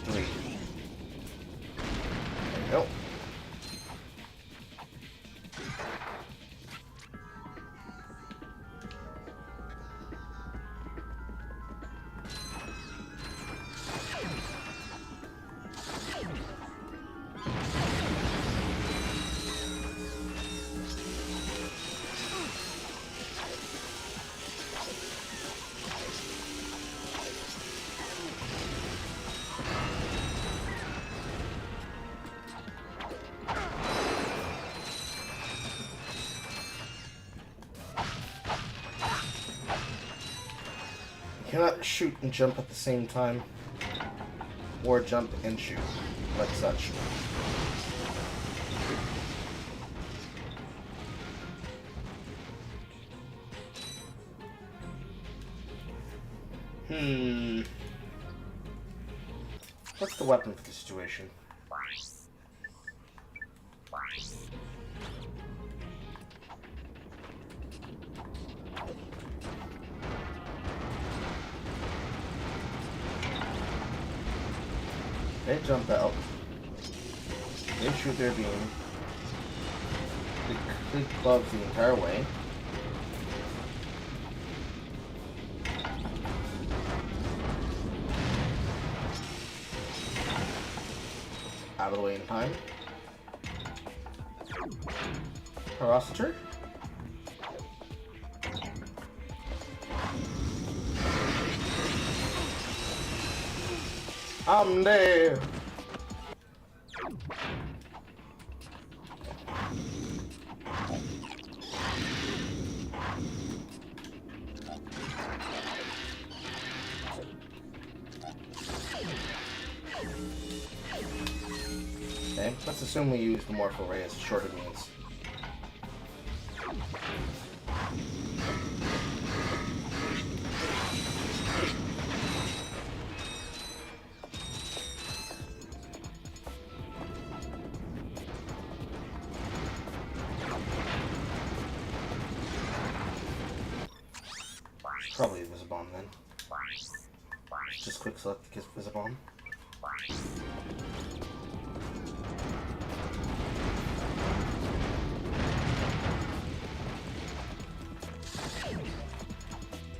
3. There you go. You cannot shoot and jump at the same time, or jump and shoot, like such. What's the weapon for the situation? They jump out. They shoot their beam. They complete clubs the entire way. Out of the way in time. Parasator? I'm there. Okay, let's assume we use the Morpho Ray as a shorter means. Probably Visibomb then. Just quick select the Visibomb.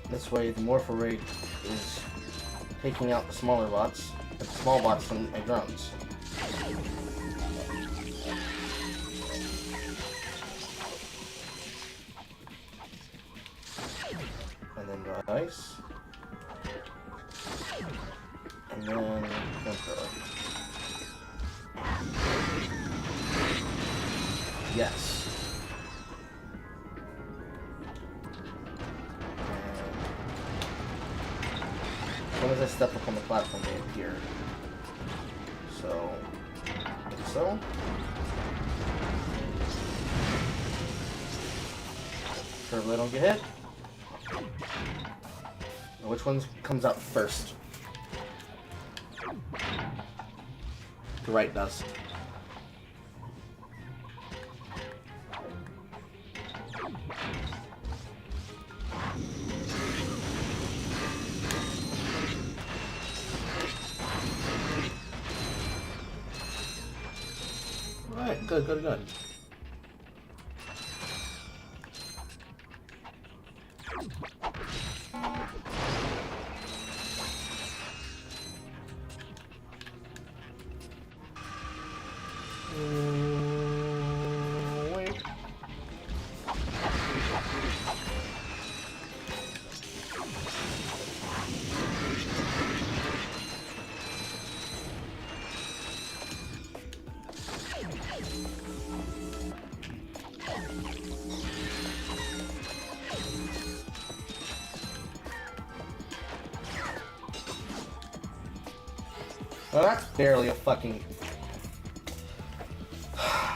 This way, the Morpho Ray is taking out the smaller bots, the small bots from my drones. And then dry ice. And then Emperor. Yes. As soon as I step up on the platform, they appear. So, like so. Sure they don't get hit. Now, which one comes out first? The right does. Good, good, good. Wait. Well, that's barely a fucking...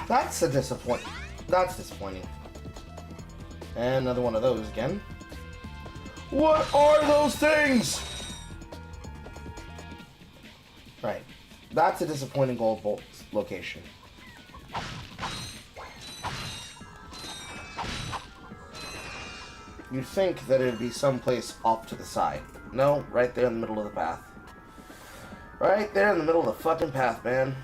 That's a disappointment. That's disappointing. And another one of those again. What are those things? Right. That's a disappointing gold bolt location. You'd think that it'd be someplace off to the side. No, right there in the middle of the path. Right there in the middle of the fucking path, man.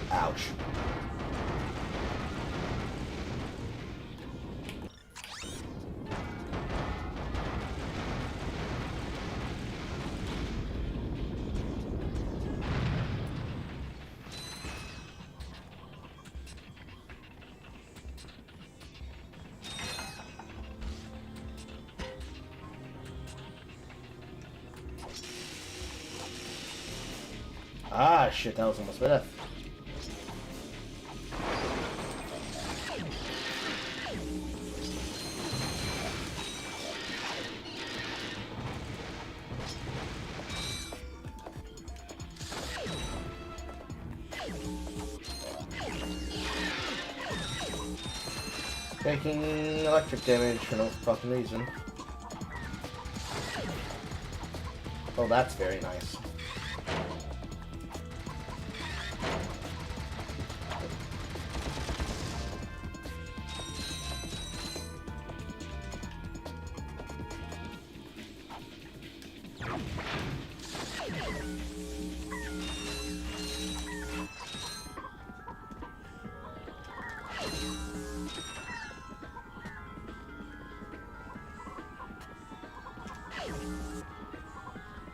Ouch. Ah, shit, that was almost better. Taking electric damage for no fucking reason. Oh, that's very nice.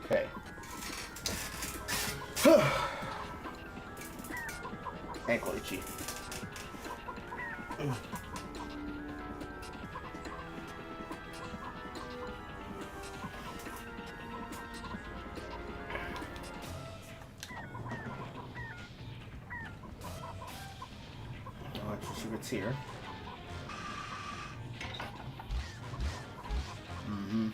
Okay. Ankle itchy. Extra secrets here. Mm-hmm.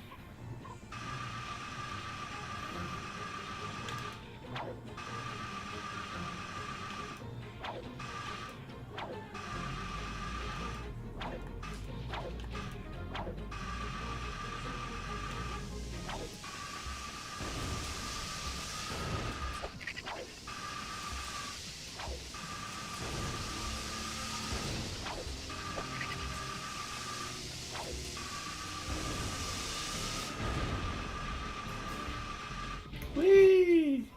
Whee!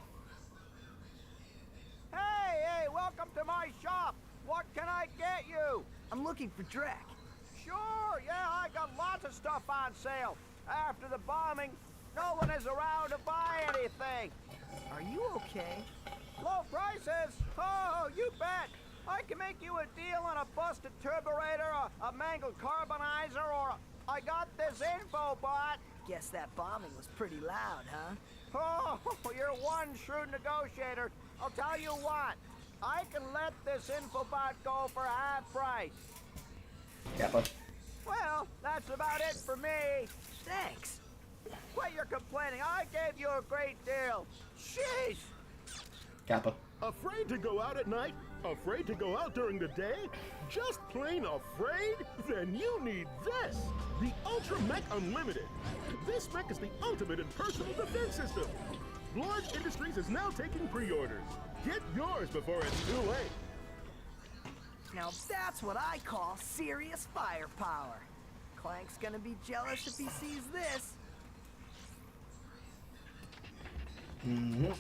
Hey, welcome to my shop. What can I get you? I'm looking for Drek. Sure, yeah, I got lots of stuff on sale. After the bombing, no one is around to buy anything. Are you okay? Low prices? Oh, you bet. I can make you a deal on a busted turburator, a mangled carbonizer, or I got this info bot. Guess that bombing was pretty loud, huh? Oh, you're one shrewd negotiator. I'll tell you what. I can let this infobot go for half price. Kappa. Well, that's about it for me. Thanks. Quit your complaining. I gave you a great deal. Jeez. Kappa. Afraid to go out at night? Afraid to go out during the day? Just plain afraid? Then you need this! The Ultra Mech Unlimited. This mech is the ultimate in personal defense system. Blard Industries is now taking pre-orders. Get yours before it's too late. Now that's what I call serious firepower. Clank's gonna be jealous if he sees this. Mm-hmm.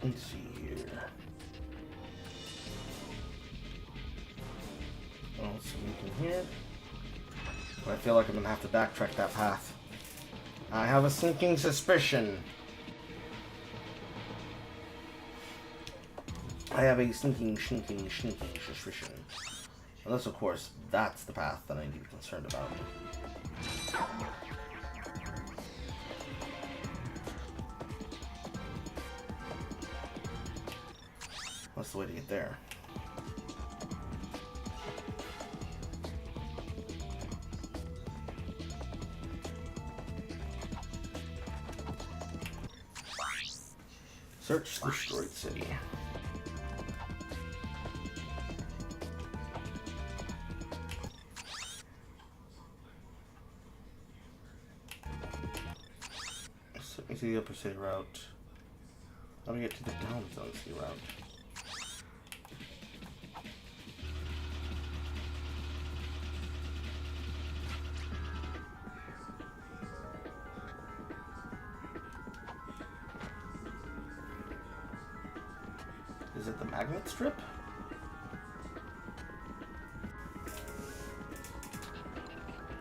Let's see here. Oh, so we can hit. But I feel like I'm gonna have to backtrack that path. I have a sinking suspicion. I have a sinking suspicion. Unless, of course, that's the path that I need to be concerned about. What's the way to get there? Search the destroyed city. Let me see the upper city route. How do we get to the down zone city route? Is it the magnet strip?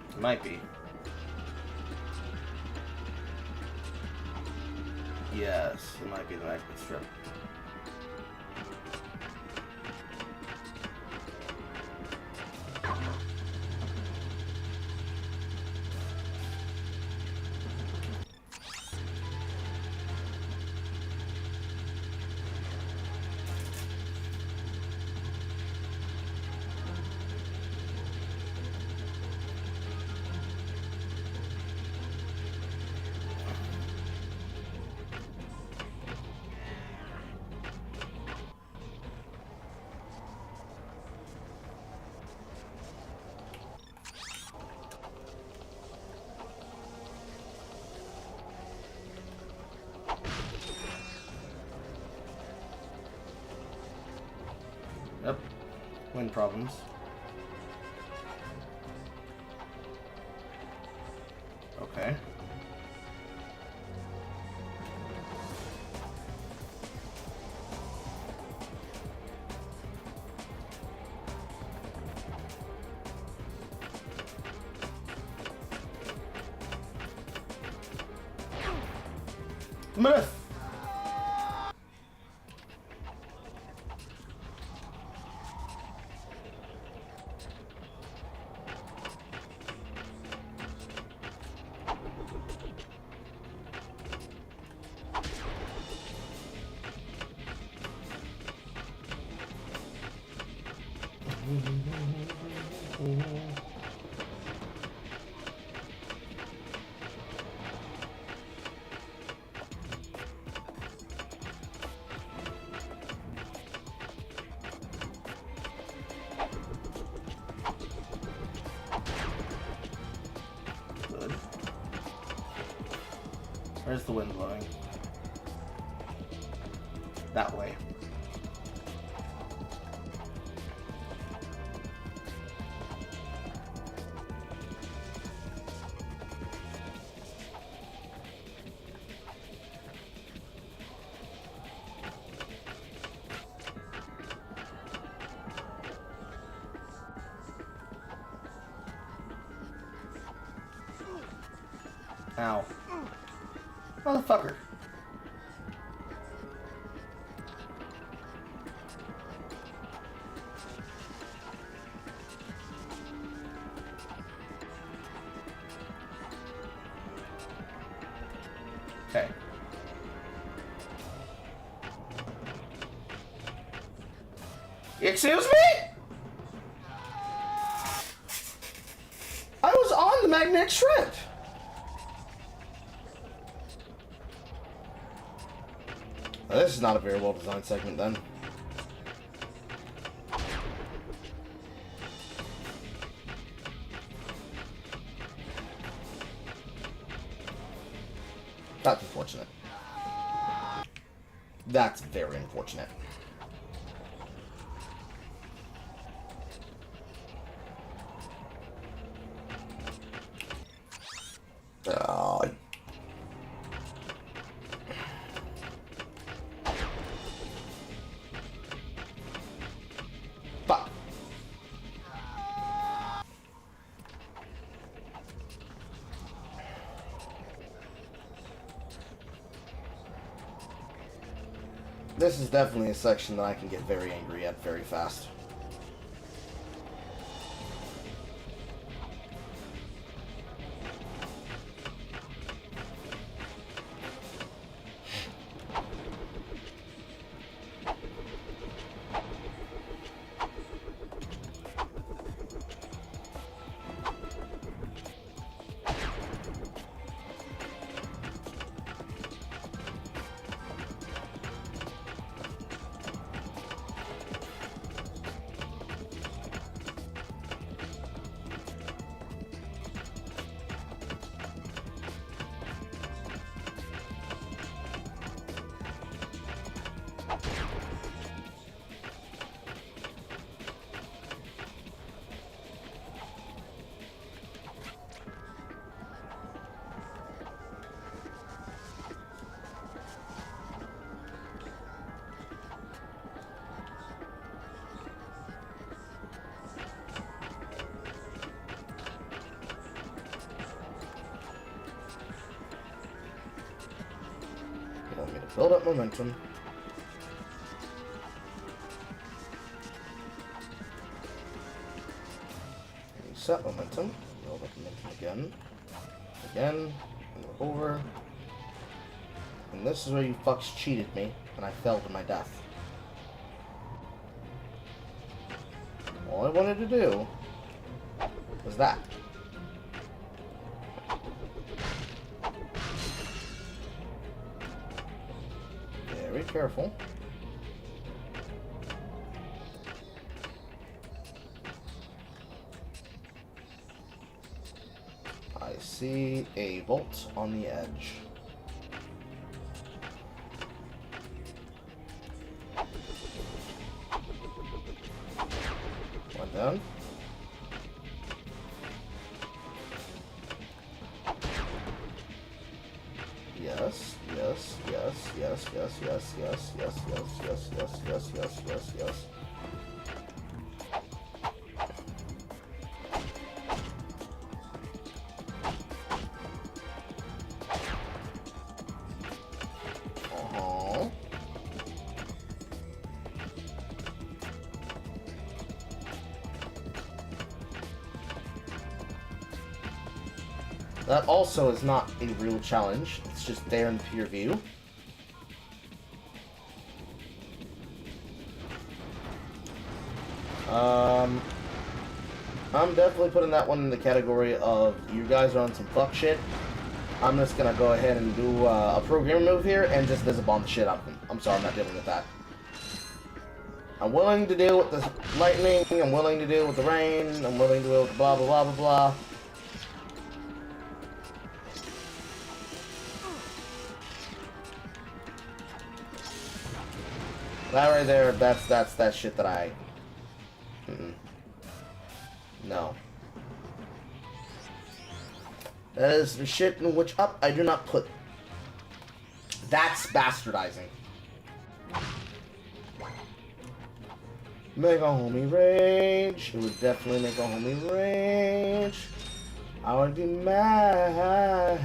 It might be. Yes, it might be the magnet strip. Yep. Wind problems. Okay. Myth! Where's the wind blowing? That way. Ow. Motherfucker. Okay. Excuse me? I was on the magnetic strip. This is not a very well designed segment then. That's unfortunate. That's very unfortunate. Fuck. This is definitely a section that I can get very angry at very fast. You want me to build up momentum. Reset momentum. Build up momentum again. Again. And we're over. And this is where you fucks cheated me, and I fell to my death. All I wanted to do was that. Very careful. I see a bolt on the edge. One down. Yes, yes, yes, yes, yes, yes, yes, yes, yes, yes, yes, yes, yes, yes, yes. That also is not a real challenge. It's just there in pure view. I'm definitely putting that one in the category of you guys are on some fuck shit. I'm just gonna go ahead and do a program move here and just Visibomb the shit out of them. I'm sorry, I'm not dealing with that. I'm willing to deal with the lightning, I'm willing to deal with the rain, I'm willing to deal with blah blah blah blah blah. That right there, that's that shit that I... No. That is the shit in which I do not put. That's bastardizing. Make a homie rage. It would definitely make a homie rage. I would be mad.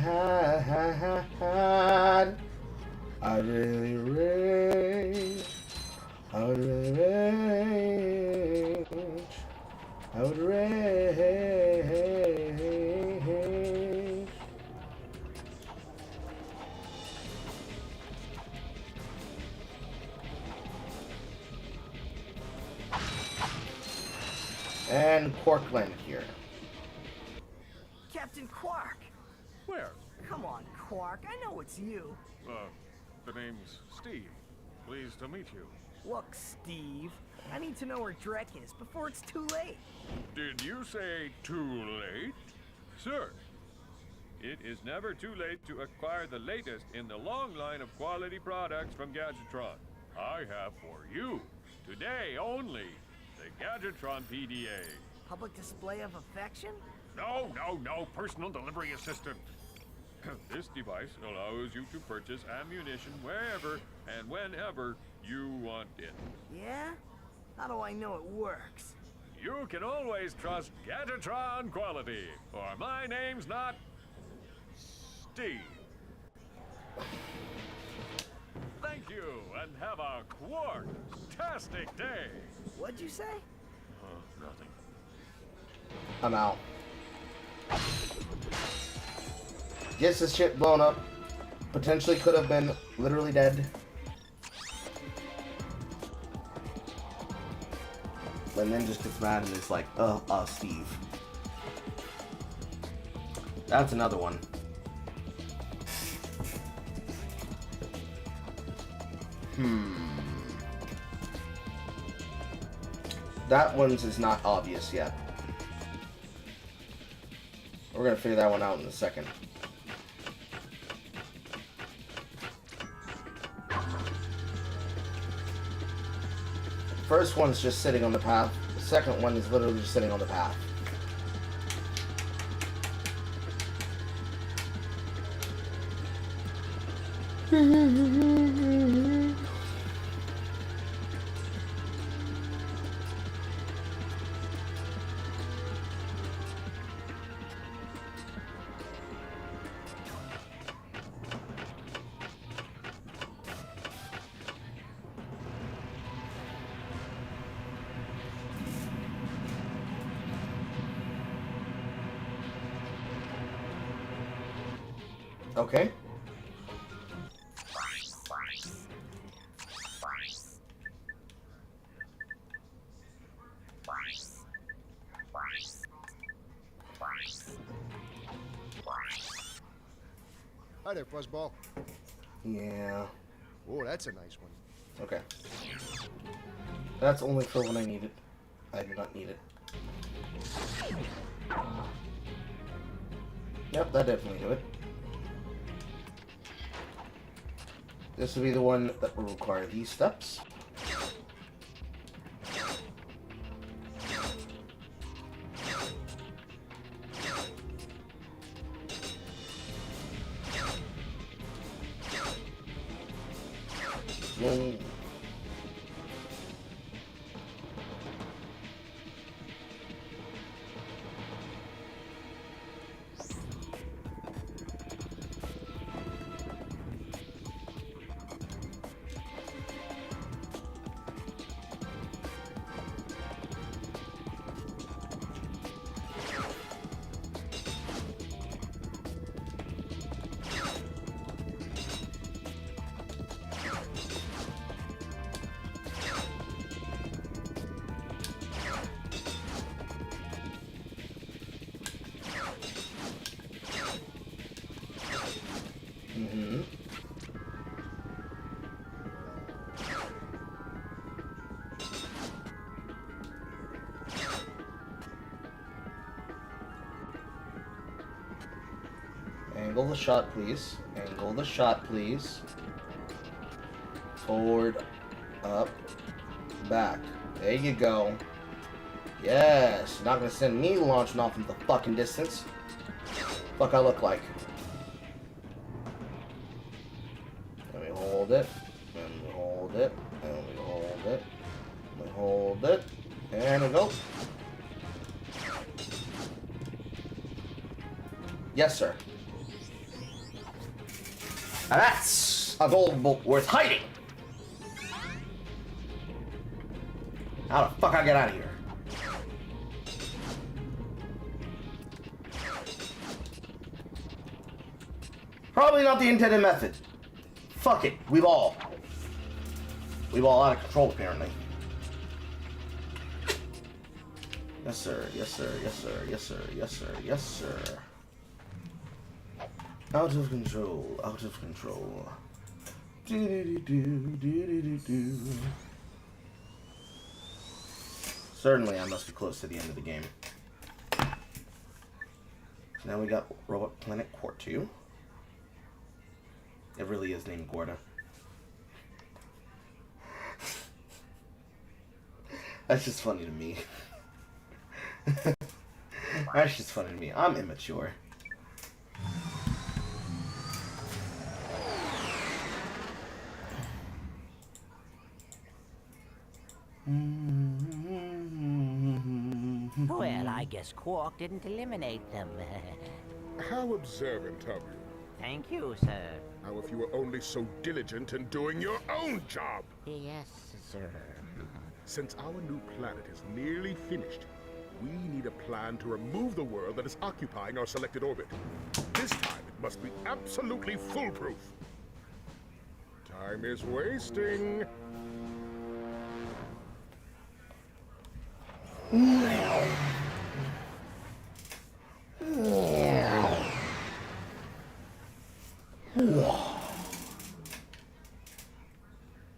I'd really rage. I would really rage. I would rage. And Quark landed here. Captain Quark! Where? Come on, Quark. I know it's you. The name's Steve. Pleased to meet you. Look, Steve, I need to know where Drek is before it's too late. Did you say too late? Sir, it is never too late to acquire the latest in the long line of quality products from Gadgetron. I have for you, today only, the Gadgetron PDA. Public display of affection? No, personal delivery assistant. This device allows you to purchase ammunition wherever and whenever you want it. Yeah? How do I know it works? You can always trust Gadgetron quality, or my name's not Steve. Thank you, and have a quark-tastic day. What'd you say? Nothing. I'm out. Gets his ship blown up. Potentially could have been literally dead. And then just gets mad and is like, Steve. That's another one. That one's is not obvious yet. We're gonna figure that one out in a second. First one's just sitting on the path. The second one is literally just sitting on the path. Okay. Hi there, Fuzzball. Yeah. Oh, that's a nice one. Okay. That's only for when I need it. I do not need it. Yep, that definitely do it. This will be the one that will require these steps. Yay. Angle the shot, please. Angle the shot, please. Forward, up, back. There you go. Yes. You're not gonna send me launching off into the fucking distance. Fuck I look like. Let me hold it. And we hold it. And we hold it. We hold it. And we go. Yes, sir. Now that's a gold bolt worth hiding. How the fuck I get out of here? Probably not the intended method. Fuck it. We've all out of control apparently. Yes sir, yes sir, yes sir, yes sir, yes sir, yes sir. Out of control, out of control. Certainly, I must be close to the end of the game. Now we got Robot Planet Quart 2. It really is named Gorda. That's just funny to me. That's just funny to me. I'm immature. Well, I guess Quark didn't eliminate them. How observant of you. Thank you, sir. Now, if you were only so diligent in doing your own job. Yes, sir. Since our new planet is nearly finished, we need a plan to remove the world that is occupying our selected orbit. This time, it must be absolutely foolproof. Time is wasting.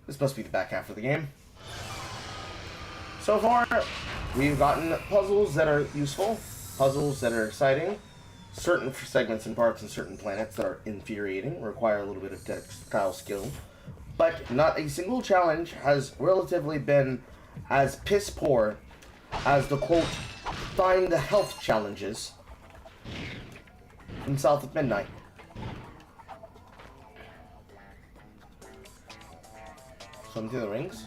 This must be the back half of the game. So far, we've gotten puzzles that are useful, puzzles that are exciting, certain segments and parts and certain planets that are infuriating, require a little bit of tactile skill, but not a single challenge has relatively been as piss poor as the quote, find the health challenges from South of Midnight. Swim through the rings.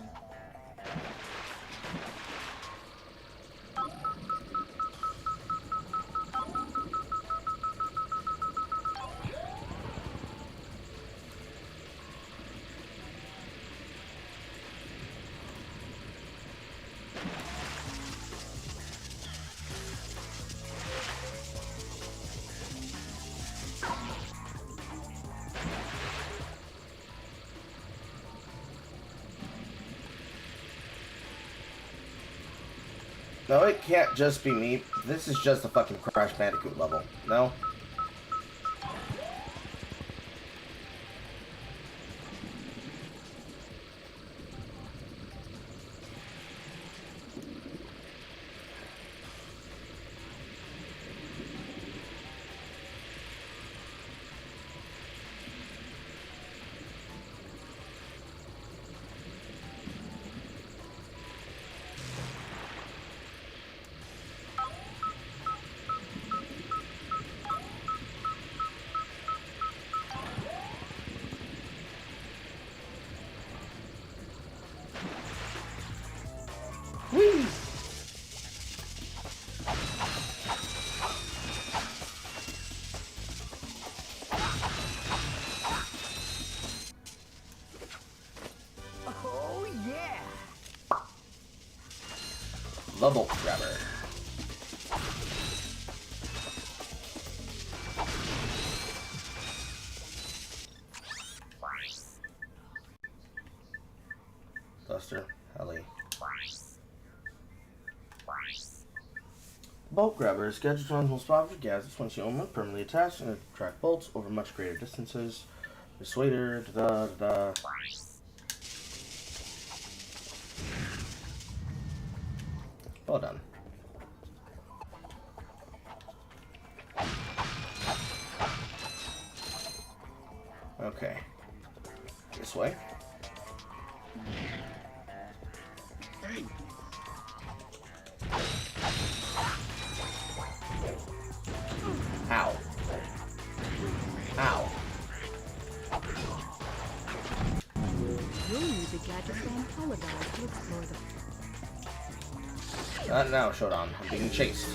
No, it can't just be me. This is just a fucking Crash Bandicoot level. No? Whee! Oh, yeah! Level grabber. Duster, Heli. Bolt grabber is Gadgetron's most popular gadgets. Once you own one, permanently attached and attract bolts over much greater distances. Persuader, da-da-da-da. Well done. Okay. This way. Ow. Ow. You'll need the Gadgetron Hologuard to explore the... Not now, Shodan. I'm being chased.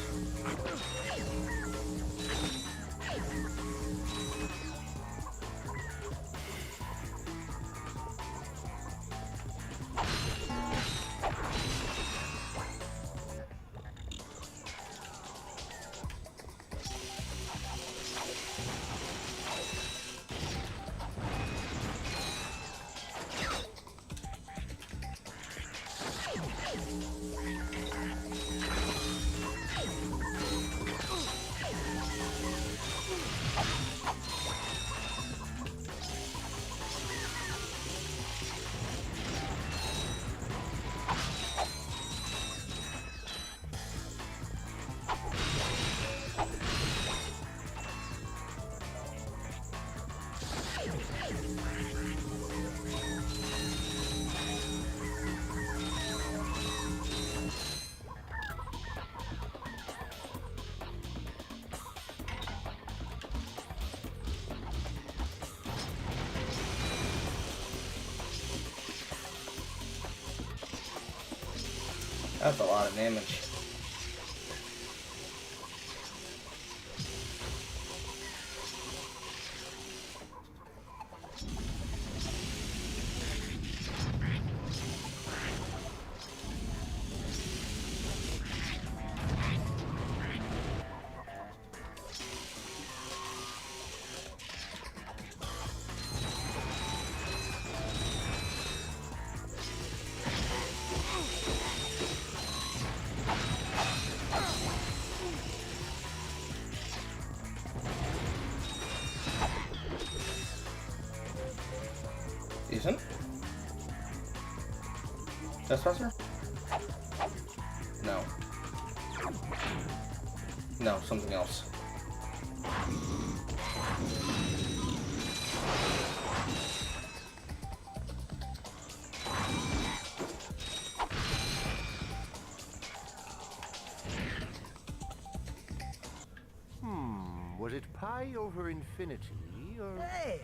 That's a lot of damage. Decent. Trespasser? No. No, something else. Was it pi over infinity, or... Hey!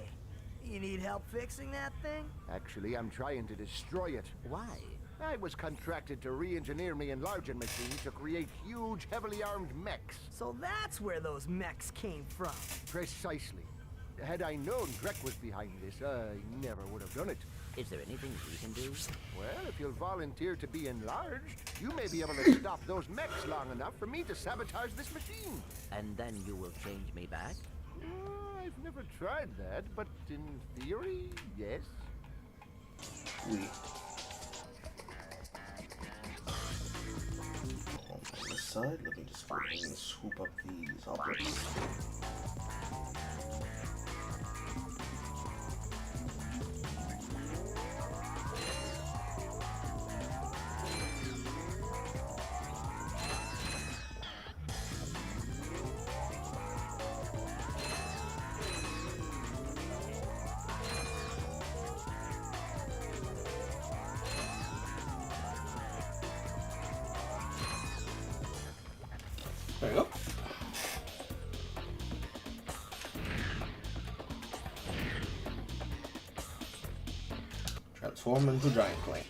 You need help fixing that thing? Actually, I'm trying to destroy it. Why? I was contracted to re-engineer my enlarging machine to create huge, heavily armed mechs. So that's where those mechs came from. Precisely. Had I known Drek was behind this, I never would have done it. Is there anything we can do? Well, if you'll volunteer to be enlarged, you may be able to stop those mechs long enough for me to sabotage this machine. And then you will change me back? I've never tried that, but in theory, yes. On this side, let me just go ahead and swoop up these objects. There you go. Transform into Giant Clank.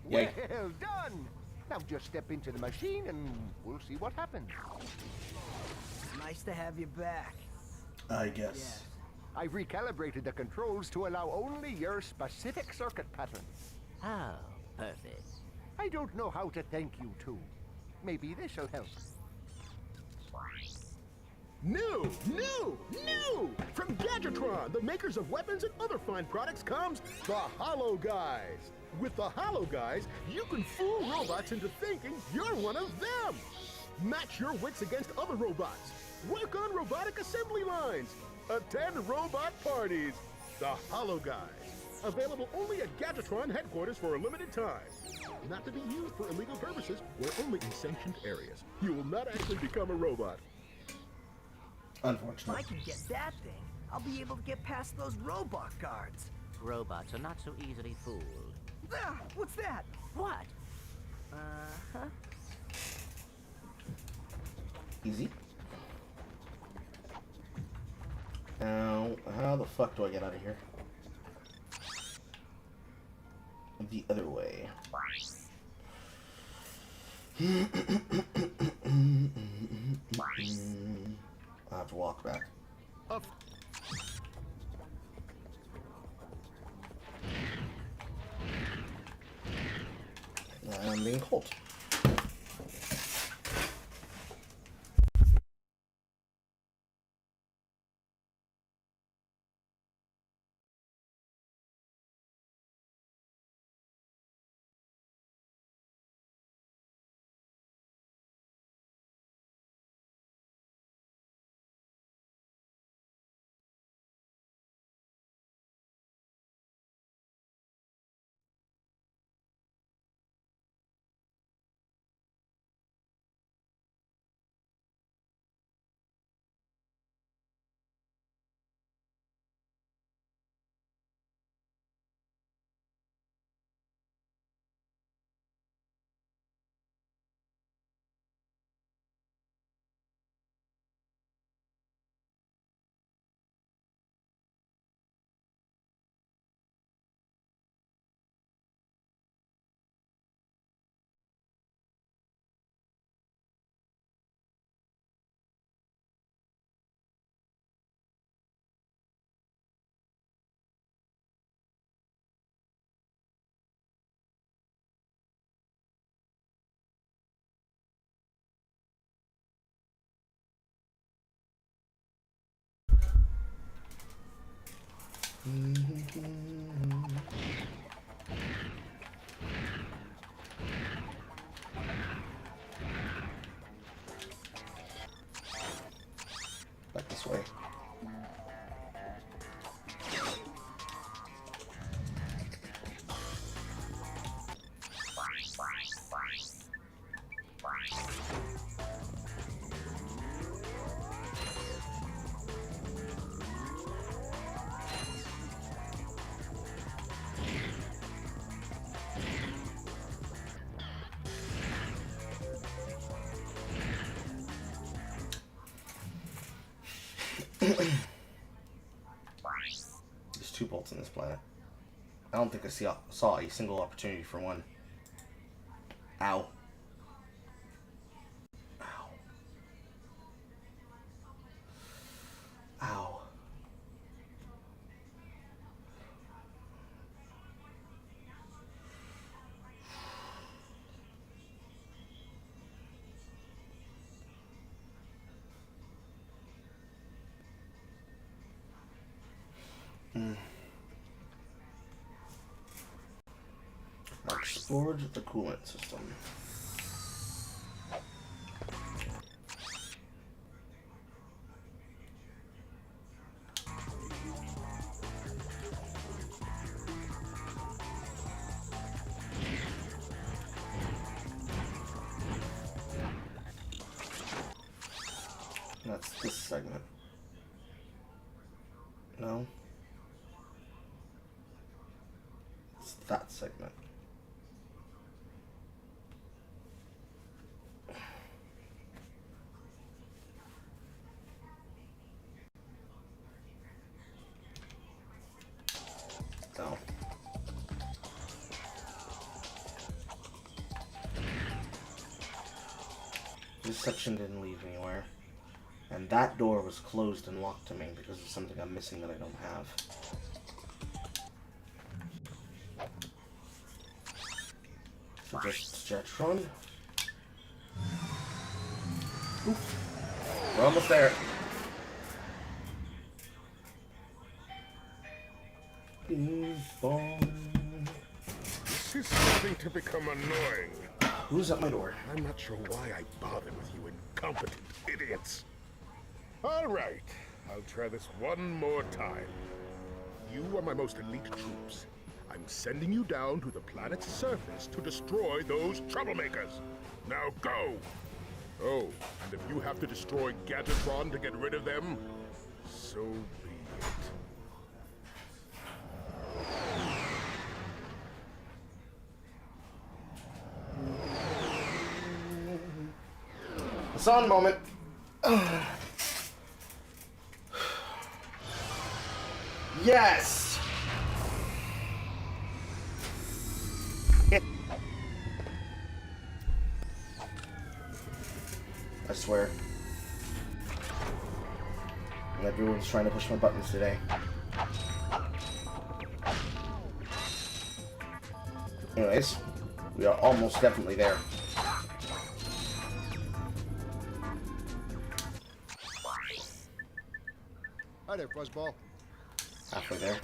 Well done! Now just step into the machine and we'll see what happens. It's nice to have you back. I guess. Yes. I've recalibrated the controls to allow only your specific circuit pattern. Oh, perfect. I don't know how to thank you two. Maybe this'll help. New! From Gadgetron, the makers of weapons and other fine products, comes the Hollow Guys. With the Hollow Guys, you can fool robots into thinking you're one of them. Match your wits against other robots. Work on robotic assembly lines. Attend robot parties. The Hollow Guys. Available only at Gadgetron headquarters for a limited time. Not to be used for illegal purposes or only in sanctioned areas. You will not actually become a robot. If I Unfortunately. can get that thing, I'll be able to get past those robot guards. Robots are not so easily fooled. Ah, what's that? What? Uh-huh. Easy. Now, how the fuck do I get out of here? The other way. I'll have to walk back. I'm being cold. Back this way. There's 2 bolts on this planet. I don't think I saw a single opportunity for one. Ow. Ow. Ow. Explored the coolant system. That's this segment. No. It's that segment. No. This section didn't lead anywhere. And that door was closed and locked to me because of something I'm missing that I don't have. So just Jetron. Oops. We're almost there. This is starting to become annoying. Who's at my door? I'm not sure why I bothered with you incompetent idiots. All right, I'll try this one more time. You are my most elite troops. I'm sending you down to the planet's surface to destroy those troublemakers. Now go! Oh, and if you have to destroy Gatatron to get rid of them, so be it. Hassan moment. Yes! I swear. Everyone's trying to push my buttons today. Anyways, we are almost definitely there. Hi there, Fuzzball. Halfway there.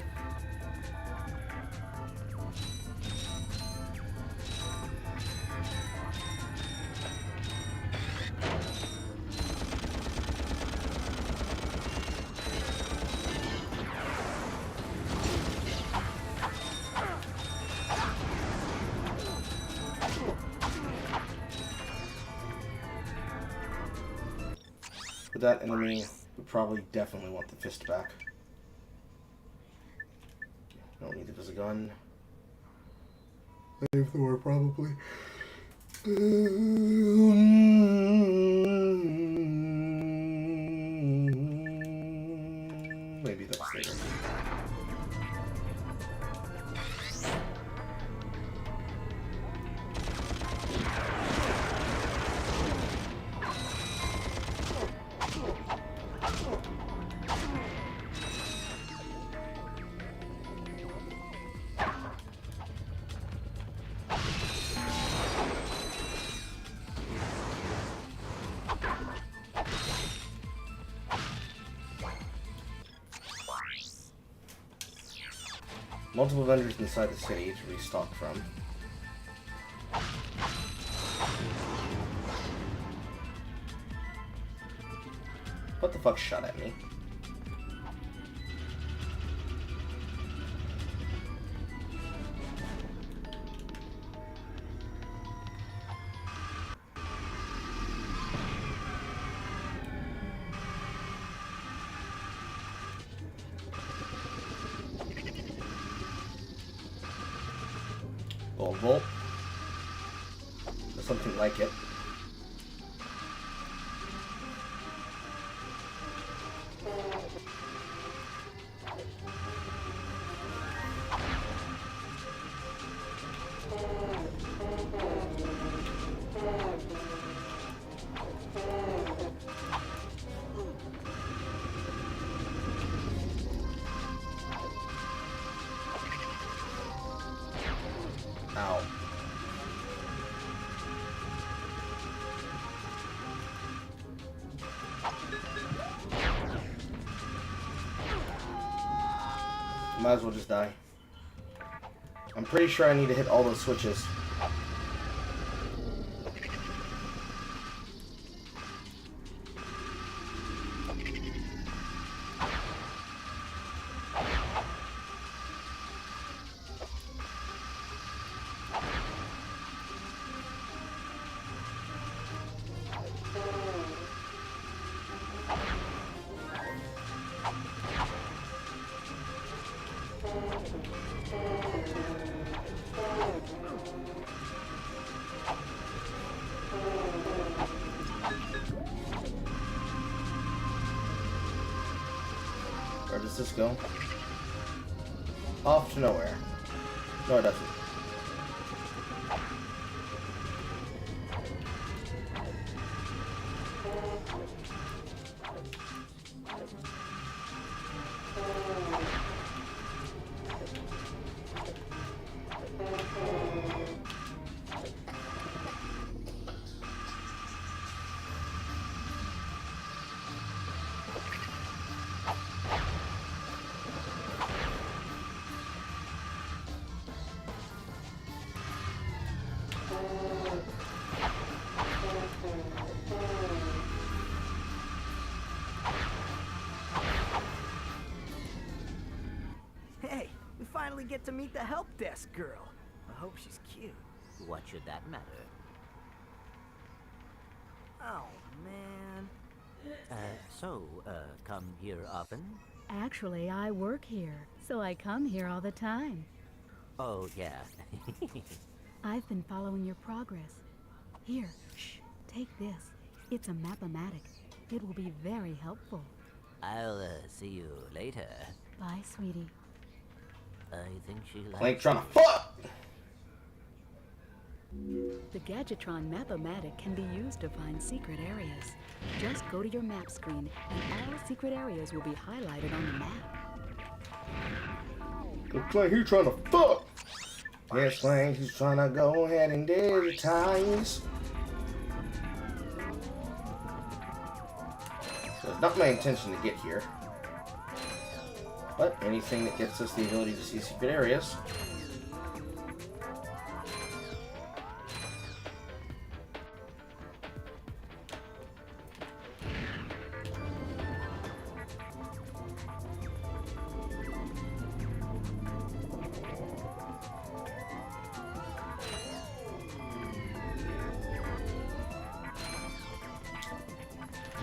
With that enemy, we probably definitely want the fist back. Don't need it as a gun. Flamethrower, probably. Maybe that's later. Multiple vendors inside the city to restock from. What the fuck shot at me? Volt. Or something like it. Ow. Might as well just die. I'm pretty sure I need to hit all those switches. Where does this go? Off to nowhere. No, it doesn't. get to meet the help desk girl. I hope she's cute. What should that matter? Oh, man. Come here often? Actually, I work here, so I come here all the time. Oh, yeah. I've been following your progress. Here, shh, take this. It's a map-o-matic. It will be very helpful. I'll see you later. Bye, sweetie. I think she likes... Clank trying to fuck! The Gadgetron Map-O-Matic can be used to find secret areas. Just go to your map screen, and all secret areas will be highlighted on the map. Good Clank, he's trying to fuck! Yes, Clank, he's trying to go ahead and digitize. So it's not my intention to get here. But anything that gets us the ability to see secret areas.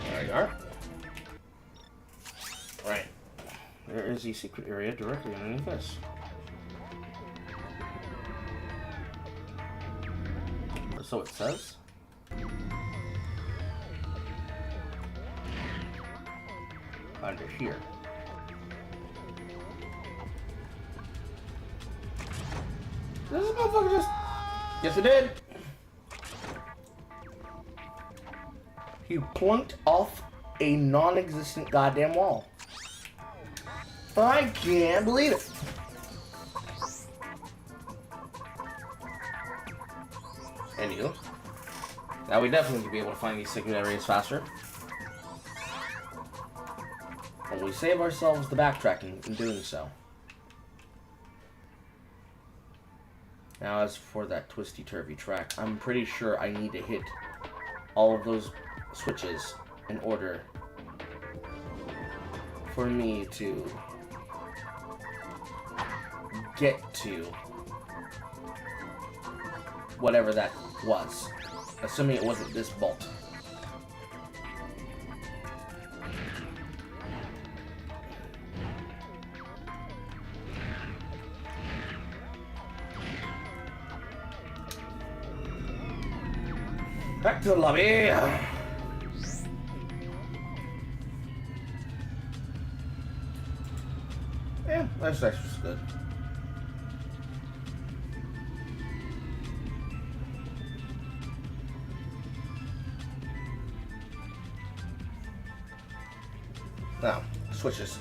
There you are. Right. There is a secret area directly underneath this. So it says. Under here. This motherfucker just... Yes, it did. He plunked off a non-existent goddamn wall. I can't believe it. Anywho, now we definitely will be able to find these secret areas faster. And we save ourselves the backtracking in doing so. Now as for that twisty-turvy track, I'm pretty sure I need to hit all of those switches in order for me to get to whatever that was, assuming it wasn't this bolt. Back to the lobby. Yeah, that's good. Now, switches.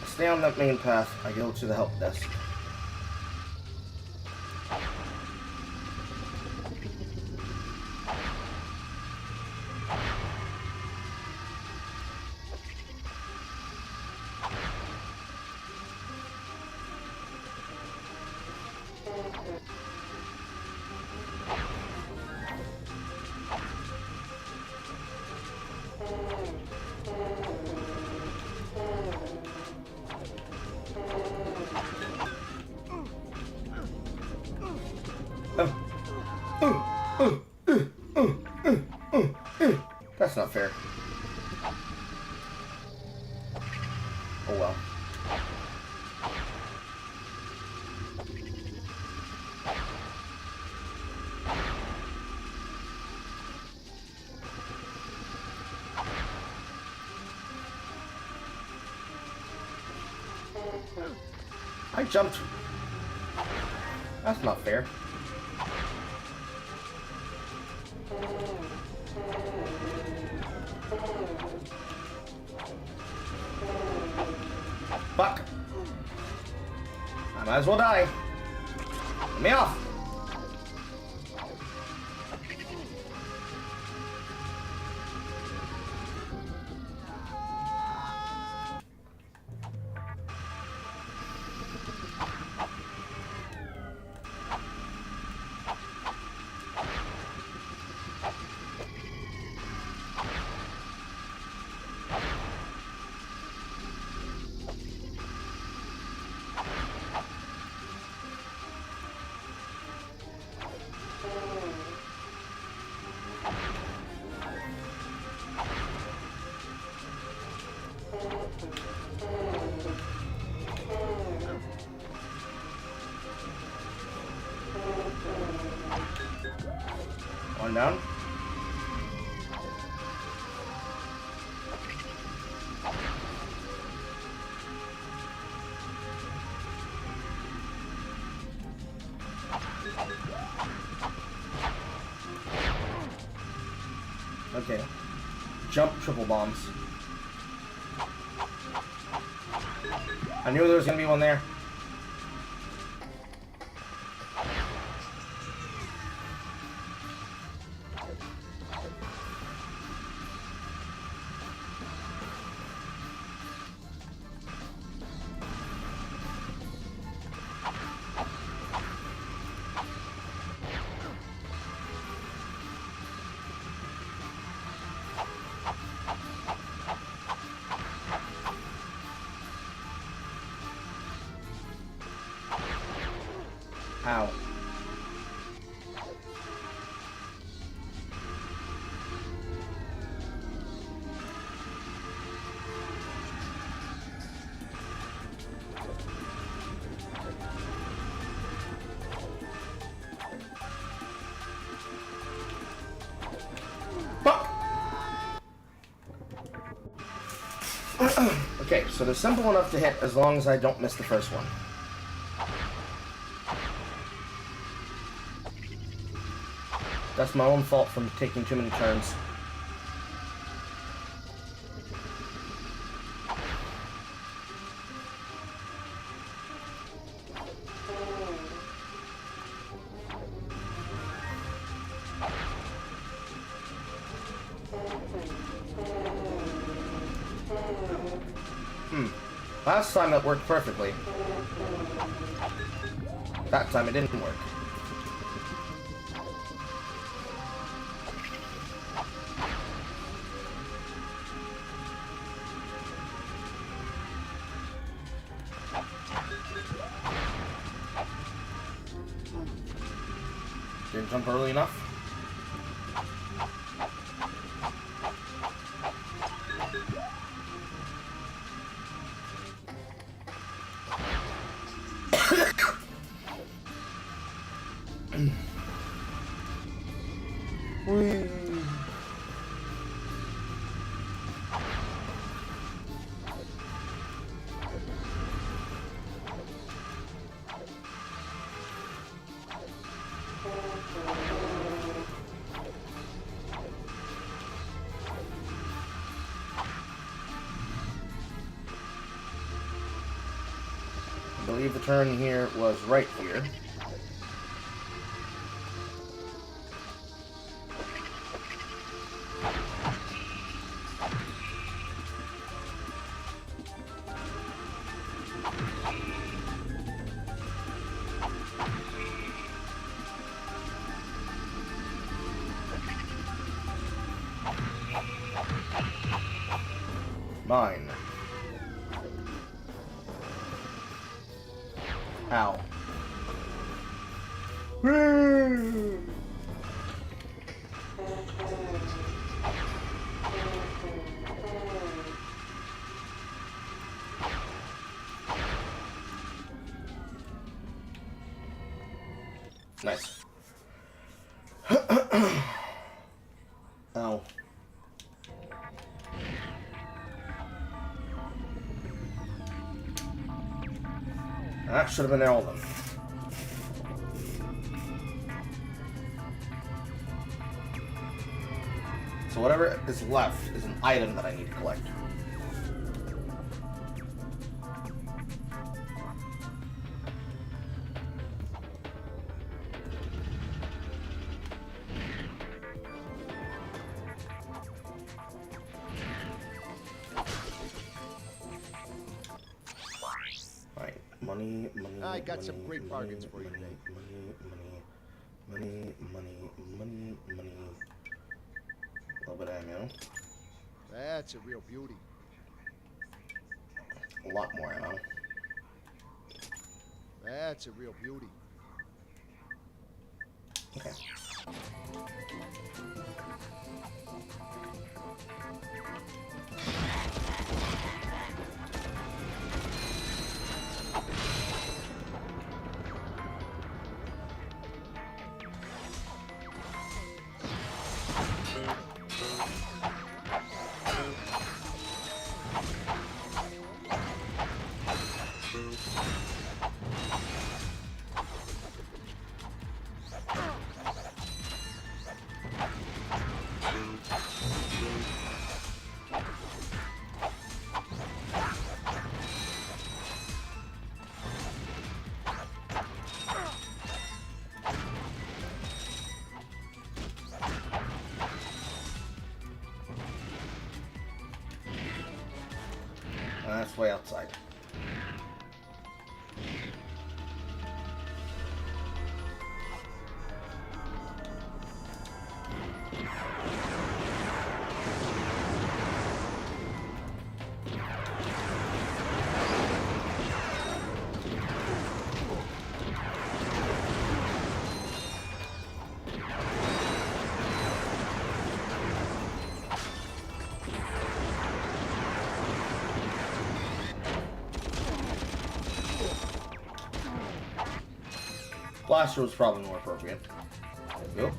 Stay on that main path. I go to the help desk. That's not fair. Oh well. I jumped. That's not fair. Fuck. I might as well die. Let me off. One down. Okay. Jump triple bombs. I knew there was gonna be one there. Ow. Okay, so they're simple enough to hit as long as I don't miss the first one. That's my own fault from taking too many turns. Last time it worked perfectly. That time it didn't work. Didn't jump early enough. I believe the turn here was right here. Mine. Ow. Nice. Ow. That should have been all of them. So whatever is left is an item that I need to collect. Money. I got some great bargains for you today. Money. A little bit of ammo. That's a real beauty. A lot more ammo. That's a real beauty. Okay. That's way outside. Blaster was probably more appropriate. There we go.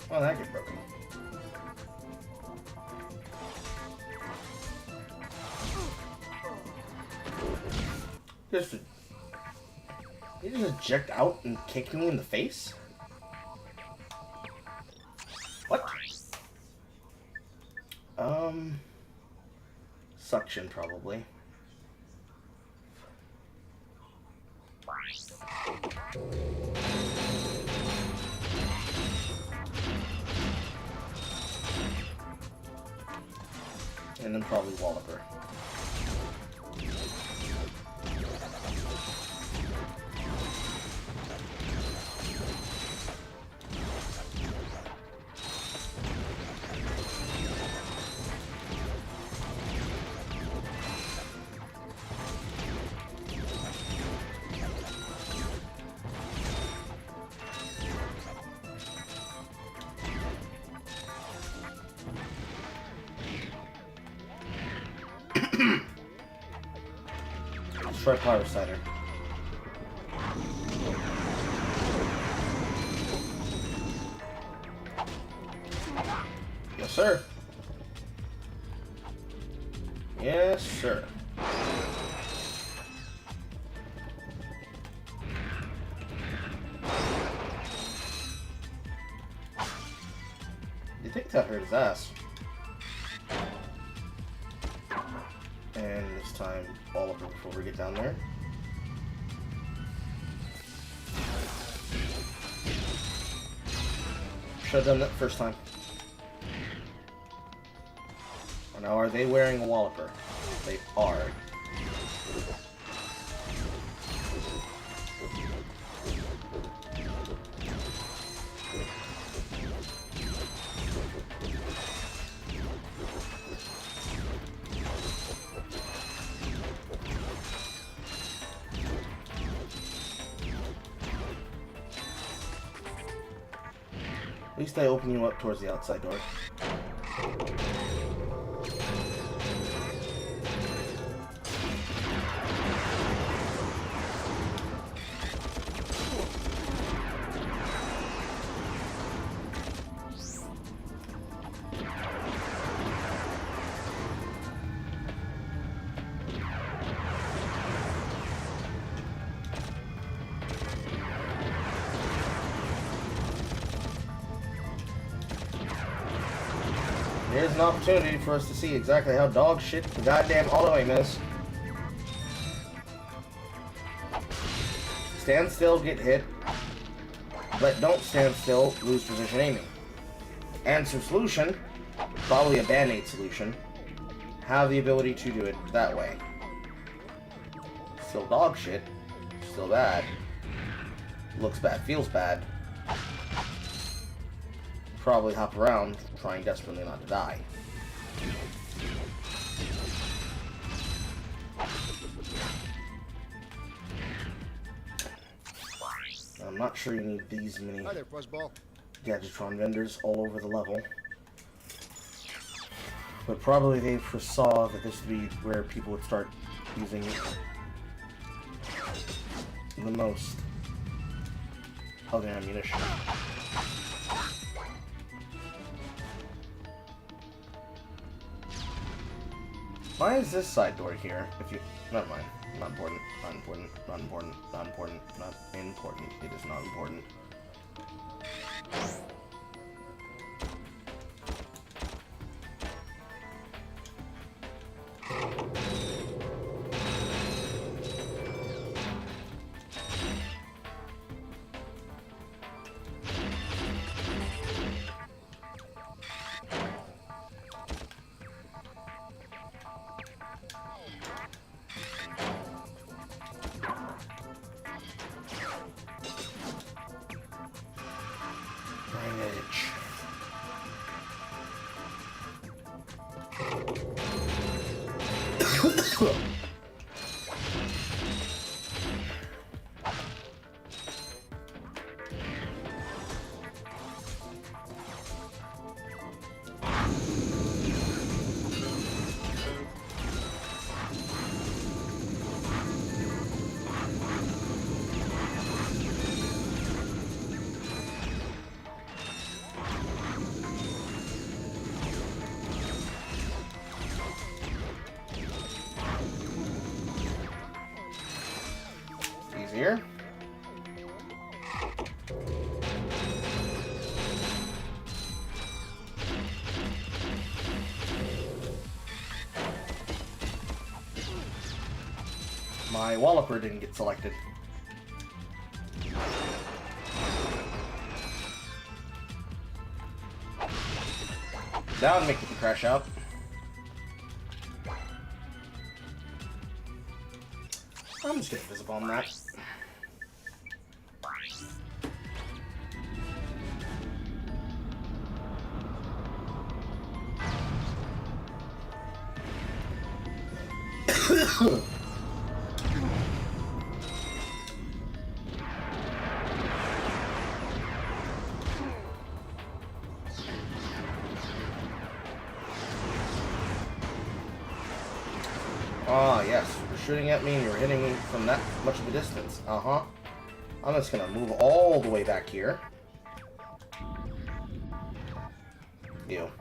Oh, that get broken. He just eject out and kick you in the face? What? Suction probably. And then probably Walloper. Let's try Power Cider. Yes, sir. Yes, sir. You think that hurt his ass? And this time, all of it before we get down there. Should have done that first time. Now, are they wearing a Walloper? They are. At least I open you up towards the outside door. Here's an opportunity for us to see exactly how dog shit the goddamn auto aim is. Stand still, get hit, but don't stand still, lose position aiming. Answer solution, probably a band-aid solution, have the ability to do it that way. Still dog shit, still bad, looks bad, feels bad. Probably hop around, trying desperately not to die. I'm not sure you need these many Gadgetron vendors all over the level. But probably they foresaw that this would be where people would start using the most of the ammunition. Why is this side door here? If you... Never mind. Not important. Not important. Not important. Not important. Not important. It is not important. Here. My Walloper didn't get selected. That would make it crash out. I'm just gonna invisible on that. Ah, yes. You're shooting at me and you're hitting me from that much of a distance. Uh-huh. I'm just gonna move all the way back here. Ew.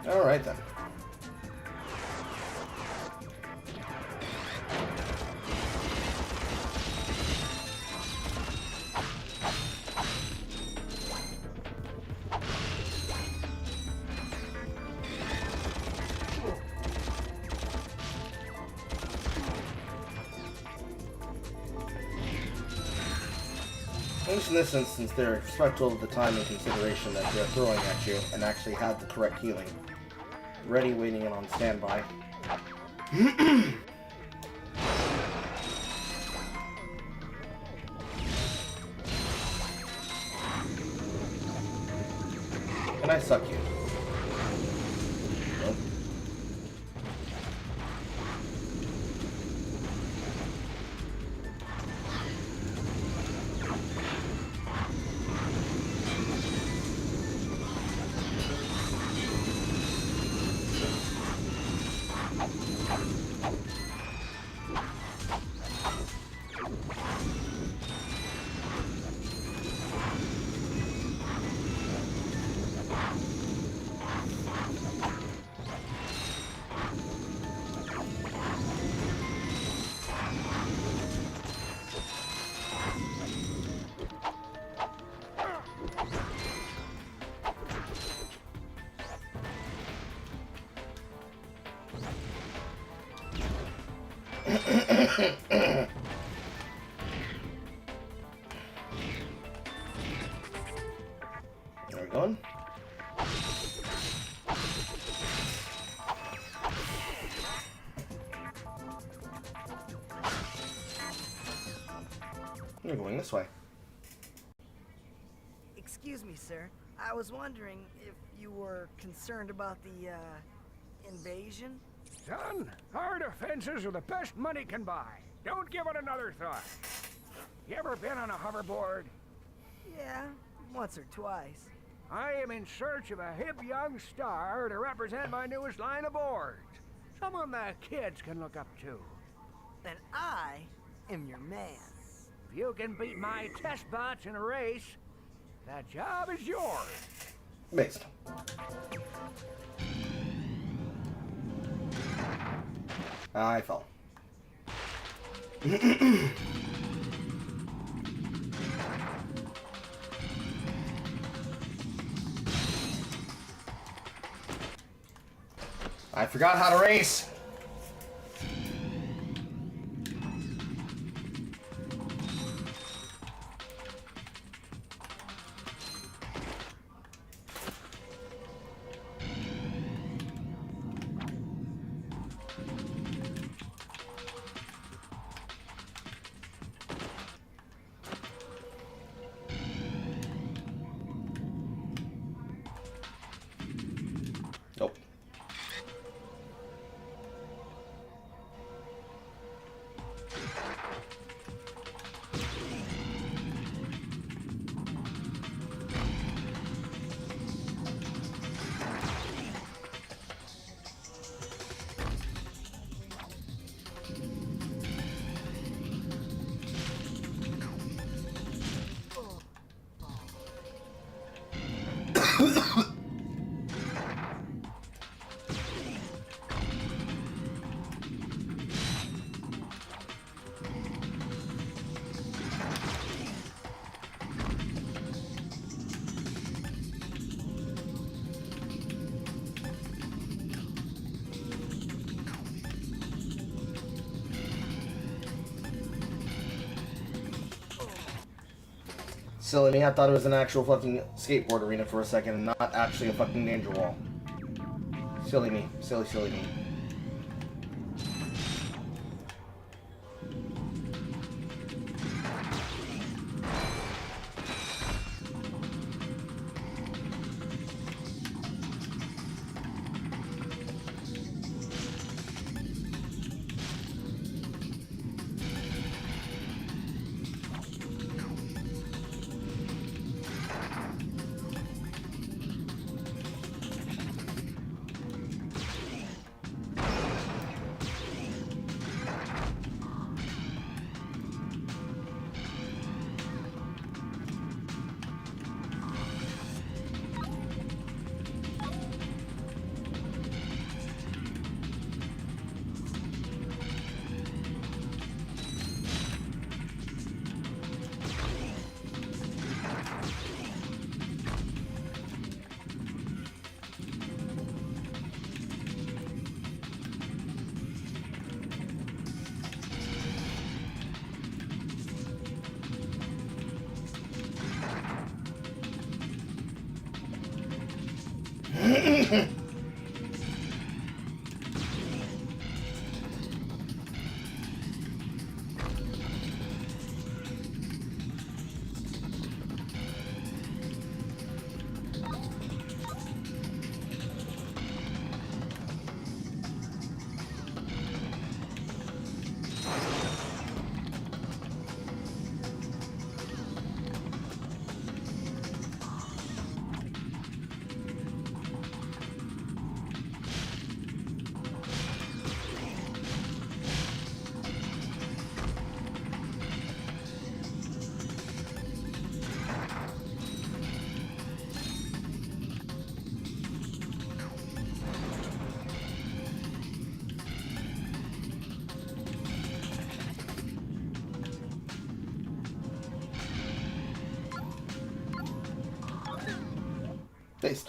Alright then. At least in this instance, they're respectful of the time and consideration that they're throwing at you and actually have the correct healing. Ready, waiting, and on standby. Can I suck you? Nope. There we go. You're going this way. Excuse me, sir. I was wondering if you were concerned about the, invasion? Son, our defenses are the best money can buy. Don't give it another thought. You ever been on a hoverboard? Yeah, once or twice. I am in search of a hip young star to represent my newest line of boards. Someone the kids can look up to. Then I am your man. If you can beat my test bots in a race, that job is yours. Based. I fell. I forgot how to race. Nope. Silly me, I thought it was an actual fucking skateboard arena for a second and not actually a fucking danger wall. Silly me. Silly, silly me.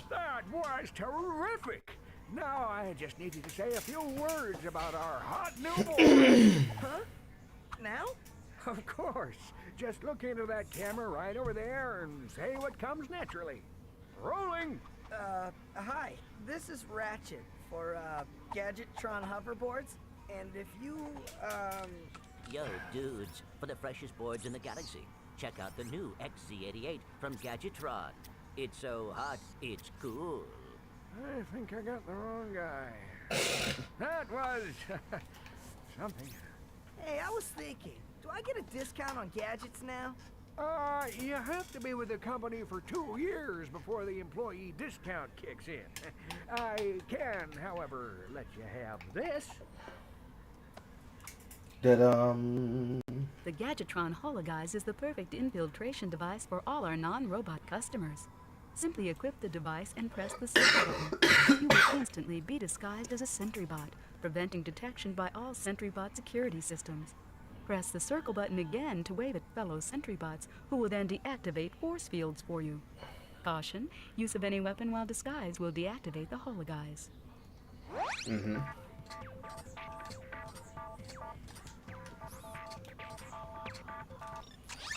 That was terrific. Now I just needed to say a few words about our hot new boy. Huh? Now? Of course. Just look into that camera right over there and say what comes naturally. Rolling. Hi. This is Ratchet for, Gadgetron hoverboards. And if you, Yo, dudes, for the freshest boards in the galaxy, check out the new XZ88 from Gadgetron. It's so hot, it's cool. I think I got the wrong guy. That was something. Hey, I was thinking, do I get a discount on gadgets now? You have to be with the company for 2 years before the employee discount kicks in. I can, however, let you have this. The Gadgetron Hologuise is the perfect infiltration device for all our non-robot customers. Simply equip the device and press the switch button. You will instantly be disguised as a sentry bot, preventing detection by all sentry bot security systems. Press the circle button again to wave at fellow sentry bots, who will then deactivate force fields for you. Caution, use of any weapon while disguised will deactivate the hologuise. Mm-hmm.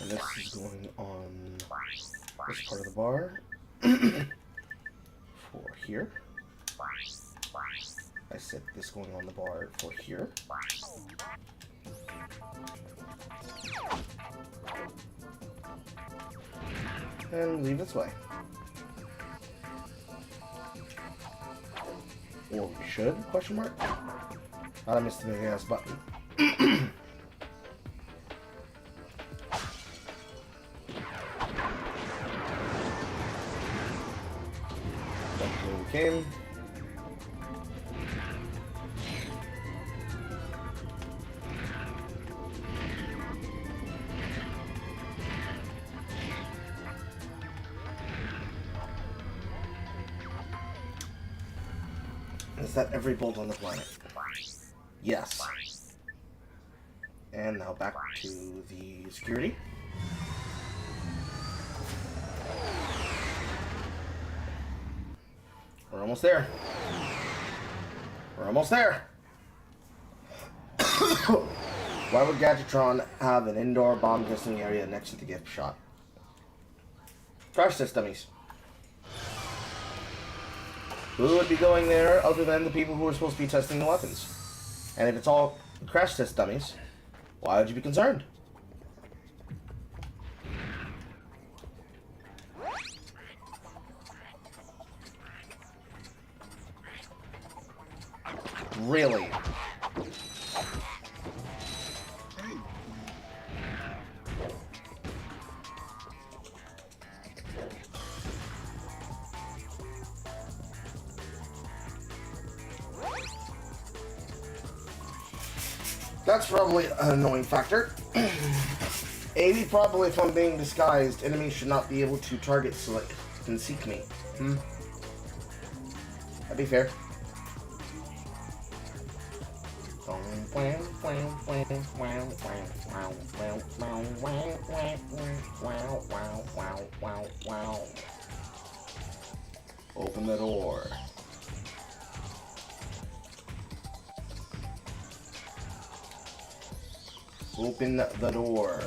And this is going on this part of the bar. For here. I said this going on the bar for here. And leave this way. Or we should, question mark? I missed the big ass button. That's where we came. Is that every bolt on the planet? Yes. And now back to the security. We're almost there. We're almost there. Why would Gadgetron have an indoor bomb testing area next to the gift shop? Crash test dummies. Who would be going there other than the people who are supposed to be testing the weapons? And if it's all crash test dummies, why would you be concerned? Really? That's probably an annoying factor. 80, probably if I'm being disguised, enemies should not be able to target select and seek me. That'd be fair. Open the door. Open the door.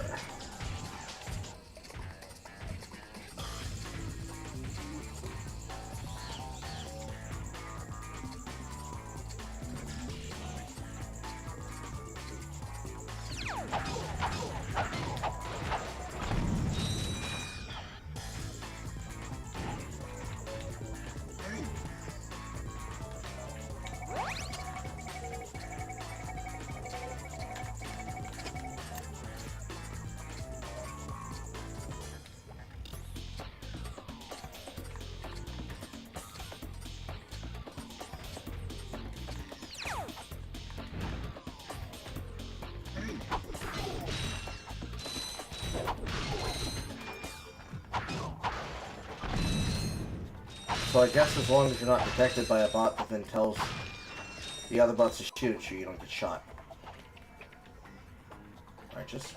So I guess as long as you're not detected by a bot that then tells the other bots to shoot you, you don't get shot. Righteous.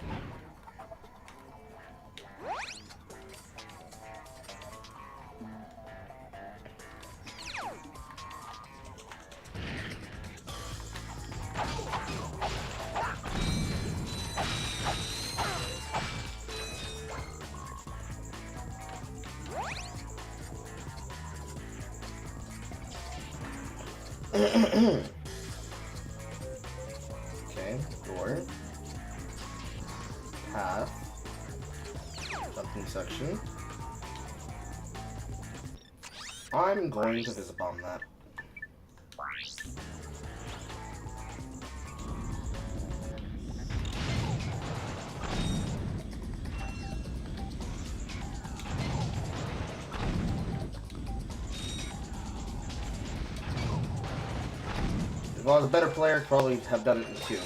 Okay, door. Path. Jumping section. I'm going to visit bomb that. If I was a better player, I'd probably have done it in 2.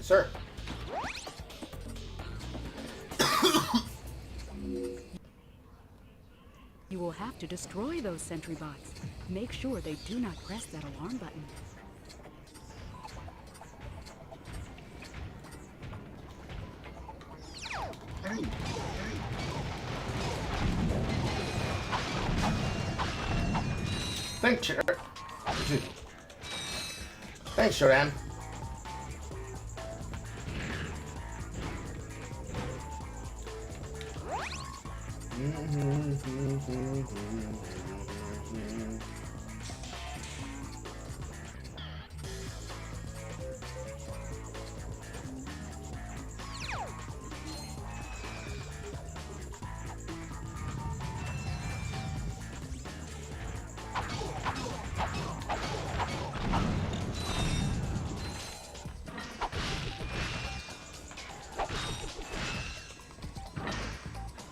Sir. You will have to destroy those sentry bots. Make sure they do not press that alarm button. Thanks, Thanks, Shoran.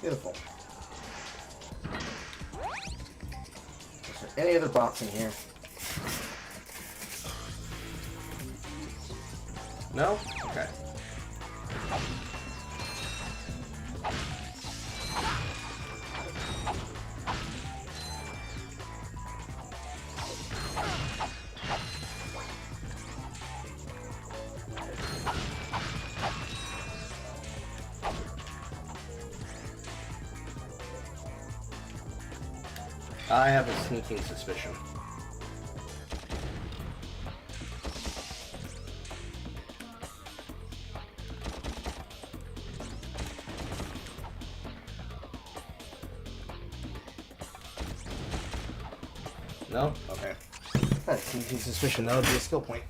Beautiful. Is there any other bots in here? No? Okay. I have a sneaking suspicion. No? Okay. I have a sneaking suspicion that would be a skill point.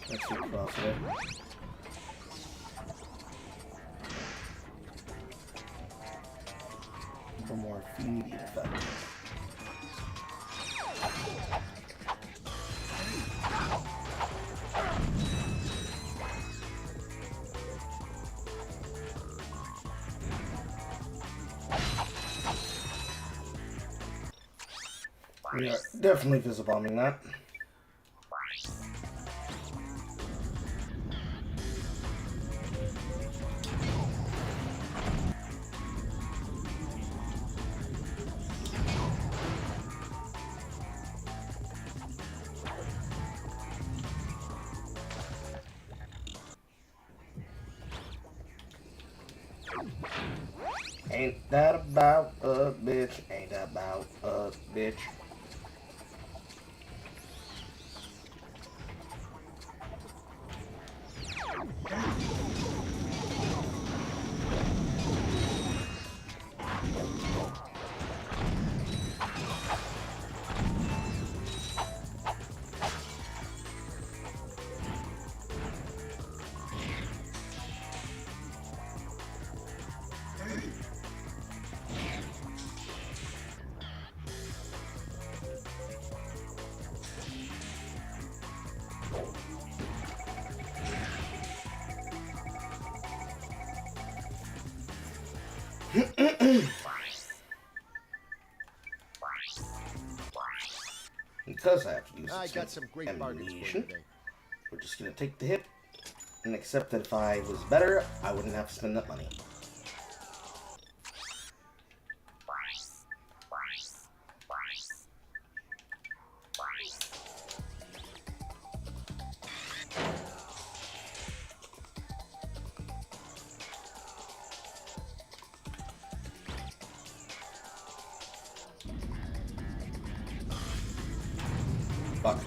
Let's see across it. For more immediate effect. We are definitely visibombing that. Ain't that about a bitch? Ain't that about a bitch? Because I have to use I got some great bargains for you ammunition, today. we're just gonna take the hit and accept that if I was better, I wouldn't have to spend that money. Fuck.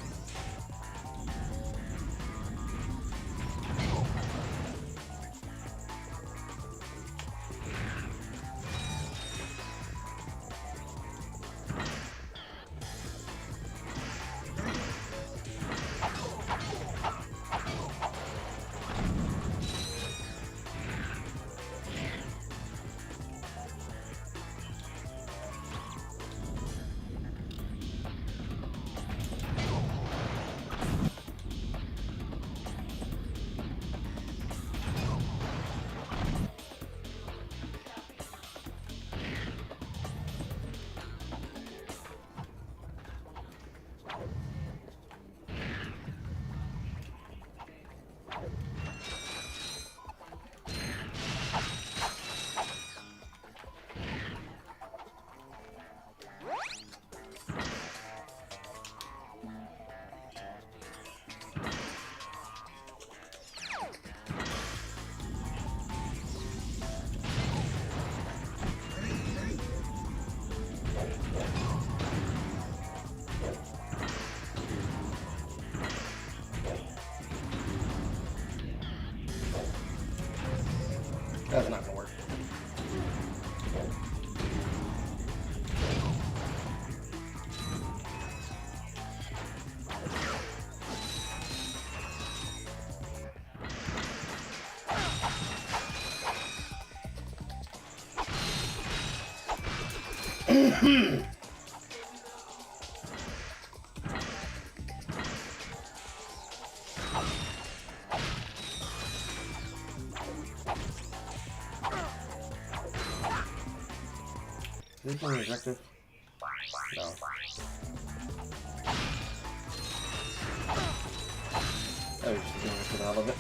That's not gonna work. Is this an objective? No. Oh, just going for the hell of it.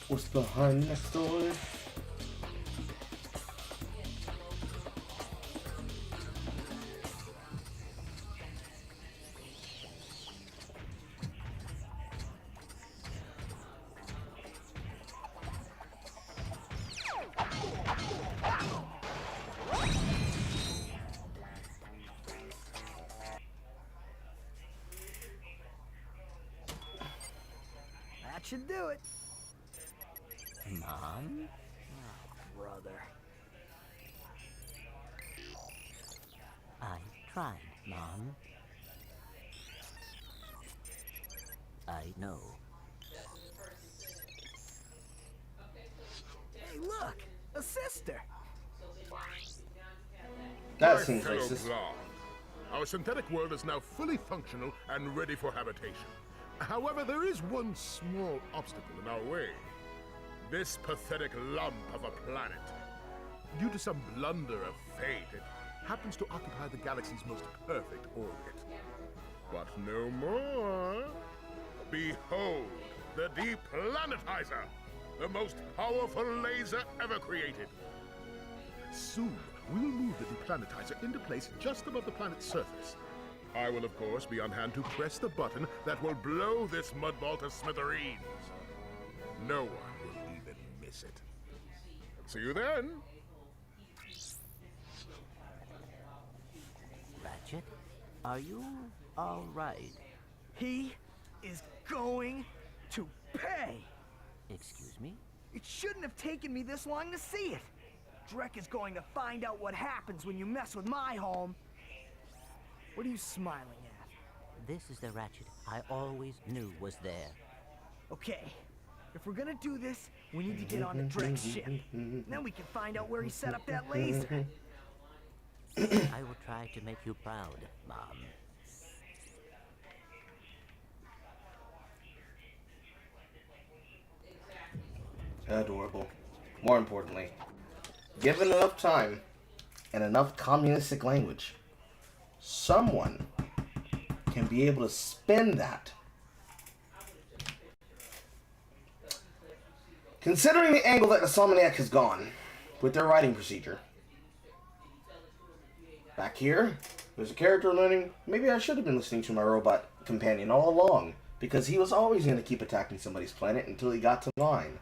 What's behind next door? That should do it. Mom? Oh, brother. I tried, Mom. I know. Hey, look! A sister! That My seems fellow racist. Blah, our synthetic world is now fully functional and ready for habitation. However, there is one small obstacle in our way. This pathetic lump of a planet. Due to some blunder of fate, it happens to occupy the galaxy's most perfect orbit. But no more. Behold, the Deplanetizer, the most powerful laser ever created. Soon, we will move the Deplanetizer into place just above the planet's surface. I will, of course, be on hand to press the button that will blow this mudball to smithereens. No one will even miss it. See you then. Ratchet, are you all right? He is going to pay! Excuse me? It shouldn't have taken me this long to see it. Drek is going to find out what happens when you mess with my home. What are you smiling at? This is the Ratchet I always knew was there. Okay, if we're gonna do this, we need to get on the Drek's ship. Then we can find out where he set up that laser. I will try to make you proud, Mom. Adorable. More importantly, given enough time and enough communistic language, someone can be able to spin that. Considering the angle that the Insomniac has gone with their writing procedure. Back here, there's a character learning, maybe I should have been listening to my robot companion all along, because he was always going to keep attacking somebody's planet until he got to mine.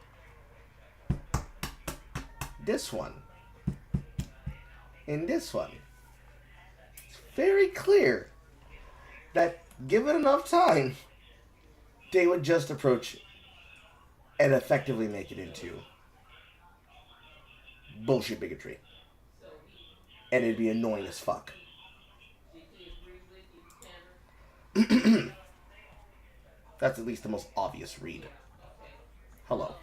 This one. In this one. It's very clear that given enough time, they would just approach and effectively make it into bullshit bigotry. And it'd be annoying as fuck. That's at least the most obvious read. Hello.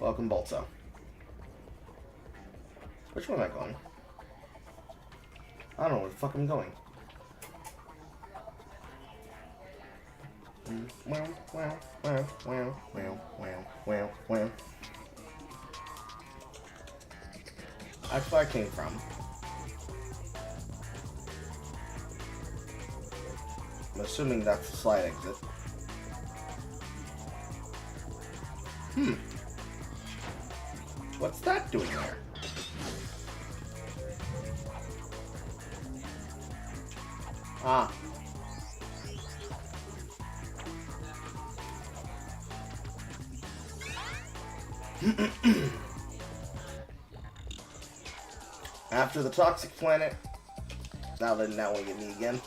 Welcome, Balto. Which one am I going? I don't know where the fuck I'm going. Wow. That's where I came from. I'm assuming that's the slide exit. What's that doing there? Ah. After the toxic planet. Now we get me again.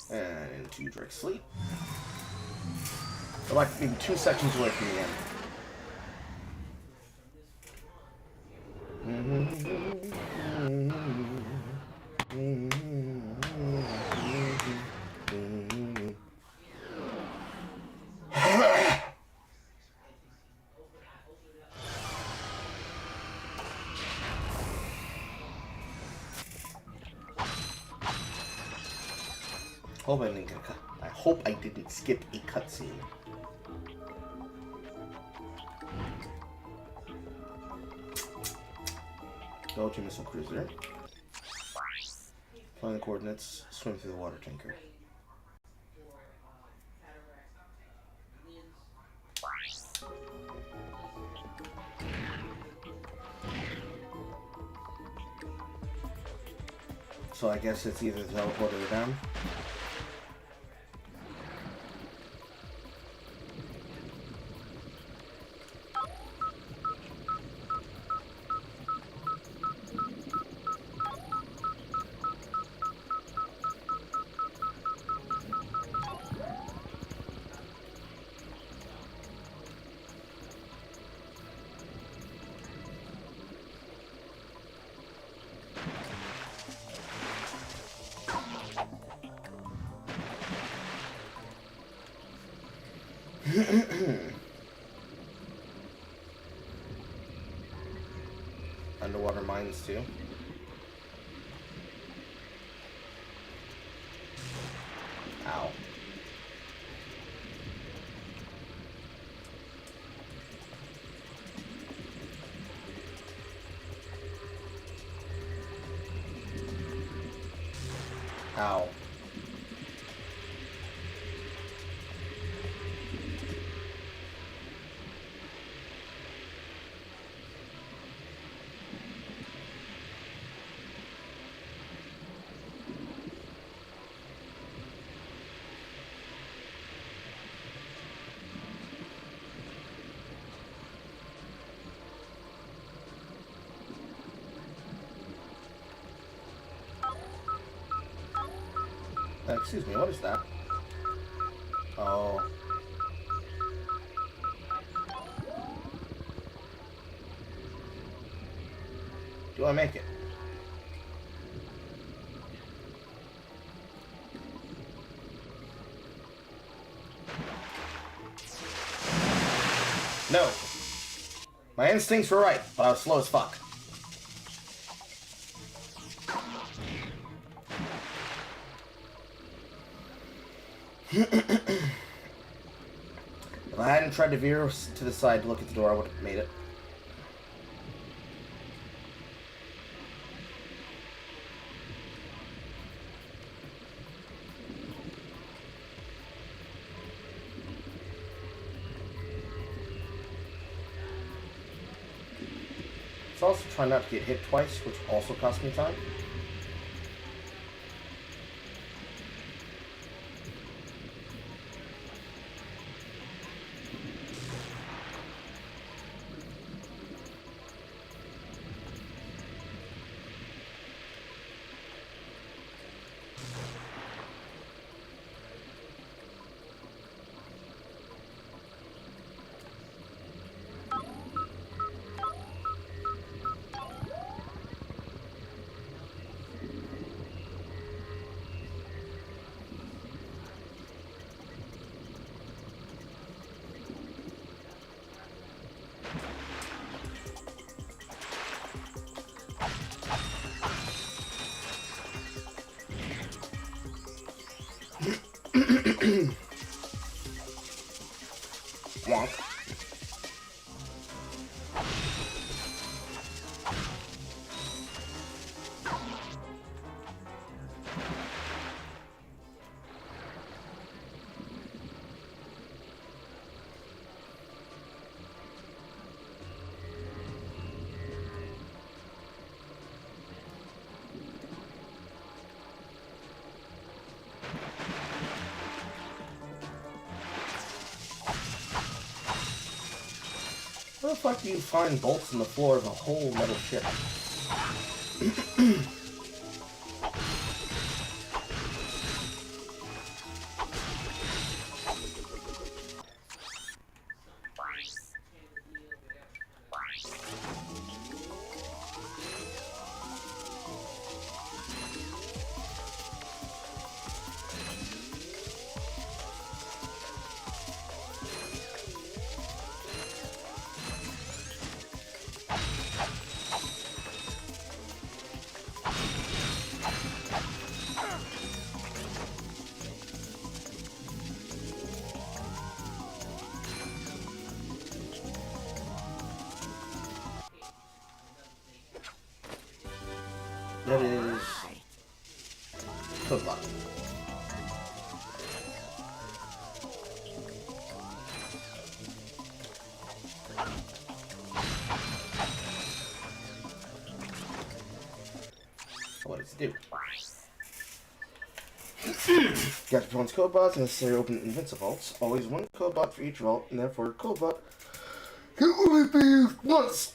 And into direct sleep. We're like maybe 2 sections away from the end. I hope I didn't skip a cutscene. Go to missile cruiser. Find the coordinates. Swim through the water tanker. So I guess it's either teleport or down. Underwater mines too. Ow. Ow. Excuse me, what is that? Oh. Do I make it? No. My instincts were right, but I was slow as fuck. If I hadn't tried to veer to the side to look at the door, I would have made it. Let's also try not to get hit twice, which also cost me time. Wonk. Where the fuck do you find bolts in the floor of a whole metal ship? That is Codebot. What does it do? Got your opponent's Codebots and necessary open invincible vaults. Always one Codebot for each vault, and therefore Codebot can only be used once.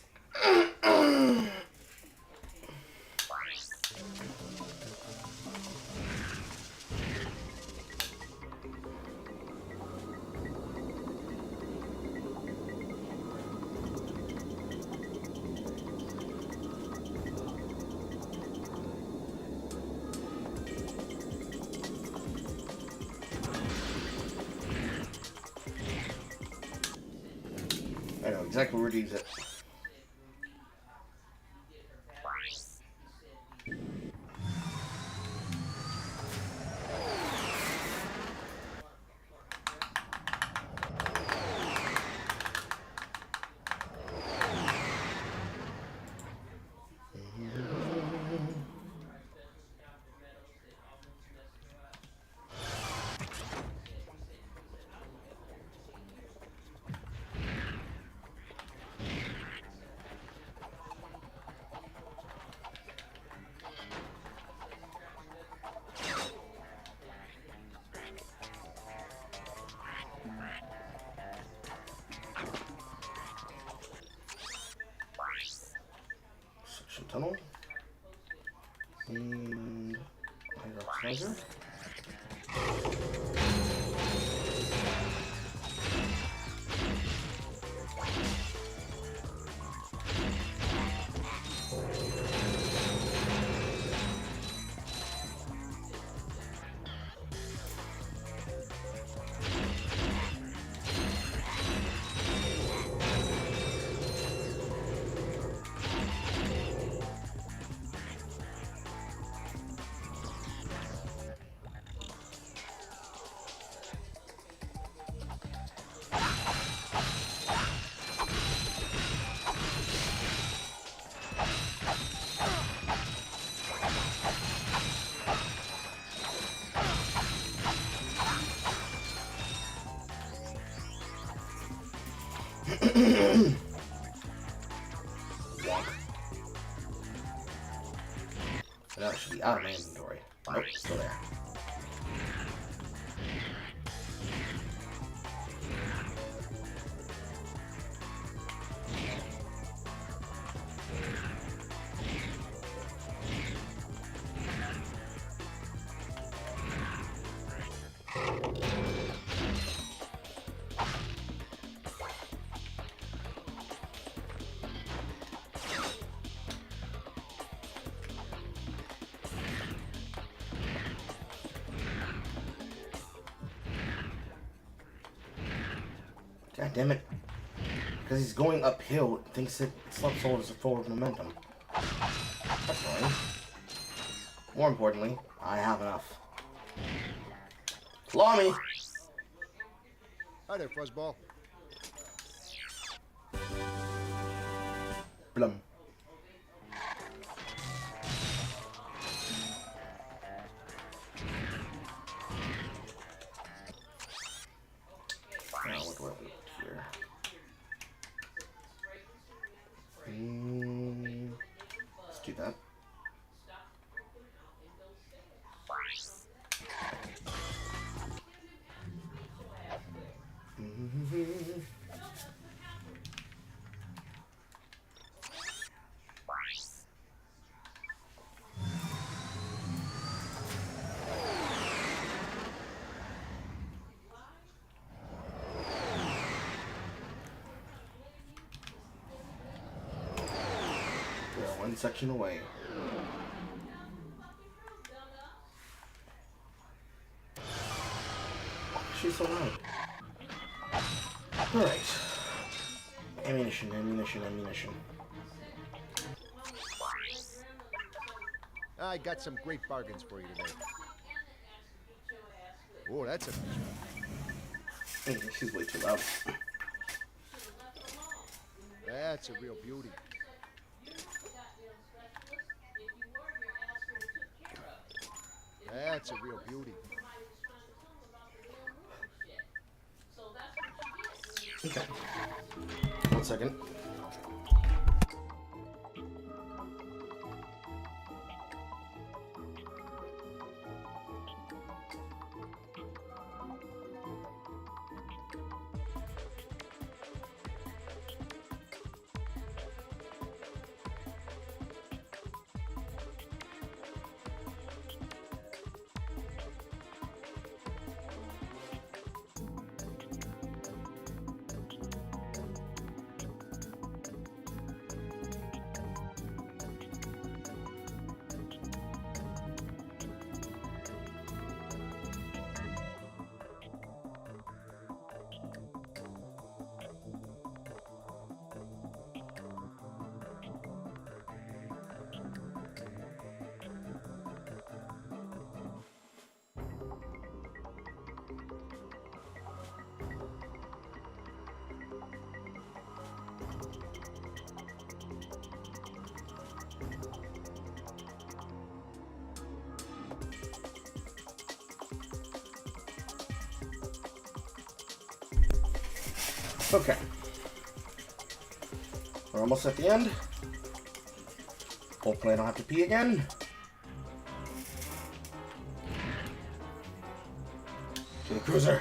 I know exactly where to use it. Suction tunnel. And hydroxizer. That should be out of my inventory. Nope, still there. God damn it. Because he's going uphill, it thinks it slops over as a forward momentum. That's fine. More importantly, I have enough. Claw me! Hi there, Fuzzball. Blum. Now, what do I do here? Let's do that. We are one section away. She's so loud. Alright. Ammunition, ammunition, ammunition. I got some great bargains for you today. Oh, that's a nice one. She's way too loud. That's a real beauty. That's a real beauty. Okay. 1 second. Okay. We're almost at the end. Hopefully I don't have to pee again. To the cruiser.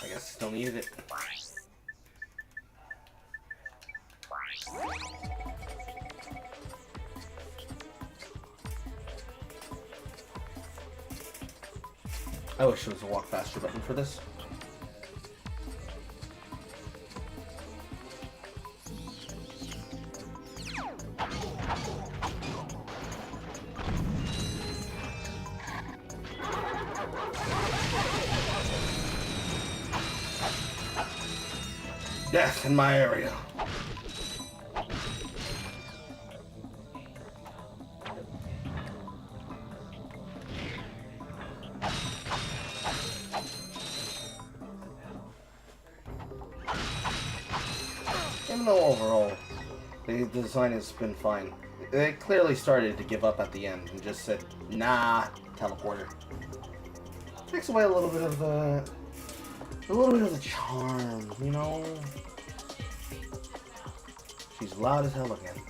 I guess still needed it. I wish there was a walk faster button for this. Death in my area. Even though overall, the design has been fine. They clearly started to give up at the end and just said, nah, teleporter. Takes away a little bit of the charm, you know? She's loud as hell again.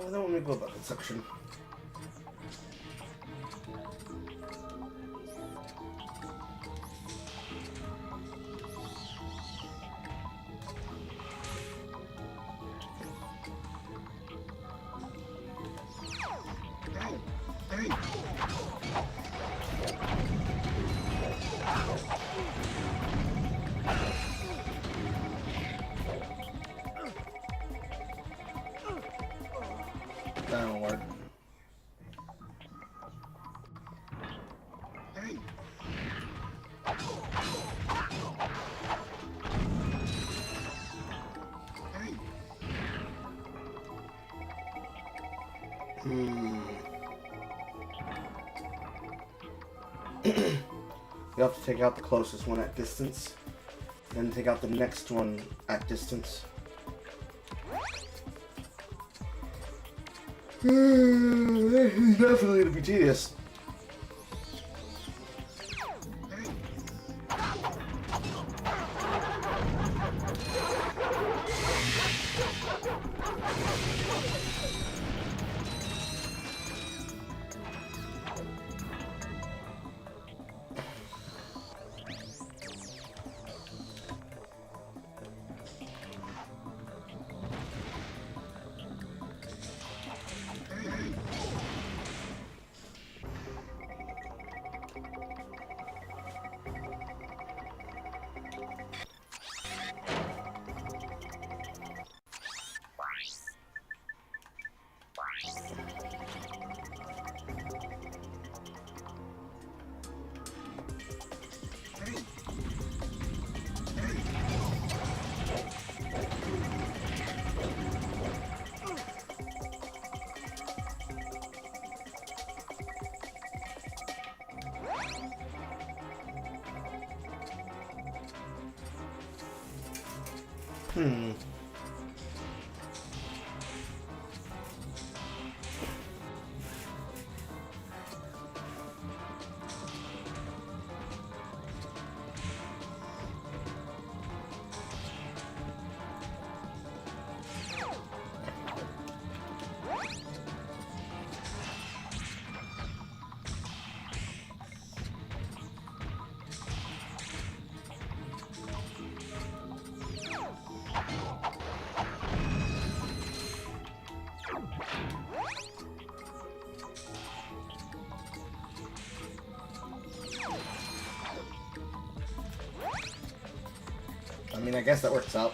I don't want to go back in section. That won't work. You have to take out the closest one at distance, then take out the next one at distance. This is definitely going to be tedious. I mean, I guess that works out.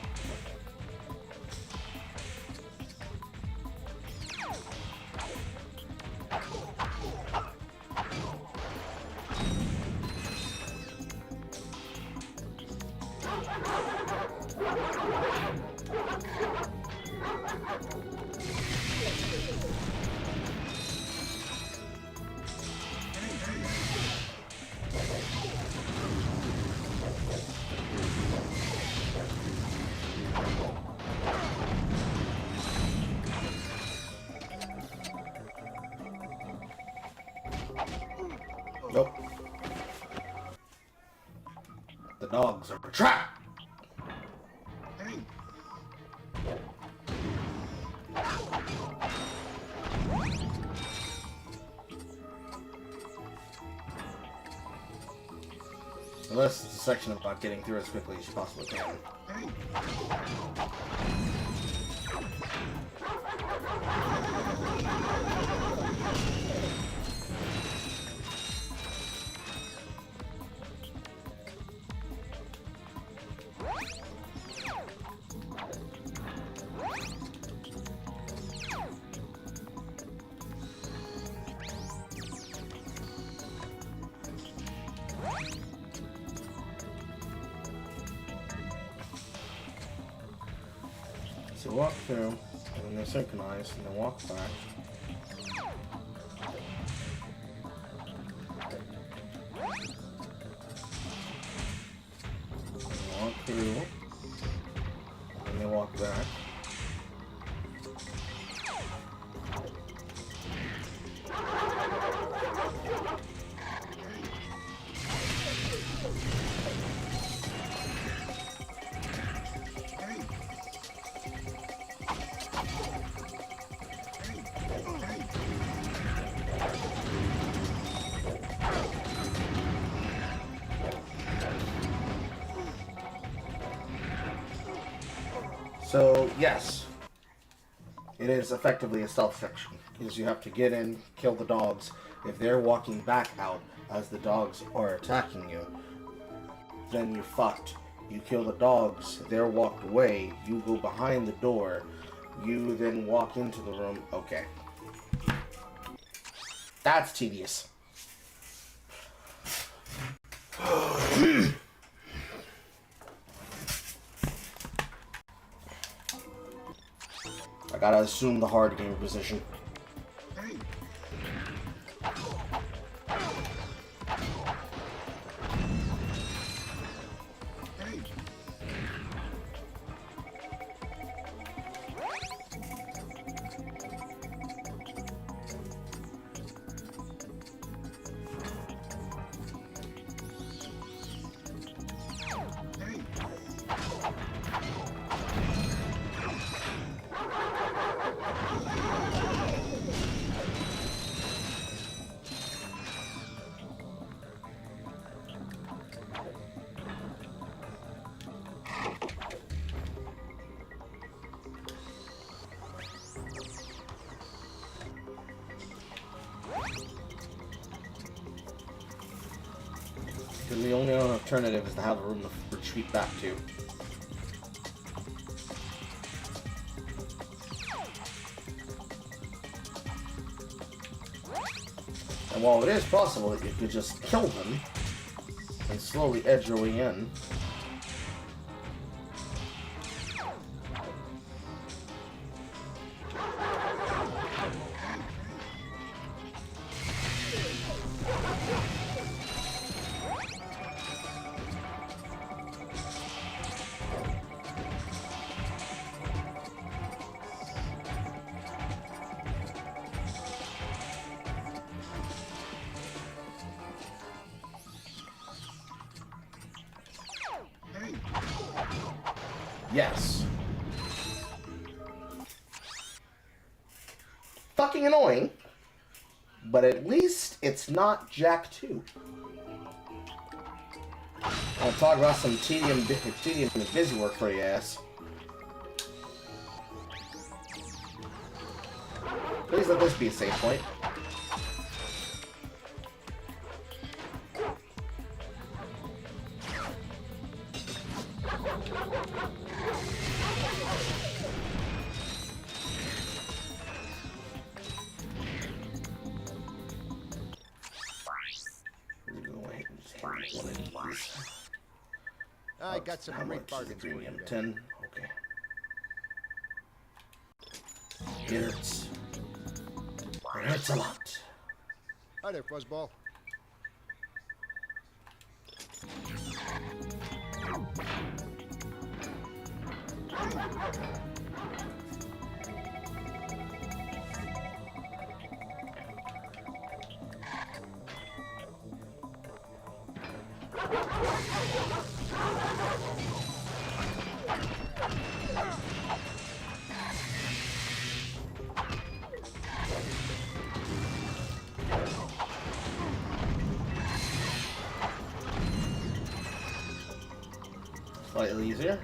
Nope. The dogs are a trap! Unless it's a section about getting through as quickly as you possibly can. So walk through, and then they're synchronized, and then walk back. Walk through, and they walk back. So, yes, it is effectively a stealth section, because you have to get in, kill the dogs. If they're walking back out as the dogs are attacking you, then you fucked. You kill the dogs, they're walked away, you go behind the door, you then walk into the room. Okay. That's tedious. I gotta assume the hard game position. Because the only other alternative is to have a room to retreat back to. And while it is possible that you could just kill them and slowly edge your way in, yes. Fucking annoying, but at least it's not Jack 2. I'll talk about some tedium and busy work for your ass. Please let this be a safe point. I got some great bargains for you. 10. Okay. It hurts. It hurts a lot. Hi there, Fuzzball. Slightly easier.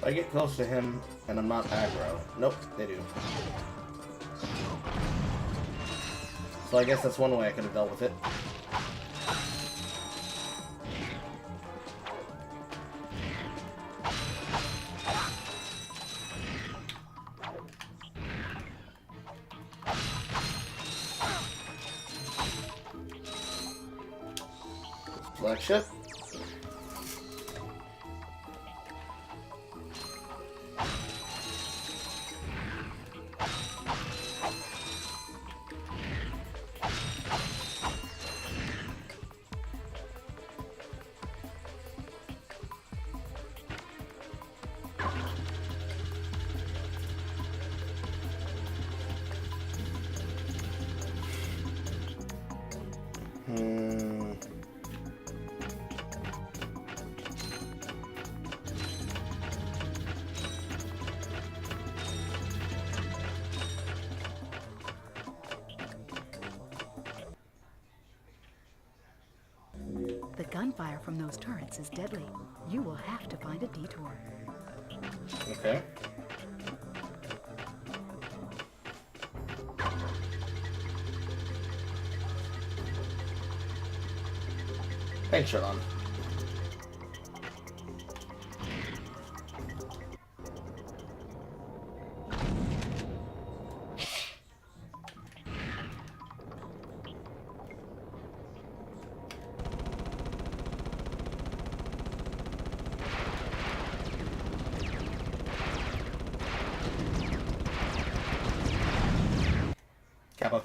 I get close to him and I'm not aggro. Nope, they do. So I guess that's one way I could have dealt with it. Flagship. Gunfire from those turrets is deadly. You will have to find a detour. Okay. Thanks, Sherlon. Kappa.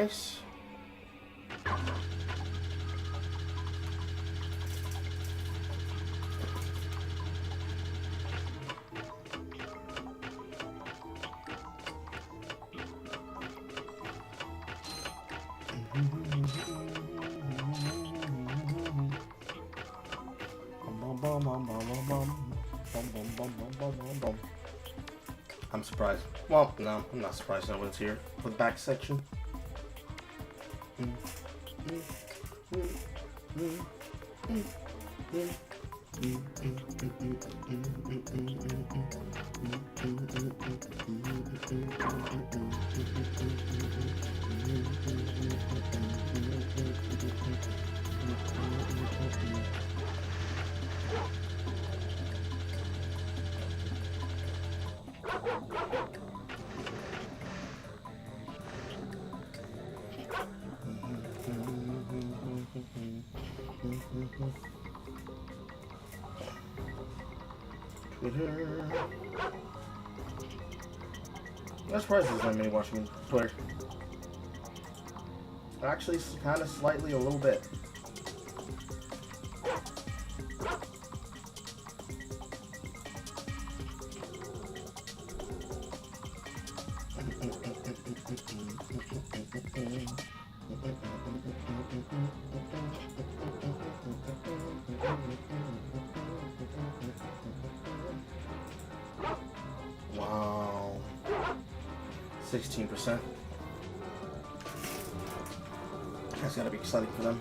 Nice. I'm surprised. Well, no, I'm not surprised no one's here for the back section. Twitter. I'm surprised there's not many watching Twitter. Actually, kind of slightly a little bit. Wow. 16%. That's gotta be exciting for them.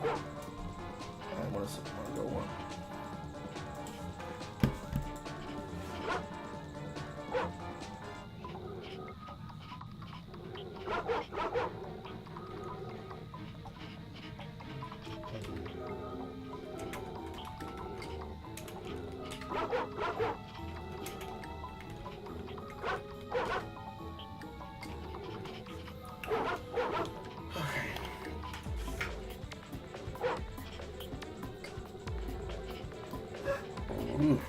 And what is it? Go on. Ooh.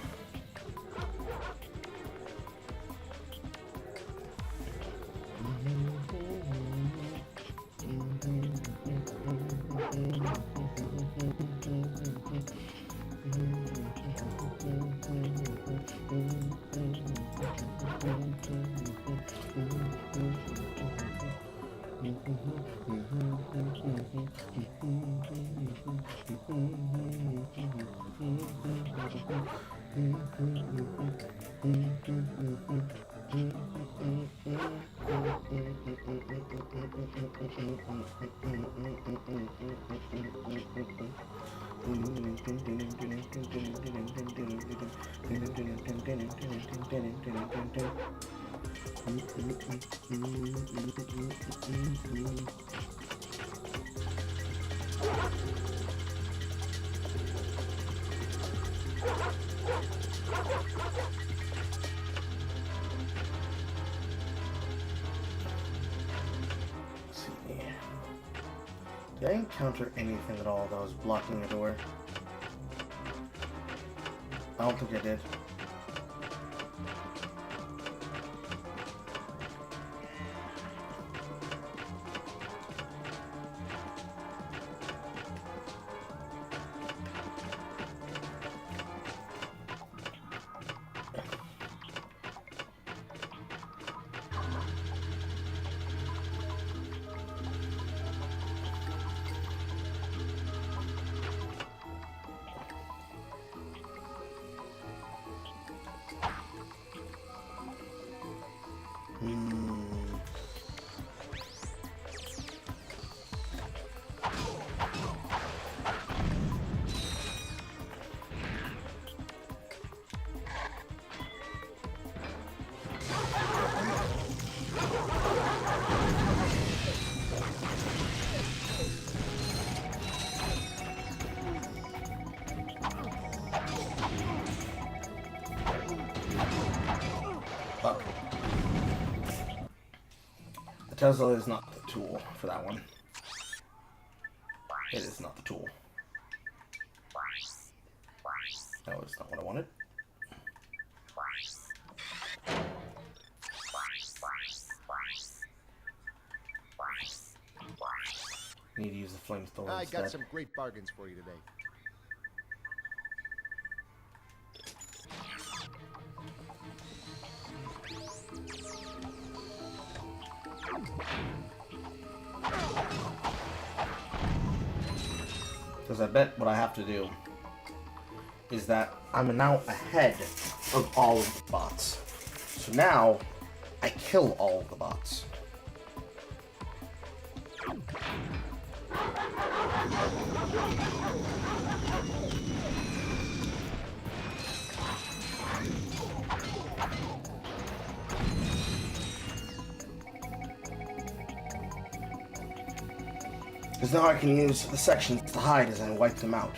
Did I encounter anything at all that was blocking the door? I don't think I did. The Tesla is not the tool for that one. It is not the tool. That was not what I wanted. Need to use the flamethrower I instead. got some great bargains for you today. Because I bet what I have to do is that I'm now ahead of all of the bots. So now I kill all of the bots. Because now I can use the sections to hide as I wipe them out.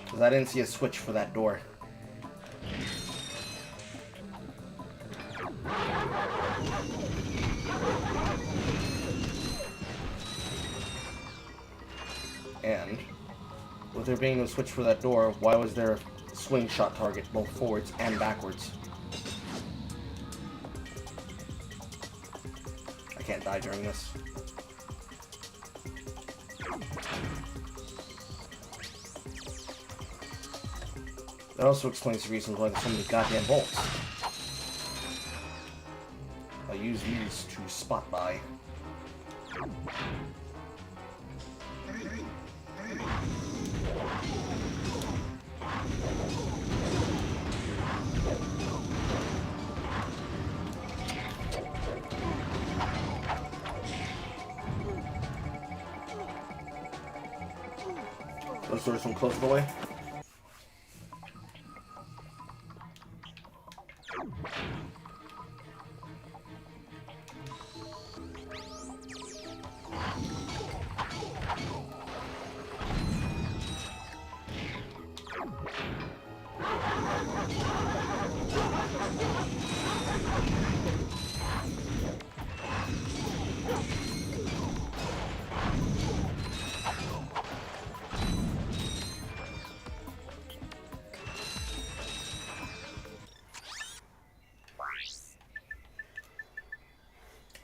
Because I didn't see a switch for that door. And with there being no switch for that door, why was there a swing shot target both forwards and backwards? I can't die during this. That also explains the reasons why there's so many goddamn bolts. I use these to spot by. Those doors from close the way.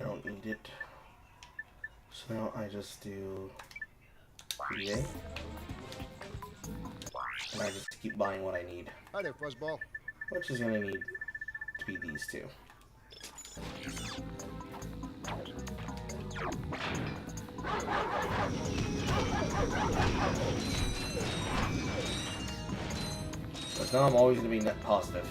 I don't need it. So now I just do EA. And I just keep buying what I need. Hi there, Fuzzball. Which is gonna need these two. But now I'm always going to be net positive.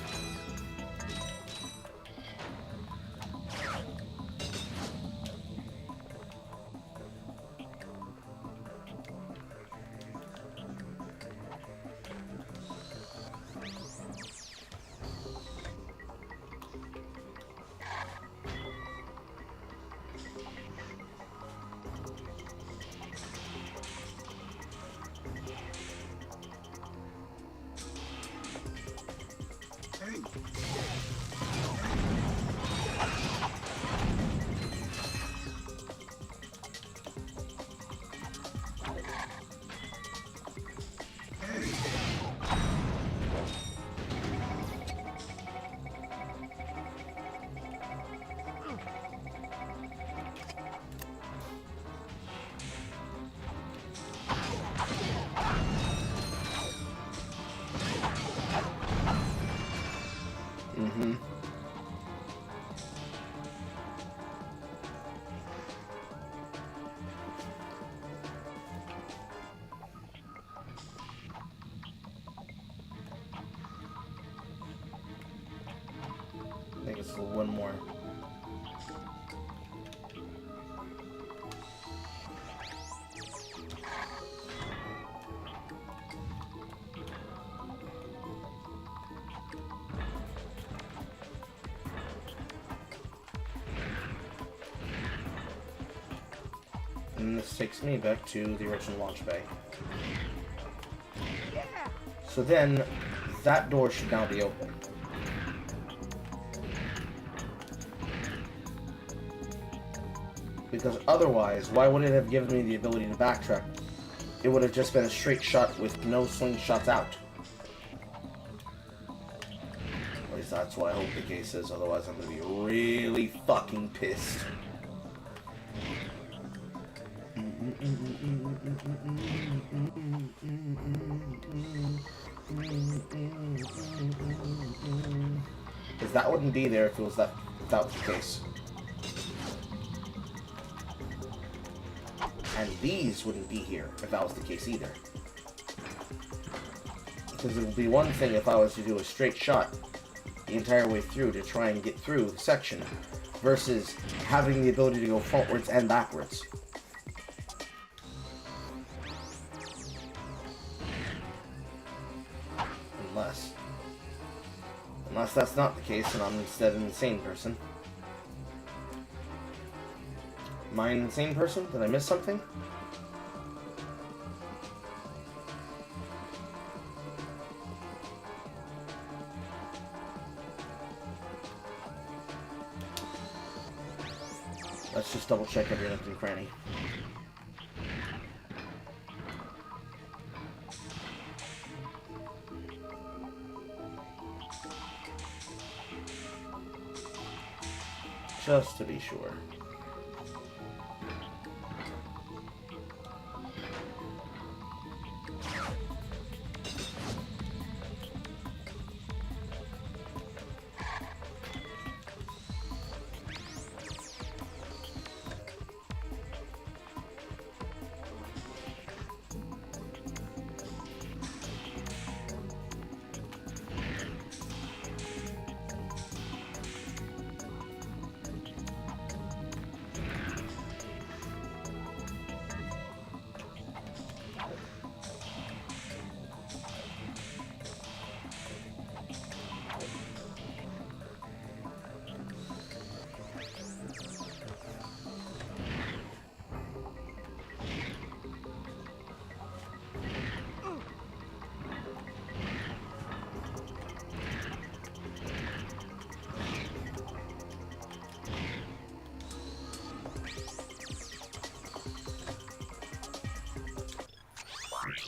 I think it's one more. And this takes me back to the original launch bay. So then, that door should now be open. Because otherwise, why would it have given me the ability to backtrack? It would have just been a straight shot with no slingshots out. At least that's what I hope the case is, otherwise I'm gonna be really fucking pissed. Because that wouldn't be there if it was that was the case. And these wouldn't be here if that was the case either. Because it would be one thing if I was to do a straight shot the entire way through to try and get through the section, versus having the ability to go frontwards and backwards. Unless that's not the case and I'm instead an insane person. Am I an insane person? Did I miss something? Let's just double check every nook and cranny. Just to be sure.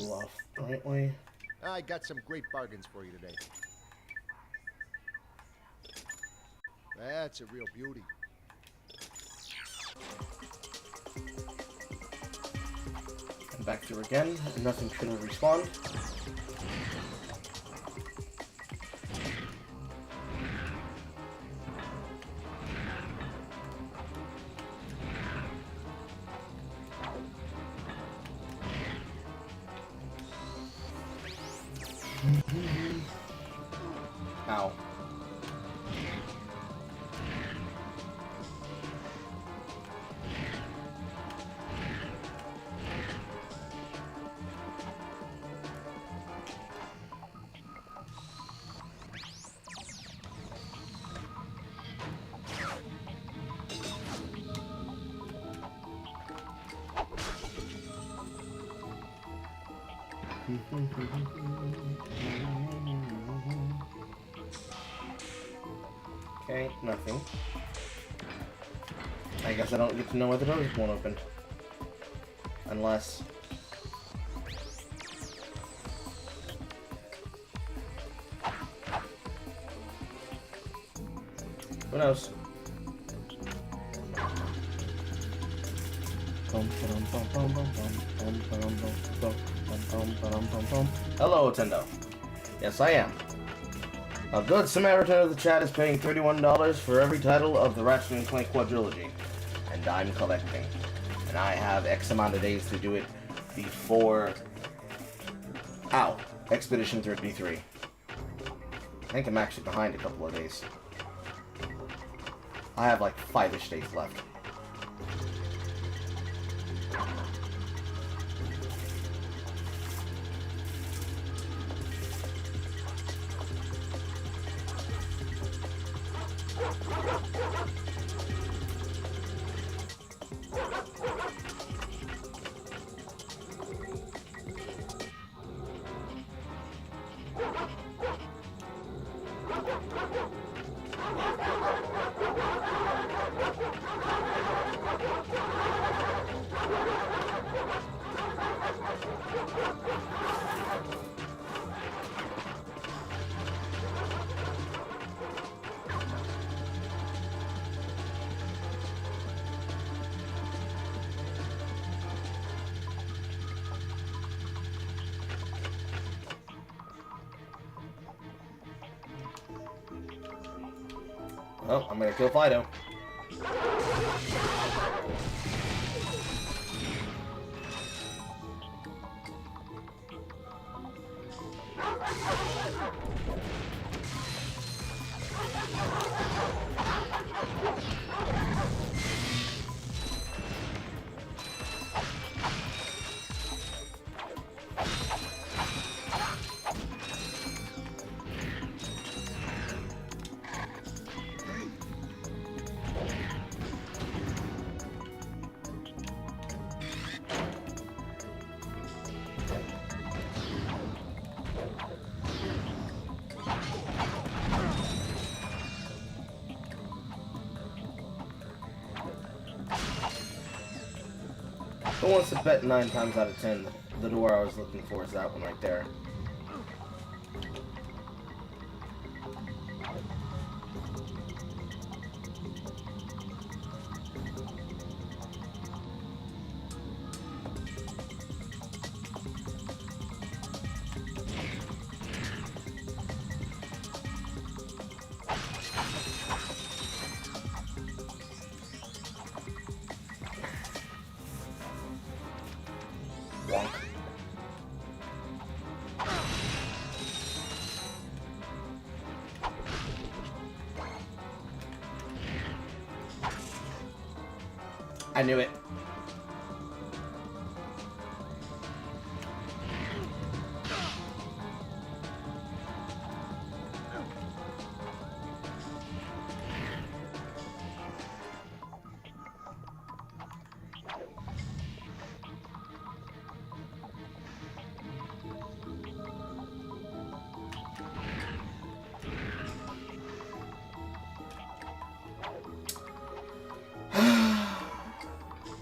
Off the right way. I got some great bargains for you today. That's a real beauty. And back through again, and nothing should have respawned. Okay, nothing. I guess I don't get to know why the doors won't open. Unless... who knows? Hello, Tendo. Yes, I am. A good Samaritan of the chat is paying $31 for every title of the Ratchet and Clank quadrilogy. And I'm collecting. And I have X amount of days to do it before... ow! Expedition 33. I think I'm actually behind a couple of days. I have like 5-ish days left. Well, I'm gonna kill Fido. Who wants to bet 9 times out of 10 the door I was looking for is that one right there? I knew it.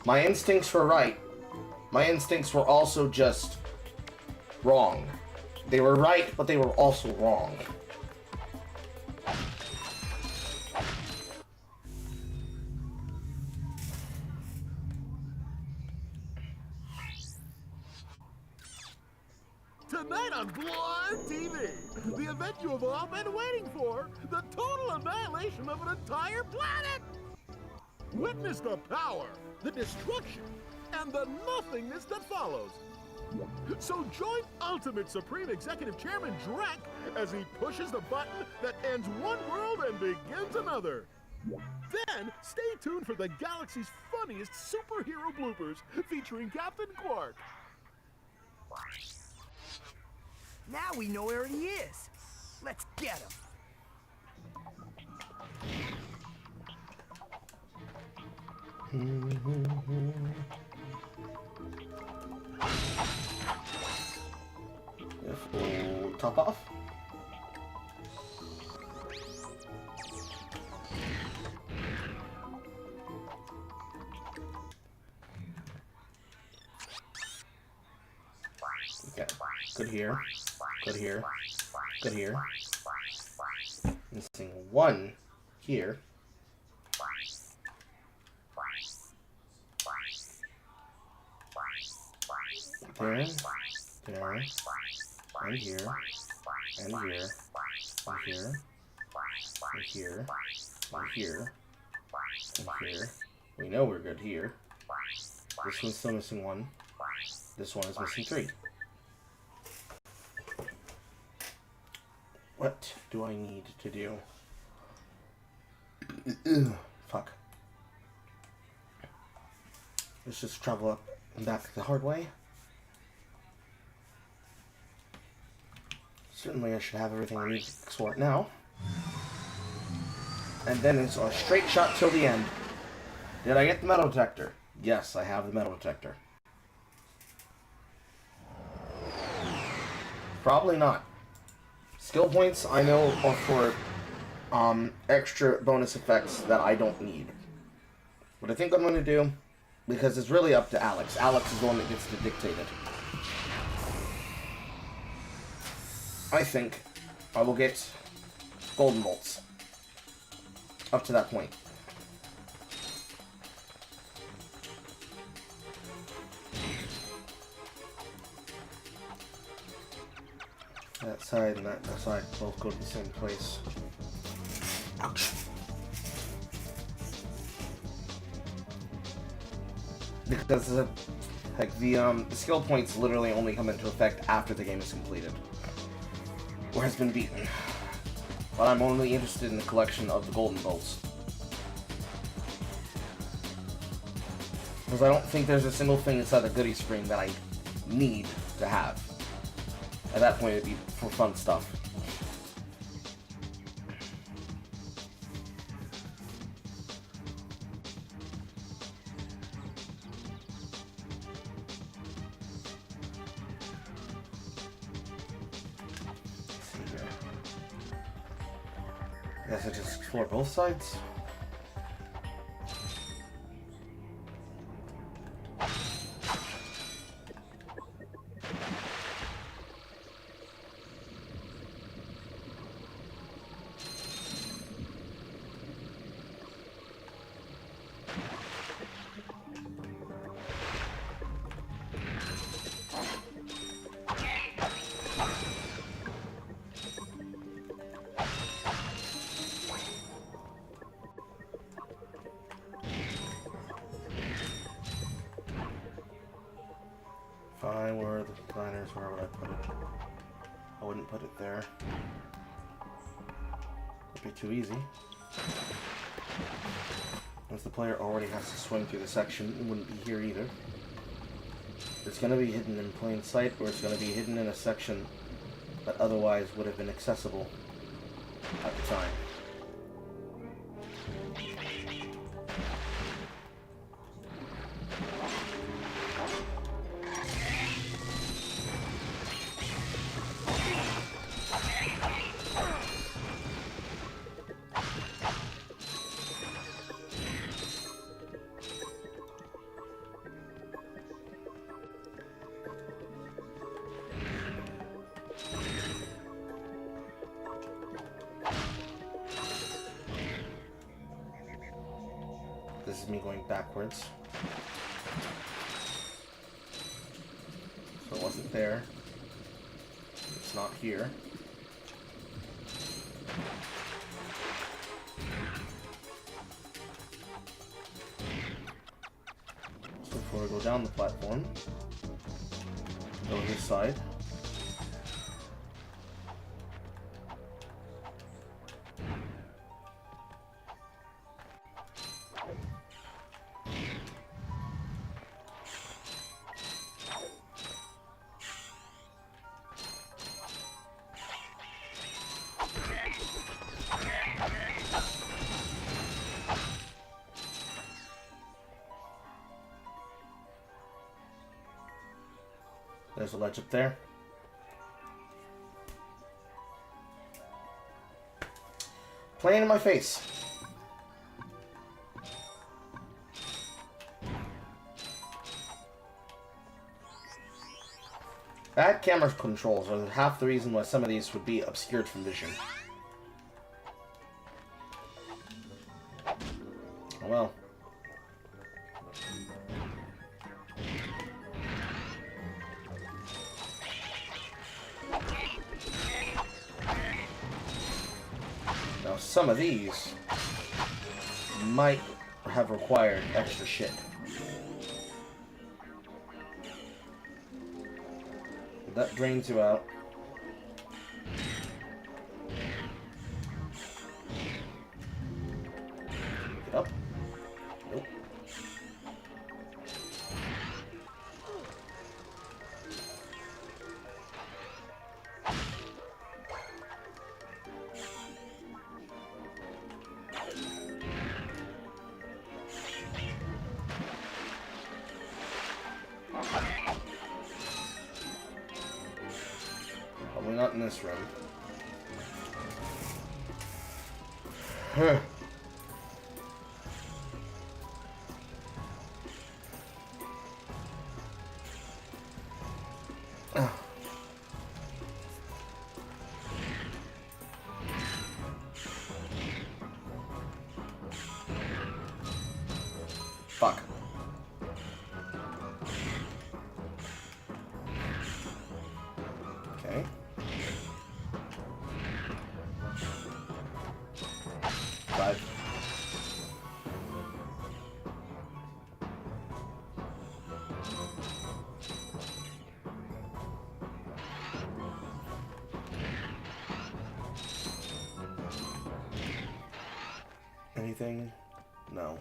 My instincts were right. My instincts were also just wrong. They were right, but they were also wrong. Tonight on Blind TV, the event you have all been waiting for, the total annihilation of an entire planet! Witness the power, the destruction, and the nothingness that follows. So join Ultimate Supreme Executive Chairman Drek as he pushes the button that ends one world and begins another. Then, stay tuned for the galaxy's funniest superhero bloopers featuring Captain Quark. Now we know where he is. Let's get him. top off. Okay, good here, good here, good here. Missing one here. There, and here, and here, and here, and here, and here, and here. We know we're good here. This one's still missing one. This one is missing three. What do I need to do? Fuck. Let's just travel up and back the hard way. Certainly I should have everything I need to export now. And then it's a straight shot till the end. Did I get the metal detector? Yes, I have the metal detector. Probably not. Skill points I know are for extra bonus effects that I don't need. What I think I'm going to do, because it's really up to Alex. Alex is the one that gets to dictate it. I think I will get golden bolts. Up to that point. That side and that side both go to the same place. Ouch. Because the skill points literally only come into effect after the game is completed. Or has been beaten. But I'm only interested in the collection of the golden bolts. Because I don't think there's a single thing inside the goodie screen that I need to have. At that point, it'd be for fun stuff. Let's see here. I guess I just explore both sides. If I were the planners, where would I put it? I wouldn't put it there. It'd be too easy. Once the player already has to swim through the section, it wouldn't be here either. It's going to be hidden in plain sight, or it's going to be hidden in a section that otherwise would have been accessible at the time. This is me going backwards. So it wasn't there. It's not here. So before we go down the platform, go this side. There's a ledge up there. playing in my face. Bad camera controls are half the reason why some of these would be obscured from vision. Oh well. Now some of these might have required extra shit. That drains you out. Pick it up. Nope. Probably not in this room. Huh. Fuck. Okay. Five. Anything? No.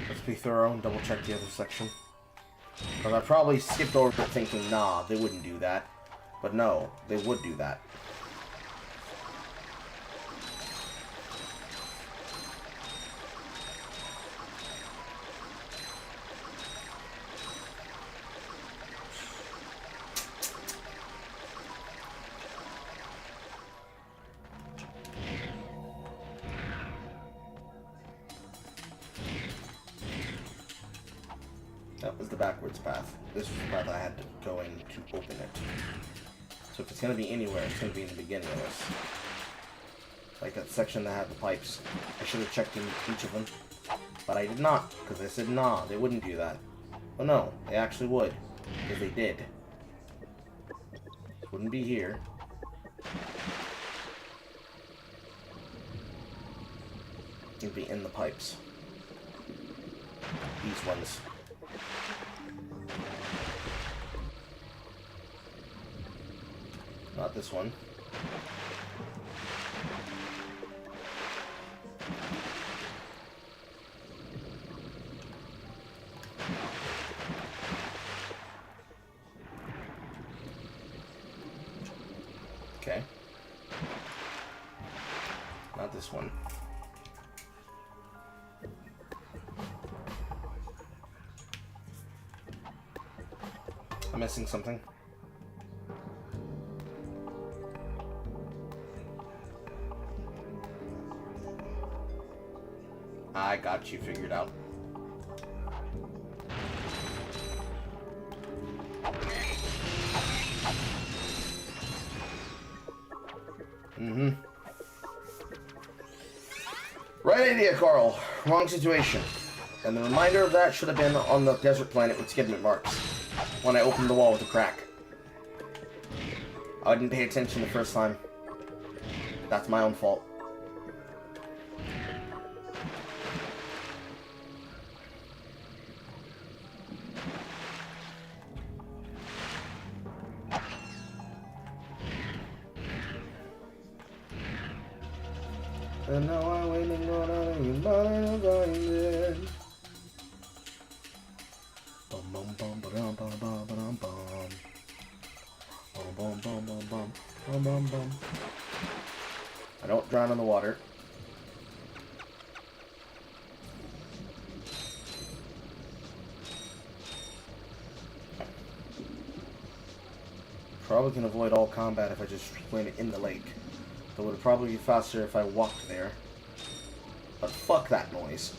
Let's be thorough and double check the other section. Because I probably skipped over it thinking, nah, they wouldn't do that. But no, they would do that. That was the backwards path. This was the path I had to go in to open it. So if it's going to be anywhere, it's going to be in the beginning of this. Like that section that had the pipes. I should have checked in each of them. But I did not, because they said, nah, they wouldn't do that. Well, no, they actually would. Because they did. Wouldn't be here. It'd be in the pipes. These ones. Not this one. Okay. Not this one. I'm missing something. I got you figured out. Mm-hmm. Right idea, Carl. Wrong situation. And the reminder of that should have been on the desert planet with skidment marks. When I opened the wall with a crack. I didn't pay attention the first time. That's my own fault. And now I wait and go down and you might find it. Bum bum bum ba-dum bum bum ba-dum bum. Bum bum bum bum bum bum bum bum. I don't drown in the water. Probably can avoid all combat if I just swim in the lake. It would probably be faster if I walked there. But fuck that noise.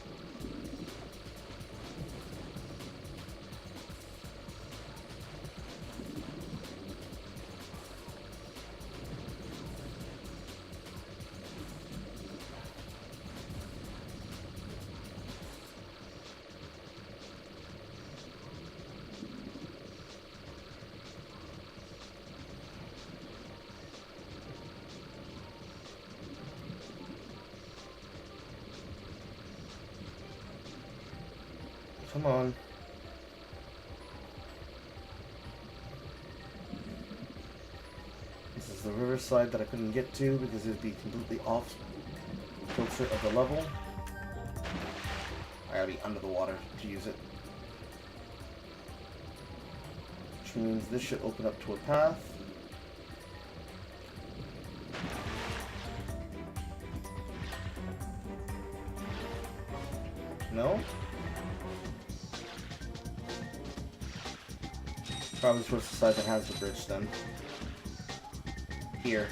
Come on. This is the riverside that I couldn't get to because it would be completely off kilter of the level. I gotta be under the water to use it. Which means this should open up to a path. No? Probably towards the side that has the bridge then. Here.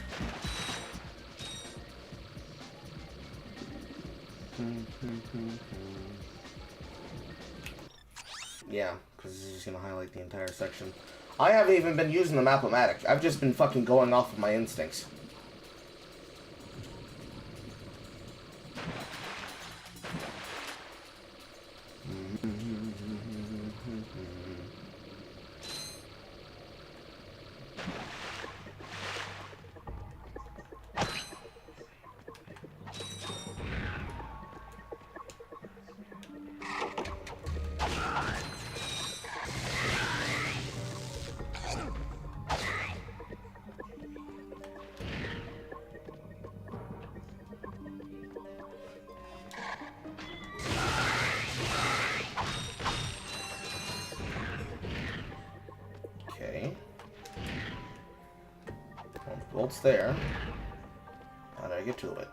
Yeah, because this is just going to highlight the entire section. I haven't even been using the Map-O-Matic. I've just been fucking going off of my instincts. Bolt's there. How do I get to it?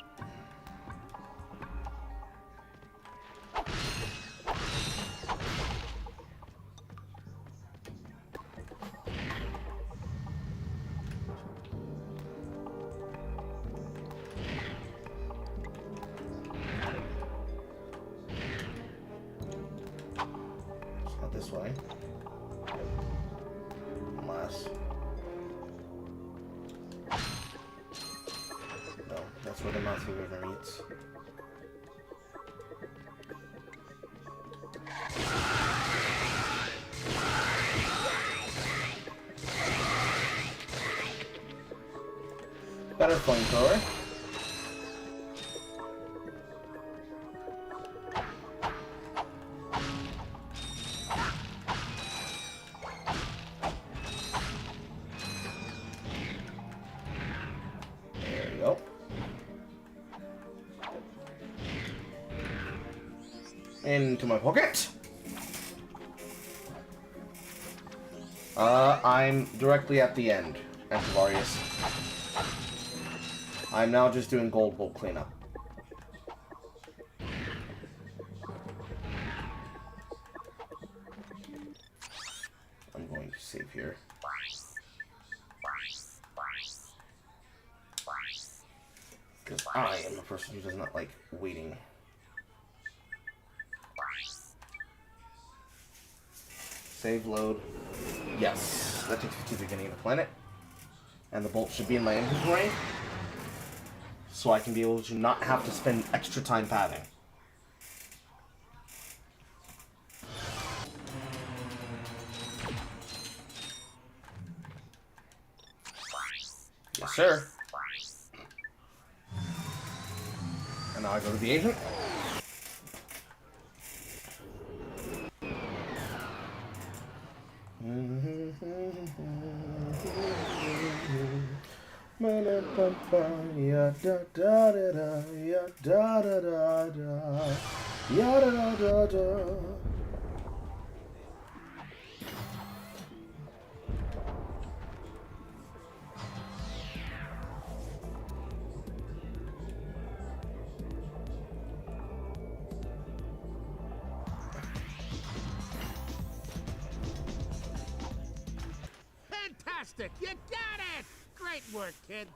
It's not this way. Unless... That's where the Matthew River meets. Better flamethrower. There you go. Into my pocket. I'm directly at the end, Antivarius. I'm now just doing gold bolt cleanup. I'm going to save here. Because I am a person who does not like waiting. Save load. Yes, that takes me to the beginning of the planet. And the bolt should be in my inventory. So I can be able to not have to spend extra time padding. Yes, sir. And now I go to the agent. Ya da da da da, ya da da da da, ya da da da da. Fantastic! You got it! Great work, kid.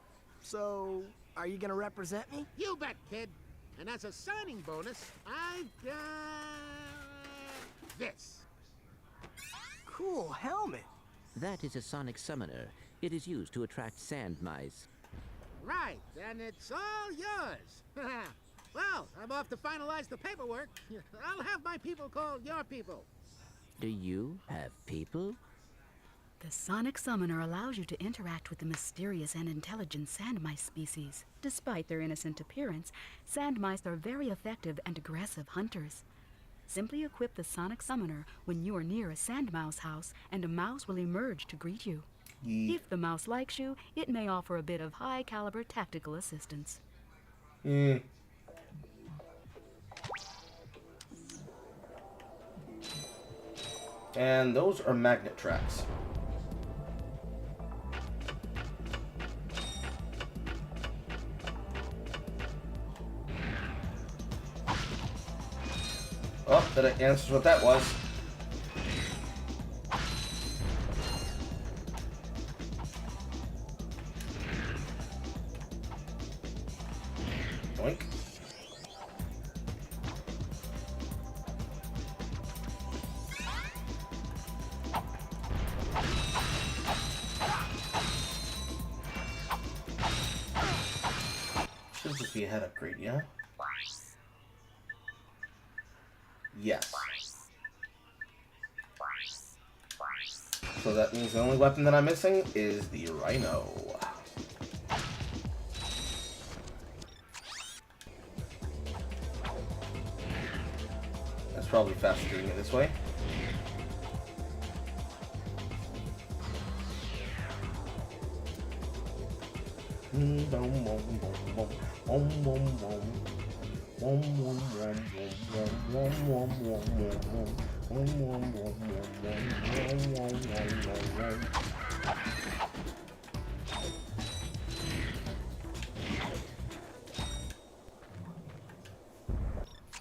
So, Are you gonna represent me? You bet, kid. And as a signing bonus, I've got this. Cool helmet. That is a sonic summoner. It is used to attract sand mice. Right, and it's all yours. Well, I'm off to finalize the paperwork. I'll have my people call your people. Do you have people? The sonic summoner allows you to interact with the mysterious and intelligent sand mice species. Despite their innocent appearance, sand mice are very effective and aggressive hunters. Simply equip the sonic summoner when you are near a sand mouse house, and a mouse will emerge to greet you. Yeah. If the mouse likes you, it may offer a bit of high-caliber tactical assistance. And those are magnet tracks. Oh, that answers what that was. Doink. Should just be a head upgrade, yeah? Yes. So that means the only weapon that I'm missing is the Rhino. That's probably faster doing it this way.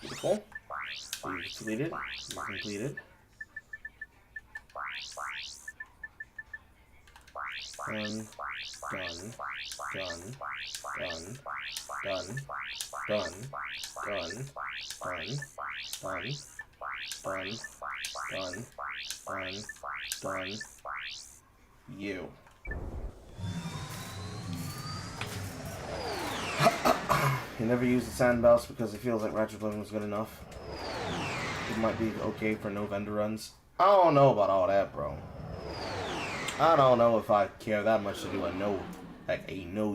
Beautiful. Completed. Completed. Done. Done. Done. Done. Done. Done. Done. Done. Done. Done. Done. Done. Done. You. He never used the sand mouse because he feels like Ratchet was good enough. It might be okay for no vendor runs. I don't know about all that, bro. I don't know if I care that much to do a no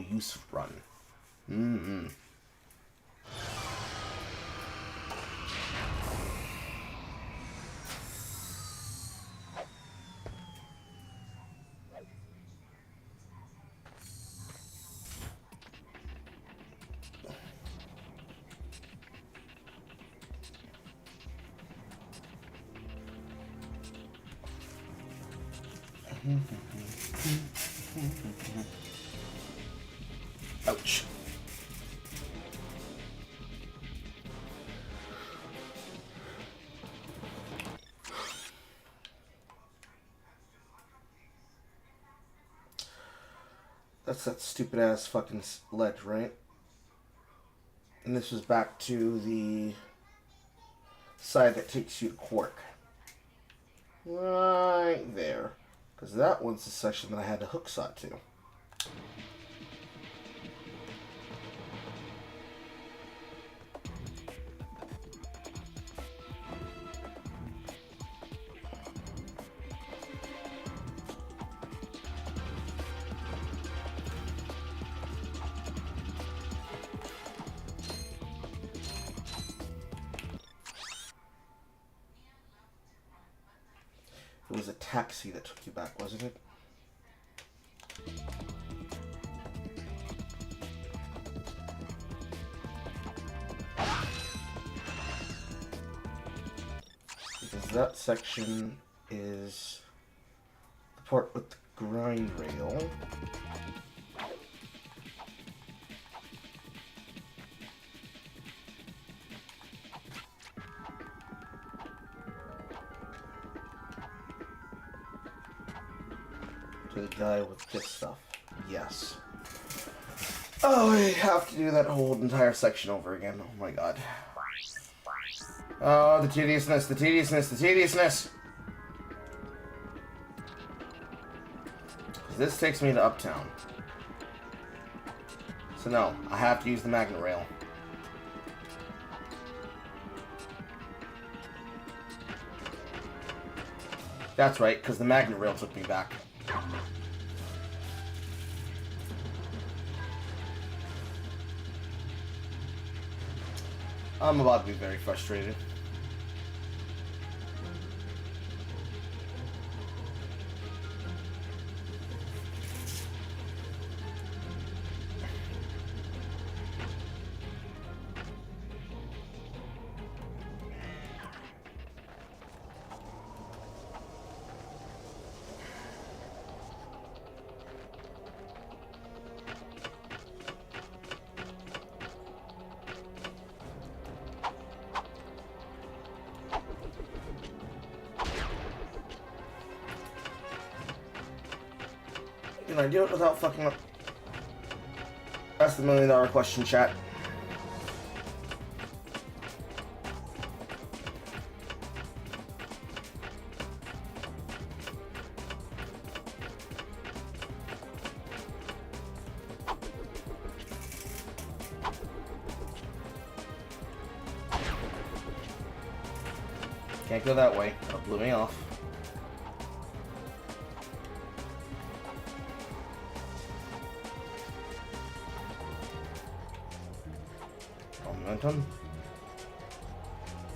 use run. Ouch. That's that stupid ass fucking ledge, right? And this was back to the side that takes you to Quark. Right there. Because that one's the section that I had to hook shot to. It was a taxi that took you back, wasn't it? Because that section is the part with the grind rail. To the guy with this stuff. Yes. Oh, I have to do that whole entire section over again. Oh my god. Oh, the tediousness, the tediousness, the tediousness! This takes me to Uptown. So no, I have to use the magnet rail. That's right, because the magnet rail took me back. I'm about to be very frustrated. Can I do it without fucking up? That's the $1,000,000 question, chat. Can't go that way. That blew me off. Momentum.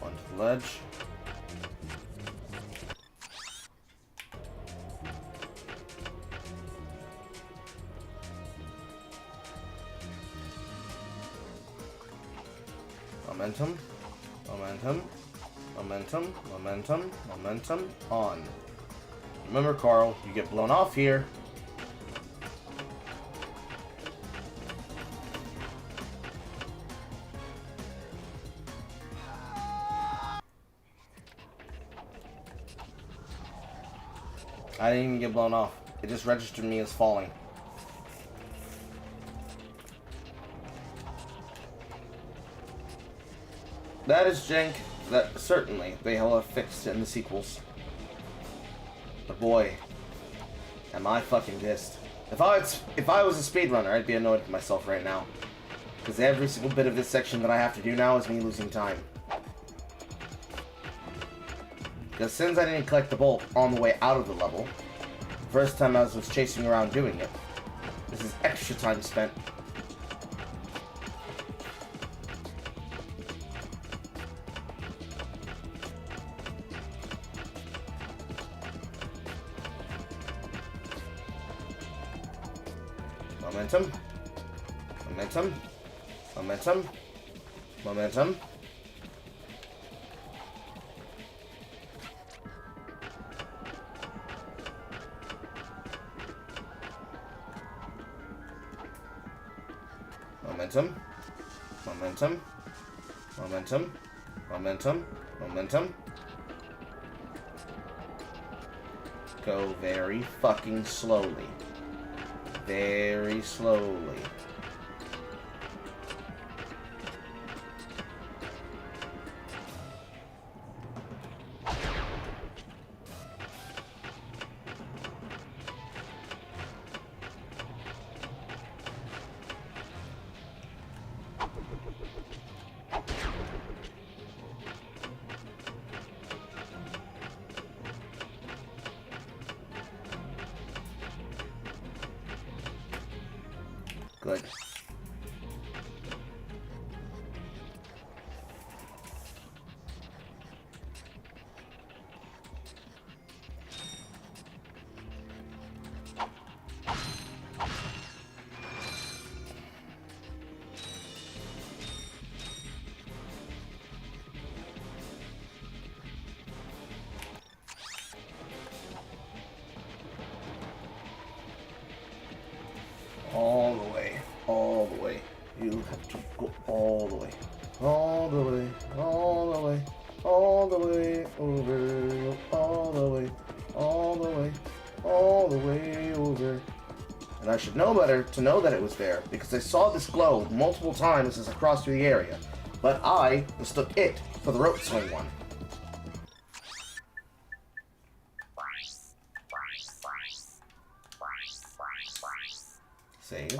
Onto the ledge. Momentum. Momentum. Momentum. Momentum. Momentum. On. Remember, Carl, you get blown off here. I didn't even get blown off. It just registered me as falling. That is jank that certainly they will have fixed in the sequels. But boy, am I fucking pissed. If I was a speedrunner, I'd be annoyed with myself right now. Because every single bit of this section that I have to do now is me losing time. Because since I didn't collect the bolt on the way out of the level, first time I was chasing around doing it, this is extra time spent. Momentum. Momentum. Momentum. Momentum. Momentum. Momentum. Momentum. Momentum. Momentum. Go very fucking slowly. Very slowly. Good. All the way. All the way. You have to go all the way. All the way. All the way. All the way over. All the way. All the way. All the way over. And I should know better to know that it was there, because I saw this glow multiple times as I crossed through the area. But I mistook it for the rope swing one. Save.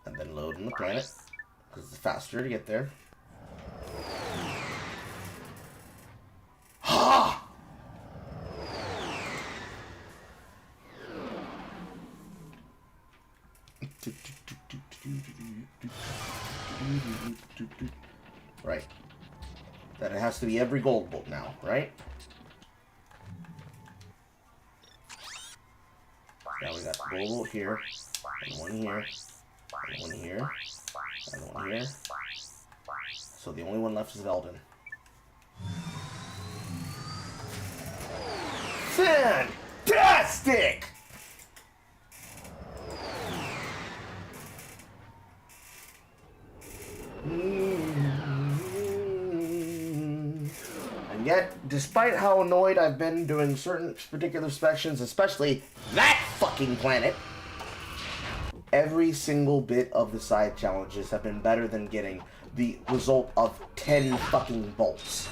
And then load in the planet, because it's faster to get there. Ha! Right. Then it has to be every gold bolt now, right? Now we got the gold bolt here, and one here, and one here, and one here. So the only one left is Veldin. Fantastic! And yet, despite how annoyed I've been doing certain particular sections, especially that fucking planet, every single bit of the side challenges have been better than getting the result of 10 fucking bolts.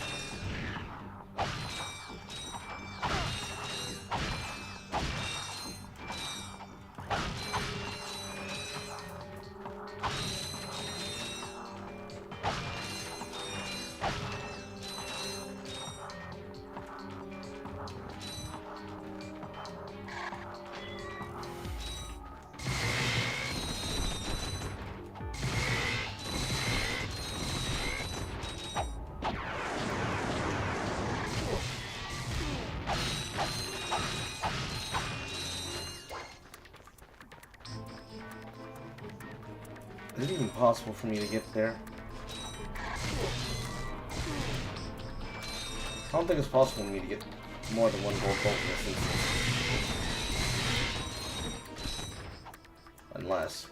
Is it even possible for me to get there? I don't think it's possible for me to get more than one gold bolt in this instance. Unless...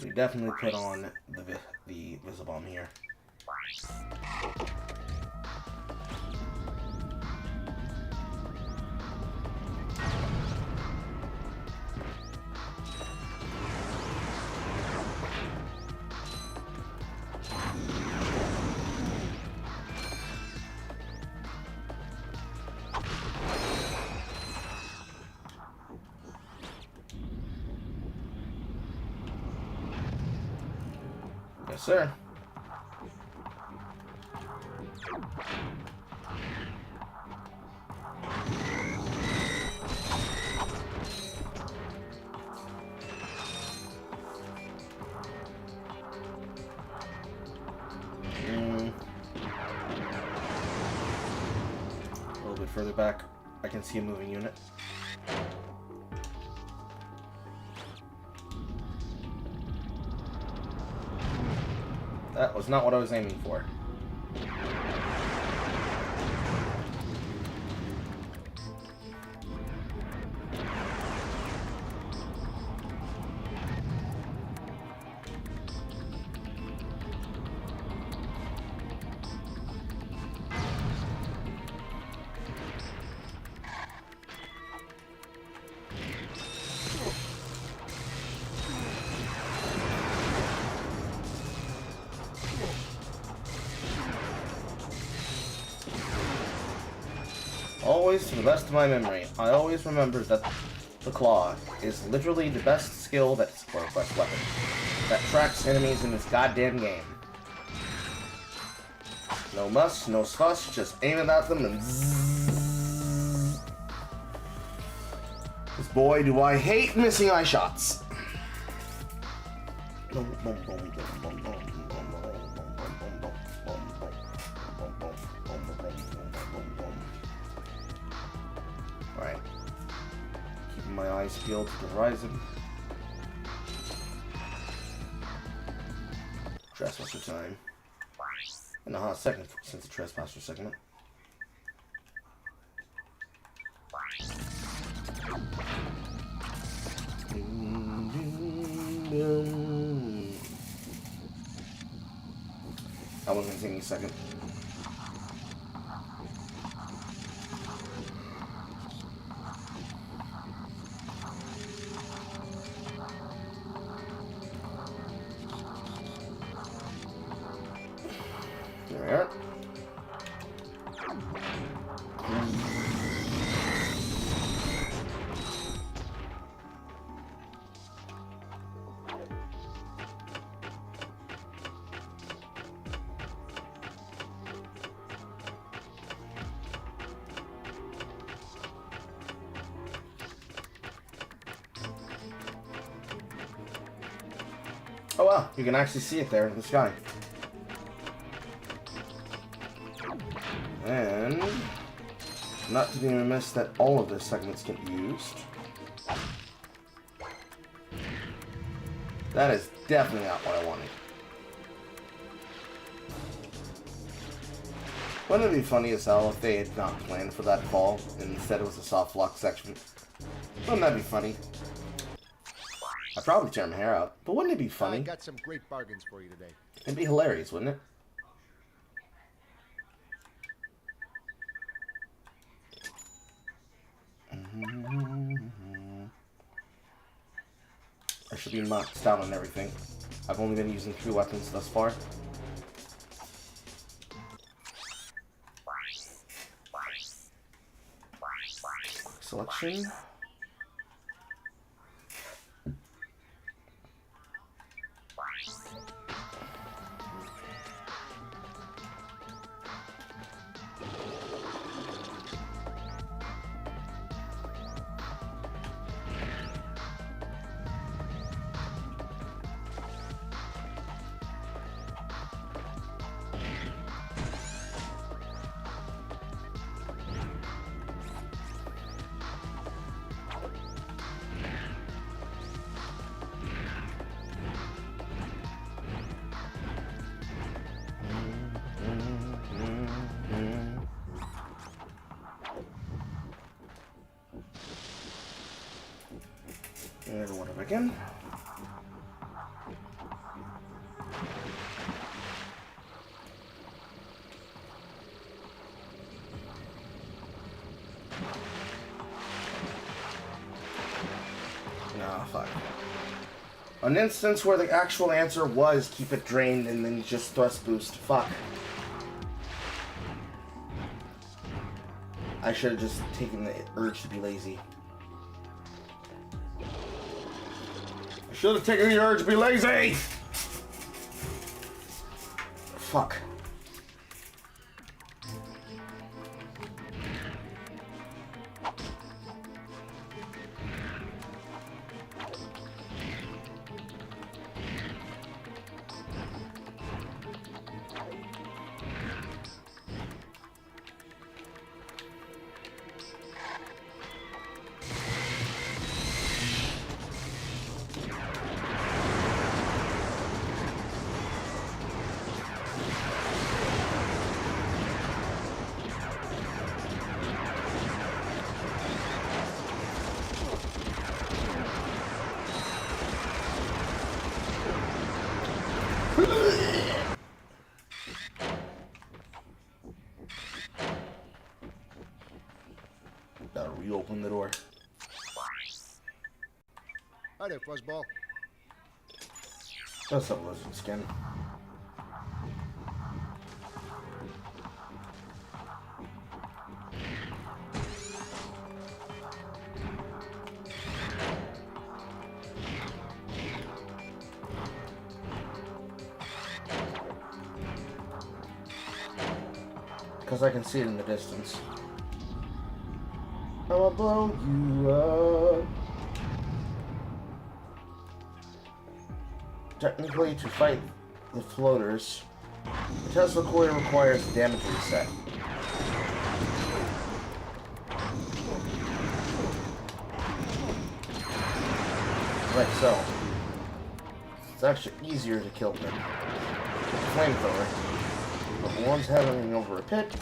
we definitely put on the Visibomb here. Yes, sir. A little bit further back, I can see a moving unit. That was not what I was aiming for. Always, to the best of my memory, I always remember that the claw is literally the best skill that's, or best weapon, that tracks enemies in this goddamn game. No muss, no fuss, just aiming at them and zzzz. 'Cause boy, do I hate missing eye shots. my eyes peeled to the horizon. Trespasser time. In a hot second since the Trespasser segment. That one's gonna take me a second. There we are. Oh wow, you can actually see it there in the sky. And not to be remiss that all of the segments get used. That is definitely not what I wanted. Wouldn't it be funny as hell if they had not planned for that fall and instead it was a soft lock section? Wouldn't that be funny? I'd probably tear my hair out, but wouldn't it be funny? I got some great bargains for you today. It'd be hilarious, wouldn't it? I should be maxed out on everything. I've only been using 3 weapons thus far. Selection. And one of again. Nah, fuck. An instance where the actual answer was keep it drained and then just thrust boost. Fuck. I should have just taken the urge to be lazy. Should have taken the urge to be lazy! Fuck. Gotta reopen the door. Hi there, Fuzzball. That's a lizard skin. Because I can see it in the distance. I'll blow you up. Technically, to fight the floaters, the Tesla coil requires a damage reset. Like so. It's actually easier to kill them. Flamethrower. But the one's heading over a pit.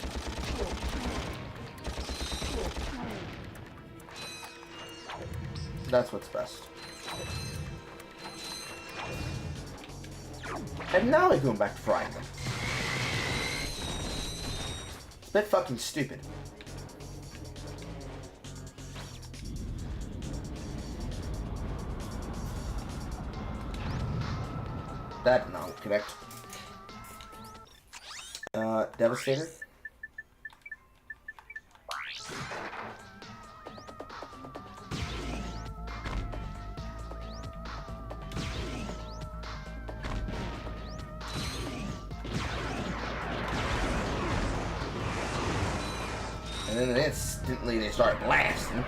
That's what's best. And now we're going back to frying them. It's a bit fucking stupid. That did not connect. Devastator. And then instantly they start blasting.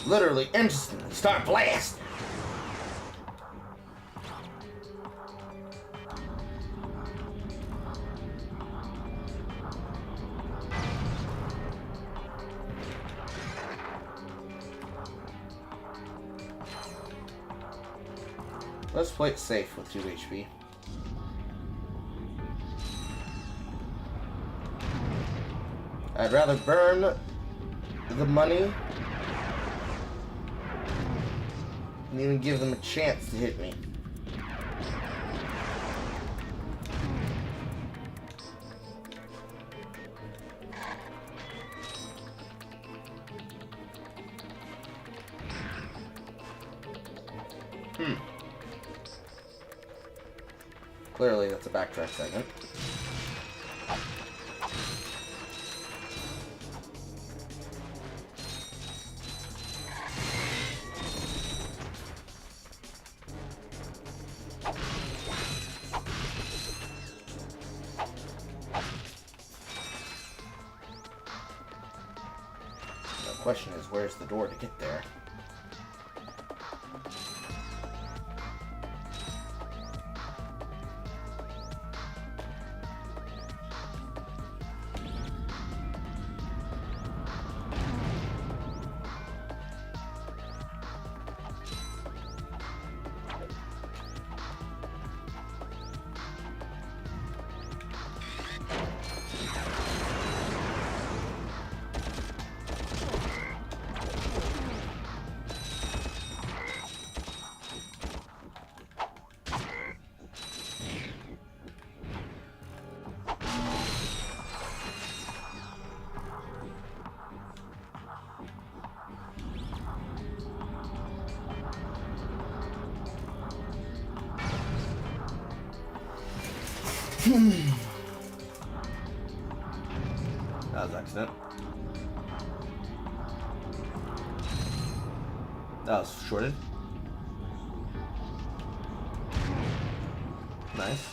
Literally instantly start blasting. Let's play it safe with 2 HP. I'd rather burn the money than even give them a chance to hit me. Clearly, that's a backtrack segment. The question is, where's the door to get there? That was an accident. That was shorted. Nice.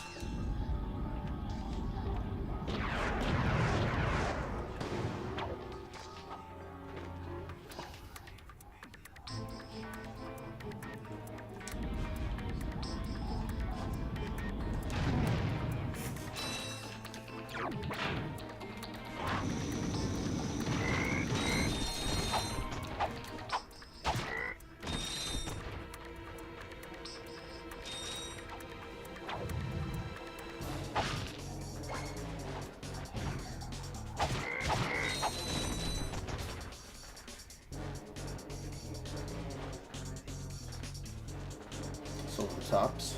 Silver tops.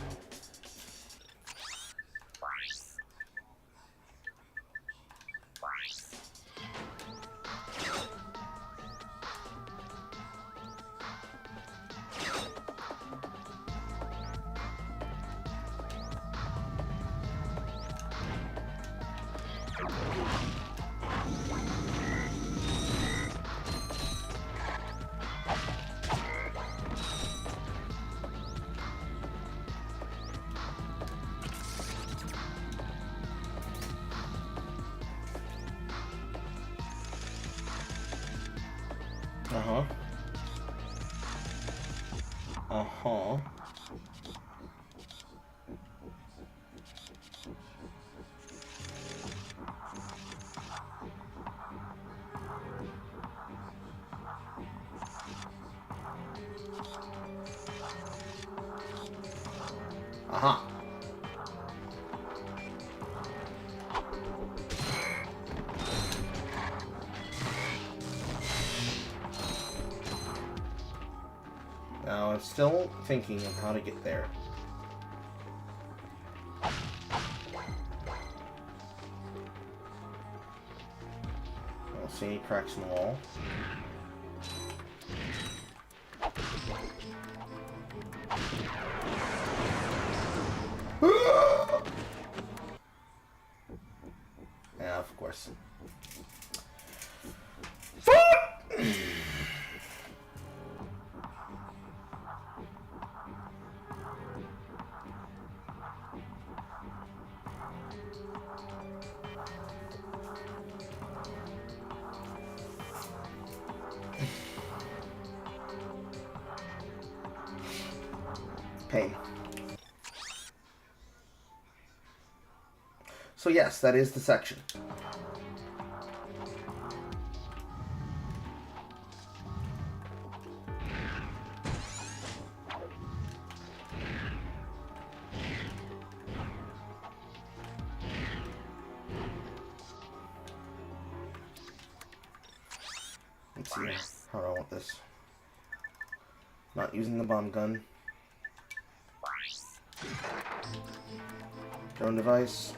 Uh-huh. Uh-huh. Uh-huh. Now, I'm still thinking of how to get there. I don't see any cracks in the wall. Yeah, of course. Pain. So yes, that is the section. Let's see how do I want this. Not using the bomb gun. Drone device.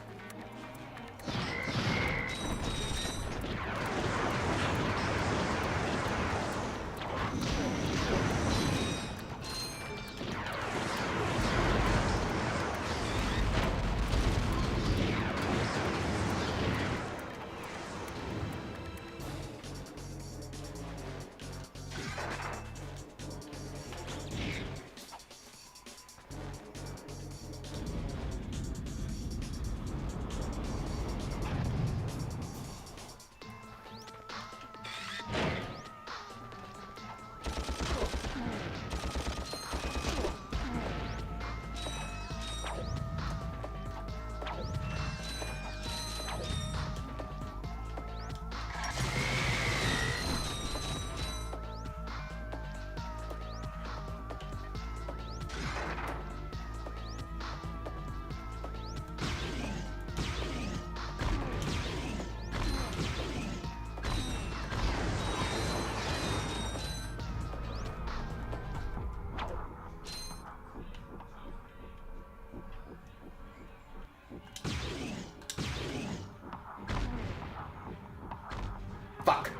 Fuck.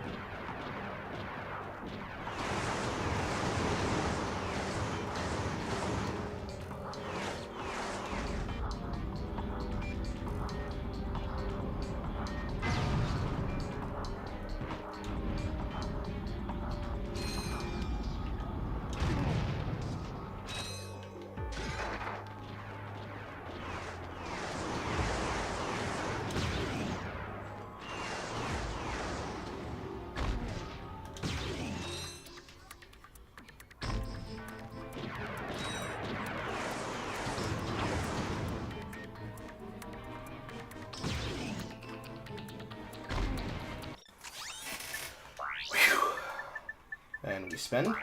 And we spin.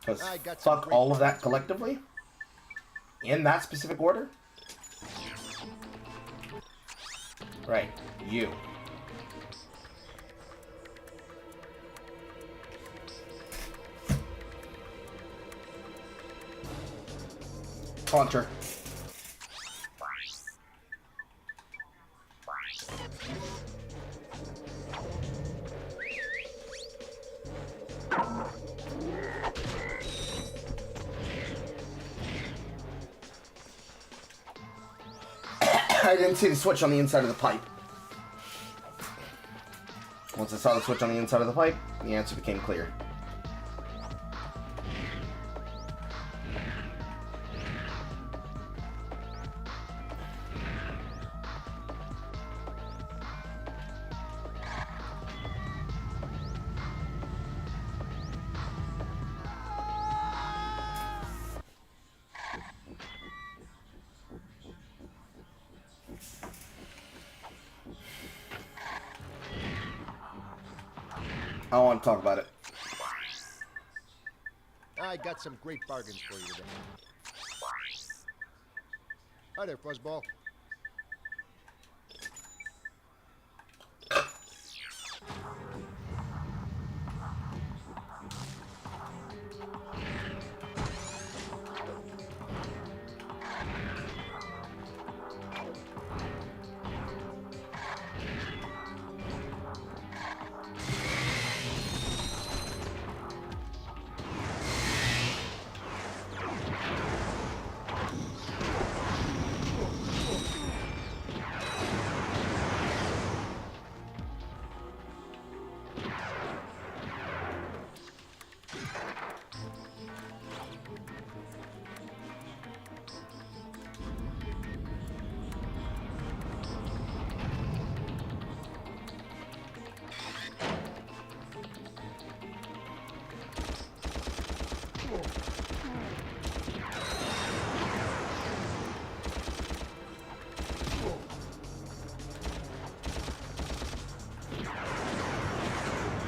Because fuck all of that collectively? In that specific order? Right, you. Haunter. I didn't see the switch on the inside of the pipe. Once I saw the switch on the inside of the pipe, the answer became clear. I don't want to talk about it. I got some great bargains for you today. Hi there, Fuzzball.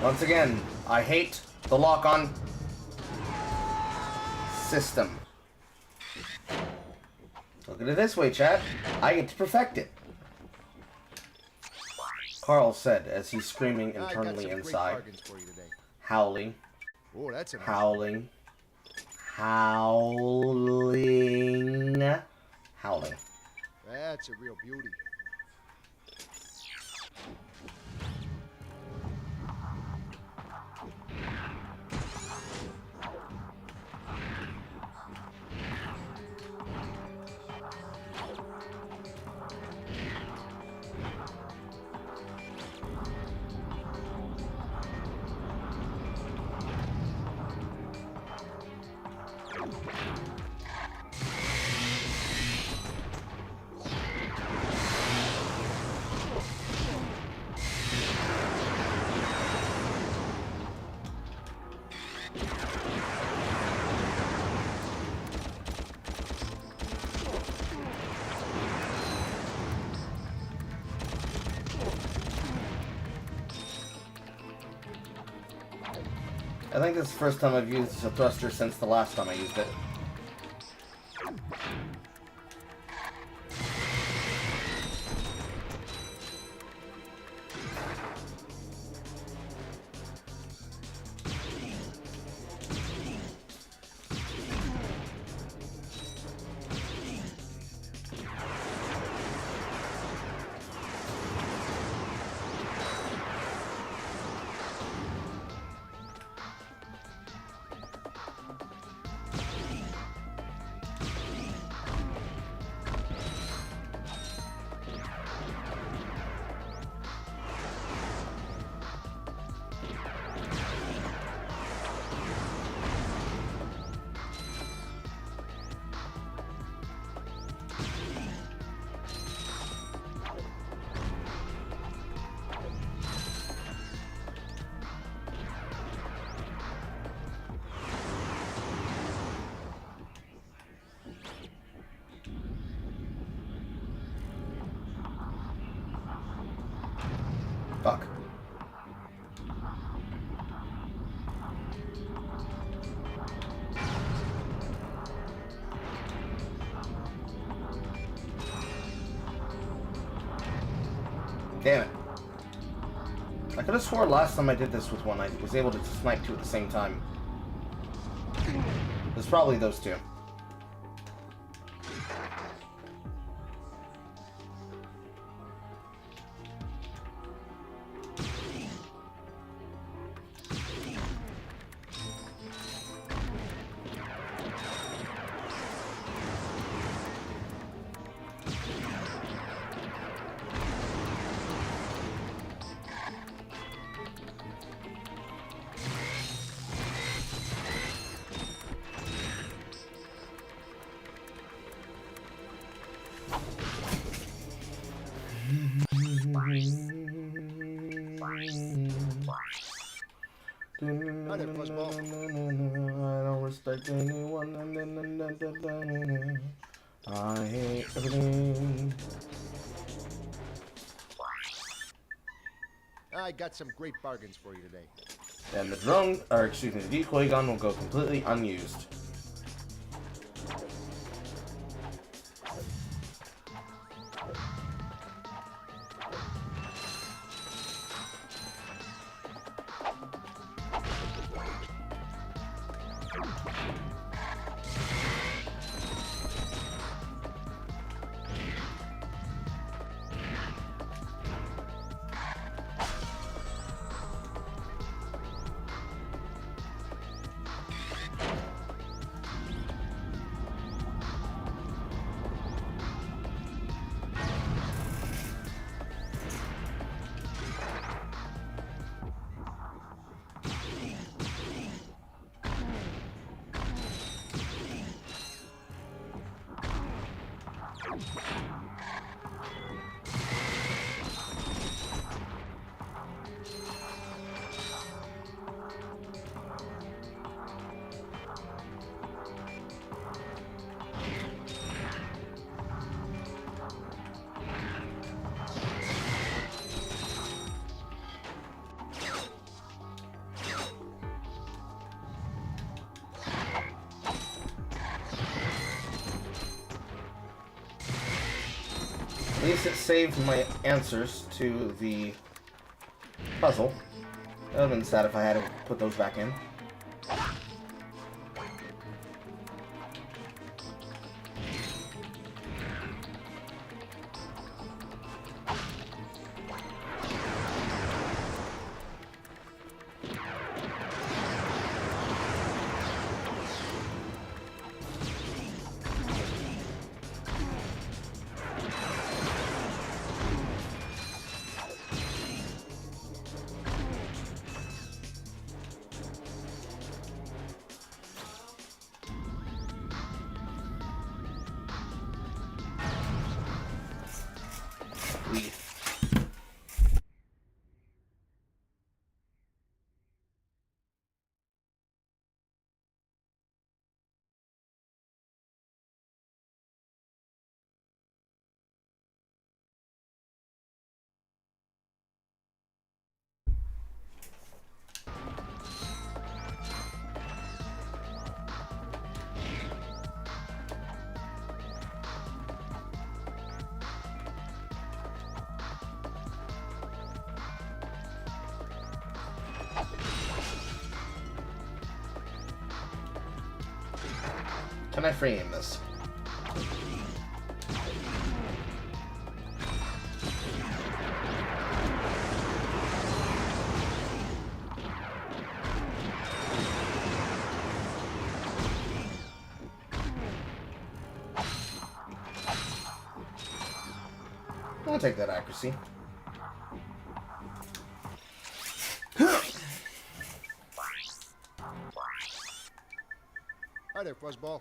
Once again, I hate the lock-on system. Look at it this way, Chad. I get to perfect it. Carl said as he's screaming internally inside. Howling. Oh, that's a nice howling. Howling. Howling. That's a real beauty. I think this is the first time I've used a thruster since the last time I used it. Fuck. Damn it. I could have swore last time I did this with one, I was able to snipe two at the same time. It's probably those two. I don't respect anyone. I hate everything. I got some great bargains for you today. And the drone, or excuse me, the decoy gun will go completely unused. At least it saved my answers to the puzzle. That would have been sad if I had to put those back in. Can I frame this? I'll take that accuracy. Hi there, Fuzzball.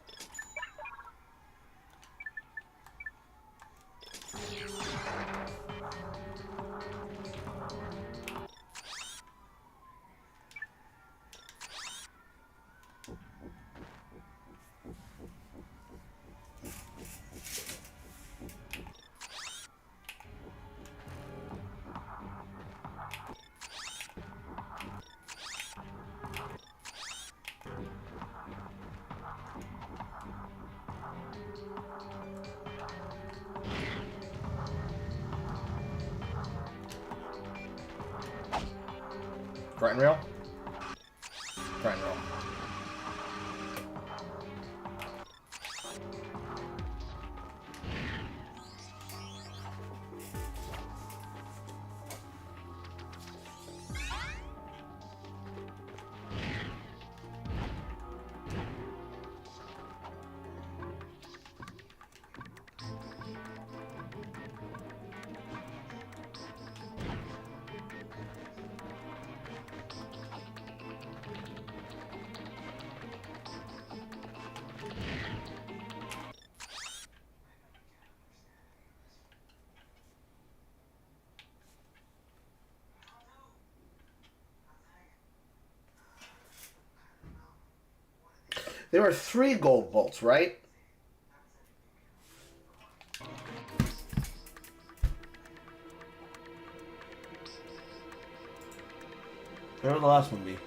Grind rail? Grind rail. There were 3 gold bolts, right? Where would the last one be?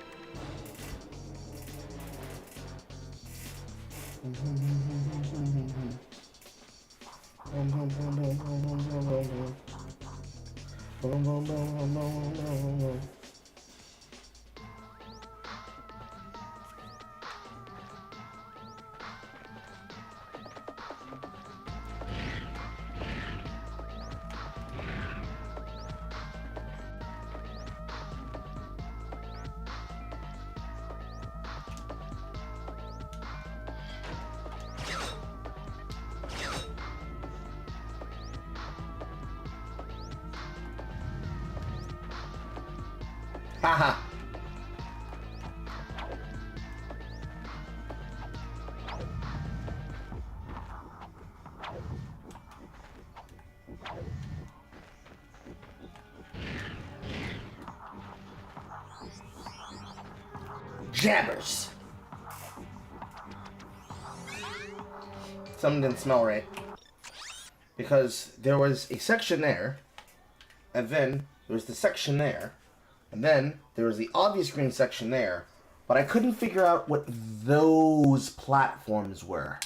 Haha. Jabbers. Something didn't smell right. Because there was a section there, and then there was the section there, and then there was the obvious green section there, but I couldn't figure out what those platforms were.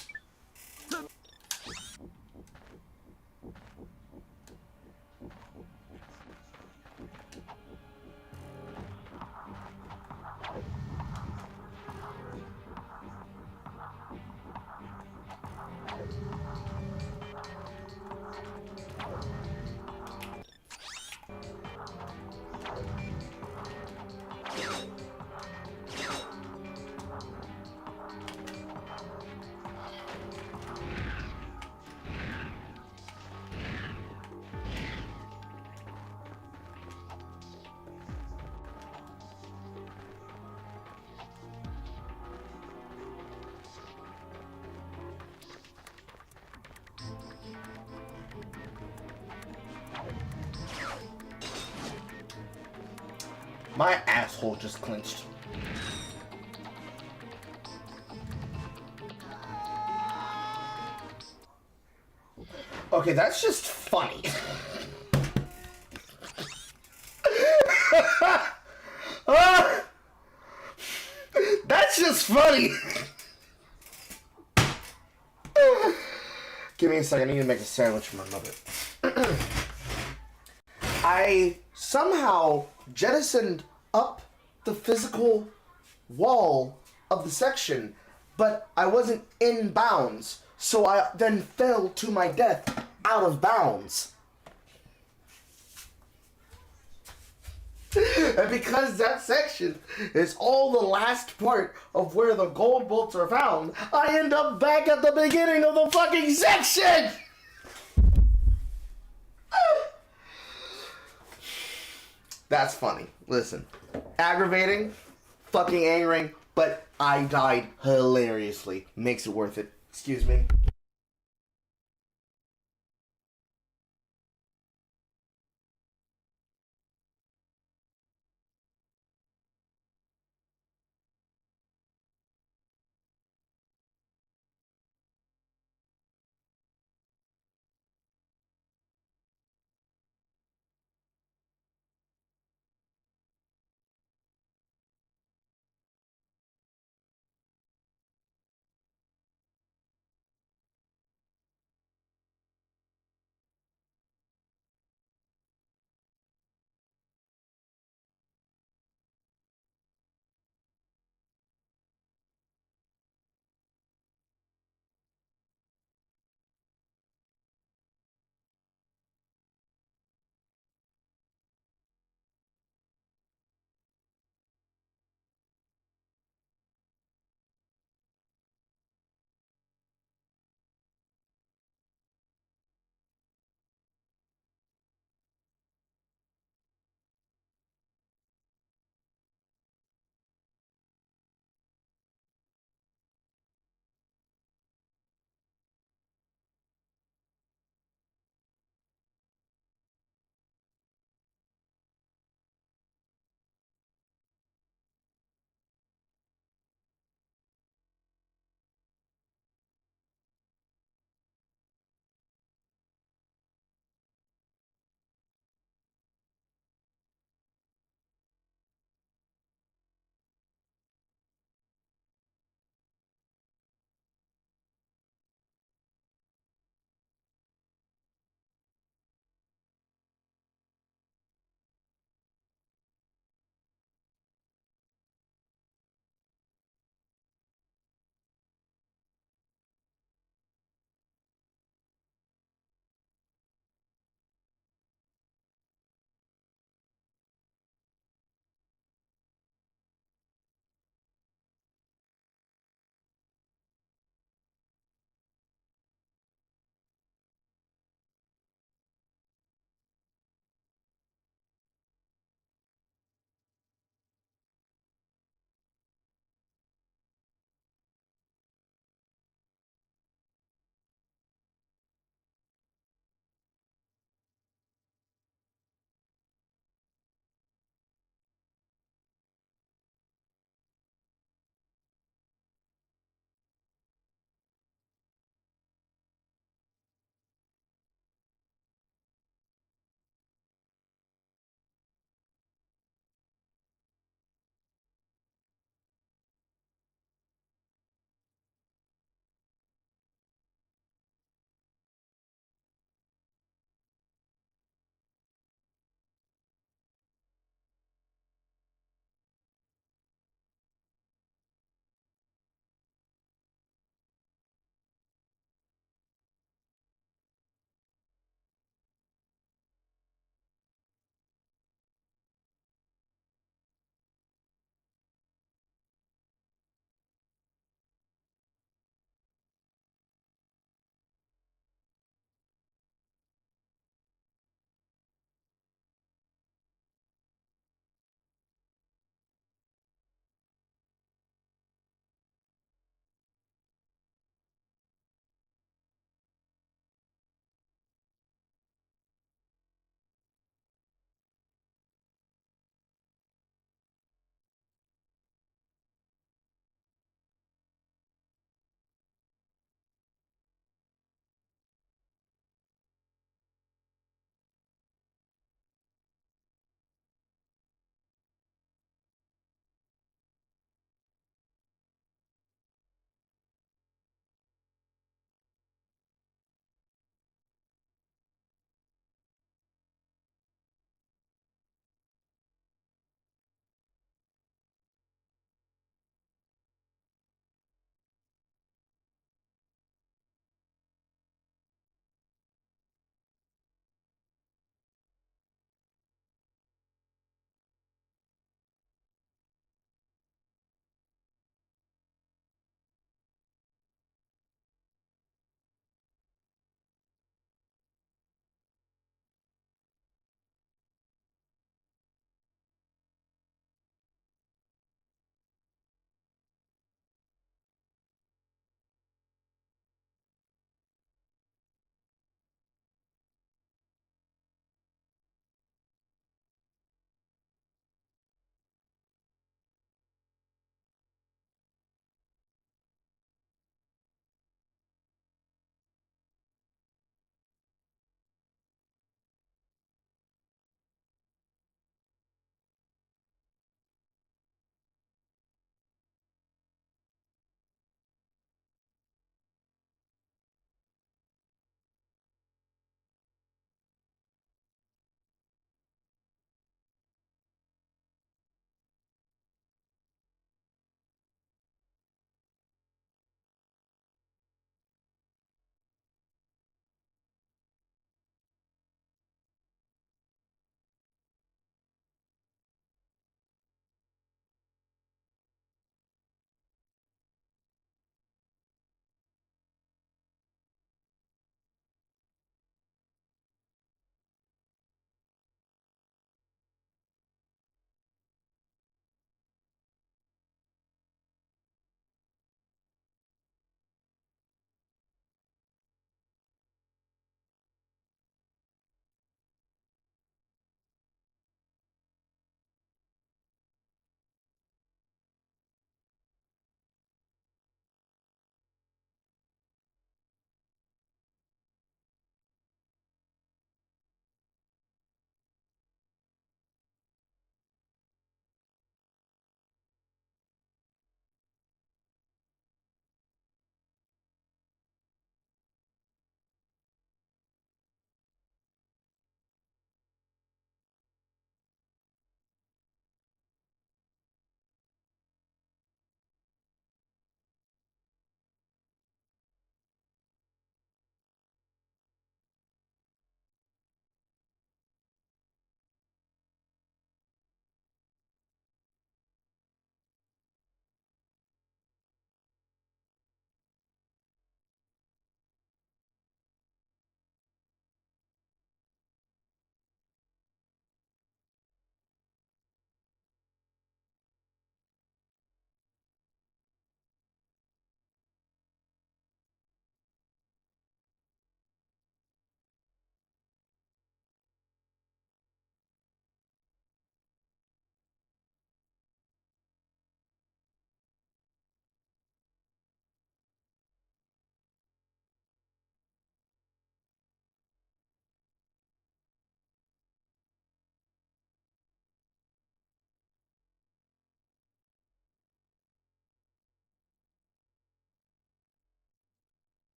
My asshole just clenched. Okay, that's just funny. That's just funny. Give me a second, I need to make a sandwich for my mother. I somehow jettisoned up the physical wall of the section, but I wasn't in bounds, so I then fell to my death out of bounds. And because that section is all the last part of where the gold bolts are found, I end up back at the beginning of the fucking section! That's funny. Listen. Aggravating, fucking angering, but I died hilariously. Makes it worth it. Excuse me.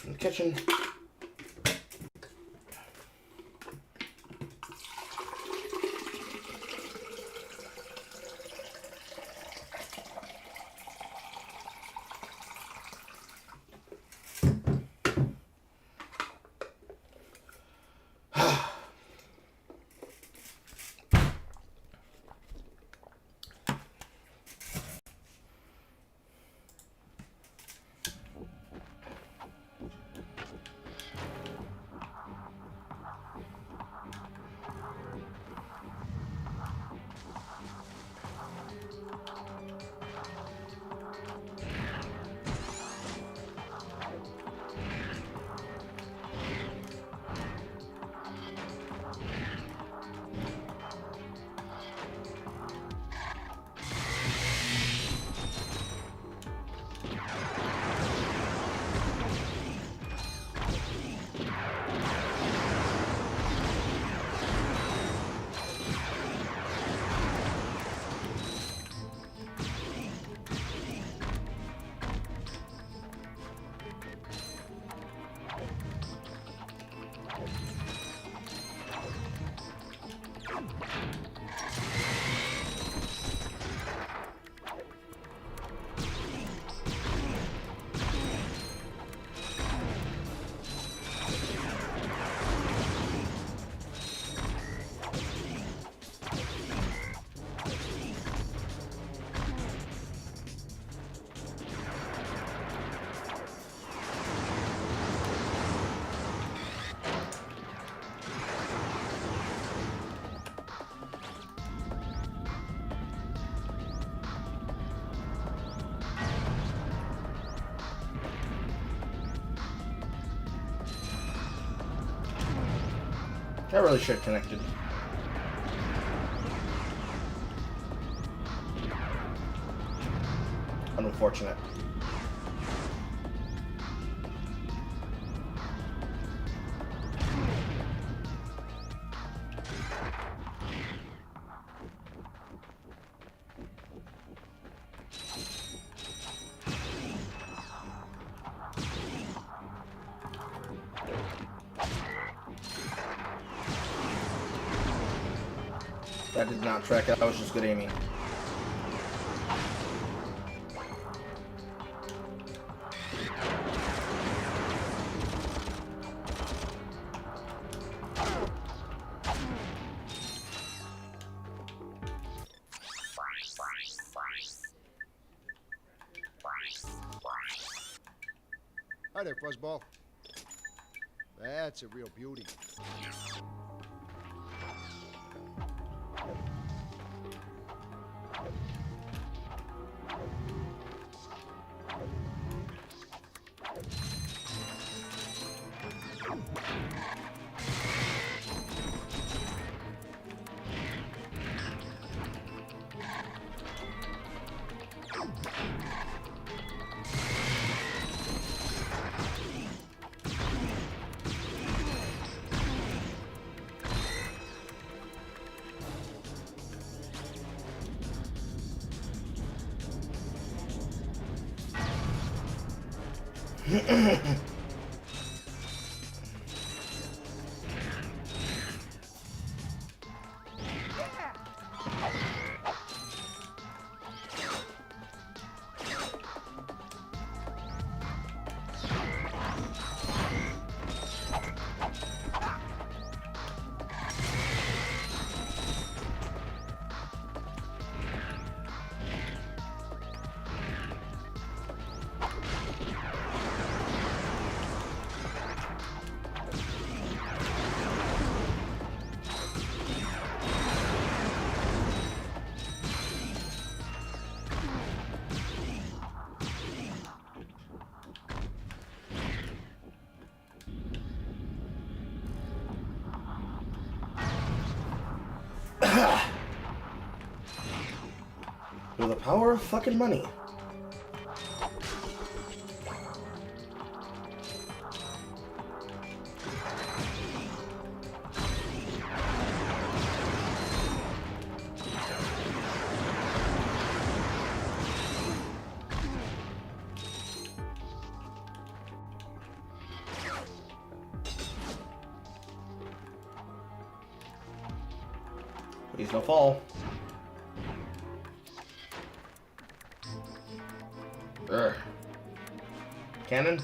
from the kitchen. I really should have connected. Unfortunate. That did not track it. I was just good aiming. Hi there, Fuzzball. That's a real beauty. With the power of fucking money. Please no fall. Urgh. Cannon?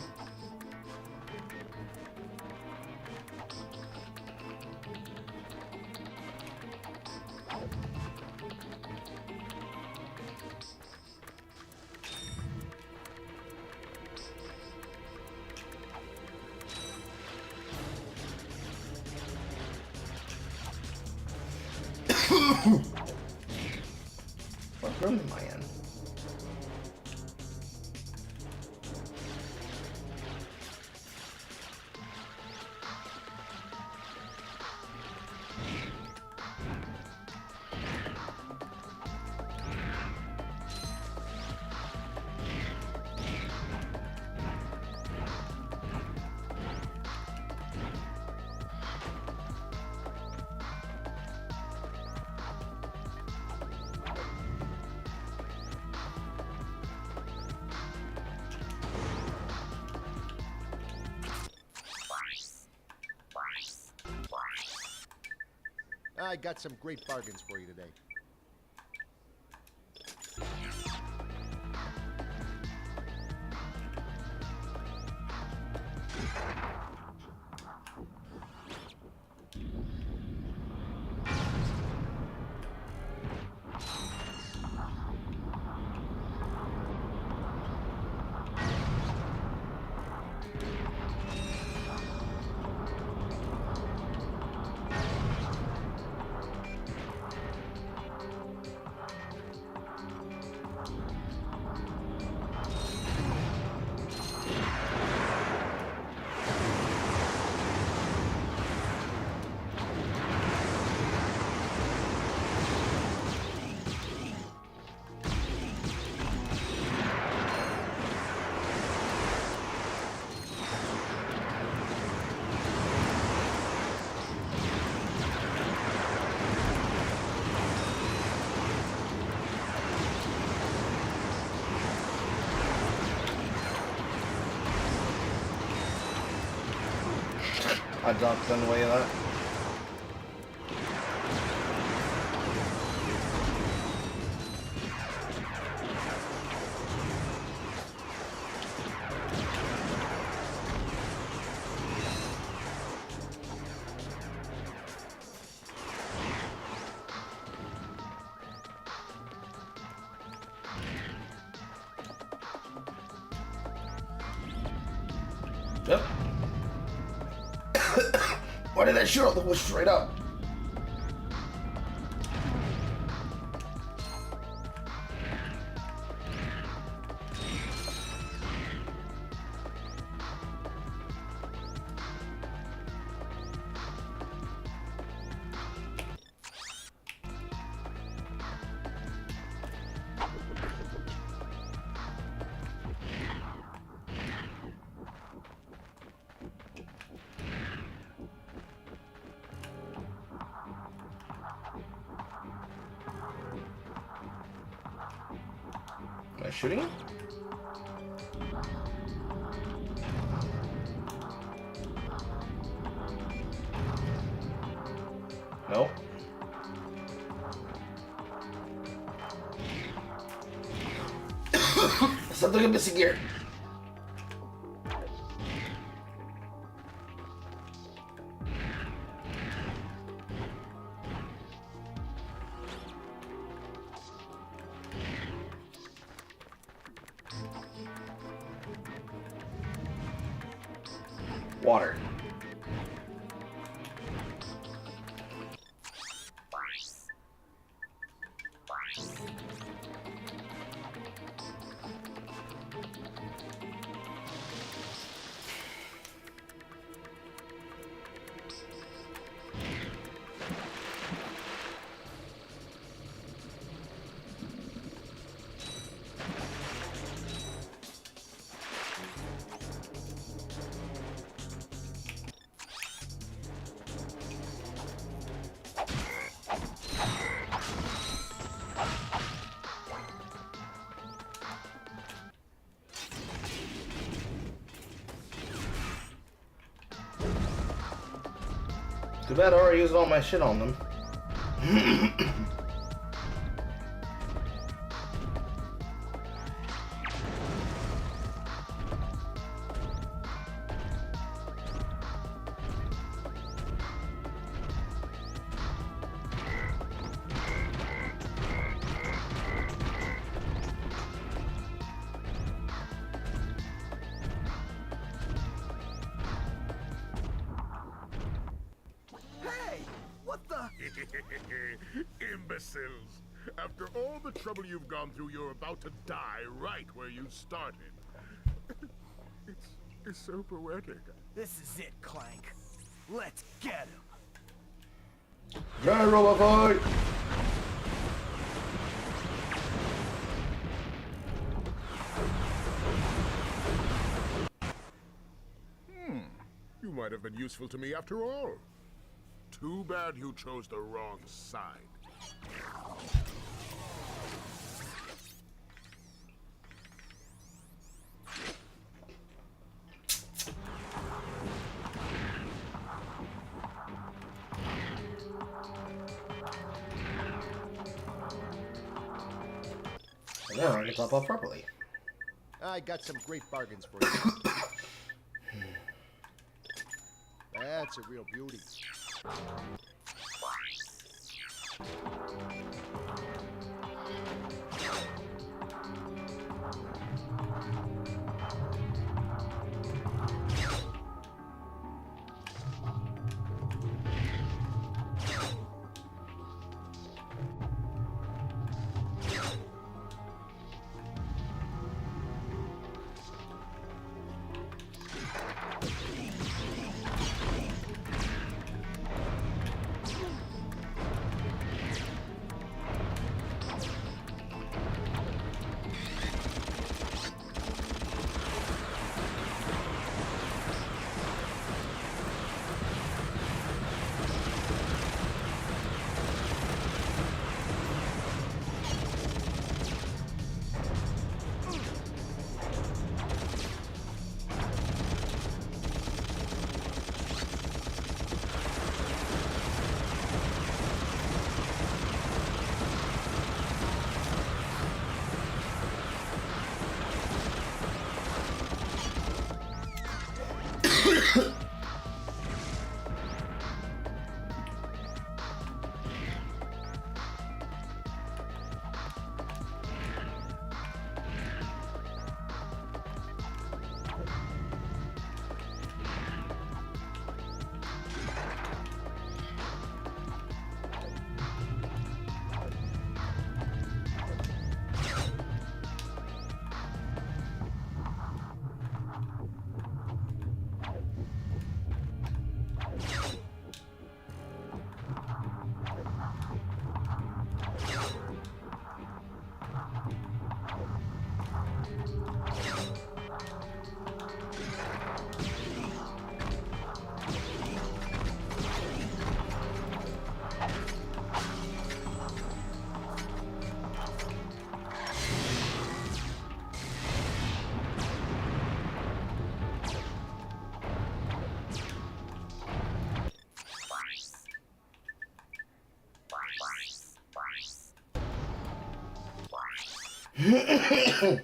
What room am I in? I got some great bargains for you today. I ducked in the way of that. Yep. Why did that shoot the bush straight up? Am I shooting him? Nope. Something missing here. Water. Too bad I already used all my shit on them. Hey! What the? Imbeciles! After all the trouble you've gone through, you're about to die right where you started. It's so poetic. This is it, Clank. Let's get him. General avoid! You might have been useful to me after all. Too bad you chose the wrong side. Now I can pop off properly. I got some great bargains for you. That's a real beauty.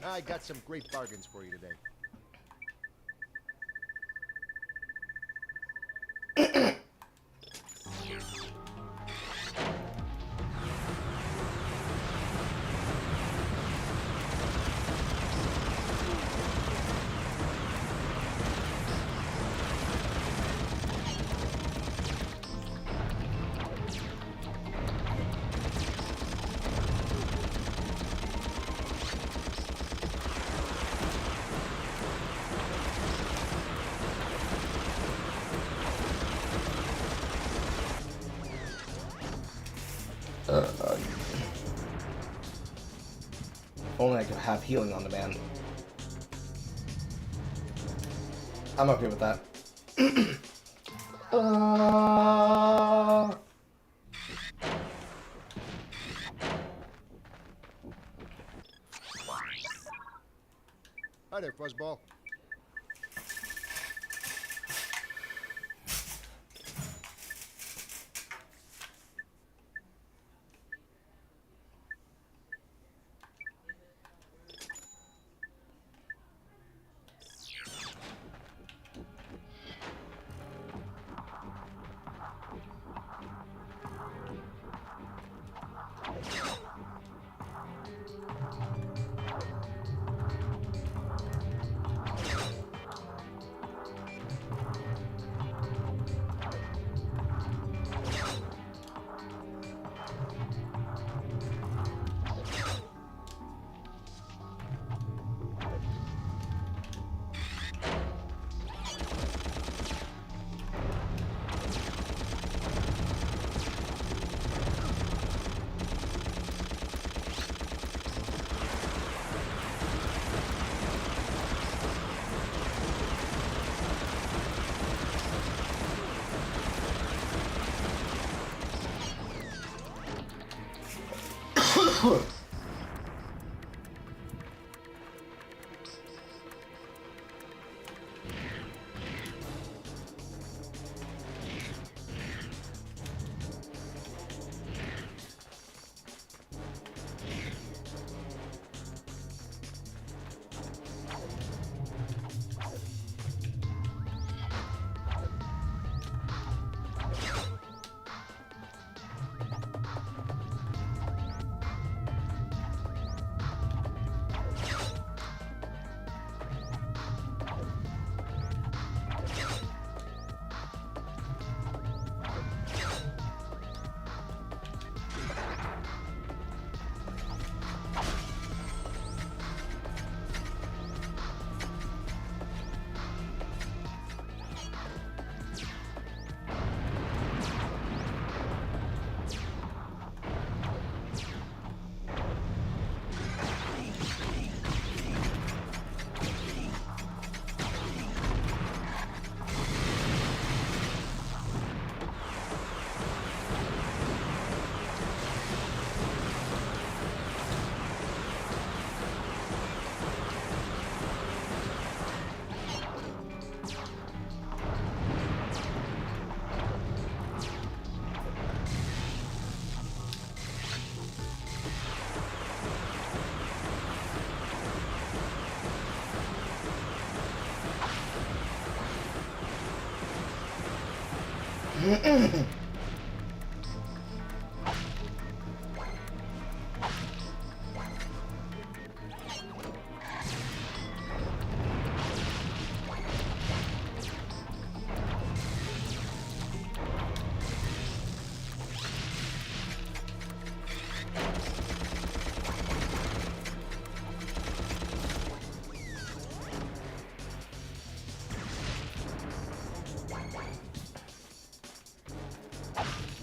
I got some great bargains for you today. Only I could have healing on the man. I'm okay with that. Hi there, Fuzzball.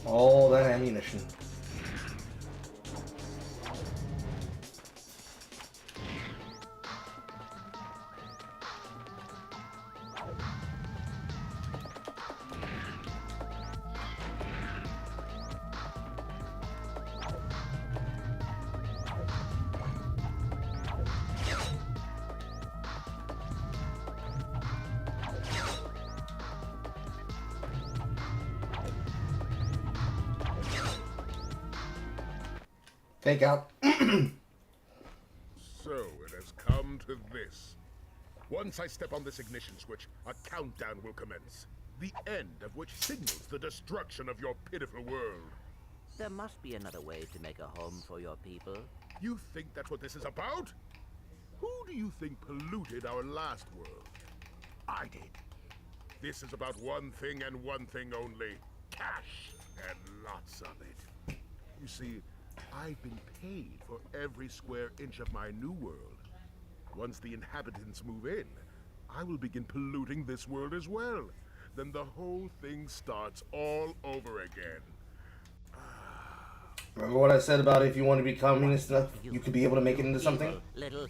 All that ammunition. Take out. So it has come to this. Once I step on this ignition switch, a countdown will commence. The end of which signals the destruction of your pitiful world. There must be another way to make a home for your people. You think that's what this is about? Who do you think polluted our last world? I did. This is about one thing and one thing only. Cash, and lots of it. You see, I've been paid for every square inch of my new world. Once the inhabitants move in, I will begin polluting this world as well. Then the whole thing starts all over again. Remember what I said about if you want to be communist enough, you could be able to make it into something? Little.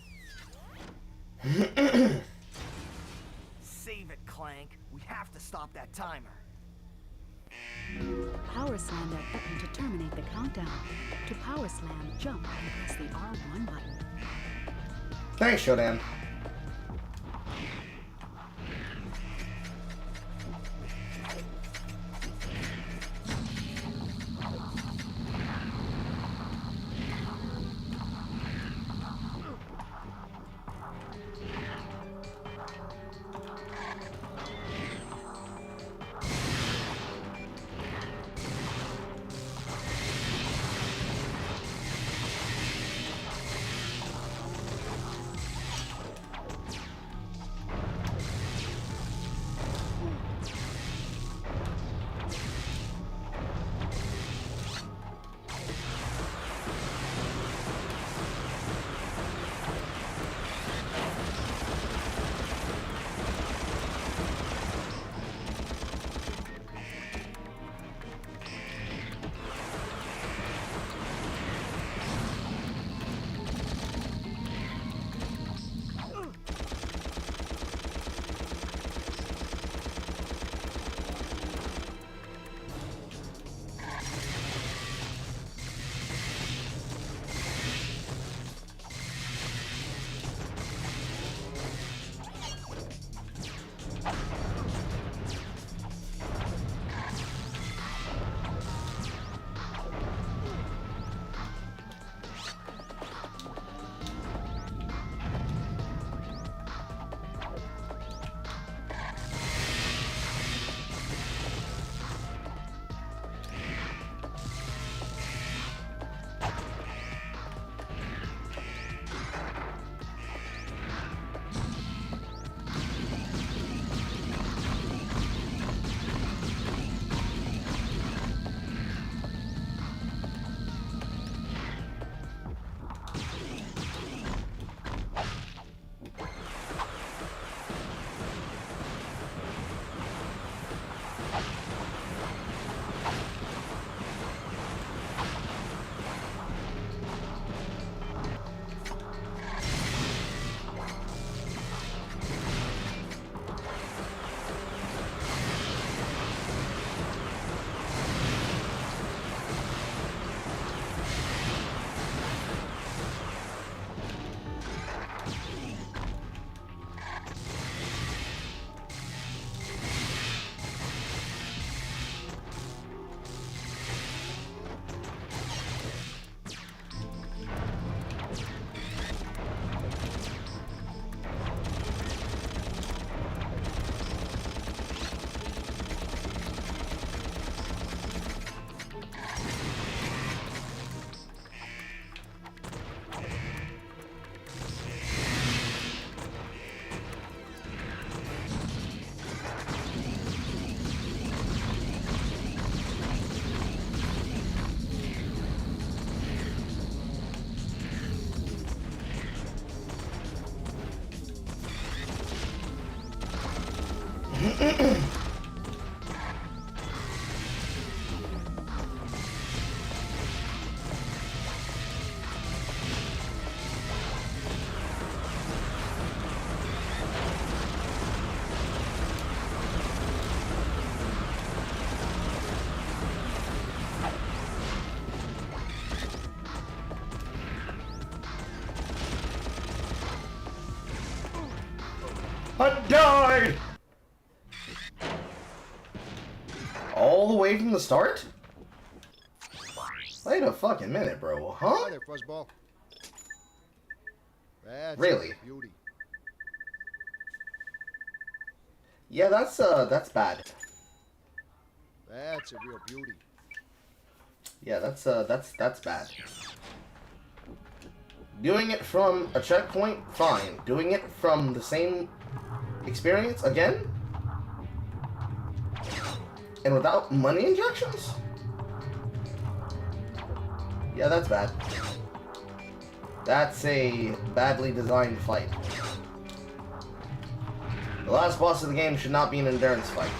Save it, Clank. We have to stop that timer. Power slam that button to terminate the countdown. To power slam, jump and press the R1 button. Thanks, Shodan. I died! All the way from the start? Wait a fucking minute, bro. Huh? Hi there, Fuzzball. That's Really? a beauty. Yeah, that's bad. That's a real beauty. Yeah, that's bad. Doing it from a checkpoint, fine. Doing it from the same experience again? And without money injections? Yeah, that's bad. That's a badly designed fight. The last boss of the game should not be an endurance fight.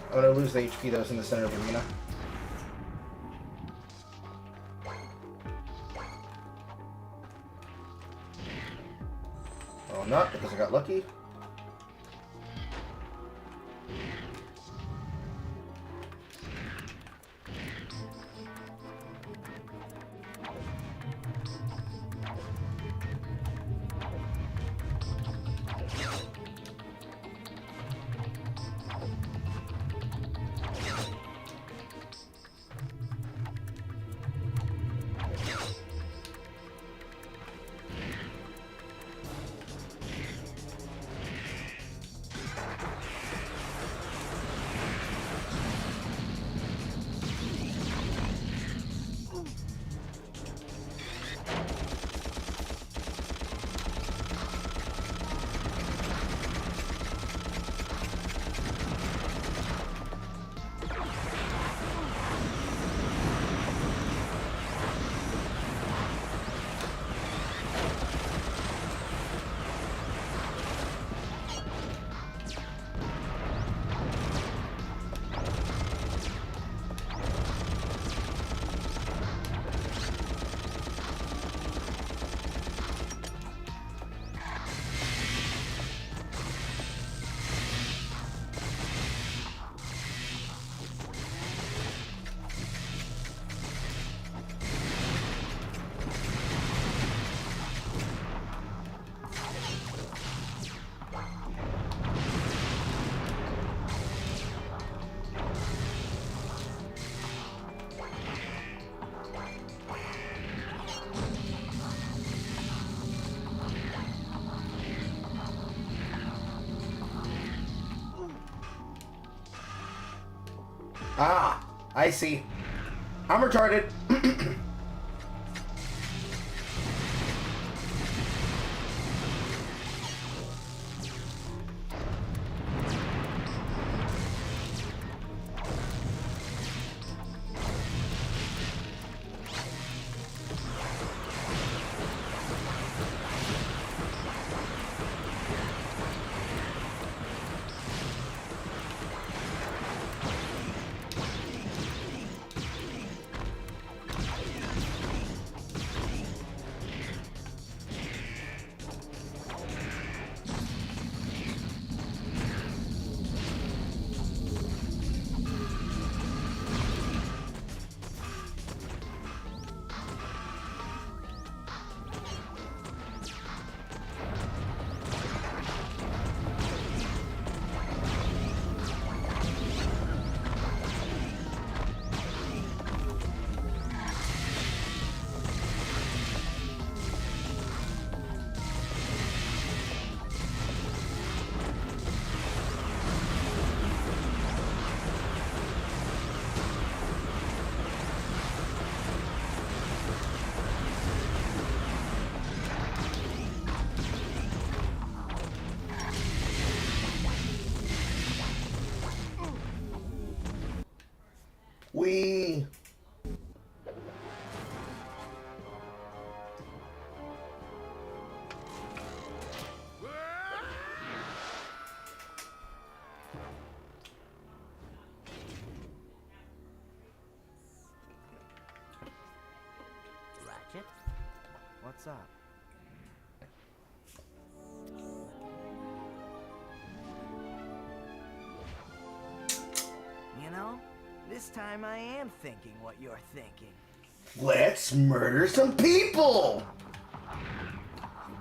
I'm gonna lose the HP that was in the center of the arena. Oh, I'm not, because I got lucky. Ah, I see. I'm retarded. Whee! Ratchet? What's up? You know, this time I am thinking what you're thinking. Let's murder some people!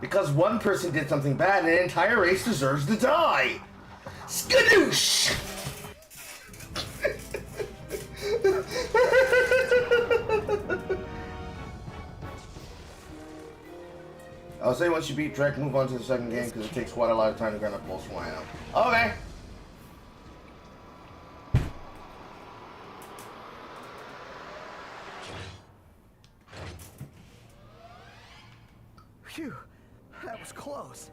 Because one person did something bad, an entire race deserves to die! Skadoosh! I'll say once you beat Drek, move on to the second game because it takes quite a lot of time to grind up Pulse Wino. Okay! Phew, that was close.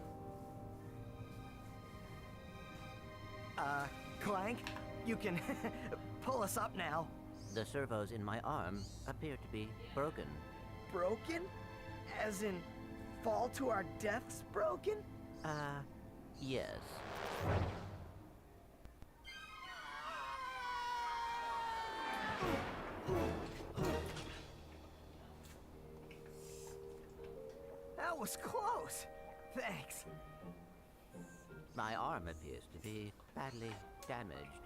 Clank, you can pull us up now. The servos in my arm appear to be broken. Broken? As in, fall to our deaths broken? Yes. That was close. Thanks. My arm appears to be badly damaged.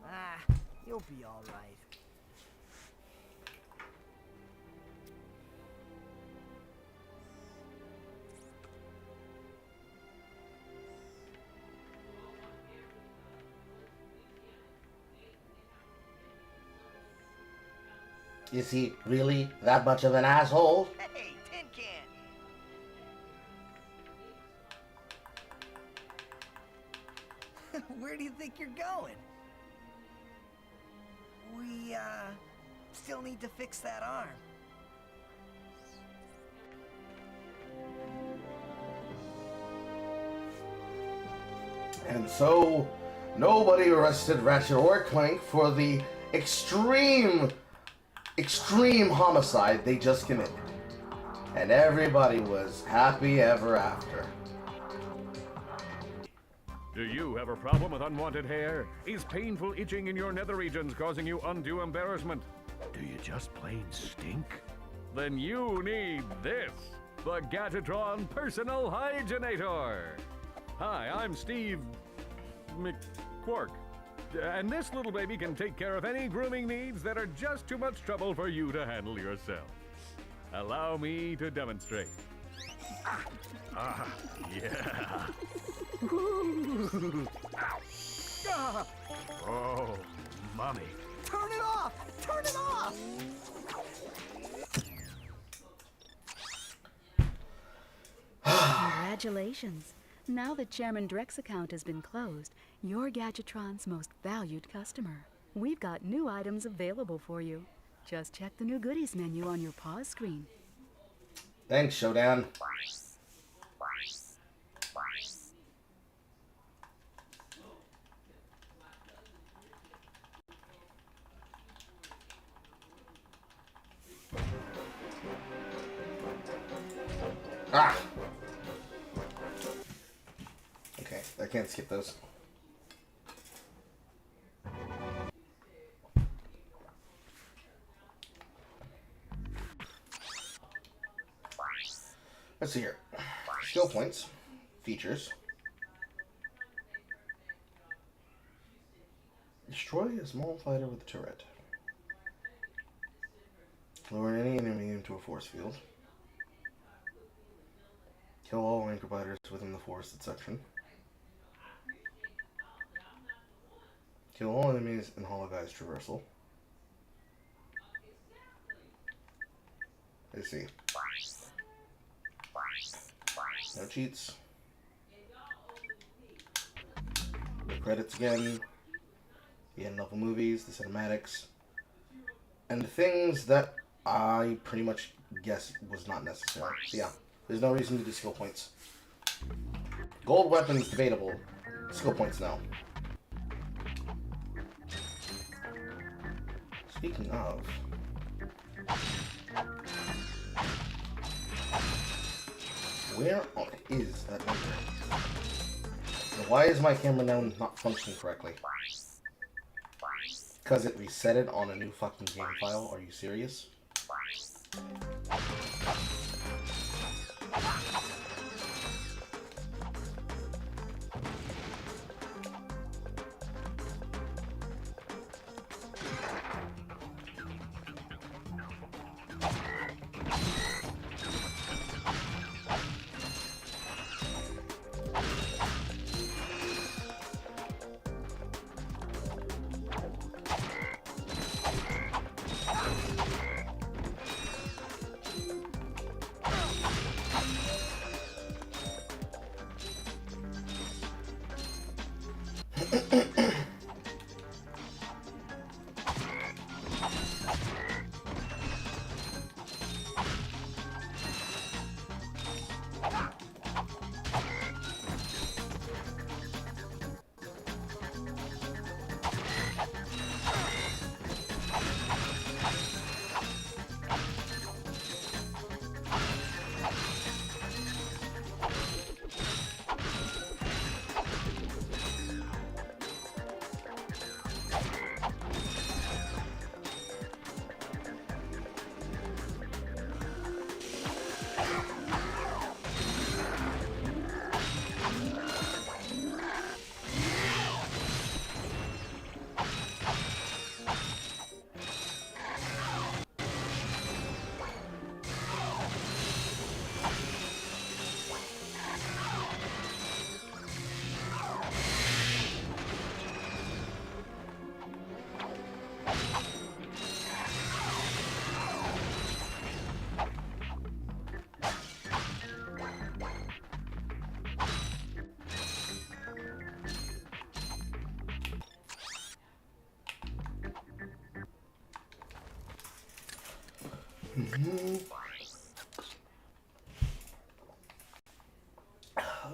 Ah, you'll be all right. Is he really that much of an asshole? Hey, Tin Can! Where do you think you're going? We, still need to fix that arm. And so, nobody arrested Ratchet or Clank for the extreme homicide they just committed. And everybody was happy ever after. Do you have a problem with unwanted hair? Is painful itching in your nether regions causing you undue embarrassment? Do you just plain stink? Then you need this, the Gadgetron Personal Hygienator. Hi, I'm Steve McQuark, and this little baby can take care of any grooming needs that are just too much trouble for you to handle yourself. Allow me to demonstrate. Yeah. Oh, mommy. Turn it off! Turn it off! Congratulations. Now that Chairman Drek's account has been closed, you're Gadgetron's most valued customer. We've got new items available for you. Just check the new goodies menu on your pause screen. Thanks, Showdown. Ah! Okay, I can't skip those. Let's see here. Skill points. Features. Destroy a small fighter with a turret. Lower any enemy into a force field. Kill all anchor biters within the forested section. Kill all enemies in Hologuy's traversal. Let's see. No cheats. The credits again. The end level movies, the cinematics, and the things that I pretty much guess was not necessary. So yeah, there's no reason to do skill points. Gold weapons debatable. Skill points no. Speaking of... Where is that number? Why is my camera now not functioning correctly? Because it reset it on a new fucking game file? Are you serious?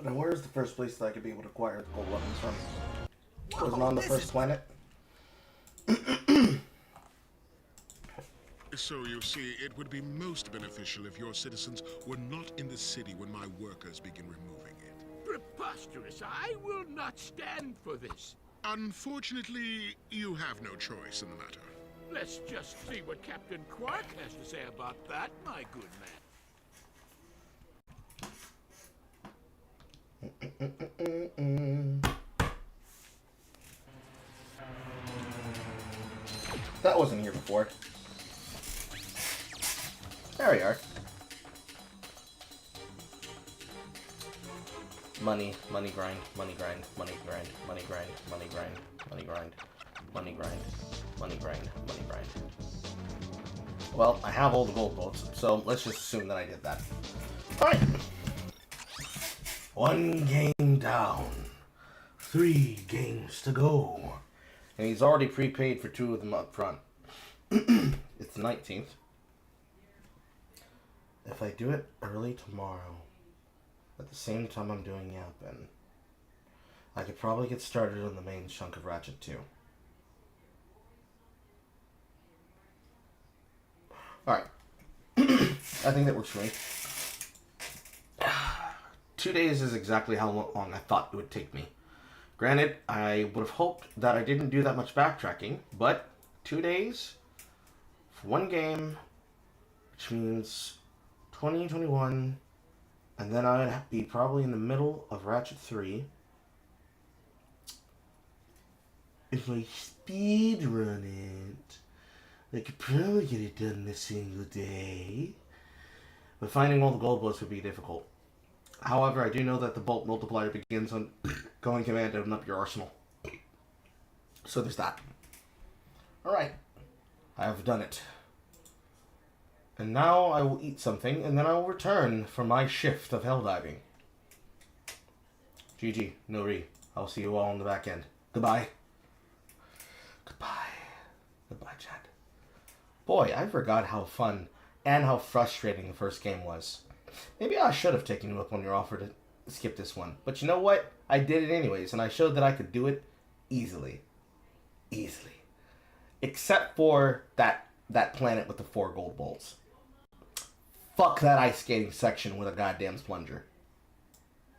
Now, where is the first place that I could be able to acquire the gold weapons from? Was it on the first planet? So you see, it would be most beneficial if your citizens were not in the city when my workers begin removing it. Preposterous! I will not stand for this. Unfortunately, you have no choice in the matter. Let's just see what Captain Quark has to say about that, my good man. That wasn't here before. There we are. Money, money grind, money grind, money grind, money grind, money grind, money grind, money grind, money grind, money grind. Well, I have all the gold bolts, so let's just assume that I did that. Alright. 1 game down. 3 games to go. And he's already prepaid for 2 of them up front. It's the 19th. If I do it early tomorrow, at the same time I'm doing Yapin, I could probably get started on the main chunk of Ratchet 2. Alright. I think that works for me. 2 days is exactly how long I thought it would take me. Granted, I would have hoped that I didn't do that much backtracking, but 2 days for 1 game, which means 2021, and then I would be probably in the middle of Ratchet 3. If I speed run it, I could probably get it done in a single day. But finding all the gold bolts would be difficult. However, I do know that the bolt multiplier begins on going command to open up your arsenal. So there's that. Alright. I have done it. And now I will eat something, and then I will return for my shift of helldiving. GG, no re. I'll see you all on the back end. Goodbye. Goodbye. Goodbye, chat. Boy, I forgot how fun and how frustrating the first game was. Maybe I should have taken you up on your offer to skip this one. But you know what? I did it anyways, and I showed that I could do it easily. Easily. except for that planet with the 4 gold bolts. Fuck that ice skating section with a goddamn plunger.